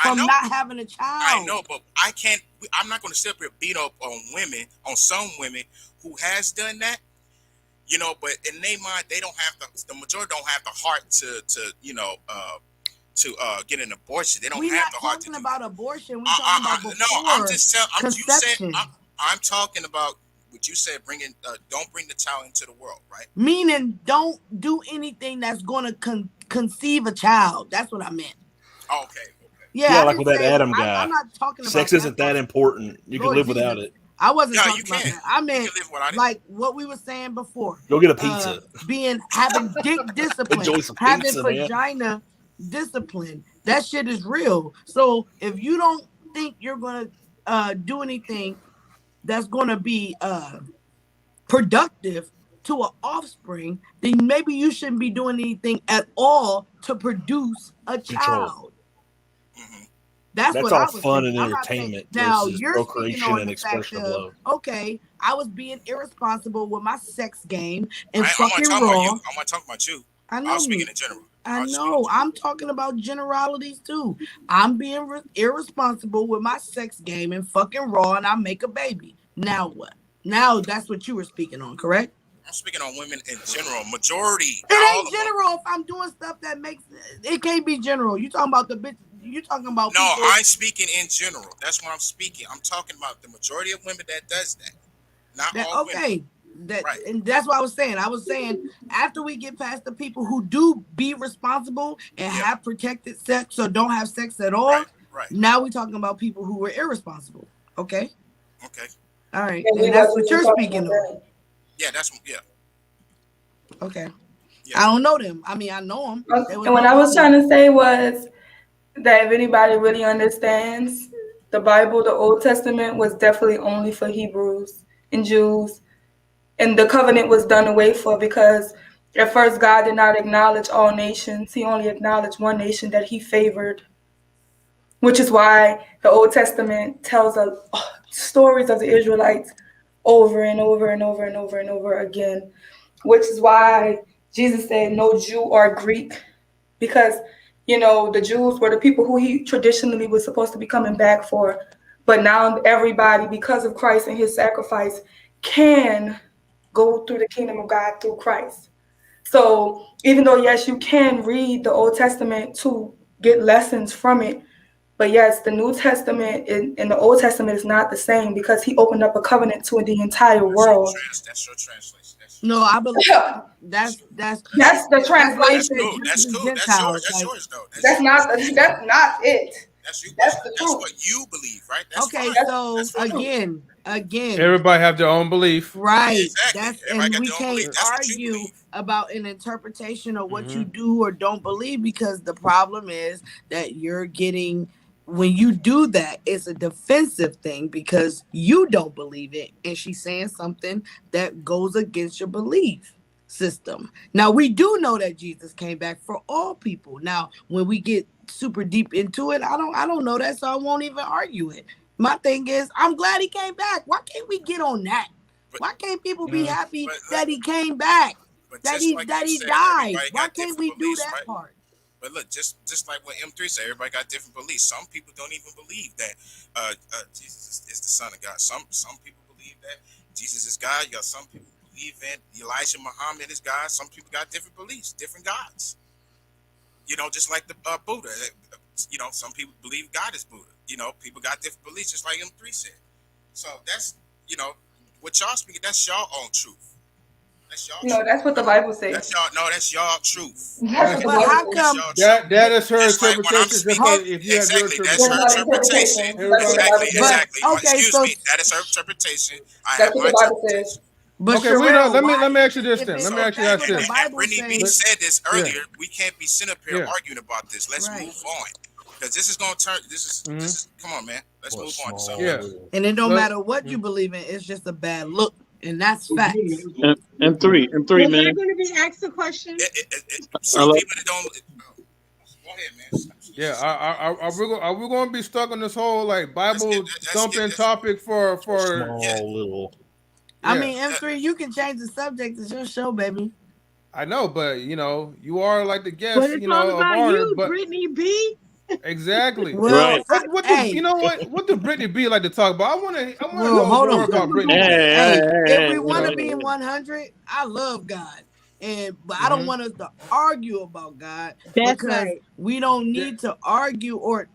not having a child. I know, but I'm not going to sit up here and beat up on some women who has done that. But in their mind, they don't have the majority don't have the heart to get an abortion. They don't have the heart to do. We're not talking about abortion. We're talking about before. No, I'm just telling. Conception. I'm talking about what you said. Don't bring the child into the world, right? Meaning, don't do anything that's going to conceive a child. That's what I meant. Okay. Yeah, like with that Adam guy. I'm not talking about sex isn't that important. You can live without it. I wasn't talking about that. I meant like what we were saying before. Go get a pizza. Having dick discipline, having vagina discipline. That shit is real. So if you don't think you're gonna do anything that's gonna be productive to an offspring, then maybe you shouldn't be doing anything at all to produce a child. That's all fun and entertainment. Now you're procreation and expression of love. Okay, I was being irresponsible with my sex game and fucking raw. I'm not talking about you. I know. I was speaking in general. I know. I'm talking about generalities too. I'm being irresponsible with my sex game and fucking raw, and I make a baby. Now what? Now that's what you were speaking on, correct? I'm speaking on women in general. Majority. It ain't general. If I'm doing stuff that makes it can't be general. You talking about the bitch? You talking about? No, people. I'm speaking in general. That's what I'm speaking. I'm talking about the majority of women that does that. Not all women. Right. And that's what I was saying. I was saying after we get past the people who do be responsible and have protected sex or don't have sex at all. Right. Now we're talking about people who were irresponsible. Okay. All right. Yeah, and that's what you're speaking of. Yeah, Okay. Yeah. I don't know them. I mean, I know them. And what I was trying to say was that if anybody really understands the Bible, the Old Testament was definitely only for Hebrews and Jews. and the covenant was done away for, because at first God did not acknowledge all nations. He only acknowledged one nation that he favored, which is why the Old Testament tells us stories of the Israelites over and over and over and over and over again, which is why Jesus said no Jew or Greek, because, you know, the Jews were the people who he traditionally was supposed to be coming back for. But now everybody, because of Christ and his sacrifice, can go through the kingdom of God through Christ. So even though, yes, you can read the Old Testament to get lessons from it, but yes, the New Testament and the Old Testament is not the same, because he opened up a covenant to the entire world. That's your translation. No, I believe that's the translation. That's cool. That's yours. That's yours though. That's not it. That's you. That's the truth. That's what you believe, right? That's okay. fine. So again, everybody have their own belief, right? Exactly. That's Everybody and we got their own can't belief. That's what you argue believe. about an interpretation of what you do or don't believe, because the problem is that you're getting, when you do that, it's a defensive thing because you don't believe it, and she's saying something that goes against your belief system. Now, we do know that Jesus came back for all people. Now, when we get super deep into it, I don't know that, so I won't even argue it. My thing is, I'm glad he came back. Why can't we get on that? Why can't people be happy that he came back? That he died? Why can't we do that part? But look, just like what M3 said, everybody got different beliefs. Some people don't even believe that Jesus is the Son of God. Some people believe that Jesus is God. You got some people believe that Elijah Muhammad is God. Some people got different beliefs, different gods. You know, just like the Buddha. You know, some people believe God is Buddha. You know, people got different beliefs, just like M3 said. So that's, you know, what y'all speaking, that's y'all own truth. That's what the Bible says. That's y'all truth. That's but how come that is her interpretation? Exactly, that's her interpretation. Exactly. Okay, Excuse me, that is her interpretation. I that's have my interpretation. But okay, let me ask you this then. Let me ask you this. Brittany B said this earlier. We can't be sitting up here arguing about this. Let's move on. Because this is going to turn. This is. Come on, man. Let's move on. So, and it don't matter what you believe in. It's just a bad look, and that's facts. And three, man. Am I going to be asked a question? Some people that don't. Go ahead, man. Yeah, are we going to be stuck on this whole like Bible thumping topic for little? I mean, M3, you can change the subject. It's your show, baby. I know, but you know, you are like the guest, but it's you know, all about of honor. you, but Brittany B. Exactly. Well, what you know what do Brittany B like to talk about? I want to know hold more on. about Brittany. If we want to be in 100, I love God, but I don't want us to argue about God. That's because right. We don't need to argue or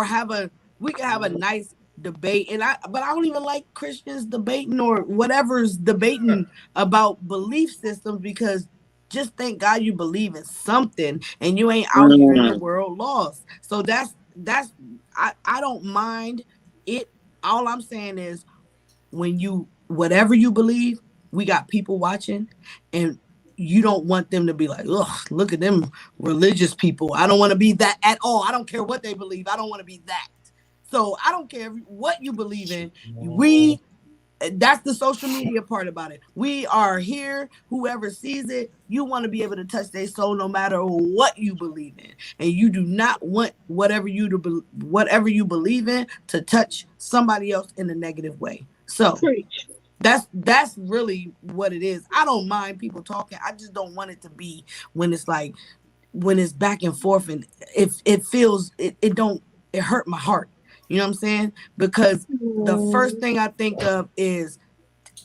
have we can have a nice debate, but I don't even like Christians debating or whatever's debating about belief systems, because just thank God you believe in something and you ain't out here in the world lost. So that's I don't mind it. All I'm saying is, when whatever you believe, we got people watching, and you don't want them to be like, ugh, look at them religious people. I don't want to be that at all. I don't care what they believe. I don't want to be that. So I don't care what you believe in. That's the social media part about it. We are here. Whoever sees it, you want to be able to touch their soul no matter what you believe in. And you do not want whatever you believe in to touch somebody else in a negative way. So that's really what it is. I don't mind people talking. I just don't want it to be when it's back and forth, and it feels it hurt my heart. You know what I'm saying? Because the first thing I think of is,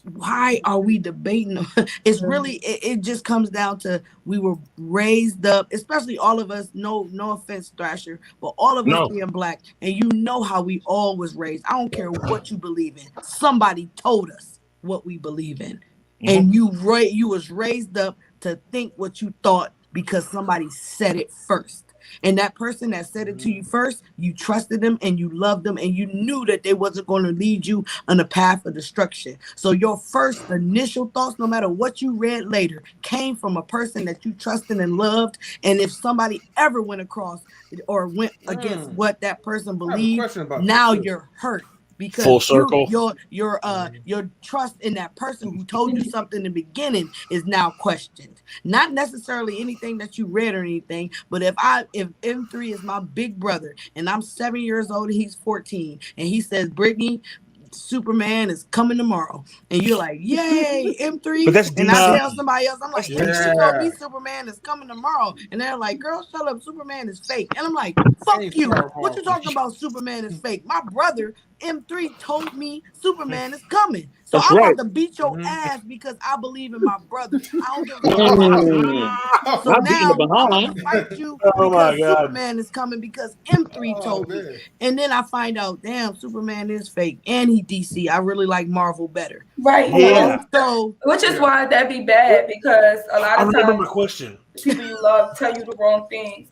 why are we debating? It's really, it just comes down to, we were raised up, especially all of us, no offense, Thrasher, but all of us being black, and you know how we all was raised. I don't care what you believe in. Somebody told us what we believe in. And you was raised up to think what you thought because somebody said it first. And that person that said it to you first, you trusted them and you loved them, and you knew that they wasn't going to lead you on a path of destruction. So your first initial thoughts, no matter what you read later, came from a person that you trusted and loved. And if somebody ever went across or went against what that person believed, now you're hurt because Full circle. your trust in that person who told you something in the beginning is now questioned. Not necessarily anything that you read or anything, but if M3 is my big brother and I'm 7 years old and he's 14 and he says, Brittany, Superman is coming tomorrow, and you're like, yay, M3. But that's and DC. I tell somebody else, I'm like, That's you told me Superman is coming tomorrow, and they're like, girl, shut up, Superman is fake. And I'm like, fuck you. What you talking about? Superman is fake. My brother M3 told me Superman is coming. So That's I'm right. about to beat your ass because I believe in my brother. I don't give a fuck about you. So Not beating now the I'm behind. gonna fight you Oh my because God. Superman is coming because M3 told me. And then I find out, damn, Superman is fake and he DC. I really like Marvel better. Right. Yeah. So which is why that'd be bad, because a lot I of remember times my question. people you love tell you the wrong things.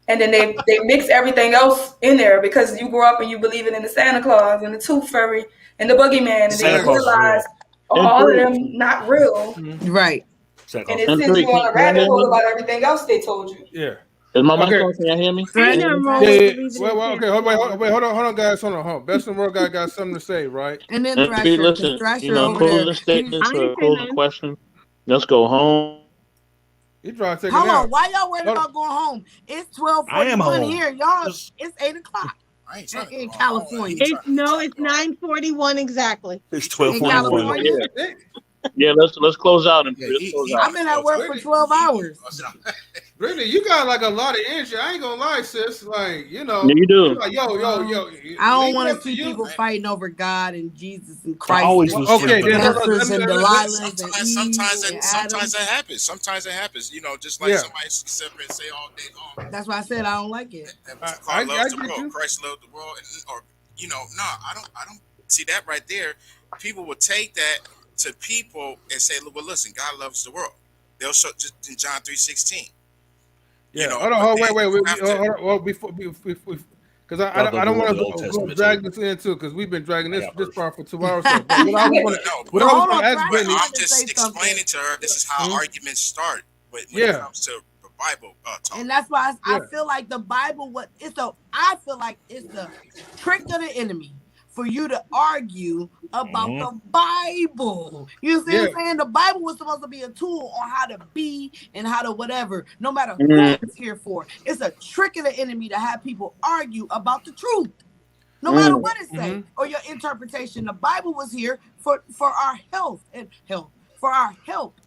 And then they mix everything else in there because you grew up and you believe in the Santa Claus and the Tooth Fairy and the Boogeyman, and Santa then you Claus is realize real. all of them not real. right. Santa And Claus. it sends you on a rabbit hole about everything else they told you. Yeah. Is my mic Okay. on? Can y'all hear me? Ain't nothing wrong Yeah, with yeah. believing Well, in okay, hold on, guys. Hold on. Best in the world guy got something to say, right? And then And Thrasher, because listen, Thrasher over closing there. statement I to ain't close saying the question. Let's go home. You trying to take a Hold nap? on, why y'all worried Hold on. about going home? It's I am 12:41 home. here, y'all. Just- It's 8:00 I ain't trying to in go home. California. It's 9:41 exactly. It's In 12:41. California, Yeah, let's close out and Yeah, let's close out. I've been at work for 12 hours. Brittany, you got like a lot of energy. I ain't gonna lie, sis. Like, you know, Yeah, you do. you're like, yo. I don't leave it want up to see you. people fighting over God and Jesus and I Christ. always and was Okay, sleeping. then hold on. Answers and Delilahs and Sometimes Eve and Adam. that happens. Sometimes it happens. You know, just like Yeah. somebody sit up and say all day long That's why I said I don't like it. that I God loves the get world, you. Christ loved the world, or I don't see that right there. People will take that to people and say, well, listen, God loves the world. They'll show just in John 3:16. Yeah. Hold Hold on. Wait. Before, because I God don't loved want the Old to Testament drag too. this in too, because we've been dragging I this got this first. part for 2 hours. So, but what I was Well, hold going on, to ask Thrasher Brittany. wanted I'm to say just something. explaining to her this is how arguments start when it Yeah. comes to the Bible talk. And that's why I Yeah. feel like the Bible, I feel like it's the trick of the enemy for you to argue about the Bible. You see what I'm saying? The Bible was supposed to be a tool on how to be and how to whatever, no matter who it's here for. It's a trick of the enemy to have people argue about the truth. No matter what it say or your interpretation. The Bible was here for our health and for our help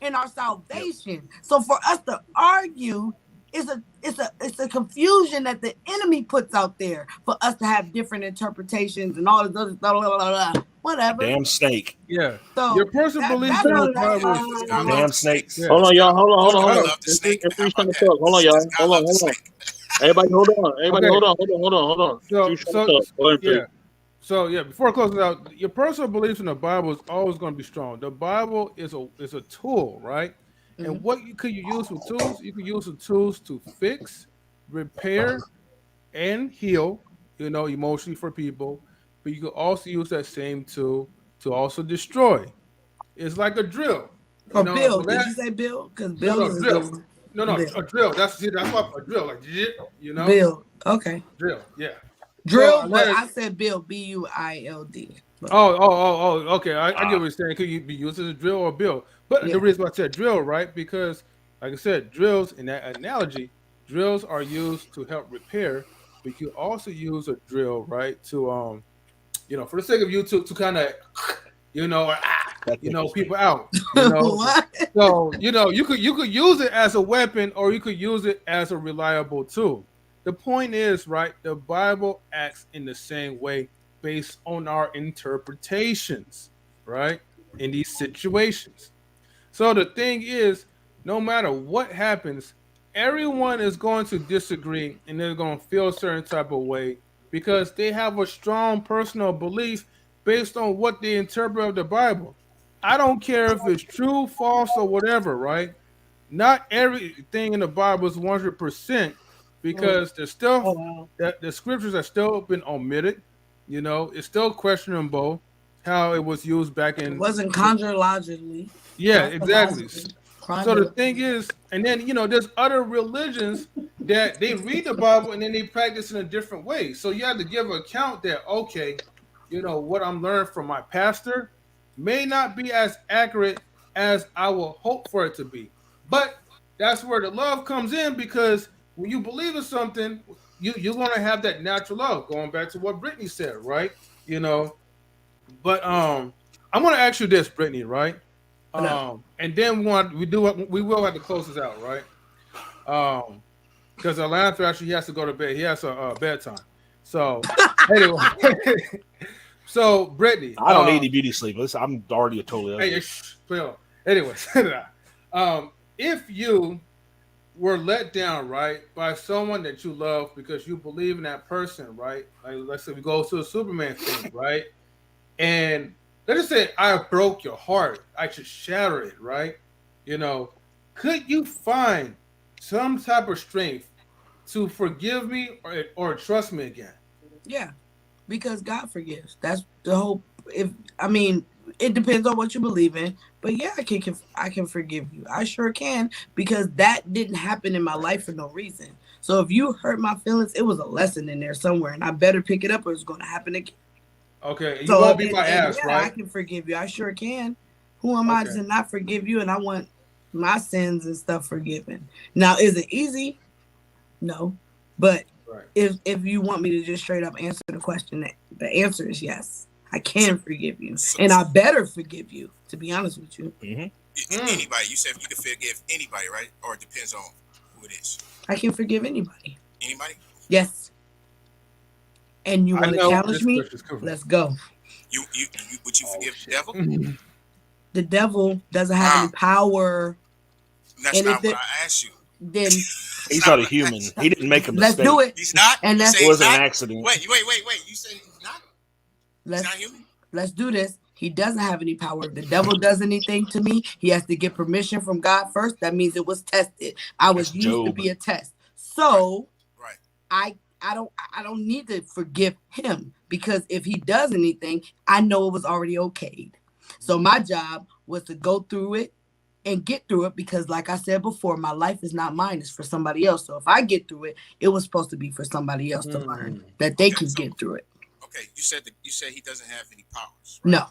in our salvation. So for us to argue it's a confusion that the enemy puts out there for us to have different interpretations and all this other blah, blah, blah, blah, whatever. Damn snake. Yeah. So Your person believes in the Bible. Damn snakes. Yeah. Hold on, y'all. Hold on. Love the snake. If we trying to talk, hold on, y'all. Hold on. Everybody, hold on. Okay. Hold on. So before I close it out, your personal beliefs in the Bible is always going to be strong. The Bible is a tool, right? And what you use for tools? You could use the tools to fix, repair, and heal, emotionally for people. But you could also use that same tool to also destroy. It's like a drill. Or Bill. Did you say Bill? Because Bill is drill. a good one. No, a drill. That's why a drill, like, Bill. Okay. Drill, yeah. Drill, So, but I said Bill, BUILD. Okay. I get what you're saying. Could you be used as a drill or a bill? But the reason why I said drill, right? Because, like I said, drills, in that analogy, drills are used to help repair, but you also use a drill, right, to, for the sake of you to kind of, people out. What? So, you could use it as a weapon or you could use it as a reliable tool. The point is, right, the Bible acts in the same way based on our interpretations, right, in these situations. So the thing is, no matter what happens, everyone is going to disagree and they're going to feel a certain type of way because they have a strong personal belief based on what they interpret of the Bible. I don't care if it's true, false, or whatever, right? Not everything in the Bible is 100%. Because there's still the scriptures are still been omitted, it's still questionable how it was used back in. It wasn't chronologically. Yeah, exactly. So the thing is, and then there's other religions that they read the Bible and then they practice in a different way. So you have to give account that what I'm learning from my pastor may not be as accurate as I will hope for it to be. But that's where the love comes in, because when you believe in something, you're gonna have that natural love. Going back to what Brittany said, right? But I want to ask you this, Brittany, right? And then we will have to close this out, right? Because Atlanta actually he has to go to bed. He has a bedtime. So anyway, so Brittany, I don't need any beauty sleep. Listen, I'm already totally ugly. Hey, anyways, if you were let down, right, by someone that you love because you believe in that person, right? Like, let's say we go to a Superman thing, right? And let's just say I broke your heart, I just shatter it, right? Could you find some type of strength to forgive me or trust me again? Yeah, because God forgives. That's the whole. It depends on what you believe in, but yeah, I can forgive you. I sure can, because that didn't happen in my life for no reason. So if you hurt my feelings, it was a lesson in there somewhere, and I better pick it up or it's going to happen again. Okay, you won't be my ass, yeah, right? I can forgive you. I sure can. Who am I to not forgive you? And I want my sins and stuff forgiven. Now, is it easy? No, but if you want me to just straight up answer the question, the answer is yes. I can forgive you, and I better forgive you. To be honest with you, Anybody, you said you can forgive anybody, right? Or it depends on who it is. I can forgive anybody. Anybody? Yes. And you want to challenge me? Let's go. You would you forgive the devil? The devil doesn't have any power. That's not what I asked you. Then he's not a human. He didn't make a mistake. Let's do it. He's not. And it wasn't an accident. Wait. You said he's not. He's not human. Let's do this. He doesn't have any power. If the devil does anything to me, he has to get permission from God first. That means it was tested. I was used to be a test. So I don't need to forgive him, because if he does anything, I know it was already okayed. So my job was to go through it and get through it, because like I said before, my life is not mine, it's for somebody else. So if I get through it, it was supposed to be for somebody else to learn that they can get through it. Okay, you said he doesn't have any powers. Right? No.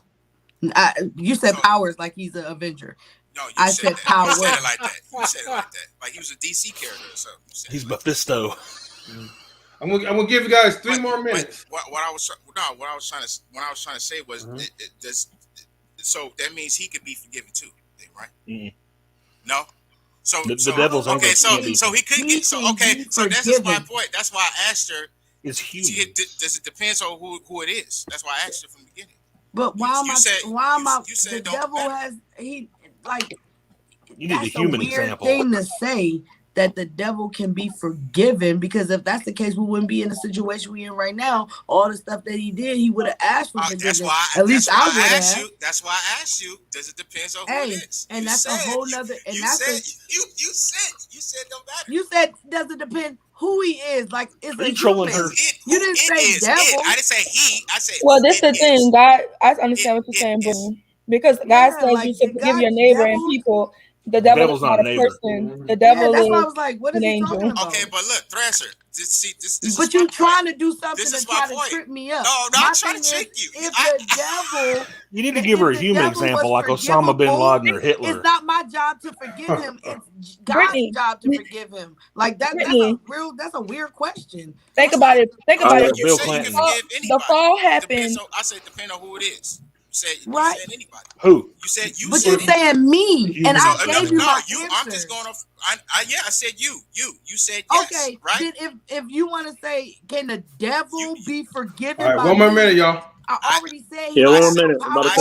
You said powers like he's an Avenger. No, I said power. You said it like that. You said it like that. Like he was a DC character or something. He's Mephisto. I'm gonna give you guys 3 more minutes. What I was trying to say was so that means he could be forgiven too, right? Mm-hmm. No. So the devil's okay. So he could get. So okay. So this is my point. That's why I asked her. Is human. Does it depend on who it is? That's why I asked her from the beginning. But the devil has you need that's a human a weird example. thing to say, that the devil can be forgiven, because if that's the case, we wouldn't be in the situation we're in right now. All the stuff that he did, he would have asked for forgiveness. At least I would have. That's why I asked you. Does it depend on who it is? And that's a whole nother. And you said no matter. You said does it depend who he is? Like, is it trolling her? You didn't say devil. I didn't say he. I said. Well, this is the thing. God, I understand what you're saying, Brittany. Because God says you should forgive your neighbor and people. The devil is not a person. The devil that's is why I was like, what is an he talking angel. about? Okay, but look, Thresher. This but you're trying to do something to try to point. trip me up. No, I'm trying to trick you. If the devil, you need to give her a human example, like Osama bin Laden or Hitler. It's not my job to forgive him. It's God's job to forgive him. Like that's a weird question. Think about it. Bill Clinton. The fall happened. I said depend on who it is. You said anybody. Who? You said you. But you're saying me, and I gave you my answer. I'm just going off. I said you. You said yes. Okay, right? Then if you want to say, can the devil be forgiven? All right, 1 more minute, y'all. I already said. Yeah, 1 minute. I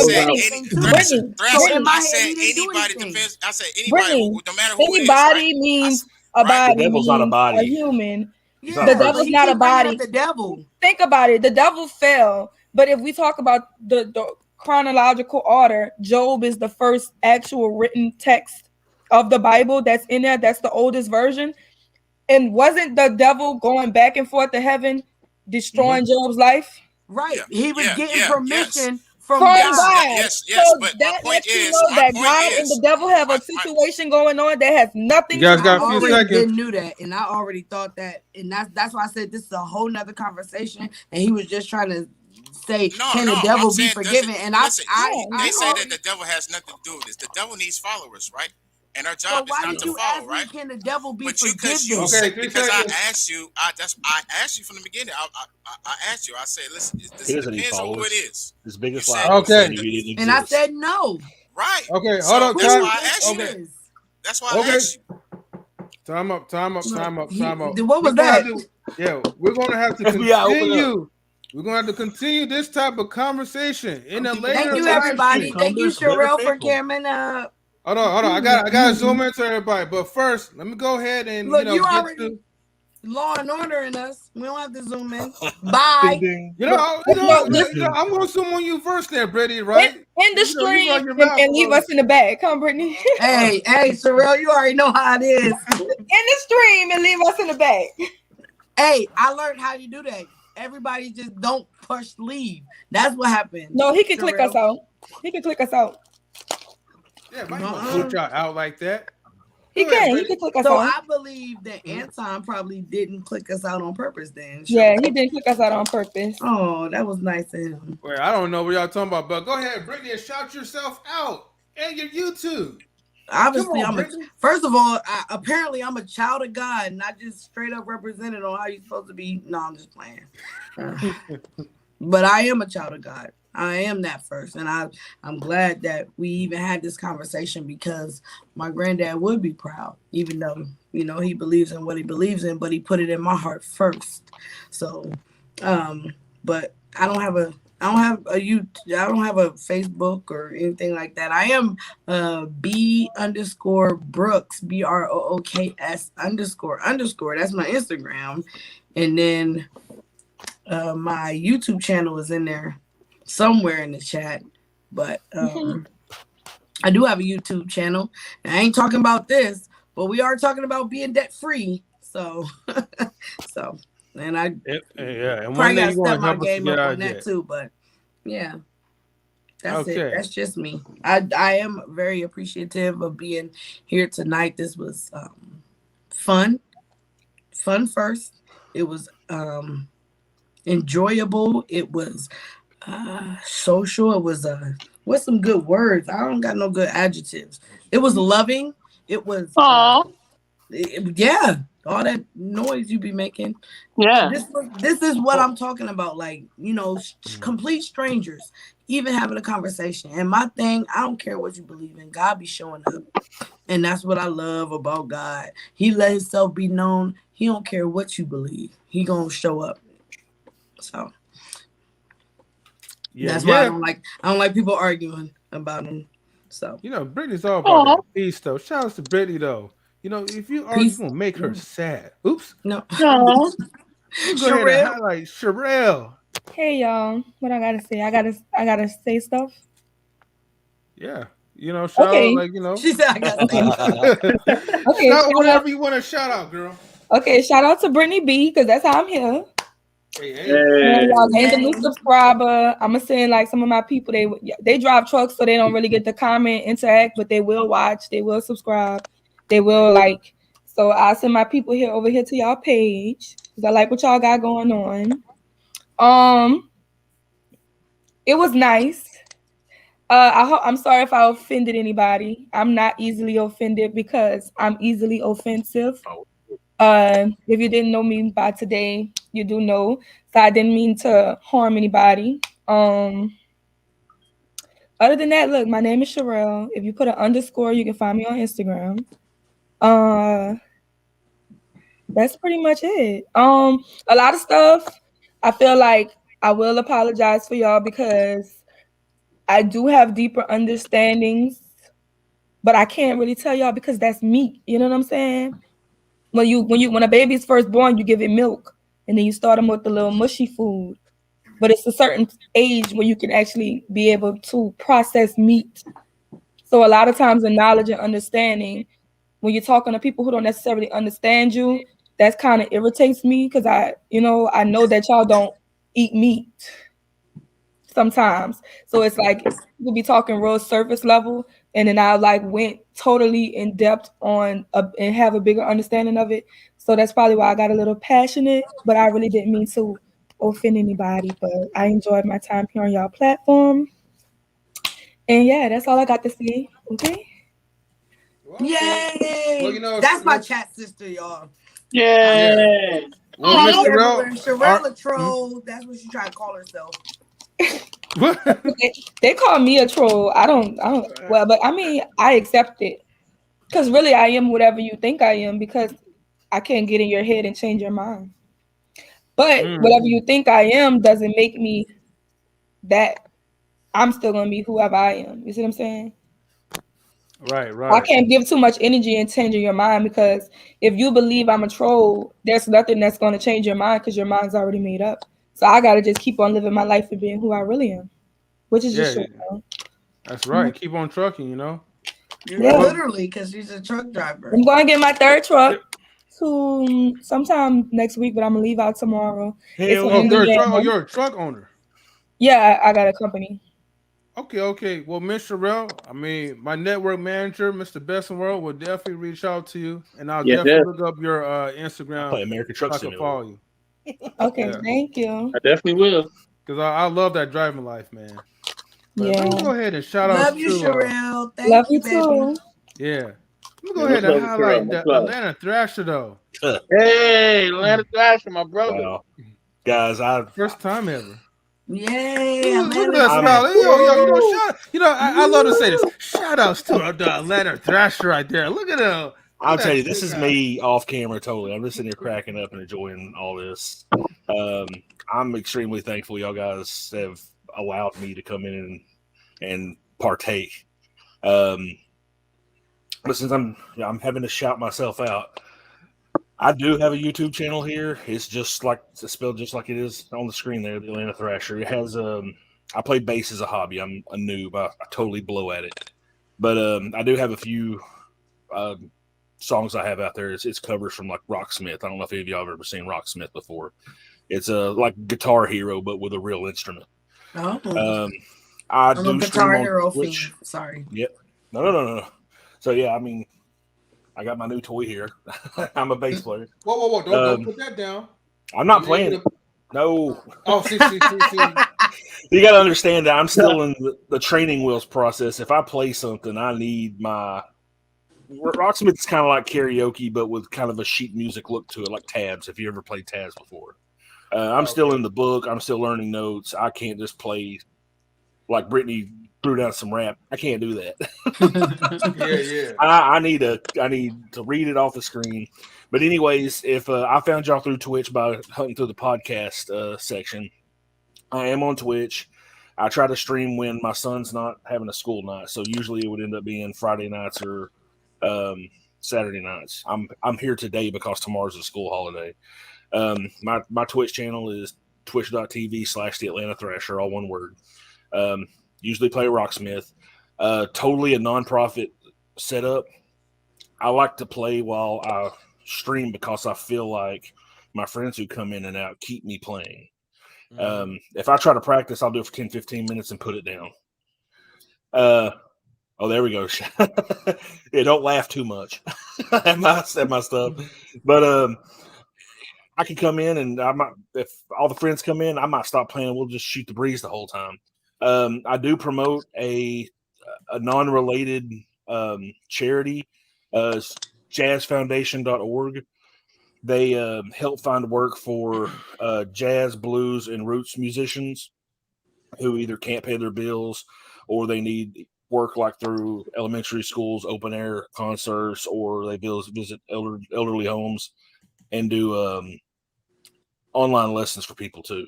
said anybody depends. I said anybody, no matter who anybody it is, means a body. The devil's not a body. A human. Yeah, the devil's not a body. The devil. Think about it. The devil fell, but if we talk about the chronological order, Job is the first actual written text of the Bible that's in there. That's the oldest version. And wasn't the devil going back and forth to heaven, destroying Job's life? Right. Yeah. He was getting permission from God. Yes. So but that my point is that God and the devil have a situation going on that has nothing. You guys got a few seconds. Didn't knew that, and I already thought that, and that's why I said this is a whole nother conversation. And he was just trying to say, No, can the I'm devil be saying, forgiven? And listen, they say that already, the devil has nothing to do with this. The devil needs followers, right? And our so job is why not did to you follow, ask me, right? can the devil be But you, forgiven? Okay, 3 because I seconds. asked you, I asked you from the beginning. I asked you. I said, listen, this He doesn't need depends on who followers. it is. His biggest You lie said- was Okay. that he didn't And I exist. said no. Right. Okay, So hold on. that's Time. why I asked you. Okay. That's why I Okay. asked you. Time up. What was that? We're gonna have to FBI, open continue. We're gonna have to continue this type of conversation in a later Thank you, live everybody. stream. Thank you, There's better Sherelle, for people. coming up. Hold on. I gotta zoom into everybody. But first, let me go ahead and Look, you get already to. Law and Order in us. We don't have to zoom in. Bye. I'm gonna zoom on you first, there, Brittany. Right? In the You stream run your mouth and a leave little. us in the back. Come, Brittany. Hey, Sherelle, you already know how it is. In the stream and leave us in the back. Hey, I learned how to do that. Everybody just don't push leave. That's what happened. No, he can click us out. He can click us out. Yeah, Mike won't put y'all out like that. He can click us so out. I believe that Anton probably didn't click us out on purpose then. Yeah, he didn't click us out on purpose. Oh, that was nice of him. Wait, I don't know what y'all talking about, but go ahead, Brittany, and shout yourself out and your YouTube. Obviously, Brittany. first of all, apparently I'm a child of God, not just straight up represented on how you're supposed to be. No, I'm just playing. But I am a child of God. I am that first. And I'm glad that we even had this conversation because my granddad would be proud, even though, he believes in what he believes in, but he put it in my heart first. So, but I don't have a Facebook or anything like that. I am B_Brooks, BROOKS__. That's my Instagram. And then my YouTube channel is in there somewhere in the chat. But I do have a YouTube channel. And I ain't talking about this, but we are talking about being debt free. So and I and probably one day gotta you're step gonna my help us game get up out on of that debt. too. But yeah. That's Okay. it. That's just me. I am very appreciative of being here tonight. This was fun first. It was enjoyable. It was social. It was what's some good words? I don't got no good adjectives. It was loving. It was yeah, all that noise you be making. Yeah. This is what I'm talking about. Like, complete strangers even having a conversation. And my thing, I don't care what you believe in. God be showing up. And that's what I love about God. He let himself be known. He don't care what you believe. He gonna show up. So that's why I don't like people arguing about him. So Brittany's all about that peace though. Shout out to Brittany though. If you argue, you're gonna make her sad. Oops. No. Go ahead and highlight Sherelle. Hey y'all, what I gotta say? I gotta say stuff. Yeah. Shout out, She said I got okay. Shout whatever you want to shout out, girl. Okay, shout out to Brittany B because that's how I'm here. Hey. Y'all gained a new subscriber. I'm gonna send some of my people. They drive trucks, so they don't really get to comment, interact, but they will watch. They will subscribe. They will like. So I'll send my people over here to y'all page because I like what y'all got going on. It was nice. I'm sorry if I offended anybody. I'm not easily offended because I'm easily offensive. If you didn't know me by today, you do know. So I didn't mean to harm anybody. Other than that, look, my name is Sherelle. If you put an underscore, you can find me on Instagram. That's pretty much it. A lot of stuff, I feel like I will apologize for y'all because I do have deeper understandings, but I can't really tell y'all because that's me. You know what I'm saying? When a baby's first born, you give it milk, and then you start them with the little mushy food. But it's a certain age where you can actually be able to process meat. So a lot of times, the knowledge and understanding, when you're talking to people who don't necessarily understand you, that kind of irritates me because I know that y'all don't eat meat sometimes. So it's like we'll be talking real surface level, and then I went totally in depth on and have a bigger understanding of it. So that's probably why I got a little passionate, but I really didn't mean to offend anybody, but I enjoyed my time here on y'all platform. And yeah, that's all I got to say. Okay. Yay! Well, you know, that's my chat sister, y'all. Yeah. Well, Miss Sherelle, Sherelle a troll. That's what she tried to call herself. They call me a troll. I don't. Well, but I mean, I accept it because really, I am whatever you think I am because I can't get in your head and change your mind. But whatever you think I am doesn't make me that. I'm still gonna be whoever I am. You see what I'm saying? Right. I can't give too much energy and change your mind because if you believe I'm a troll, there's nothing that's going to change your mind because your mind's already made up. So I got to just keep on living my life and being who I really am, which is just short. That's right. Keep on trucking, you know. Yeah, literally, because she's a truck driver. I'm going to get my third truck to sometime next week, but I'm gonna leave out tomorrow. You're a truck owner. Yeah, I got a company. Okay. Well, Miss Sherelle, I mean, my network manager, Mr. Best in the World, will definitely reach out to you, and I'll definitely look up your Instagram. Play American Truck Simulator. Follow you. Okay, thank you. I definitely will. Because I love that driving life, man. But yeah. let me go ahead and shout out Love you, Sherelle. Thank love you, too. Yeah. Let me go ahead and highlight the Atlanta Thrasher, though. Hey, Atlanta Thrasher, my brother. Wow. Guys, first time ever. Yay! Look at that smile. Yo, I love to say this. Shout outs to the Atlanta Thrasher right there. Look at him. I'll tell you, this is me off camera totally. I'm just sitting here cracking up and enjoying all this. I'm extremely thankful y'all guys have allowed me to come in and partake. But since I'm having to shout myself out, I do have a YouTube channel here. It's spelled just like it is on the screen there, the Atlanta Thrasher. It has I play bass as a hobby. I'm a noob. I totally blow at it. But I do have a few songs I have out there. It's covers from like Rocksmith. I don't know if any of y'all have ever seen Rocksmith before. It's like Guitar Hero, but with a real instrument. Oh. I I'm do a Guitar Hero fiend. Sorry. Yep. No. So yeah, I mean, I got my new toy here. I'm a bass player. Whoa! Don't put that down. I'm not playing. No. Oh, see. You got to understand that I'm still in the training wheels process. If I play something, I need my Rocksmith's kind of like karaoke, but with kind of a sheet music look to it, like tabs. If you ever played tabs before, I'm still in the book. I'm still learning notes. I can't just play like Brittany threw down some rap. I can't do that. Yeah. I need to read it off the screen. But anyways, if I found y'all through Twitch by hunting through the podcast section, I am on Twitch. I try to stream when my son's not having a school night, so usually it would end up being Friday nights or Saturday nights. I'm here today because tomorrow's a school holiday. My Twitch channel is twitch.tv/the Atlanta Thrasher, all one word. Usually play Rocksmith. Totally a nonprofit setup. I like to play while I stream because I feel like my friends who come in and out keep me playing. If I try to practice, I'll do it for 10-15 minutes and put it down. Oh, there we go. Yeah, don't laugh too much at my stuff. But I can come in and I might, if all the friends come in, I might stop playing. We'll just shoot the breeze the whole time. I do promote a non-related charity, jazzfoundation.org. They help find work for jazz, blues, and roots musicians who either can't pay their bills or they need work like through elementary schools, open air concerts, or they visit elderly homes and do online lessons for people too.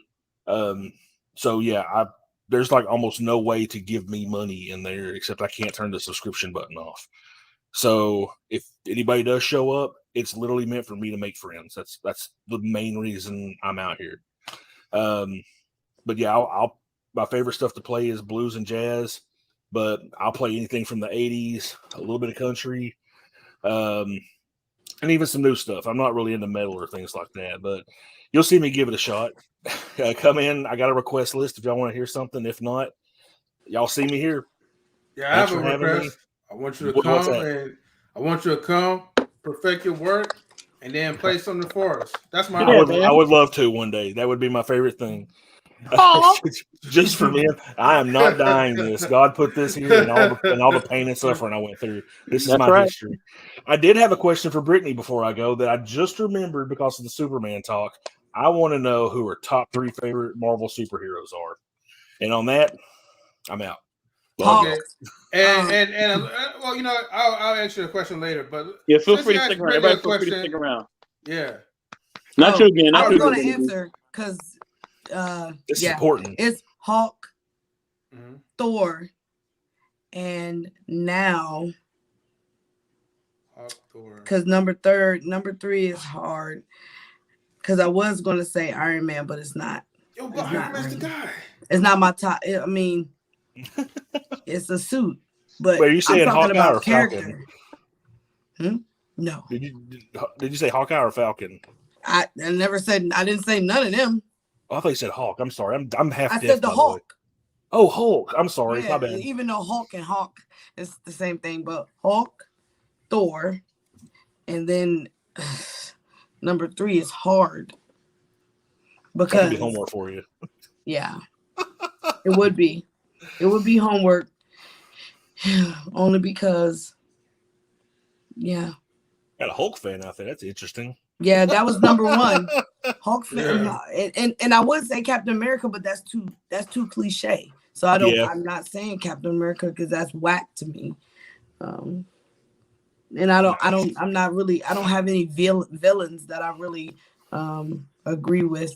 So yeah, there's like almost no way to give me money in there except I can't turn the subscription button off. So if anybody does show up, it's literally meant for me to make friends. That's the main reason I'm out here. But yeah, my favorite stuff to play is blues and jazz, but I'll play anything from the 80s, a little bit of country, and even some new stuff. I'm not really into metal or things like that, but you'll see me give it a shot. Come in. I got a request list if y'all want to hear something. If not, y'all see me here. Yeah, I have a request. I want you to come, perfect your work, and then play something for us. That's my. I would love to one day. That would be my favorite thing. Just for me, I am not dying this. God put this here and all the pain and suffering I went through. This is my history. I did have a question for Brittany before I go that I just remembered because of the Superman talk. I want to know who her top 3 favorite Marvel superheroes are. And on that, I'm out. Okay. And well, I'll answer the question later, but yeah, feel free to stick around. Everybody feel free to stick around. Yeah. Not you again. I was going to answer because it's important. It's Hulk, Thor, and now because number 3 is hard. Because I was going to say Iron Man, but it's not. Yo, but Iron Man's the guy. It's not my top. I mean, it's a suit. But wait, are you saying Hawkeye or character. Falcon? No. Did you say Hawkeye or Falcon? I never said. I didn't say none of them. Oh, I thought you said Hawk. I'm sorry. I'm half. I said the Hulk. Oh, Hulk. I'm sorry. Yeah, my bad. Even though Hulk and Hawk is the same thing, but Hulk, Thor, and then number 3 is hard because that'd be homework for you. Yeah, it would be. It would be homework only because. Yeah. Got a Hulk fan out there. That's interesting. Yeah, that was number 1. Hulk fan. Yeah. And I would say Captain America, but that's too cliche. So I don't. Yeah. I'm not saying Captain America because that's whack to me. And I don't have any villains that I really agree with.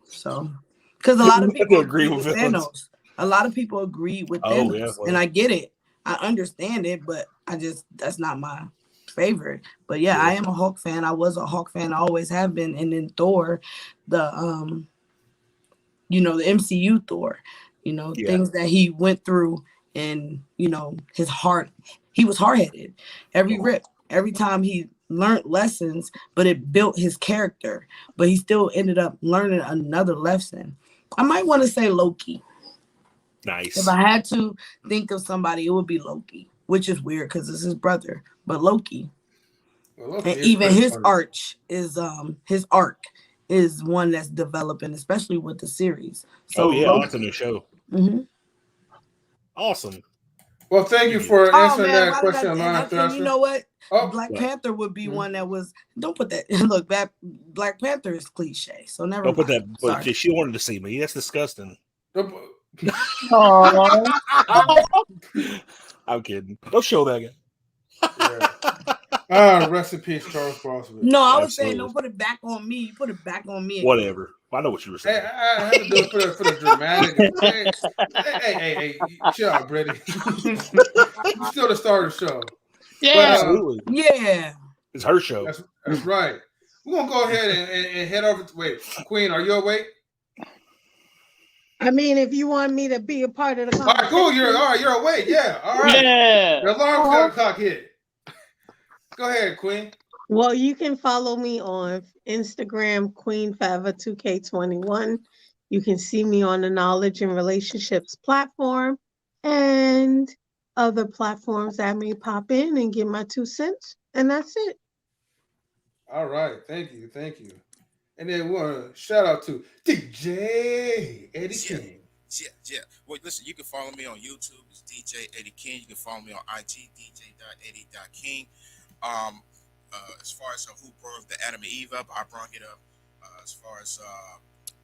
So, because a lot of people agree with Thanos. A lot of people agree with Thanos, yeah, well. And I get it. I understand it, but that's not my favorite. But yeah, I am a Hulk fan. I was a Hulk fan. I always have been. And then Thor, the MCU Thor, things that he went through, and his heart. He was hard-headed. Every time he learned lessons, but it built his character. But he still ended up learning another lesson. I might want to say Loki. Nice. If I had to think of somebody, it would be Loki, which is weird because it's his brother. But Loki. Well, Loki and even his arc is one that's developing, especially with the series. So that's a new show. Mm-hmm. Awesome. Well, thank you for answering that question. You know what? Black Panther would be one that was. Don't put that. Look, Black Panther is cliche, so never. Don't put that. But she wanted to see me. That's disgusting. I'm kidding. Don't show that again. Rest in peace, Charles Bronson. No, I was saying don't put it back on me. You put it back on me. Whatever. I know what you were saying. Hey, I had to do it for the dramatic. Hey, chill out, Brittany. You still the star of the show. Yeah, absolutely. Yeah. It's her show. That's right. We're going to go ahead and head over to, wait, Queen, are you awake? I mean, if you want me to be a part of the conversation. All right, cool. You're awake. Yeah. All right. Yeah. The alarm clock hit. Go ahead, Queen. Well, you can follow me on Instagram, Queen Forever 2K21. You can see me on the Knowledge and Relationships platform and other platforms that may pop in and give my 2 cents. And that's it. All right. Thank you. And then we want to shout out to DJ Eddie King. Yeah. Well, listen, you can follow me on YouTube. It's DJ Eddie King. You can follow me on IG, dj.eddie.king. As far as who brought the Adam and Eve up, I brought it up. As far as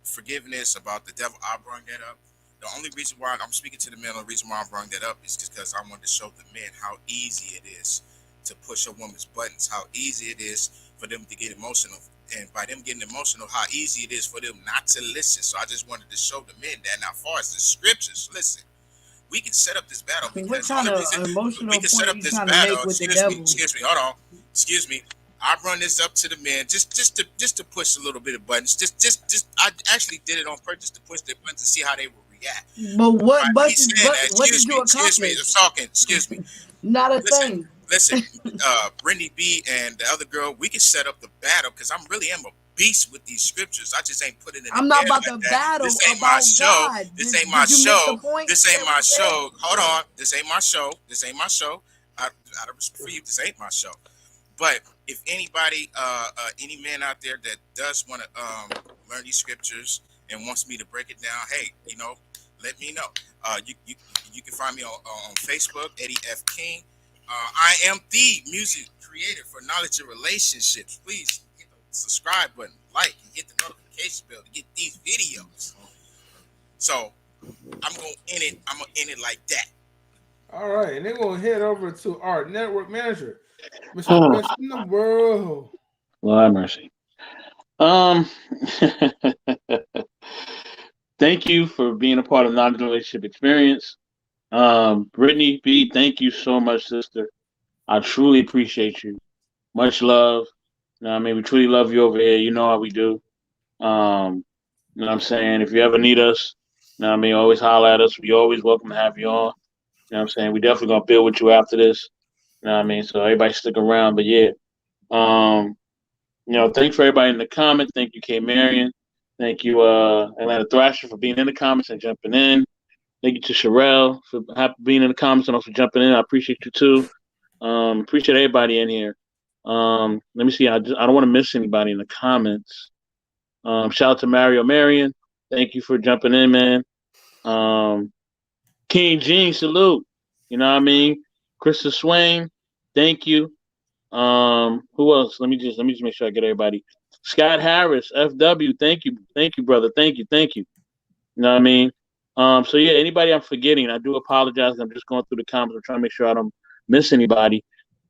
forgiveness about the devil, I brought that up. The only reason why I'm speaking to the men, the reason why I brought that up is just because I wanted to show the men how easy it is to push a woman's buttons, how easy it is for them to get emotional. And by them getting emotional, how easy it is for them not to listen. So I just wanted to show the men that. Now, as far as the scriptures, listen, we can set up this battle because we can set up this battle. Excuse me, hold on. Excuse me. I run this up to the men just to push a little bit of buttons. Just I actually did it on purpose to push their buttons to see how they will react. But what did you accomplish? Excuse me, I'm talking. Excuse me. Not a thing. Listen, Brittany B and the other girl, we can set up the battle because I really am a beast with these scriptures. I just ain't put it in. I'm not about to battle. This ain't my show. This ain't my show. This ain't my show. Hold on. This ain't my show. This ain't my show. Out of respect for you, this ain't my show. But if anybody, any man out there that does want to learn these scriptures and wants me to break it down, hey, let me know. You can find me on Facebook, Eddie F. King. I am the music creator for knowledge and relationships. Please hit the subscribe button, like, and hit the notification bell to get these videos. So I'm gonna end it like that. All right, and then we'll head over to our network manager, Mr. Best in the World. Lord have mercy. Thank you for being a part of Knowledge Relationship Experience. Brittany B, thank you so much, sister. I truly appreciate you. Much love. We truly love you over here. You know how we do. You know what I'm saying? If you ever need us, always holler at us. We always welcome to have you on. You know what I'm saying? We definitely gonna build with you after this. You know what I mean? So everybody stick around. But yeah. Thanks for everybody in the comments. Thank you, K Marion. Thank you, Atlanta Thrasher, for being in the comments and jumping in. Thank you to Sherelle for being in the comments and also jumping in. I appreciate you too. Appreciate everybody in here. Let me see. I don't want to miss anybody in the comments. Shout out to MarioMarion. Thank you for jumping in, man. King Gene, salute. You know what I mean? Krista Swain, thank you. Who else? Let me just make sure I get everybody. Scott Harris, FW, thank you, brother, thank you. You know what I mean? So yeah, anybody I'm forgetting, I do apologize. I'm just going through the comments. I'm trying to make sure I don't miss anybody.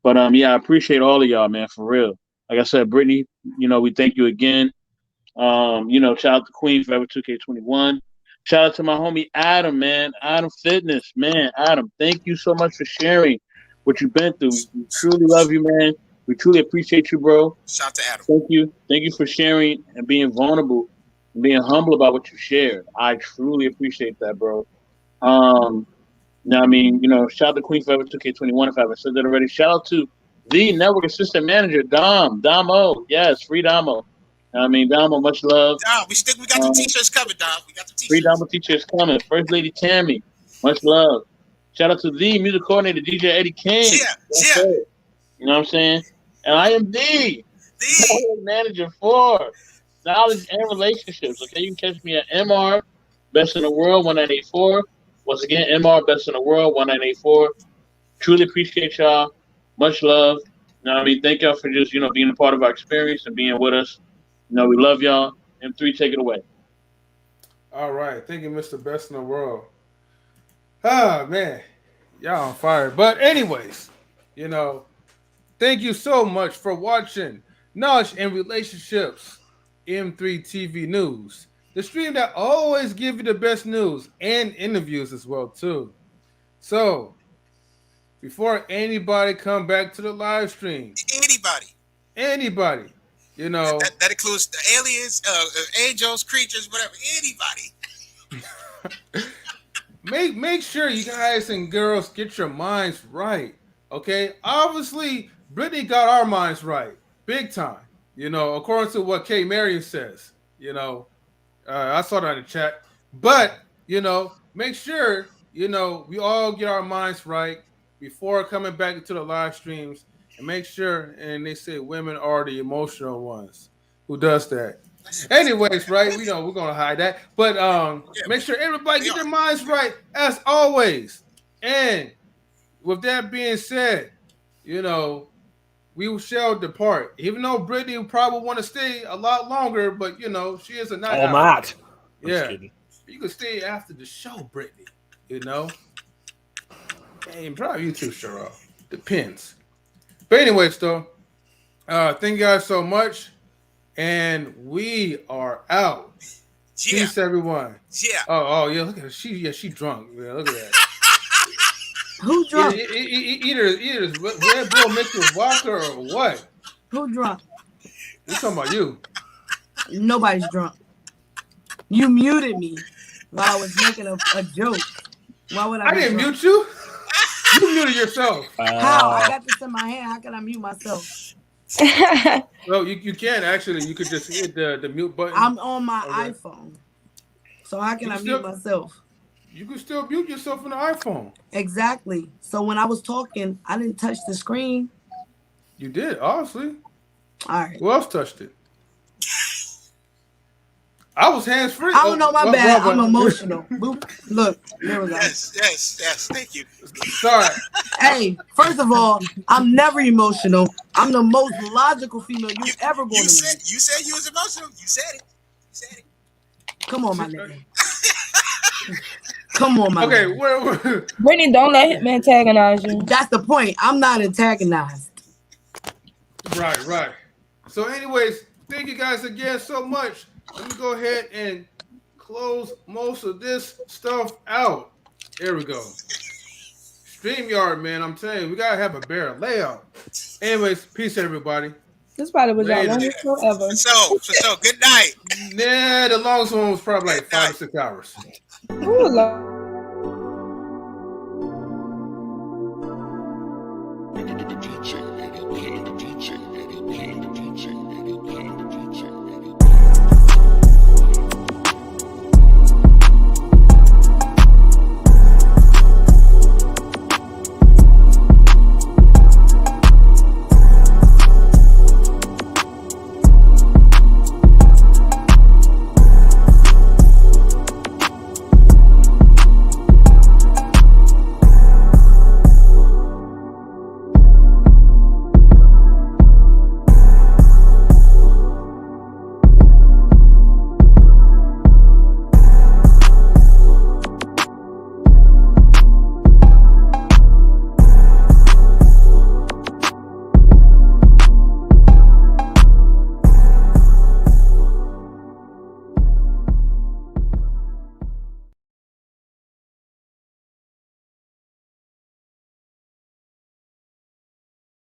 But yeah, I appreciate all of y'all, man, for real. Like I said, Brittany, we thank you again. Shout out to Queen Forever 2K21. Shout out to my homie Adam, man. Adam Fitness, man. Adam, thank you so much for sharing what you've been through. We truly love you, man. We truly appreciate you, bro. Shout out to Adam. Thank you for sharing and being vulnerable and being humble about what you shared. I truly appreciate that, bro. Shout out to Queen Forever 2K21 if I haven't said that already. Shout out to the network assistant manager, Domo. Yes, free Domo. Domo, much love. Dom, we got the t-shirts coming, Dom. We got the t-shirts. Free Domo t-shirts coming. First Lady Tammy, much love. Shout out to the music coordinator, DJ Eddie King. Yeah. You know what I'm saying? And I am the manager for knowledge and relationships. Okay, you can catch me at MR Best in the World 1984. Once again, MR Best in the World 1984. Truly appreciate y'all. Much love. You know what I mean? Thank y'all for just being a part of our experience and being with us. We love y'all. M3, take it away. All right, thank you, Mr. Best in the World. Ah, man, y'all on fire. But anyways, thank you so much for watching Knowledge and Relationships M3 TV News, the stream that always give you the best news and interviews as well too. So, before anybody come back to the live stream, anybody, that includes the aliens, angels, creatures, whatever, anybody. Make sure you guys and girls get your minds right. Okay, obviously Brittany got our minds right, big time. According to what K Marion says. I saw that in the chat. But make sure we all get our minds right before coming back into the live streams, and make sure. And they say women are the emotional ones. Who does that? Anyways, right? We're gonna hide that, but make sure everybody get their minds right as always. And with that being said, we shall depart. Even though Brittany probably want to stay a lot longer, but she is a night all night. Yeah, you can stay after the show, Brittany. And probably you too, Cheryl. Depends. But anyways, though, thank you guys so much. And we are out. Yeah. Peace, everyone. Yeah. Oh, yeah. Look at her. She drunk. Yeah, look at that. Who drunk? Either Red Bull mixed with vodka or what? Who drunk? We talking about you. Nobody's drunk. You muted me while I was making a joke. Why would I didn't mute you. You muted yourself. How? I got this in my hand. How can I mute myself? Well, you can actually. You could just hit the mute button. I'm on my iPhone. So how can I mute myself? You can still mute yourself on the iPhone. Exactly. So when I was talking, I didn't touch the screen. You did, obviously. All right. Who else touched it? I was hands free. I don't know. My bad. I'm emotional. Boop. Look, there we go. Yes. Thank you. Sorry. Hey, first of all, I'm never emotional. I'm the most logical female you ever going to meet. You said you was emotional. You said it. Come on, my nigga. Come on, my nigga. Where? Brittany, don't let him antagonize you. That's the point. I'm not antagonized. Right. So, anyways, thank you guys again so much. Let me go ahead and close most of this stuff out. There we go. StreamYard, man. I'm telling you, we gotta have a better layout. Anyways, peace, everybody. This probably was our longest show ever. For so. Good night. Nah, the longest one was probably like 5 or 6 hours. Ooh,